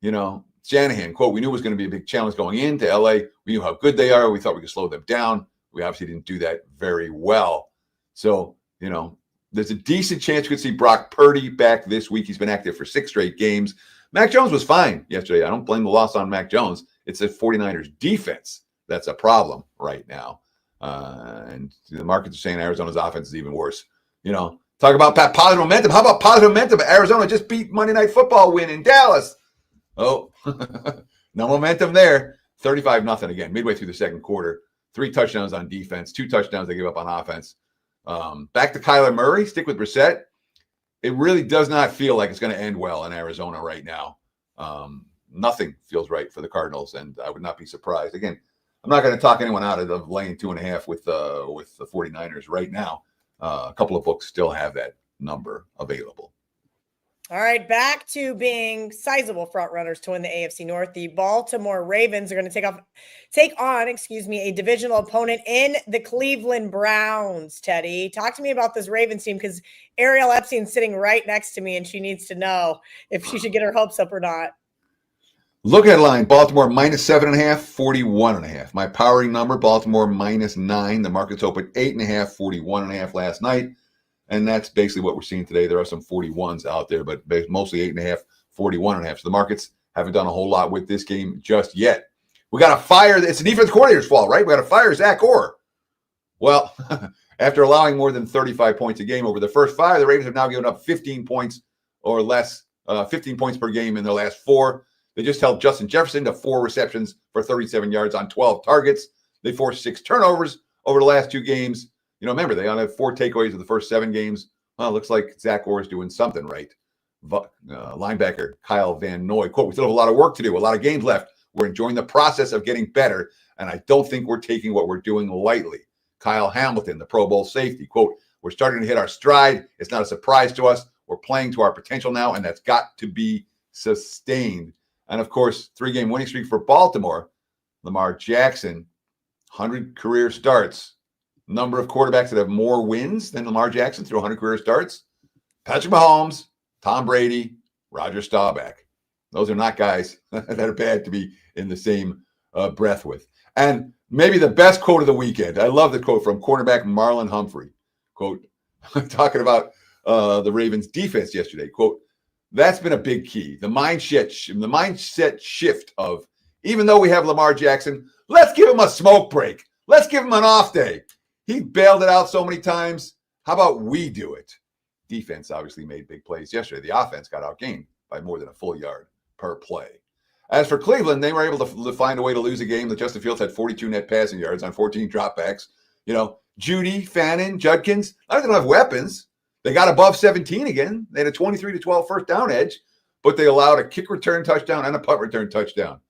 You know, Shanahan, quote, we knew it was going to be a big challenge going into LA. We knew how good they are. We thought we could slow them down. We obviously didn't do that very well. So, you know, there's a decent chance we could see Brock Purdy back this week. He's been active for 6 straight games. Mac Jones was fine yesterday. I don't blame the loss on Mac Jones. It's the 49ers defense that's a problem right now. And the markets are saying Arizona's offense is even worse. You know, talk about positive momentum. How about positive momentum? Arizona just beat Monday Night Football win in Dallas. Oh, no momentum there. 35-0 again, midway through the second quarter. 3 touchdowns on defense, 2 touchdowns they gave up on offense. Back to Kyler Murray, stick with Brissett. It really does not feel like it's going to end well in Arizona right now. Nothing feels right for the Cardinals, and I would not be surprised. Again, I'm not going to talk anyone out of laying 2.5 with the 49ers right now. A couple of books still have that number available. All right, back to being sizable front runners to win the AFC North. The Baltimore Ravens are going to take on a divisional opponent in the Cleveland Browns. Teddy, talk to me about this Ravens team because Ariel Epstein's sitting right next to me, and she needs to know if she should get her hopes up or not. Look at line, Baltimore -7.5, 41.5. My powering number, Baltimore -9. The market's open 8.5, 41.5 last night. And that's basically what we're seeing today. There are some 41s out there, but mostly 8.5, 41.5. So the markets haven't done a whole lot with this game just yet. We got to fire. It's the defense coordinator's fault, right? We got to fire Zach Orr. Well, after allowing more than 35 points a game over the first 5, the Ravens have now given up 15 points or less, 15 points per game in their last 4. They just held Justin Jefferson to 4 receptions for 37 yards on 12 targets. They forced 6 turnovers over the last 2 games. You know, remember, they only have 4 takeaways in the first 7 games. Well, it looks like Zach Orr is doing something right. Linebacker Kyle Van Noy, quote, we still have a lot of work to do, a lot of games left. We're enjoying the process of getting better, and I don't think we're taking what we're doing lightly. Kyle Hamilton, the Pro Bowl safety, quote, we're starting to hit our stride. It's not a surprise to us. We're playing to our potential now, and that's got to be sustained. And, of course, 3-game winning streak for Baltimore. Lamar Jackson, 100 career starts. Number of quarterbacks that have more wins than Lamar Jackson through 100 career starts. Patrick Mahomes, Tom Brady, Roger Staubach. Those are not guys that are bad to be in the same breath with. And maybe the best quote of the weekend. I love the quote from cornerback Marlon Humphrey. Quote, talking about the Ravens defense yesterday. Quote, that's been a big key. The mindset shift of, even though we have Lamar Jackson, let's give him a smoke break. Let's give him an off day. He bailed it out so many times. How about we do it? Defense obviously made big plays yesterday. The offense got outgained by more than a full yard per play. As for Cleveland, they were able to find a way to lose a game. That Justin Fields had 42 net passing yards on 14 dropbacks. You know, Judy, Fannin, Judkins, they don't have weapons. They got above 17 again. They had a 23-12 first down edge, but they allowed a kick return touchdown and a punt return touchdown.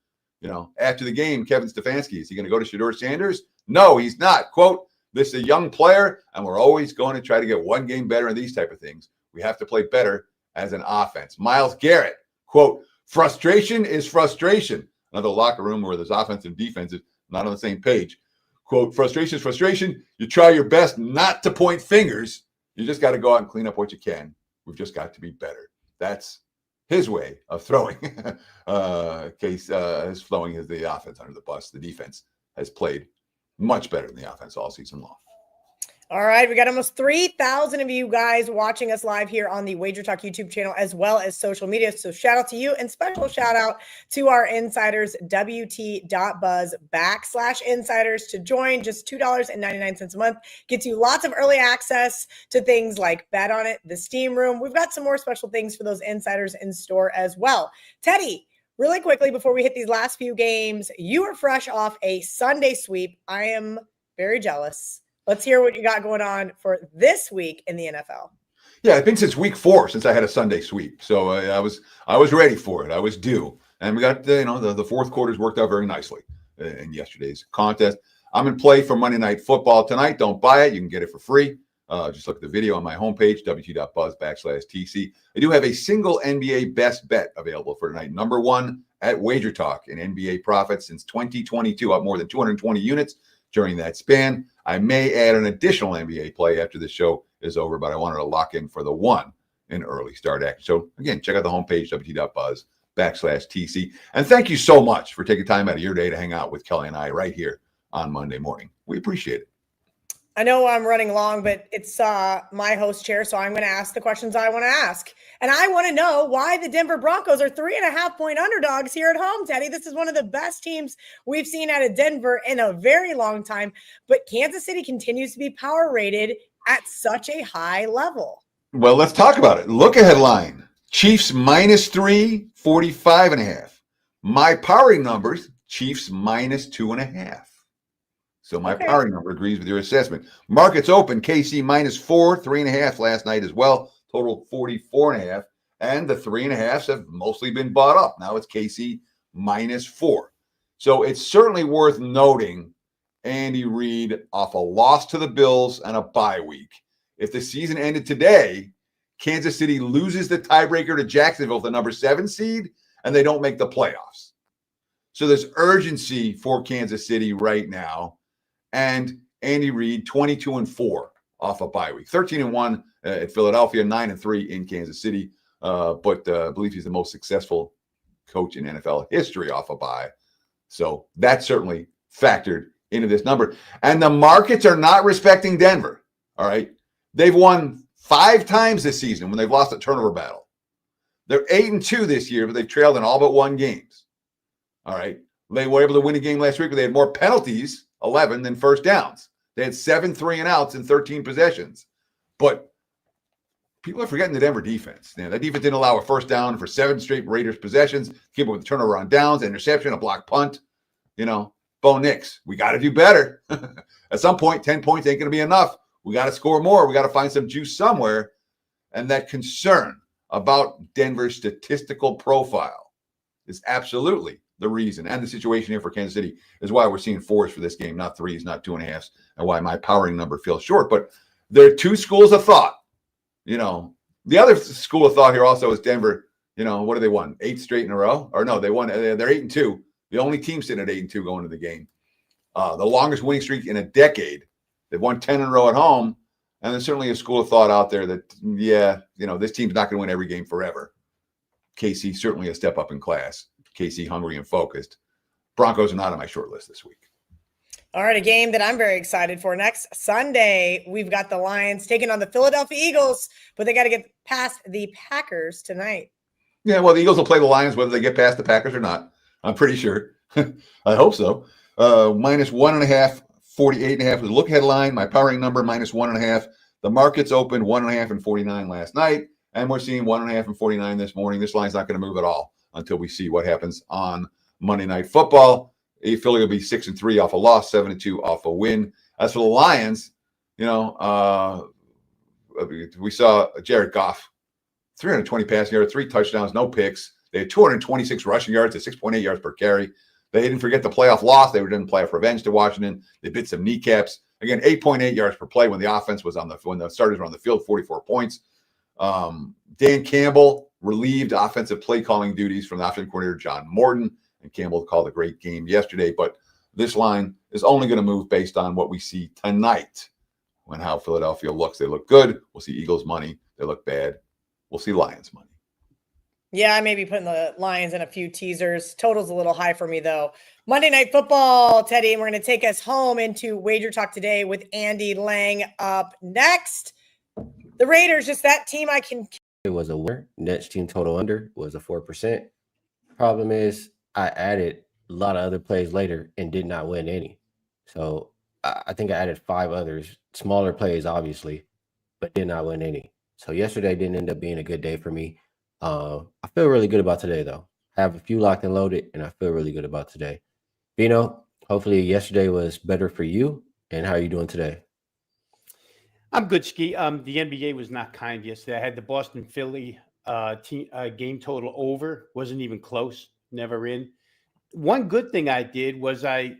You know, after the game, Kevin Stefanski, is he going to go to Shedeur Sanders? No, he's not. Quote, this is a young player, and we're always going to try to get one game better in these type of things. We have to play better as an offense. Myles Garrett, quote, frustration is frustration. Another locker room where there's offense and defense is not on the same page. Quote, frustration is frustration. You try your best not to point fingers. You just got to go out and clean up what you can. We've just got to be better. That's his way of throwing. Is throwing the offense under the bus. The defense has played much better than the offense all season long. All right, we got almost 3,000 of you guys watching us live here on the WagerTalk YouTube channel as well as social media. So shout out to you and special shout out to our insiders, WT.buzz/insiders to join. Just $2.99 a month. Gets you lots of early access to things like Bet on It, the Steam Room. We've got some more special things for those insiders in store as well. Teddy, really quickly before we hit these last few games, you are fresh off a Sunday sweep. I am very jealous. Let's hear what you got going on for this week in the NFL. Yeah, it's been since week 4 since I had a Sunday sweep. So I was ready for it. I was due, and we got the fourth quarters worked out very nicely in yesterday's contest. I'm in play for Monday Night Football tonight. Don't buy it; you can get it for free. Just look at the video on my homepage, wt.buzz/TC. I do have a single NBA best bet available for tonight. Number 1 at WagerTalk in NBA profits since 2022, up more than 220 units during that span. I may add an additional NBA play after the show is over, but I wanted to lock in for the 1 in early start action. So again, check out the homepage, wt.buzz/TC. And thank you so much for taking time out of your day to hang out with Kelly and I right here on Monday morning. We appreciate it. I know I'm running long, but it's my host chair, so I'm going to ask the questions I want to ask. And I want to know why the Denver Broncos are 3.5-point underdogs here at home, Teddy. This is one of the best teams we've seen out of Denver in a very long time, but Kansas City continues to be power rated at such a high level. Well, let's talk about it. Look ahead line. Chiefs -3, 45.5. My powering numbers, Chiefs -2.5. So my powering number agrees with your assessment. Markets open, KC -4, 3.5 last night as well. Total 44.5. And the 3.5s have mostly been bought up. Now it's KC -4. So it's certainly worth noting Andy Reid off a loss to the Bills and a bye week. If the season ended today, Kansas City loses the tiebreaker to Jacksonville, the number 7 seed, and they don't make the playoffs. So there's urgency for Kansas City right now. And Andy Reid, 22-4 off a bye week, 13-1 at Philadelphia, 9-3 in Kansas City. But I believe he's the most successful coach in NFL history off a bye. So that certainly factored into this number. And the markets are not respecting Denver. All right. They've won 5 times this season when they've lost a turnover battle. They're 8-2 this year, but they've trailed in all but 1 games. All right. They were able to win a game last week, but they had more penalties, 11, than first downs. They had 7 3-and-outs in 13 possessions. But people are forgetting the Denver defense. That defense didn't allow a first down for 7 straight Raiders possessions. Keep up with the turnover on downs, interception, a block punt. Bo Nix, we got to do better. At some point, 10 points ain't going to be enough. We got to score more. We got to find some juice somewhere. And that concern about Denver's statistical profile is absolutely the reason, and the situation here for Kansas City is why we're seeing 4s for this game, not 3s, not 2.5s, and why my powering number feels short. But there are 2 schools of thought. The other school of thought here also is Denver. What have they won? 8 straight in a row? Or no, they won. They're 8-2. The only team sitting at 8-2 going into the game. The longest winning streak in a decade. They've won 10 in a row at home. And there's certainly a school of thought out there that, this team's not going to win every game forever. KC certainly a step up in class. KC hungry and focused. Broncos are not on my short list this week. All right, a game that I'm very excited for. Next Sunday, we've got the Lions taking on the Philadelphia Eagles, but they got to get past the Packers tonight. Yeah, well, the Eagles will play the Lions whether they get past the Packers or not. I'm pretty sure. I hope so. -1.5, 48.5 was the look ahead line. My powering number, -1.5. The markets opened 1.5 and 49 last night, and we're seeing 1.5 and 49 this morning. This line's not going to move at all until we see what happens on Monday Night Football. Philly will be 6-3 off a loss, 7-2 off a win. As for the Lions, we saw Jared Goff, 320 passing yards, 3 touchdowns, no picks. They had 226 rushing yards at 6.8 yards per carry. They didn't forget the playoff loss. They didn't play off revenge to Washington. They bit some kneecaps. Again, 8.8 yards per play when the offense was when the starters were on the field, 44 points. Dan Campbell relieved offensive play calling duties from the offensive coordinator, John Morton, and Campbell called a great game yesterday. But this line is only going to move based on what we see tonight. When how Philadelphia looks, they look good. We'll see Eagles money. They look bad. We'll see Lions money. Yeah, I may be putting the Lions in a few teasers. Total's a little high for me, though. Monday Night Football, Teddy, and we're going to take us home into Wager Talk today with Andy Lang up next. The Raiders, just that team I can. It was a winner. Nets team total under was a 4%. Problem is, I added a lot of other plays later and did not win any. So I think I added 5 others, smaller plays, obviously, but did not win any. So yesterday didn't end up being a good day for me. I feel really good about today, though. I have a few locked and loaded, and I feel really good about today. Bino, hopefully yesterday was better for you. And how are you doing today? I'm good, Ski. The NBA was not kind yesterday. I had the Boston Philly game total over. Wasn't even close. Never in. One good thing I did was I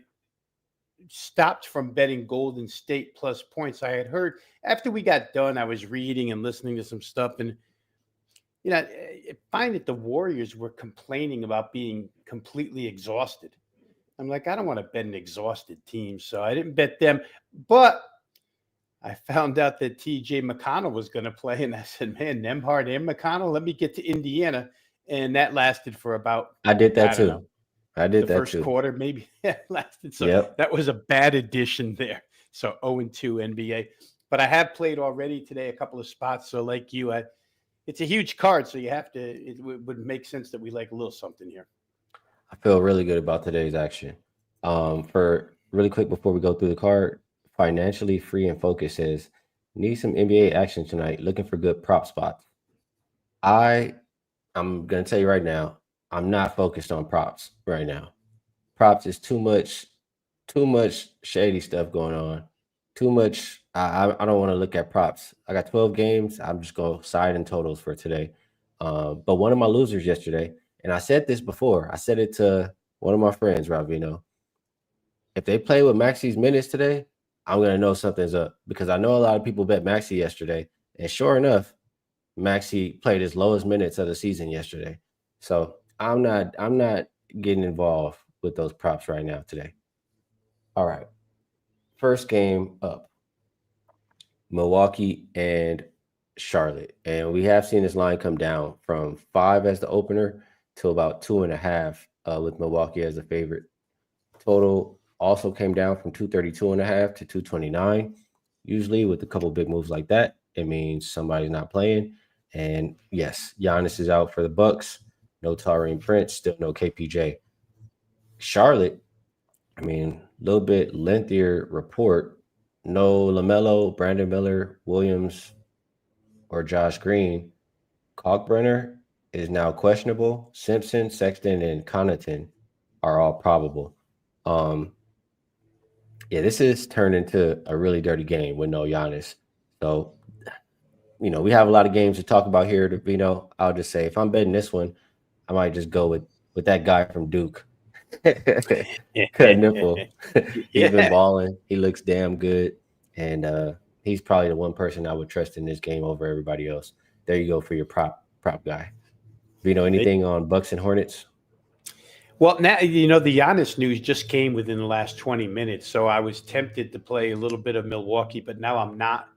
stopped from betting Golden State plus points. I had heard after we got done, I was reading and listening to some stuff, and I find that the Warriors were complaining about being completely exhausted. I'm like, I don't want to bet an exhausted team, so I didn't bet them. But I found out that TJ McConnell was going to play, and I said, man, Nembhard and McConnell, let me get to Indiana. And that lasted for about, I did that too. know, I did the that first too. quarter, maybe that lasted. So Yep. that was a bad addition there. So 0-2 NBA. But I have played already today a couple of spots. So like you, it's a huge card. So you have to, it would make sense that we like a little something here. I feel really good about today's action. For really quick before we go through the card, Financially Free and Focused says, need some NBA action tonight, looking for good prop spots. I'm going to tell you right now, I'm not focused on props right now. Props is too much shady stuff going on. Too much. I don't want to look at props. I got 12 games. I'm just going side and totals for today. But one of my losers yesterday, and I said this before, I said it to one of my friends, Ravino. If they play with Maxi's minutes today, I'm going to know something's up, because I know a lot of people bet Maxi yesterday. And sure enough, Maxi played his lowest minutes of the season yesterday. So I'm not getting involved with those props right now today. All right. First game up, Milwaukee and Charlotte. And we have seen this line come down from 5 as the opener to about 2.5 with Milwaukee as a favorite. Total also came down from 232.5 to 229. Usually with a couple big moves like that, it means somebody's not playing. And yes, Giannis is out for the Bucks. No Taurean Prince, still no KPJ. Charlotte, I mean, a little bit lengthier report. No LaMelo, Brandon Miller, Williams, or Josh Green. Kalkbrenner is now questionable. Simpson, Sexton, and Connaughton are all probable. Yeah, this is turned into a really dirty game with no Giannis. So, we have a lot of games to talk about here. I'll just say if I'm betting this one, I might just go with that guy from Duke. Cut nipple. He's been balling. He looks damn good. And he's probably the one person I would trust in this game over everybody else. There you go for your prop guy. Anything on Bucks and Hornets? Well, now, the Giannis news just came within the last 20 minutes. So I was tempted to play a little bit of Milwaukee, but now I'm not.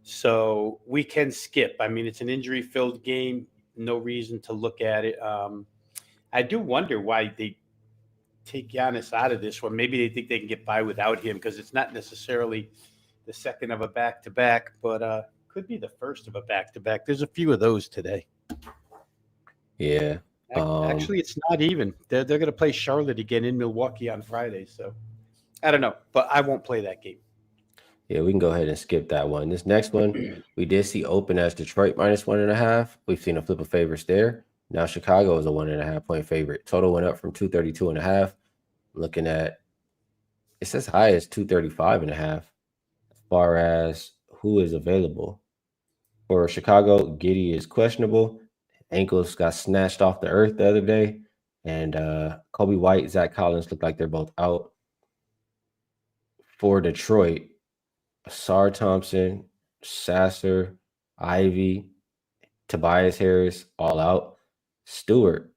So we can skip. I mean, it's an injury-filled game. No reason to look at it. I do wonder why they take Giannis out of this one. Maybe they think they can get by without him, because it's not necessarily the second of a back-to-back, but could be the first of a back-to-back. There's a few of those today. Yeah. Actually, it's not even. They're going to play Charlotte again in Milwaukee on Friday. So I don't know, but I won't play that game. Yeah, we can go ahead and skip that one. This next one, we did see open as Detroit -1.5. We've seen a flip of favorites there. Now Chicago is a 1.5 point favorite. Total went up from 232.5. Looking at, it's as high as 235.5 as far as who is available. For Chicago, Giddey is questionable. Ankles got snatched off the earth the other day. And Kobe White, Zach Collins look like they're both out. For Detroit, Asar Thompson, Sasser, Ivy, Tobias Harris, all out. Stewart,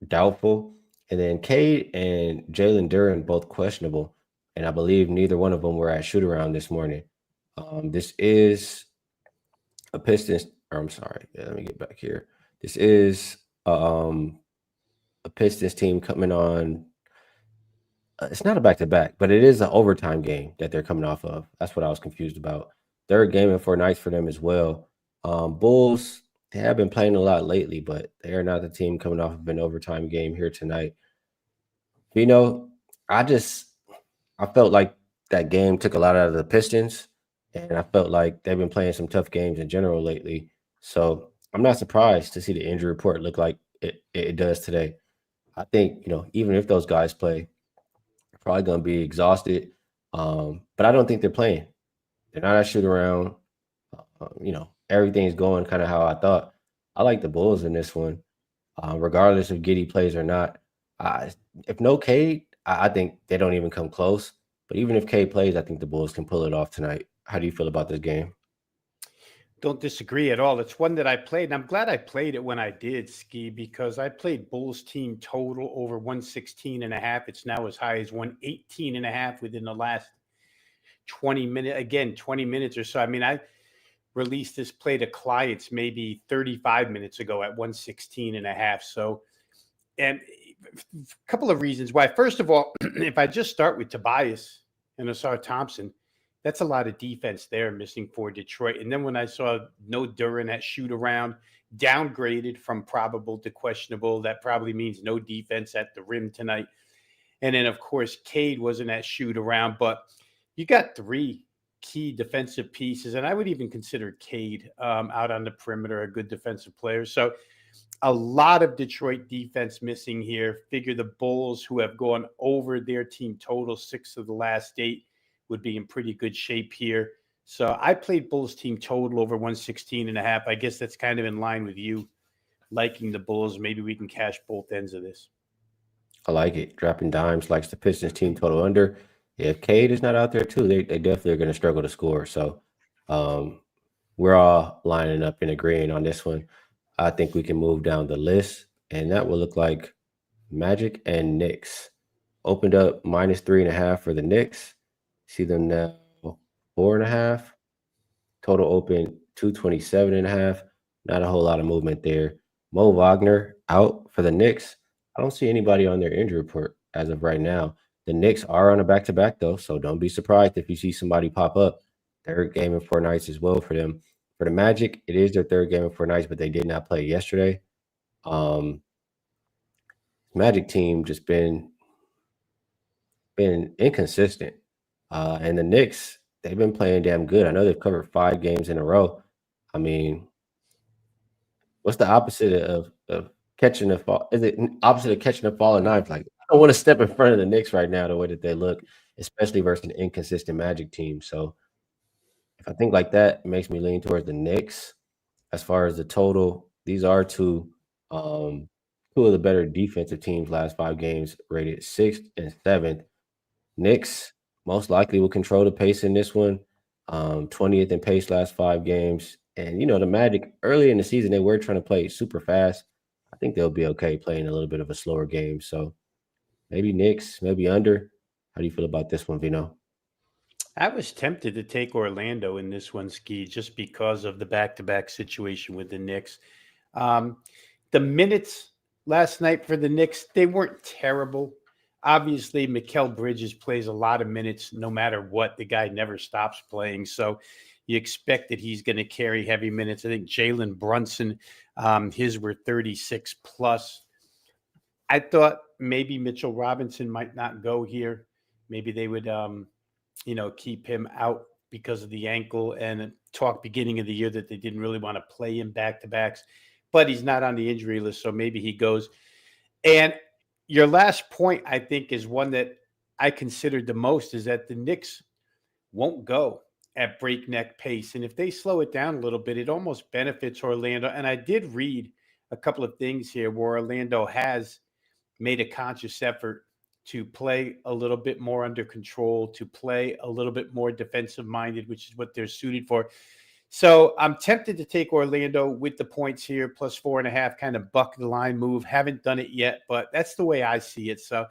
doubtful. And then Cade and Jalen Duren, both questionable. And I believe neither one of them were at shoot-around this morning. This is a Pistons, or I'm sorry, let me get back here. This is a Pistons team coming on. It's not a back-to-back, but it is an overtime game that they're coming off of. That's what I was confused about. Third game in 4 nights for them as well. Bulls, they have been playing a lot lately, but they are not the team coming off of an overtime game here tonight. I felt like that game took a lot out of the Pistons, and I felt like they've been playing some tough games in general lately. So I'm not surprised to see the injury report look like it does today. I think, even if those guys play, they're probably going to be exhausted. But I don't think they're playing. They're not at shoot around. Everything's going kind of how I thought. I like the Bulls in this one, regardless if Giddey plays or not. If no Cade, I think they don't even come close. But even if Cade plays, I think the Bulls can pull it off tonight. How do you feel about this game? Don't disagree at all. It's one that I played, and I'm glad I played it when I did, Ski, because I played Bulls team total over 116.5. It's now as high as 118.5 within the last 20 minutes. Again, 20 minutes or so. I mean, I released this play to clients maybe 35 minutes ago at 116.5. So, and a couple of reasons why. First of all, if I just start with Tobias and Asar Thompson, that's a lot of defense there missing for Detroit. And then when I saw no Duran at shoot around, downgraded from probable to questionable, that probably means no defense at the rim tonight. And then, of course, Cade wasn't at shoot around, but you got three key defensive pieces. And I would even consider Cade out on the perimeter a good defensive player. So a lot of Detroit defense missing here. Figure the Bulls, who have gone over their team total 6 of the last 8, would be in pretty good shape here. So I played Bulls team total over 116.5. I guess that's kind of in line with you liking the Bulls. Maybe we can cash both ends of this. I like it. Dropping dimes likes the Pistons team total under. If Cade is not out there too, they definitely are going to struggle to score. So we're all lining up and agreeing on this one. I think we can move down the list, and that will look like Magic and Knicks. Opened up -3.5 for the Knicks. See them now 4.5. Total open 227.5. Not a whole lot of movement there. Mo Wagner out for the Knicks. I don't see anybody on their injury report as of right now. The Knicks are on a back-to-back though, so don't be surprised if you see somebody pop up. Third game in 4 nights as well for them. For the Magic, it is their third game in 4 nights, but they did not play yesterday. Magic team just been inconsistent. And the Knicks, they've been playing damn good. I know they've covered 5 games in a row. I mean, what's the opposite of catching a fall? Is it opposite of catching a falling knife? Like, I don't want to step in front of the Knicks right now the way that they look, especially versus an inconsistent Magic team. So if I think like that, it makes me lean towards the Knicks. As far as the total, these are two of the better defensive teams last 5 games, rated 6th and 7th. Knicks most likely will control the pace in this one. 20th in pace last 5 games. And, the Magic, early in the season, they were trying to play super fast. I think they'll be okay playing a little bit of a slower game. So maybe Knicks, maybe under. How do you feel about this one, Vino? I was tempted to take Orlando in this one, Ski, just because of the back-to-back situation with the Knicks. The minutes last night for the Knicks, they weren't terrible. Obviously, Mikal Bridges plays a lot of minutes no matter what. The guy never stops playing. So you expect that he's going to carry heavy minutes. I think Jalen Brunson, his were 36 plus. I thought maybe Mitchell Robinson might not go here. Maybe they would, keep him out because of the ankle, and talk beginning of the year that they didn't really want to play him back-to-backs. But he's not on the injury list, so maybe he goes. And your last point, I think, is one that I considered the most, is that the Knicks won't go at breakneck pace. And if they slow it down a little bit, it almost benefits Orlando. And I did read a couple of things here where Orlando has made a conscious effort to play a little bit more under control, to play a little bit more defensive-minded, which is what they're suited for. So I'm tempted to take Orlando with the points here, plus 4.5, kind of buck the line move. Haven't done it yet, but that's the way I see it. So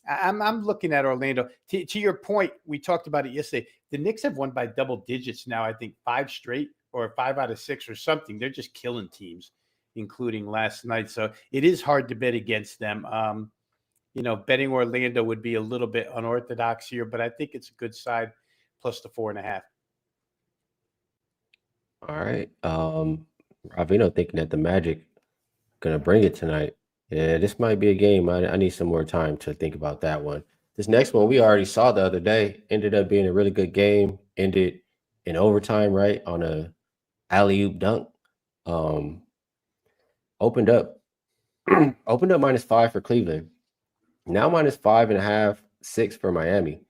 I'm looking at Orlando. To your point, we talked about it yesterday. The Knicks have won by double digits now, I think 5 straight or 5 out of 6 or something. They're just killing teams, including last night. So it is hard to bet against them. Betting Orlando would be a little bit unorthodox here, but I think it's a good side, plus the 4.5. All right. Ravino thinking that the Magic gonna bring it tonight. Yeah, this might be a game. I need some more time to think about that one. This next one we already saw the other day. Ended up being a really good game. Ended in overtime, right, on a alley-oop dunk. Opened up -5 for Cleveland. Now -5.5, 6 for Miami.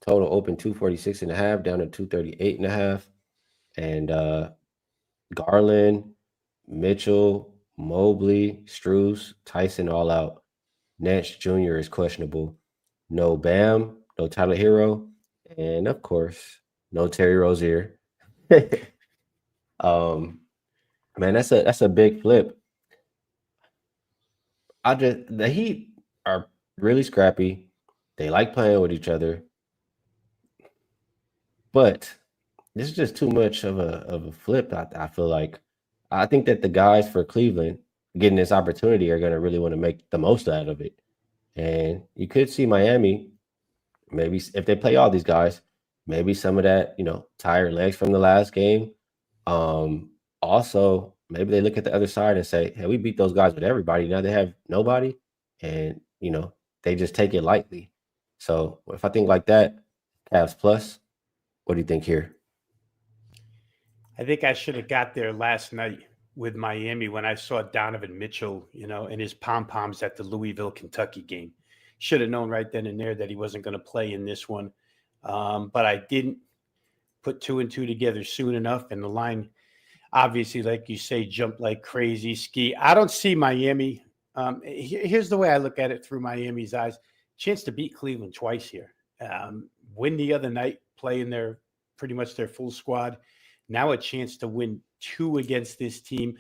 Total open 246.5 down to 238.5. And Garland, Mitchell, Mobley, Strus, Tyson all out. Nance Jr. is questionable. No Bam, no Tyler Hero, and of course, no Terry Rozier. Man, that's a big flip. The Heat are really scrappy. They like playing with each other. But this is just too much of a flip. I feel like I think that the guys for Cleveland getting this opportunity are going to really want to make the most out of it. And you could see Miami, maybe if they play all these guys, maybe some of that, tired legs from the last game. Also, maybe they look at the other side and say, hey, we beat those guys with everybody. Now they have nobody. And, they just take it lightly. So if I think like that, Cavs plus, what do you think here? I think I should have got there last night with Miami when I saw Donovan Mitchell, and his pom-poms at the Louisville, Kentucky game. Should have known right then and there that he wasn't going to play in this one. But I didn't put 2 and 2 together soon enough. And the line, obviously, like you say, jumped like crazy. Ski. I don't see Miami. Here's the way I look at it through Miami's eyes. Chance to beat Cleveland twice here. Win the other night, playing pretty much their full squad. Now a chance to win 2 against this team.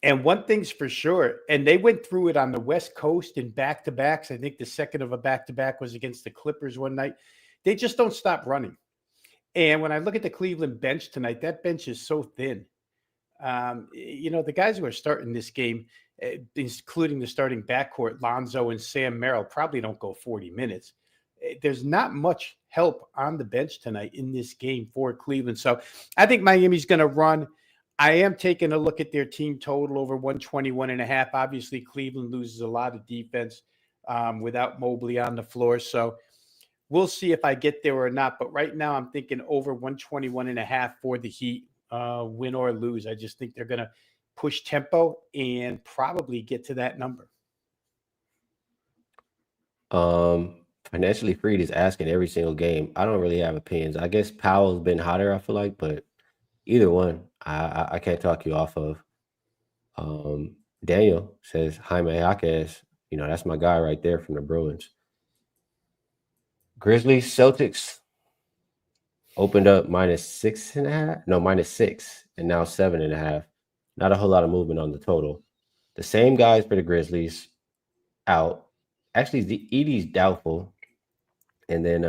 And one thing's for sure, and they went through it on the West Coast in back-to-backs. I think the second of a back-to-back was against the Clippers one night. They just don't stop running. And when I look at the Cleveland bench tonight, that bench is so thin. The guys who are starting this game, including the starting backcourt, Lonzo and Sam Merrill, probably don't go 40 minutes. There's not much help on the bench tonight in this game for Cleveland. So I think Miami's going to run. I am taking a look at their team total over 121.5. Obviously, Cleveland loses a lot of defense without Mobley on the floor. So we'll see if I get there or not. But right now I'm thinking over 121.5 for the Heat, win or lose. I just think they're going to push tempo and probably get to that number. Financially Freed is asking every single game. I don't really have opinions. I guess Powell's been hotter, I feel like, but either one, I can't talk you off of. Daniel says Jaime Jaquez. That's my guy right there from the Bruins. Grizzlies, Celtics opened up -6.5. No, -6, and now 7.5. Not a whole lot of movement on the total. The same guys for the Grizzlies out. Actually, Edie's doubtful. And then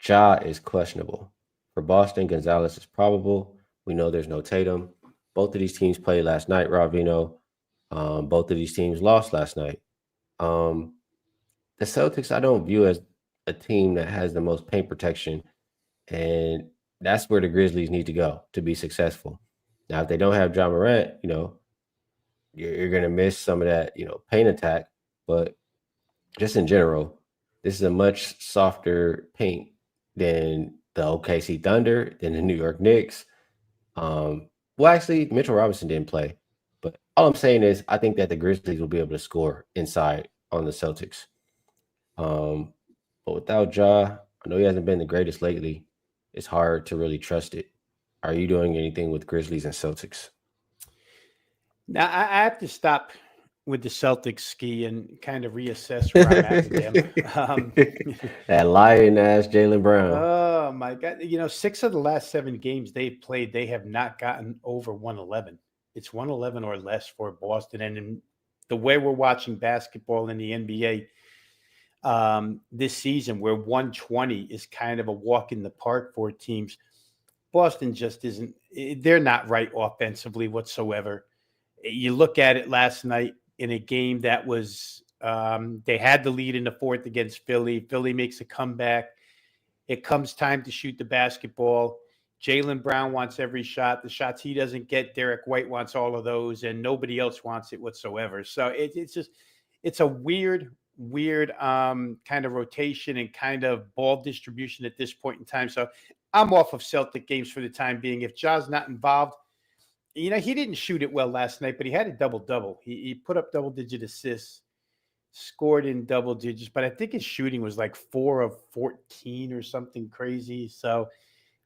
Ja is questionable. For Boston, Gonzalez is probable. We know there's no Tatum. Both of these teams played last night, Ravino. Both of these teams lost last night. The Celtics, I don't view as a team that has the most paint protection. And that's where the Grizzlies need to go to be successful. Now, if they don't have Ja Morant, you're going to miss some of that, paint attack. But just in general, this is a much softer paint than the OKC Thunder, than the New York Knicks. Well, actually, Mitchell Robinson didn't play. But all I'm saying is I think that the Grizzlies will be able to score inside on the Celtics. But without Ja, I know he hasn't been the greatest lately. It's hard to really trust it. Are you doing anything with Grizzlies and Celtics? Now, I have to stop with the Celtics, Ski, and kind of reassess where I'm at with them. That lying ass Jaylen Brown. Oh, my God. 6 of the last 7 games they've played, they have not gotten over 111. It's 111 or less for Boston. And in the way we're watching basketball in the NBA this season, where 120 is kind of a walk in the park for teams, Boston just isn't. They're not right offensively whatsoever. You look at it last night in a game that was they had the lead in the 4th against Philly. Philly makes a comeback. It comes time to shoot the basketball. Jaylen Brown wants every shot. The shots he doesn't get, Derek White wants all of those, and nobody else wants it whatsoever. So it's a weird kind of rotation and kind of ball distribution at this point in time. So I'm off of Celtic games for the time being. If Ja's not involved, he didn't shoot it well last night, but he had a double-double. He put up double-digit assists. scored in double digits, but I think his shooting was like 4 of 14 or something crazy. So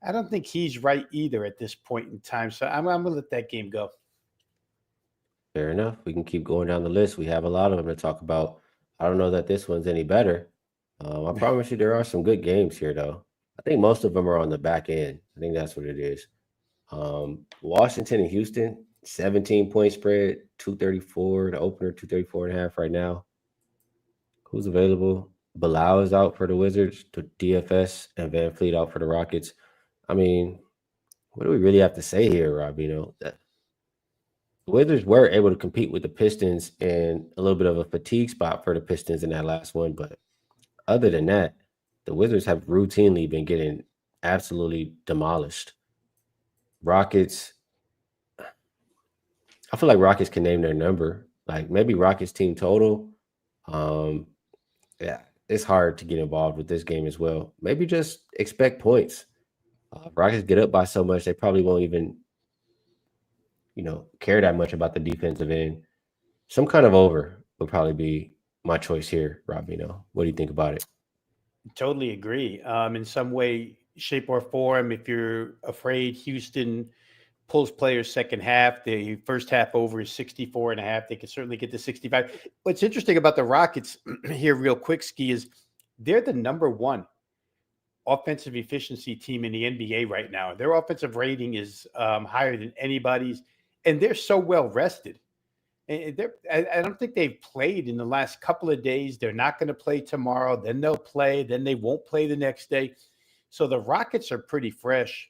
I don't think he's right either at this point in time. So I'm going to let that game go. Fair enough. We can keep going down the list. We have a lot of them to talk about. I don't know that this one's any better. I promise you there are some good games here, though. I think most of them are on the back end. I think that's what it is. Washington and Houston, 17-point spread, 234. The opener, 234.5 right now. Who's available? Bilal is out for the Wizards, to DFS, and Van Fleet out for the Rockets. I mean, what do we really have to say here, Rob? The Wizards were able to compete with the Pistons in a little bit of a fatigue spot for the Pistons in that last one. But other than that, the Wizards have routinely been getting absolutely demolished. Rockets, I feel like Rockets can name their number. Like maybe Rockets team total. Yeah, it's hard to get involved with this game as well. Maybe just expect points. Rockets get up by so much, they probably won't even, care that much about the defensive end. Some kind of over would probably be my choice here, Rob. What do you think about it? Totally agree. In some way, shape, or form, if you're afraid Houston pulls players second half, the first half over is 64.5. They can certainly get to 65. What's interesting about the Rockets here real quick, Ski, is they're the number one offensive efficiency team in the NBA right now. Their offensive rating is higher than anybody's, and they're so well rested. And I don't think they've played in the last couple of days. They're not going to play tomorrow. Then they'll play. Then they won't play the next day. So the Rockets are pretty fresh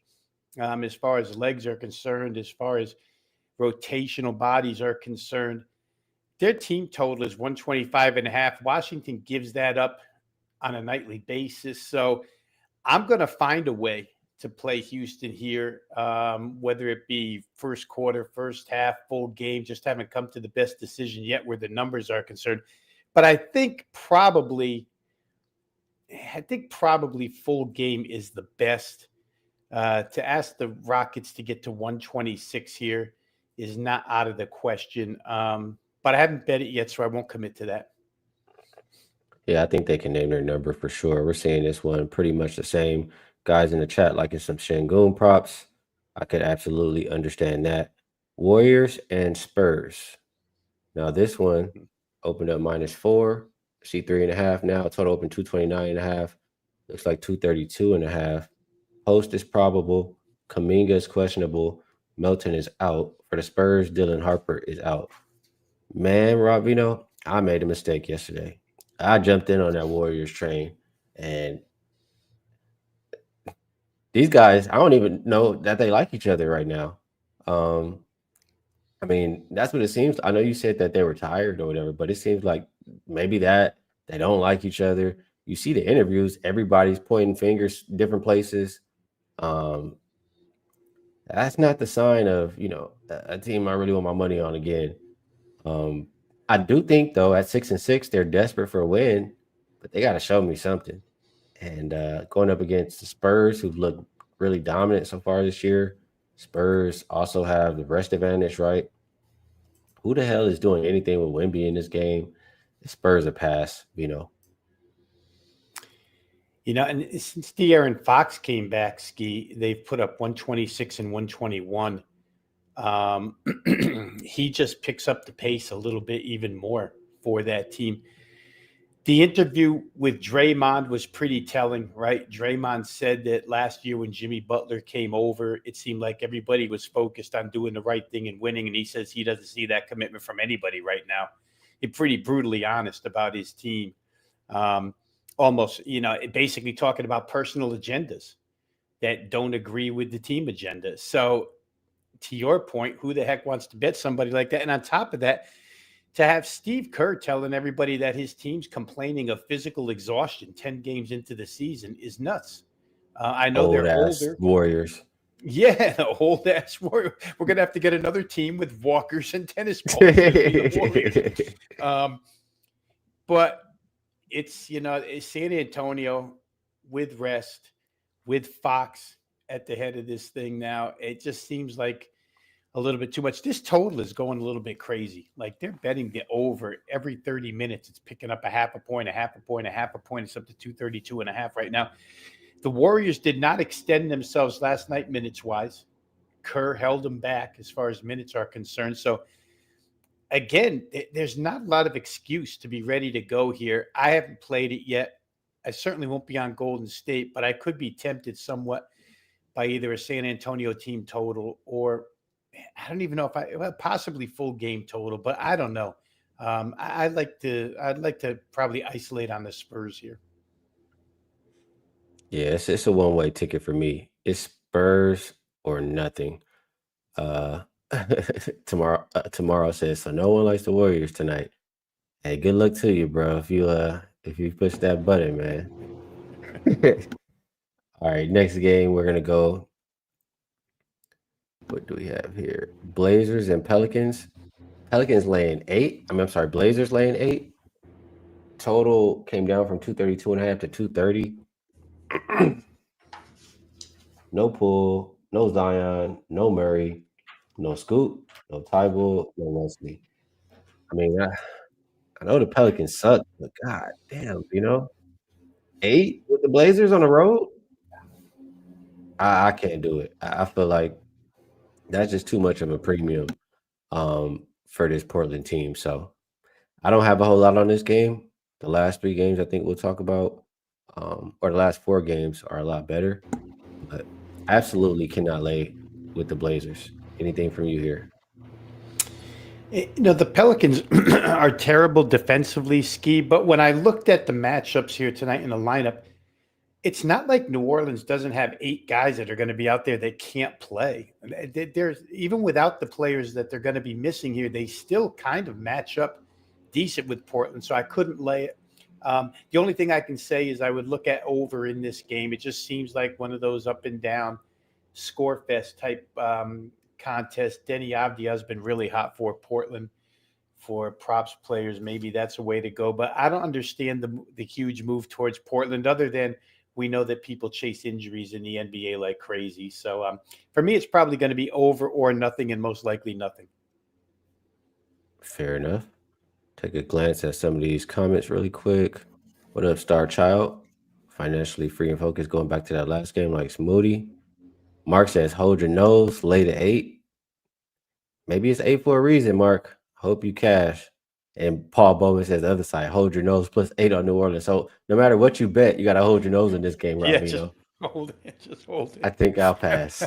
as far as legs are concerned, as far as rotational bodies are concerned. Their team total is 125.5. Washington gives that up on a nightly basis. So I'm going to find a way to play Houston here, whether it be first quarter, first half, full game. Just haven't come to the best decision yet where the numbers are concerned. But I think probably full game is the best. To ask the Rockets to get to 126 here is not out of the question. But I haven't bet it yet, so I won't commit to that. Yeah, I think they can name their number for sure. We're seeing this one pretty much the same. Guys in the chat liking some Şengün props. I could absolutely understand that. Warriors and Spurs. Now this one opened up -4. See 3.5 now. Total open 229.5. Looks like 232.5. Post is probable. Kuminga is questionable. Melton is out. For the Spurs, Dylan Harper is out. Man, Rob, I made a mistake yesterday. I jumped in on that Warriors train, and these guys, I don't even know that they like each other right now. I mean, that's what it seems. I know you said that they were tired or whatever, but it seems like maybe that they don't like each other. You see the interviews, everybody's pointing fingers different places. That's not the sign of, a team I really want my money on again. I do think, though, at 6-6, they're desperate for a win, but they got to show me something. And going up against the Spurs, who've looked really dominant so far this year, Spurs also have the rest advantage, right? Who the hell is doing anything with Wemby in this game? The Spurs a pass, And since De'Aaron Fox came back, Ski, they've put up 126 and 121. He just picks up the pace a little bit even more for that team. The interview with Draymond was pretty telling, right? Draymond said that last year when Jimmy Butler came over, it seemed like everybody was focused on doing the right thing and winning. And he says he doesn't see that commitment from anybody right now. He's pretty brutally honest about his team. Almost, basically talking about personal agendas that don't agree with the team agenda. So to your point, who the heck wants to bet somebody like that? And on top of that, to have Steve Kerr telling everybody that his team's complaining of physical exhaustion 10 games into the season is nuts. I know they're older. Warriors. Yeah, the old ass Warriors. We're going to have to get another team with walkers and tennis balls. But it's, San Antonio with rest, with Fox at the head of this thing now. It just seems like a little bit too much. This total is going a little bit crazy. Like they're betting the over every 30 minutes. It's picking up a half a point, a half a point, a half a point. It's up to 232.5 right now. The Warriors did not extend themselves last night minutes wise. Kerr held them back as far as minutes are concerned. So again, there's not a lot of excuse to be ready to go here. I haven't played it yet. I certainly won't be on Golden State, but I could be tempted somewhat by either a San Antonio team total or I don't even know if possibly full game total, but I don't know. I'd like to probably isolate on the Spurs here. Yeah, it's a one-way ticket for me. It's Spurs or nothing. Tomorrow says, so no one likes the Warriors tonight. Hey, good luck to you, bro. If you push that button, man. All right, next game we're gonna go. What do we have here? Blazers and Pelicans. Pelicans laying 8. I'm sorry, Blazers laying 8. Total came down from 232.5 to 230. No Poole, no Zion, no Murray, no Scoot, no Tybalt, no Wesley. I mean, I know the Pelicans suck, but god damn, 8 with the Blazers on the road? I can't do it. I feel like that's just too much of a premium for this Portland team. So I don't have a whole lot on this game. The last 3 games I think we'll talk about, or the last 4 games are a lot better. But absolutely cannot lay with the Blazers. Anything from you here? The Pelicans are terrible defensively, Ski, but when I looked at the matchups here tonight in the lineup, it's not like New Orleans doesn't have 8 guys that are going to be out there that can't play. There's even without the players that they're going to be missing here, they still kind of match up decent with Portland, so I couldn't lay it. The only thing I can say is I would look at over in this game. It just seems like one of those up and down score fest type contest. Denny Avdia has been really hot for Portland for props players. Maybe that's a way to go, but I don't understand the huge move towards Portland other than we know that people chase injuries in the NBA like crazy. So for me, it's probably going to be over or nothing, and most likely nothing. Fair enough. Take a glance at some of these comments really quick. What up, Star Child? Financially free and focused. Going back to that last game, like Smoothie. Mark says, hold your nose, lay to 8. Maybe it's 8 for a reason, Mark. Hope you cash. And Paul Bowman says the other side, hold your nose plus 8 on New Orleans. So no matter what you bet, you got to hold your nose in this game, Robbie. Yeah, just hold it. Just hold it. I think I'll pass.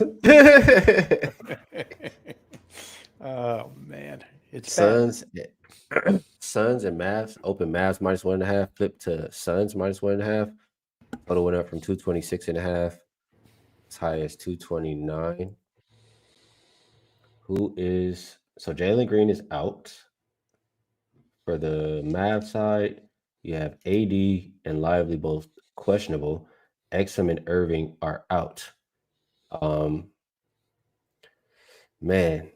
Oh, man. It's Suns and Mavs. Open Mavs minus 1.5. Flip to Suns minus 1.5. Total went up from 226.5 as high as 229. So Jalen Green is out. For the Mavs side, you have AD and Lively both questionable. Exum and Irving are out. Man,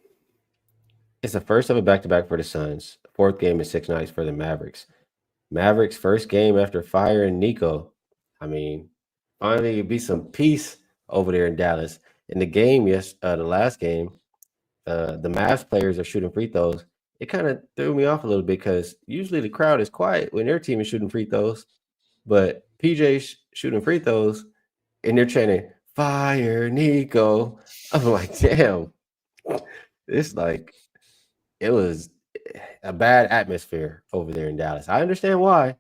it's the first of a back-to-back for the Suns. 4th game in 6 nights for the Mavericks. Mavericks' first game after firing Nico. I mean, finally it'd be some peace over there in Dallas. In the game, the last game, the Mavs players are shooting free throws. It kind of threw me off a little bit because usually the crowd is quiet when their team is shooting free throws, but PJ's shooting free throws and they're chanting, fire Nico. I'm like, damn, it's like, it was a bad atmosphere over there in Dallas. I understand why,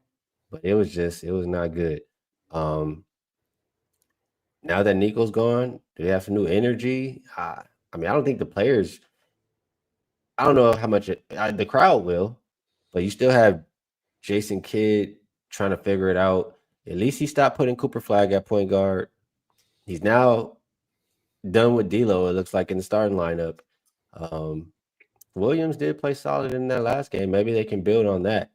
but it was not good. Now that Nico's gone, do they have some new energy? I mean, I don't think the players, I don't know how much the crowd will, but you still have Jason Kidd trying to figure it out. At least he stopped putting Cooper Flag at point guard. He's now done with D'Lo, it looks like, in the starting lineup. Williams did play solid in that last game. Maybe they can build on that.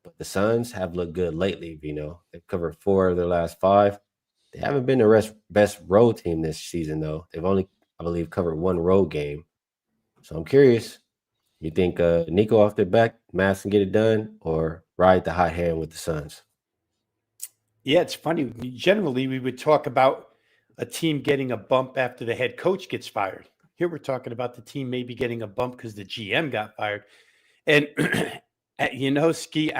But the Suns have looked good lately, They've covered 4 of their last 5. They haven't been the best road team this season, though. They've only, I believe, covered 1 road game. So I'm curious. You think Nico off their back, Mavs can get it done, or ride the hot hand with the Suns? Yeah, it's funny. Generally, we would talk about a team getting a bump after the head coach gets fired. Here we're talking about the team maybe getting a bump because the GM got fired. And, Ski,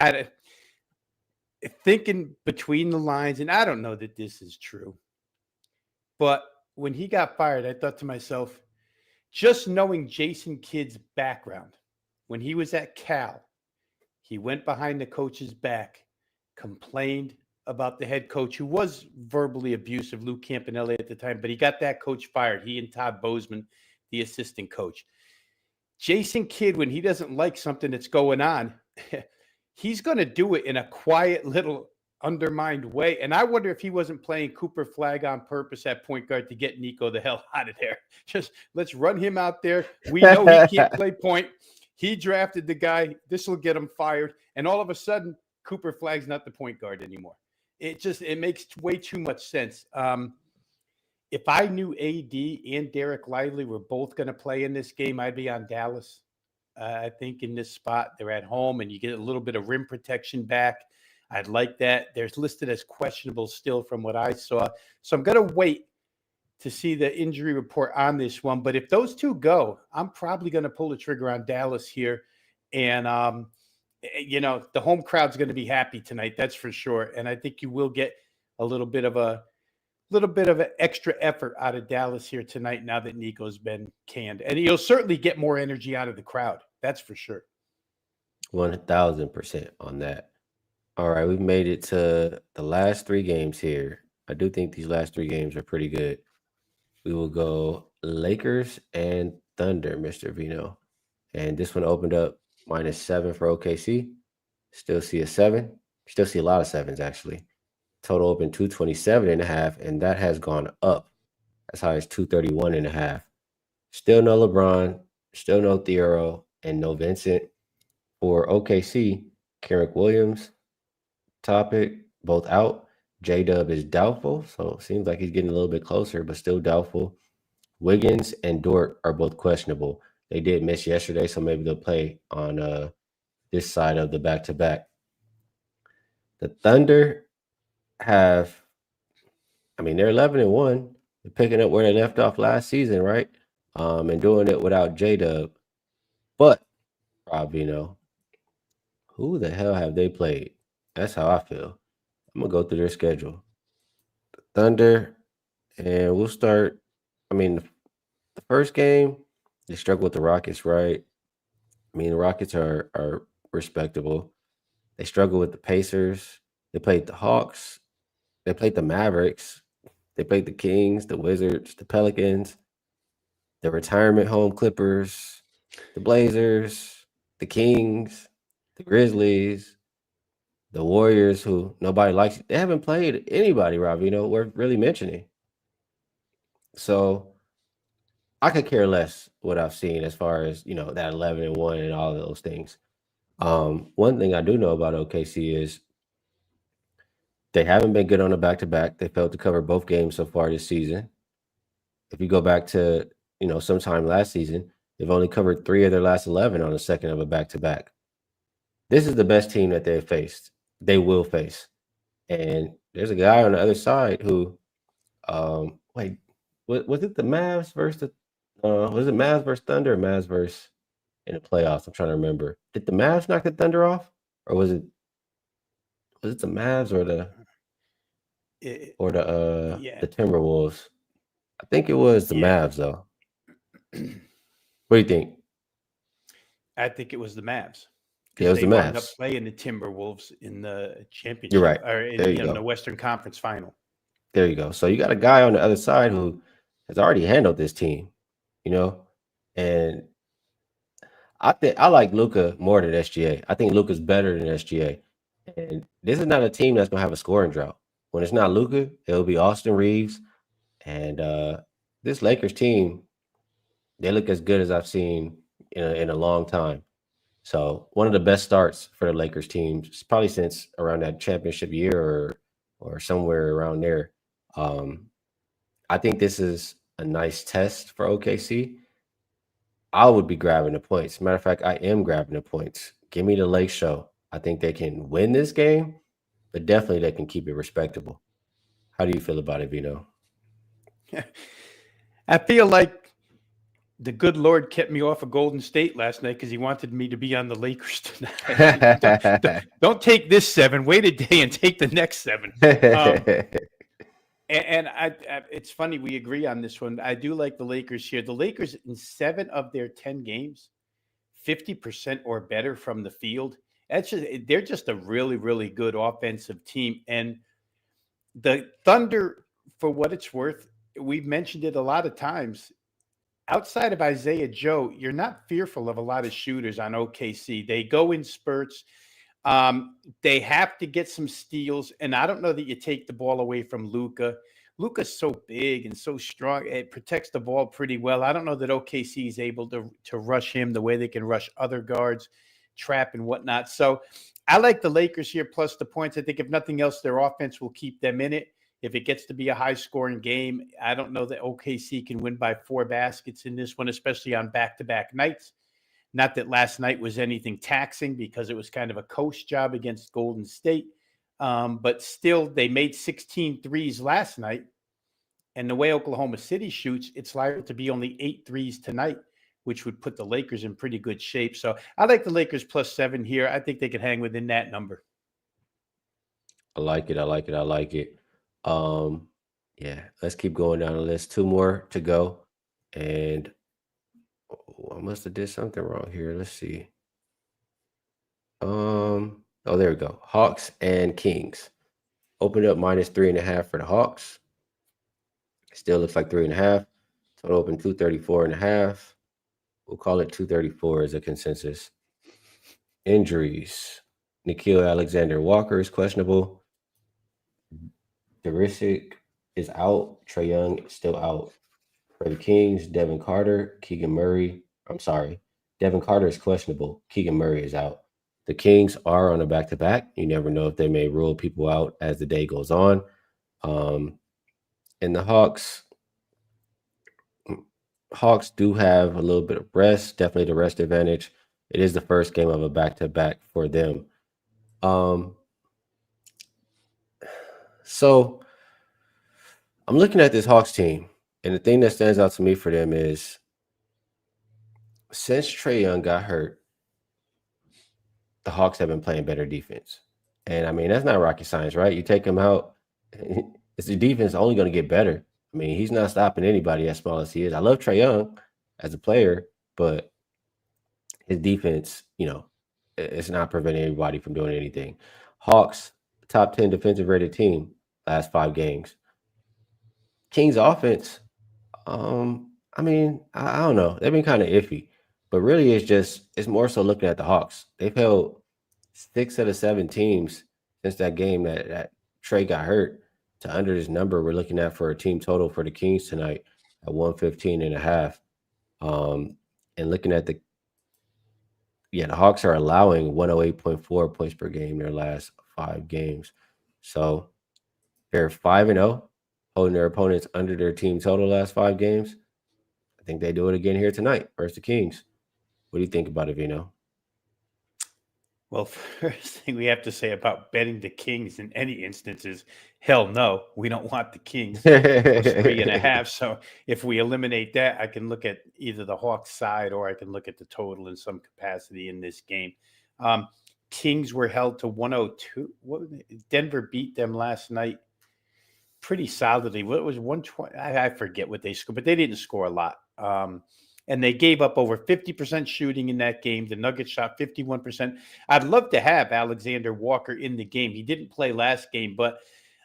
thinking between the lines, and I don't know that this is true, but when he got fired, I thought to myself, just knowing Jason Kidd's background, when he was at Cal, he went behind the coach's back, complained about the head coach, who was verbally abusive, Lou Campanelli at the time, but he got that coach fired. He and Todd Bozeman, the assistant coach. Jason Kidd, when he doesn't like something that's going on, he's going to do it in a quiet little undermined way. And I wonder if he wasn't playing Cooper Flag on purpose at point guard to get Nico the hell out of there. Just let's run him out there. We know he can't play point. He drafted the guy. This will get him fired. And all of a sudden, Cooper Flag's not the point guard anymore. It makes way too much sense. If I knew AD and Derek Lively were both going to play in this game, I'd be on Dallas. I think in this spot, they're at home and you get a little bit of rim protection back. I'd like that. They're listed as questionable still from what I saw. So I'm going to wait to see the injury report on this one. But if those two go, I'm probably going to pull the trigger on Dallas here. And, the home crowd's going to be happy tonight. That's for sure. And I think you will get a little bit of an extra effort out of Dallas here tonight now that Nico's been canned. And you'll certainly get more energy out of the crowd. That's for sure. 1,000% on that. All right, we've made it to the last 3 games here. I do think these last 3 games are pretty good. We will go Lakers and Thunder, Mr. Vino. And this one opened up -7 for OKC. Still see a 7. Still see a lot of 7s, actually. Total open 227.5, and that has gone up as high as 231.5. Still no LeBron, still no Thiero, and no Vincent. For OKC, Carrick Williams, Topic, both out. J-Dub is doubtful, so it seems like he's getting a little bit closer, but still doubtful. Wiggins and Dort are both questionable. They did miss yesterday, so maybe they'll play on this side of the back-to-back. The Thunder they're 11-1. They're picking up where they left off last season, right? And doing it without J-Dub. But, Rob, who the hell have they played? That's how I feel. I'm going to go through their schedule. The Thunder, and we'll start. The first game, they struggled with the Rockets, right? The Rockets are respectable. They struggle with the Pacers. They played the Hawks. They played the Mavericks. They played the Kings, the Wizards, the Pelicans, the retirement home Clippers, the Blazers, the Kings, the Grizzlies, the Warriors, who nobody likes. They haven't played anybody, Rob, worth really mentioning. So I could care less what I've seen as far as, that 11-1 and all of those things. One thing I do know about OKC is they haven't been good on a back-to-back. They failed to cover both games so far this season. If you go back to, sometime last season, they've only covered 3 of their last 11 on the second of a back-to-back. This is the best team that they've faced. They will face. And there's a guy on the other side who, was it the Mavs versus was it Mavs versus Thunder or Mavs versus in the playoffs? I'm trying to remember. Did the Mavs knock the Thunder off? Or was it the Mavs or the Timberwolves? I think it was the Mavs, though. What do you think? I think it was the Mavs. Yeah, it was the They wound Mavs. up playing the Timberwolves in the championship. You're right. Or There you in go. the Western Conference Final. There you go. So you got a guy on the other side who has already handled this team, and I like Luka more than SGA. I think Luka's better than SGA. And this is not a team that's gonna have a scoring drought. When it's not Luka, it'll be Austin Reeves. And this Lakers team, they look as good as I've seen in a long time. So one of the best starts for the Lakers teams, probably since around that championship year or somewhere around there. I think this is a nice test for OKC. I would be grabbing the points. Matter of fact, I am grabbing the points. Give me the Lake Show. I think they can win this game, but definitely they can keep it respectable. How do you feel about it, Vino? I feel like the good Lord kept me off of Golden State last night because he wanted me to be on the Lakers tonight. don't take this 7. Wait a day and take the next 7. And it's funny, we agree on this one. I do like the Lakers here. The Lakers in 7 of their 10 games, 50% or better from the field. They're just a really, really good offensive team. And the Thunder, for what it's worth, we've mentioned it a lot of times. Outside of Isaiah Joe, you're not fearful of a lot of shooters on OKC. They go in spurts. They have to get some steals, and I don't know that you take the ball away from Luka. Luka's so big and so strong; it protects the ball pretty well. I don't know that OKC is able to rush him the way they can rush other guards, trap and whatnot. So, I like the Lakers here plus the points. I think if nothing else, their offense will keep them in it. If it gets to be a high-scoring game, I don't know that OKC can win by 4 baskets in this one, especially on back-to-back nights. Not that last night was anything taxing because it was kind of a coast job against Golden State. But still, they made 16 threes last night. And the way Oklahoma City shoots, it's liable to be only 8 threes tonight, which would put the Lakers in pretty good shape. So I like the Lakers plus 7 here. I think they could hang within that number. I like it. Yeah, let's keep going down the list. 2 more to go. And I must have did something wrong here. Let's see. Oh, there we go. Hawks and Kings. Opened up -3.5 for the Hawks. Still looks like 3.5. Total open 234.5. We'll call it 234 as a consensus. Injuries. Nickeil Alexander-Walker is questionable. Derisic is out. Trae Young is still out. For the Kings, Devin Carter is questionable. Keegan Murray is out. The Kings are on a back-to-back. You never know if they may rule people out as the day goes on. And the Hawks do have a little bit of rest, definitely the rest advantage. It is the first game of a back-to-back for them. So I'm looking at this Hawks team, and the thing that stands out to me for them is since Trae Young got hurt, the Hawks have been playing better defense. And I mean, that's not rocket science, right? You take him out, it's the defense only going to get better. I mean, he's not stopping anybody as small as he is. I love Trae Young as a player, but his defense, it's not preventing anybody from doing anything. Hawks, top 10 defensive rated team last 5 games. Kings offense, I don't know. They've been kind of iffy, but really it's more so looking at the Hawks. They've held 6 out of 7 teams since that game that Trae got hurt to under this number we're looking at for a team total for the Kings tonight at 115.5. And looking at the Hawks are allowing 108.4 points per game in their last 5 games. So they're 5-0, holding their opponents under their team total last 5 games. I think they do it again here tonight versus the Kings. What do you think about it, Vino? Well, first thing we have to say about betting the Kings in any instance is, hell no, we don't want the Kings plus 3.5. So if we eliminate that, I can look at either the Hawks side or I can look at the total in some capacity in this game. Kings were held to 102. Denver beat them last night pretty solidly. What was 120? I forget what they scored, but they didn't score a lot. And they gave up over 50% shooting in that game. The Nuggets shot 51%. I'd love to have Alexander Walker in the game. He didn't play last game, but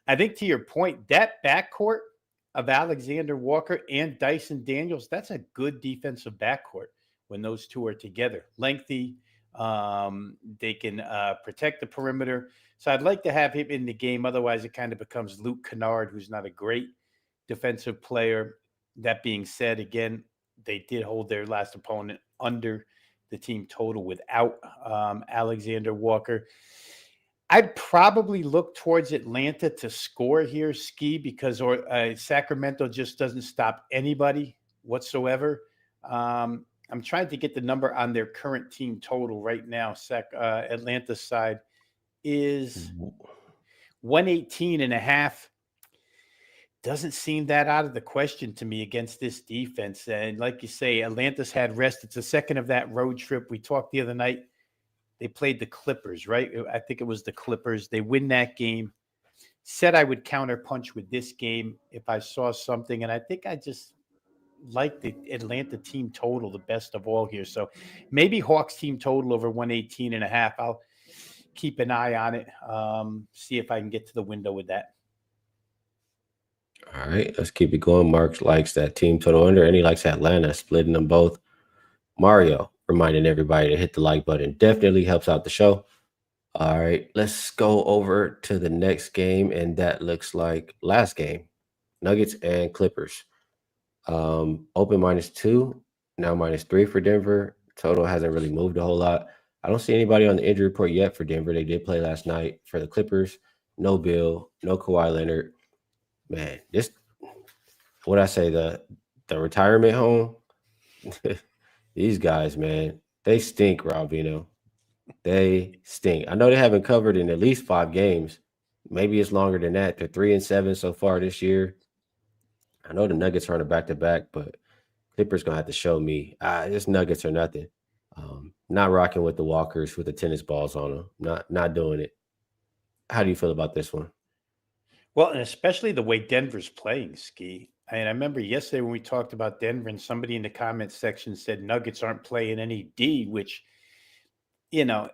I think to your point, that backcourt of Alexander Walker and Dyson Daniels, that's a good defensive backcourt when those two are together. Lengthy, they can protect the perimeter. So I'd like to have him in the game. Otherwise, it kind of becomes Luke Kennard, who's not a great defensive player. That being said, again, they did hold their last opponent under the team total without Alexander Walker. I'd probably look towards Atlanta to score here, Ski, because Sacramento just doesn't stop anybody whatsoever. I'm trying to get the number on their current team total right now. Atlanta's side is 118.5. doesn't seem that out of the question to me against this defense. And like you say, Atlanta's had rest. It's the second of that road trip. We talked the other night. They played the Clippers, right? I think it was the Clippers. They win that game. Said I would counterpunch with this game if I saw something. And I think I just like the Atlanta team total the best of all here. So maybe Hawks team total over 118.5. I'll keep an eye on it. See if I can get to the window with that. All right, let's keep it going. Mark likes that team total under, and he likes Atlanta, splitting them both. Mario reminding everybody to hit the like button. Definitely helps out the show. All right, let's go over to the next game, and that looks like last game, Nuggets and Clippers. Open -2, now -3 for Denver. Total hasn't really moved a whole lot. I don't see anybody on the injury report yet for Denver. They did play last night. For the Clippers, no Bill, no Kawhi Leonard. Man, this, what I say, the retirement home, these guys, man, they stink, Robino. They stink. I know they haven't covered in at least 5 games. Maybe it's longer than that. They're 3-7 so far this year. I know the Nuggets are on a back-to-back, but Clippers going to have to show me. This Nuggets are nothing. Not rocking with the walkers with the tennis balls on them. Not doing it. How do you feel about this one? Well, and especially the way Denver's playing, Ski. And I remember yesterday when we talked about Denver and somebody in the comments section said Nuggets aren't playing any D, which, you know,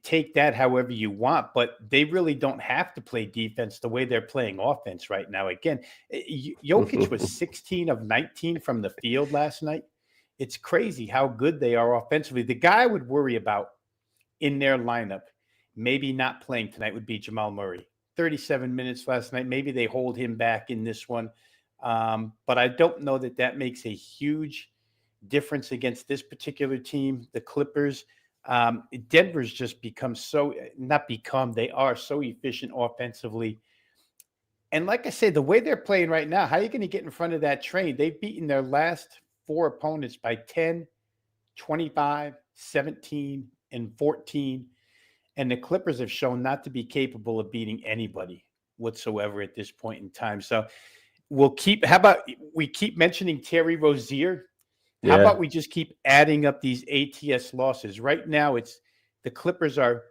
take that however you want, but they really don't have to play defense the way they're playing offense right now. Again, Jokic was 16 of 19 from the field last night. It's crazy how good they are offensively. The guy I would worry about in their lineup, maybe not playing tonight, would be Jamal Murray. 37 minutes last night. Maybe they hold him back in this one. But I don't know that that makes a huge difference against this particular team, the Clippers. Denver's just become they are so efficient offensively. And like I say, the way they're playing right now, how are you going to get in front of that train? They've beaten their last 4 opponents by 10, 25, 17, and 14. And the Clippers have shown not to be capable of beating anybody whatsoever at this point in time. So how about we keep mentioning Terry Rozier? How about we just keep adding up these ATS losses? Right now, the Clippers are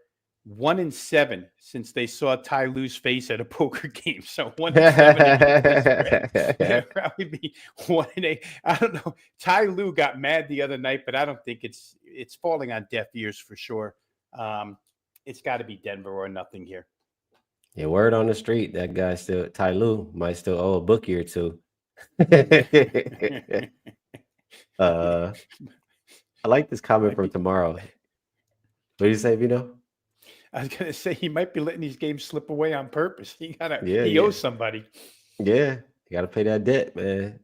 1-7 since they saw Ty Lue's face at a poker game. So 1-7. It'll probably be 1-8. I don't know. Ty Lue got mad the other night, but I don't think it's falling on deaf ears for sure. It's got to be Denver or nothing here. Yeah, word on the street, that guy still, Ty Lue, might still owe a bookie or two. I like this comment from tomorrow. What do you say, Vito? I was going to say he might be letting these games slip away on purpose. He owes somebody. Yeah, you got to pay that debt, man.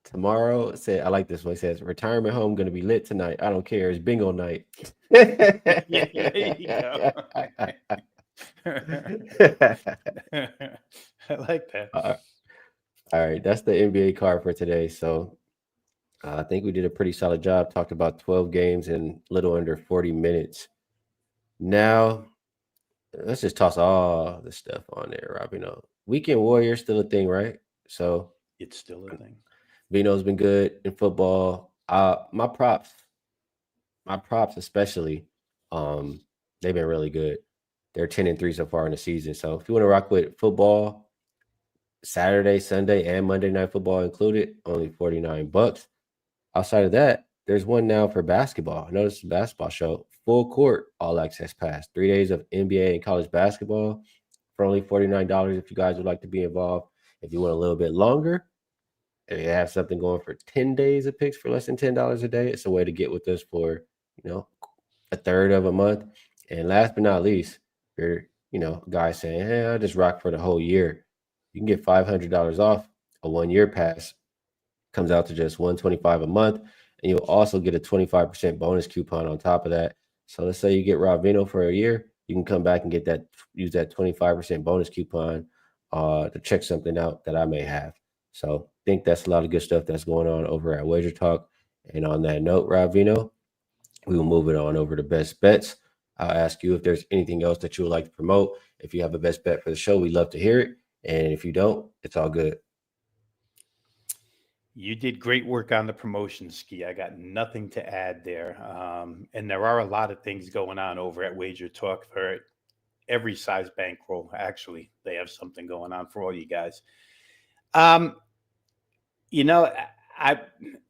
Tomorrow, I like this one. It says, retirement home going to be lit tonight. I don't care. It's bingo night. There you go. I like that. All right. That's the NBA card for today. So I think we did a pretty solid job. Talked about 12 games in a little under 40 minutes. Now, let's just toss all the stuff on there, Rob. You know, Weekend Warrior still a thing, right? So it's still a thing. Vino's been good in football. My props especially, they've been really good. They're 10-3 so far in the season. So if you want to rock with football, Saturday, Sunday, and Monday Night Football included, only $49. Outside of that, there's one now for basketball. I noticed the basketball show, full court, all access pass, 3 days of NBA and college basketball for only $49 if you guys would like to be involved. If you want a little bit longer, they have something going for 10 days of picks for less than $10 a day. It's a way to get with us for, a third of a month. And last but not least, if you're, guys saying, hey, I'll just rock for the whole year. You can get $500 off a 1-year pass. Comes out to just $125 a month. And you'll also get a 25% bonus coupon on top of that. So let's say you get Ravino for a year. You can come back and use that 25% bonus coupon to check something out that I may have. So I think that's a lot of good stuff that's going on over at WagerTalk. And on that note, Ravino, we will move it on over to best bets. I'll ask you if there's anything else that you would like to promote. If you have a best bet for the show, we'd love to hear it. And if you don't, it's all good. You did great work on the promotion, Ski. I got nothing to add there. And there are a lot of things going on over at WagerTalk for every size bankroll. Actually, they have something going on for all you guys. You know,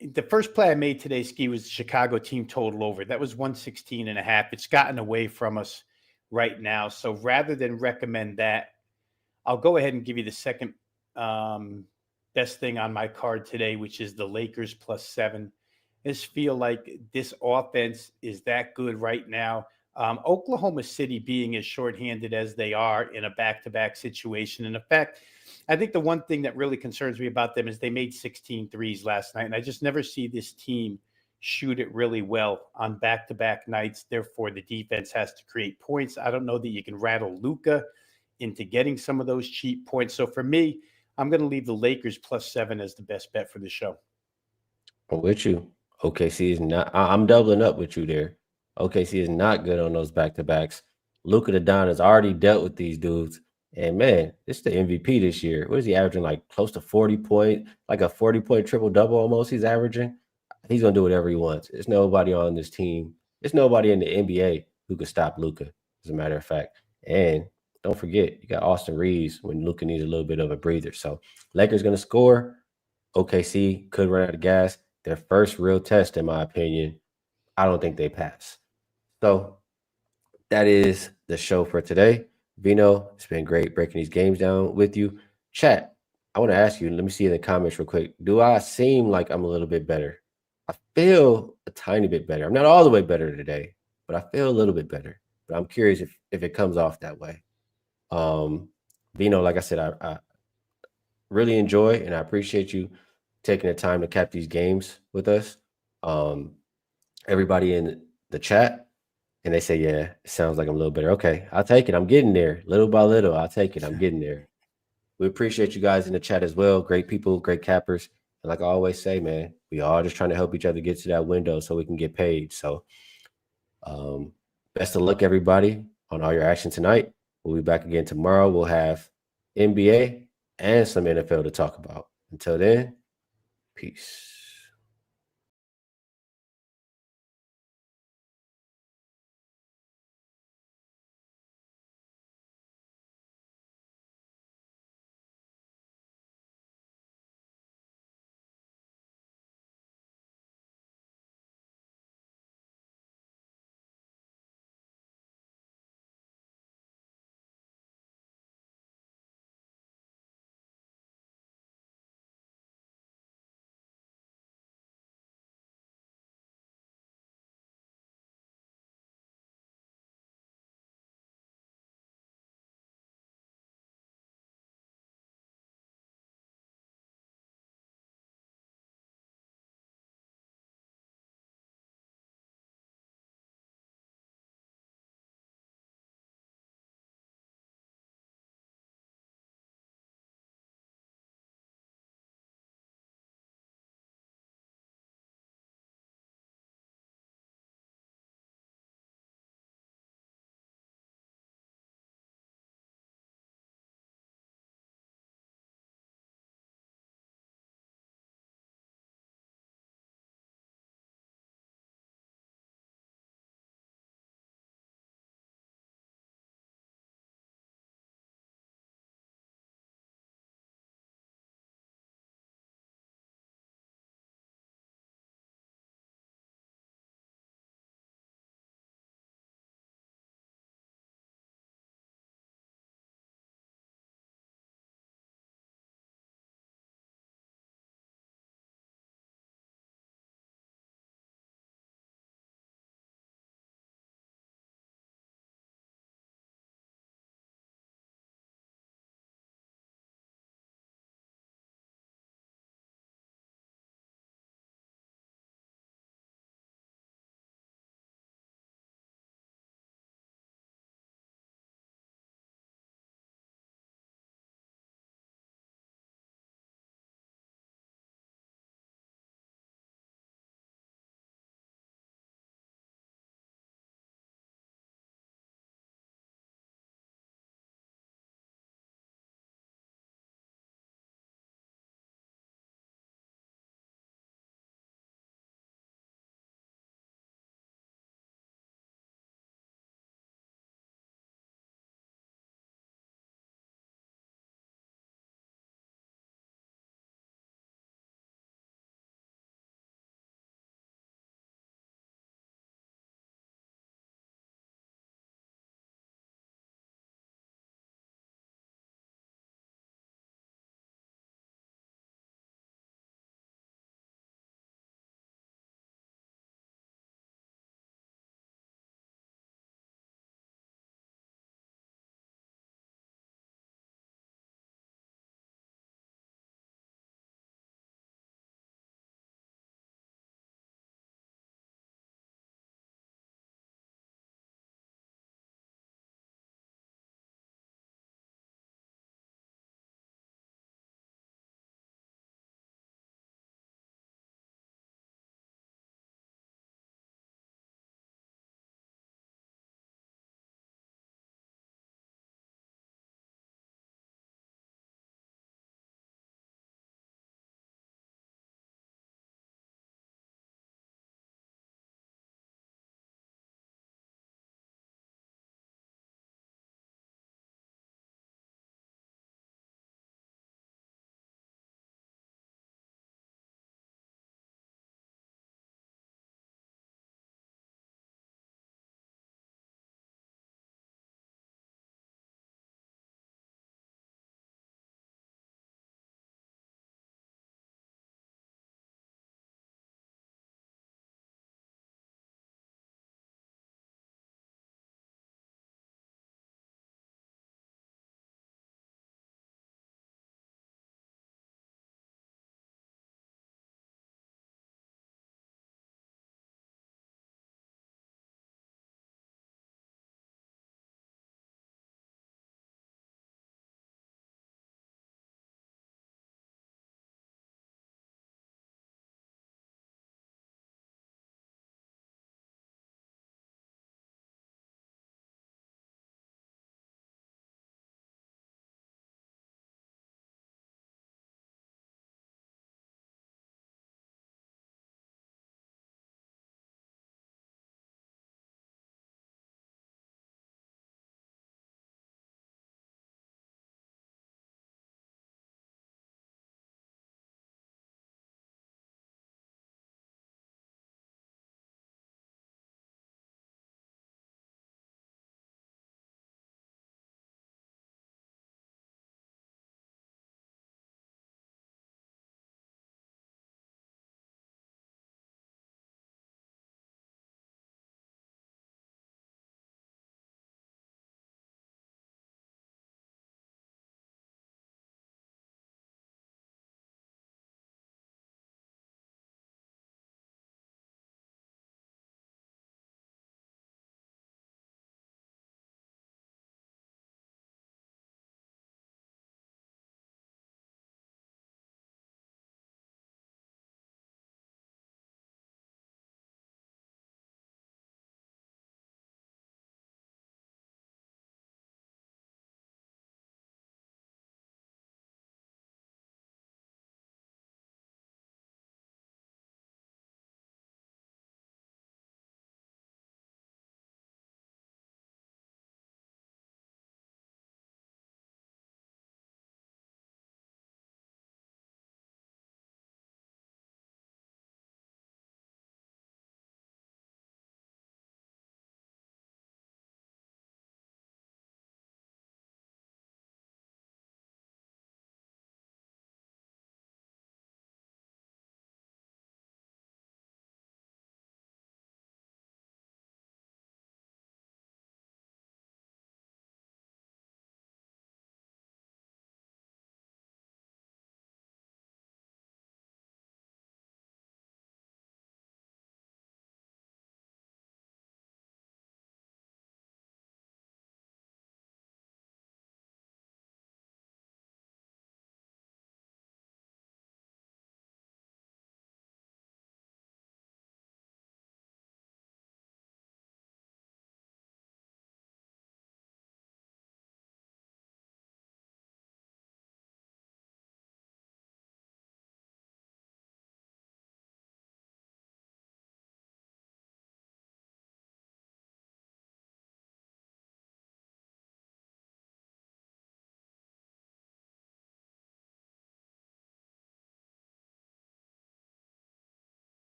the first play I made today, Ski, was the Chicago team total over. That was 116.5. It's gotten away from us right now. So rather than recommend that, I'll go ahead and give you the second best thing on my card today, which is the Lakers +7. I just feel like this offense is that good right now. Oklahoma City being as shorthanded as they are in a back-to-back situation. In effect, I think the one thing that really concerns me about them is they made 16 threes last night, and I just never see this team shoot it really well on back-to-back nights. Therefore, the defense has to create points. I don't know that you can rattle Luka into getting some of those cheap points. So for me, I'm going to leave the Lakers +7 as the best bet for the show. I'm with you. OKC is not. I'm doubling up with you there. OKC is not good on those back-to-backs. Luka the Don has already dealt with these dudes. And, man, it's the MVP this year. What is he averaging, like close to 40 point, like a 40-point triple-double almost he's averaging? He's going to do whatever he wants. There's nobody on this team. There's nobody in the NBA who could stop Luka, as a matter of fact. And don't forget, you got Austin Reeves when Luka needs a little bit of a breather. So Lakers going to score. OKC could run out of gas. Their first real test, in my opinion. I don't think they pass. So that is the show for today. Vino, it's been great breaking these games down with you. Chat, I want to ask you, let me see in the comments real quick. Do I seem like I'm a little bit better? I feel a tiny bit better. I'm not all the way better today, but I feel a little bit better. But I'm curious if it comes off that way. Vino, like I said, I really enjoy and I appreciate you taking the time to cap these games with us. Everybody in the chat, and they say, yeah, it sounds like I'm a little better. Okay, I'll take it. I'm getting there. Little by little, I'll take it. I'm getting there. We appreciate you guys in the chat as well. Great people, great cappers. And like I always say, man, we all just trying to help each other get to that window so we can get paid. So best of luck, everybody, on all your action tonight. We'll be back again tomorrow. We'll have NBA and some NFL to talk about. Until then, peace.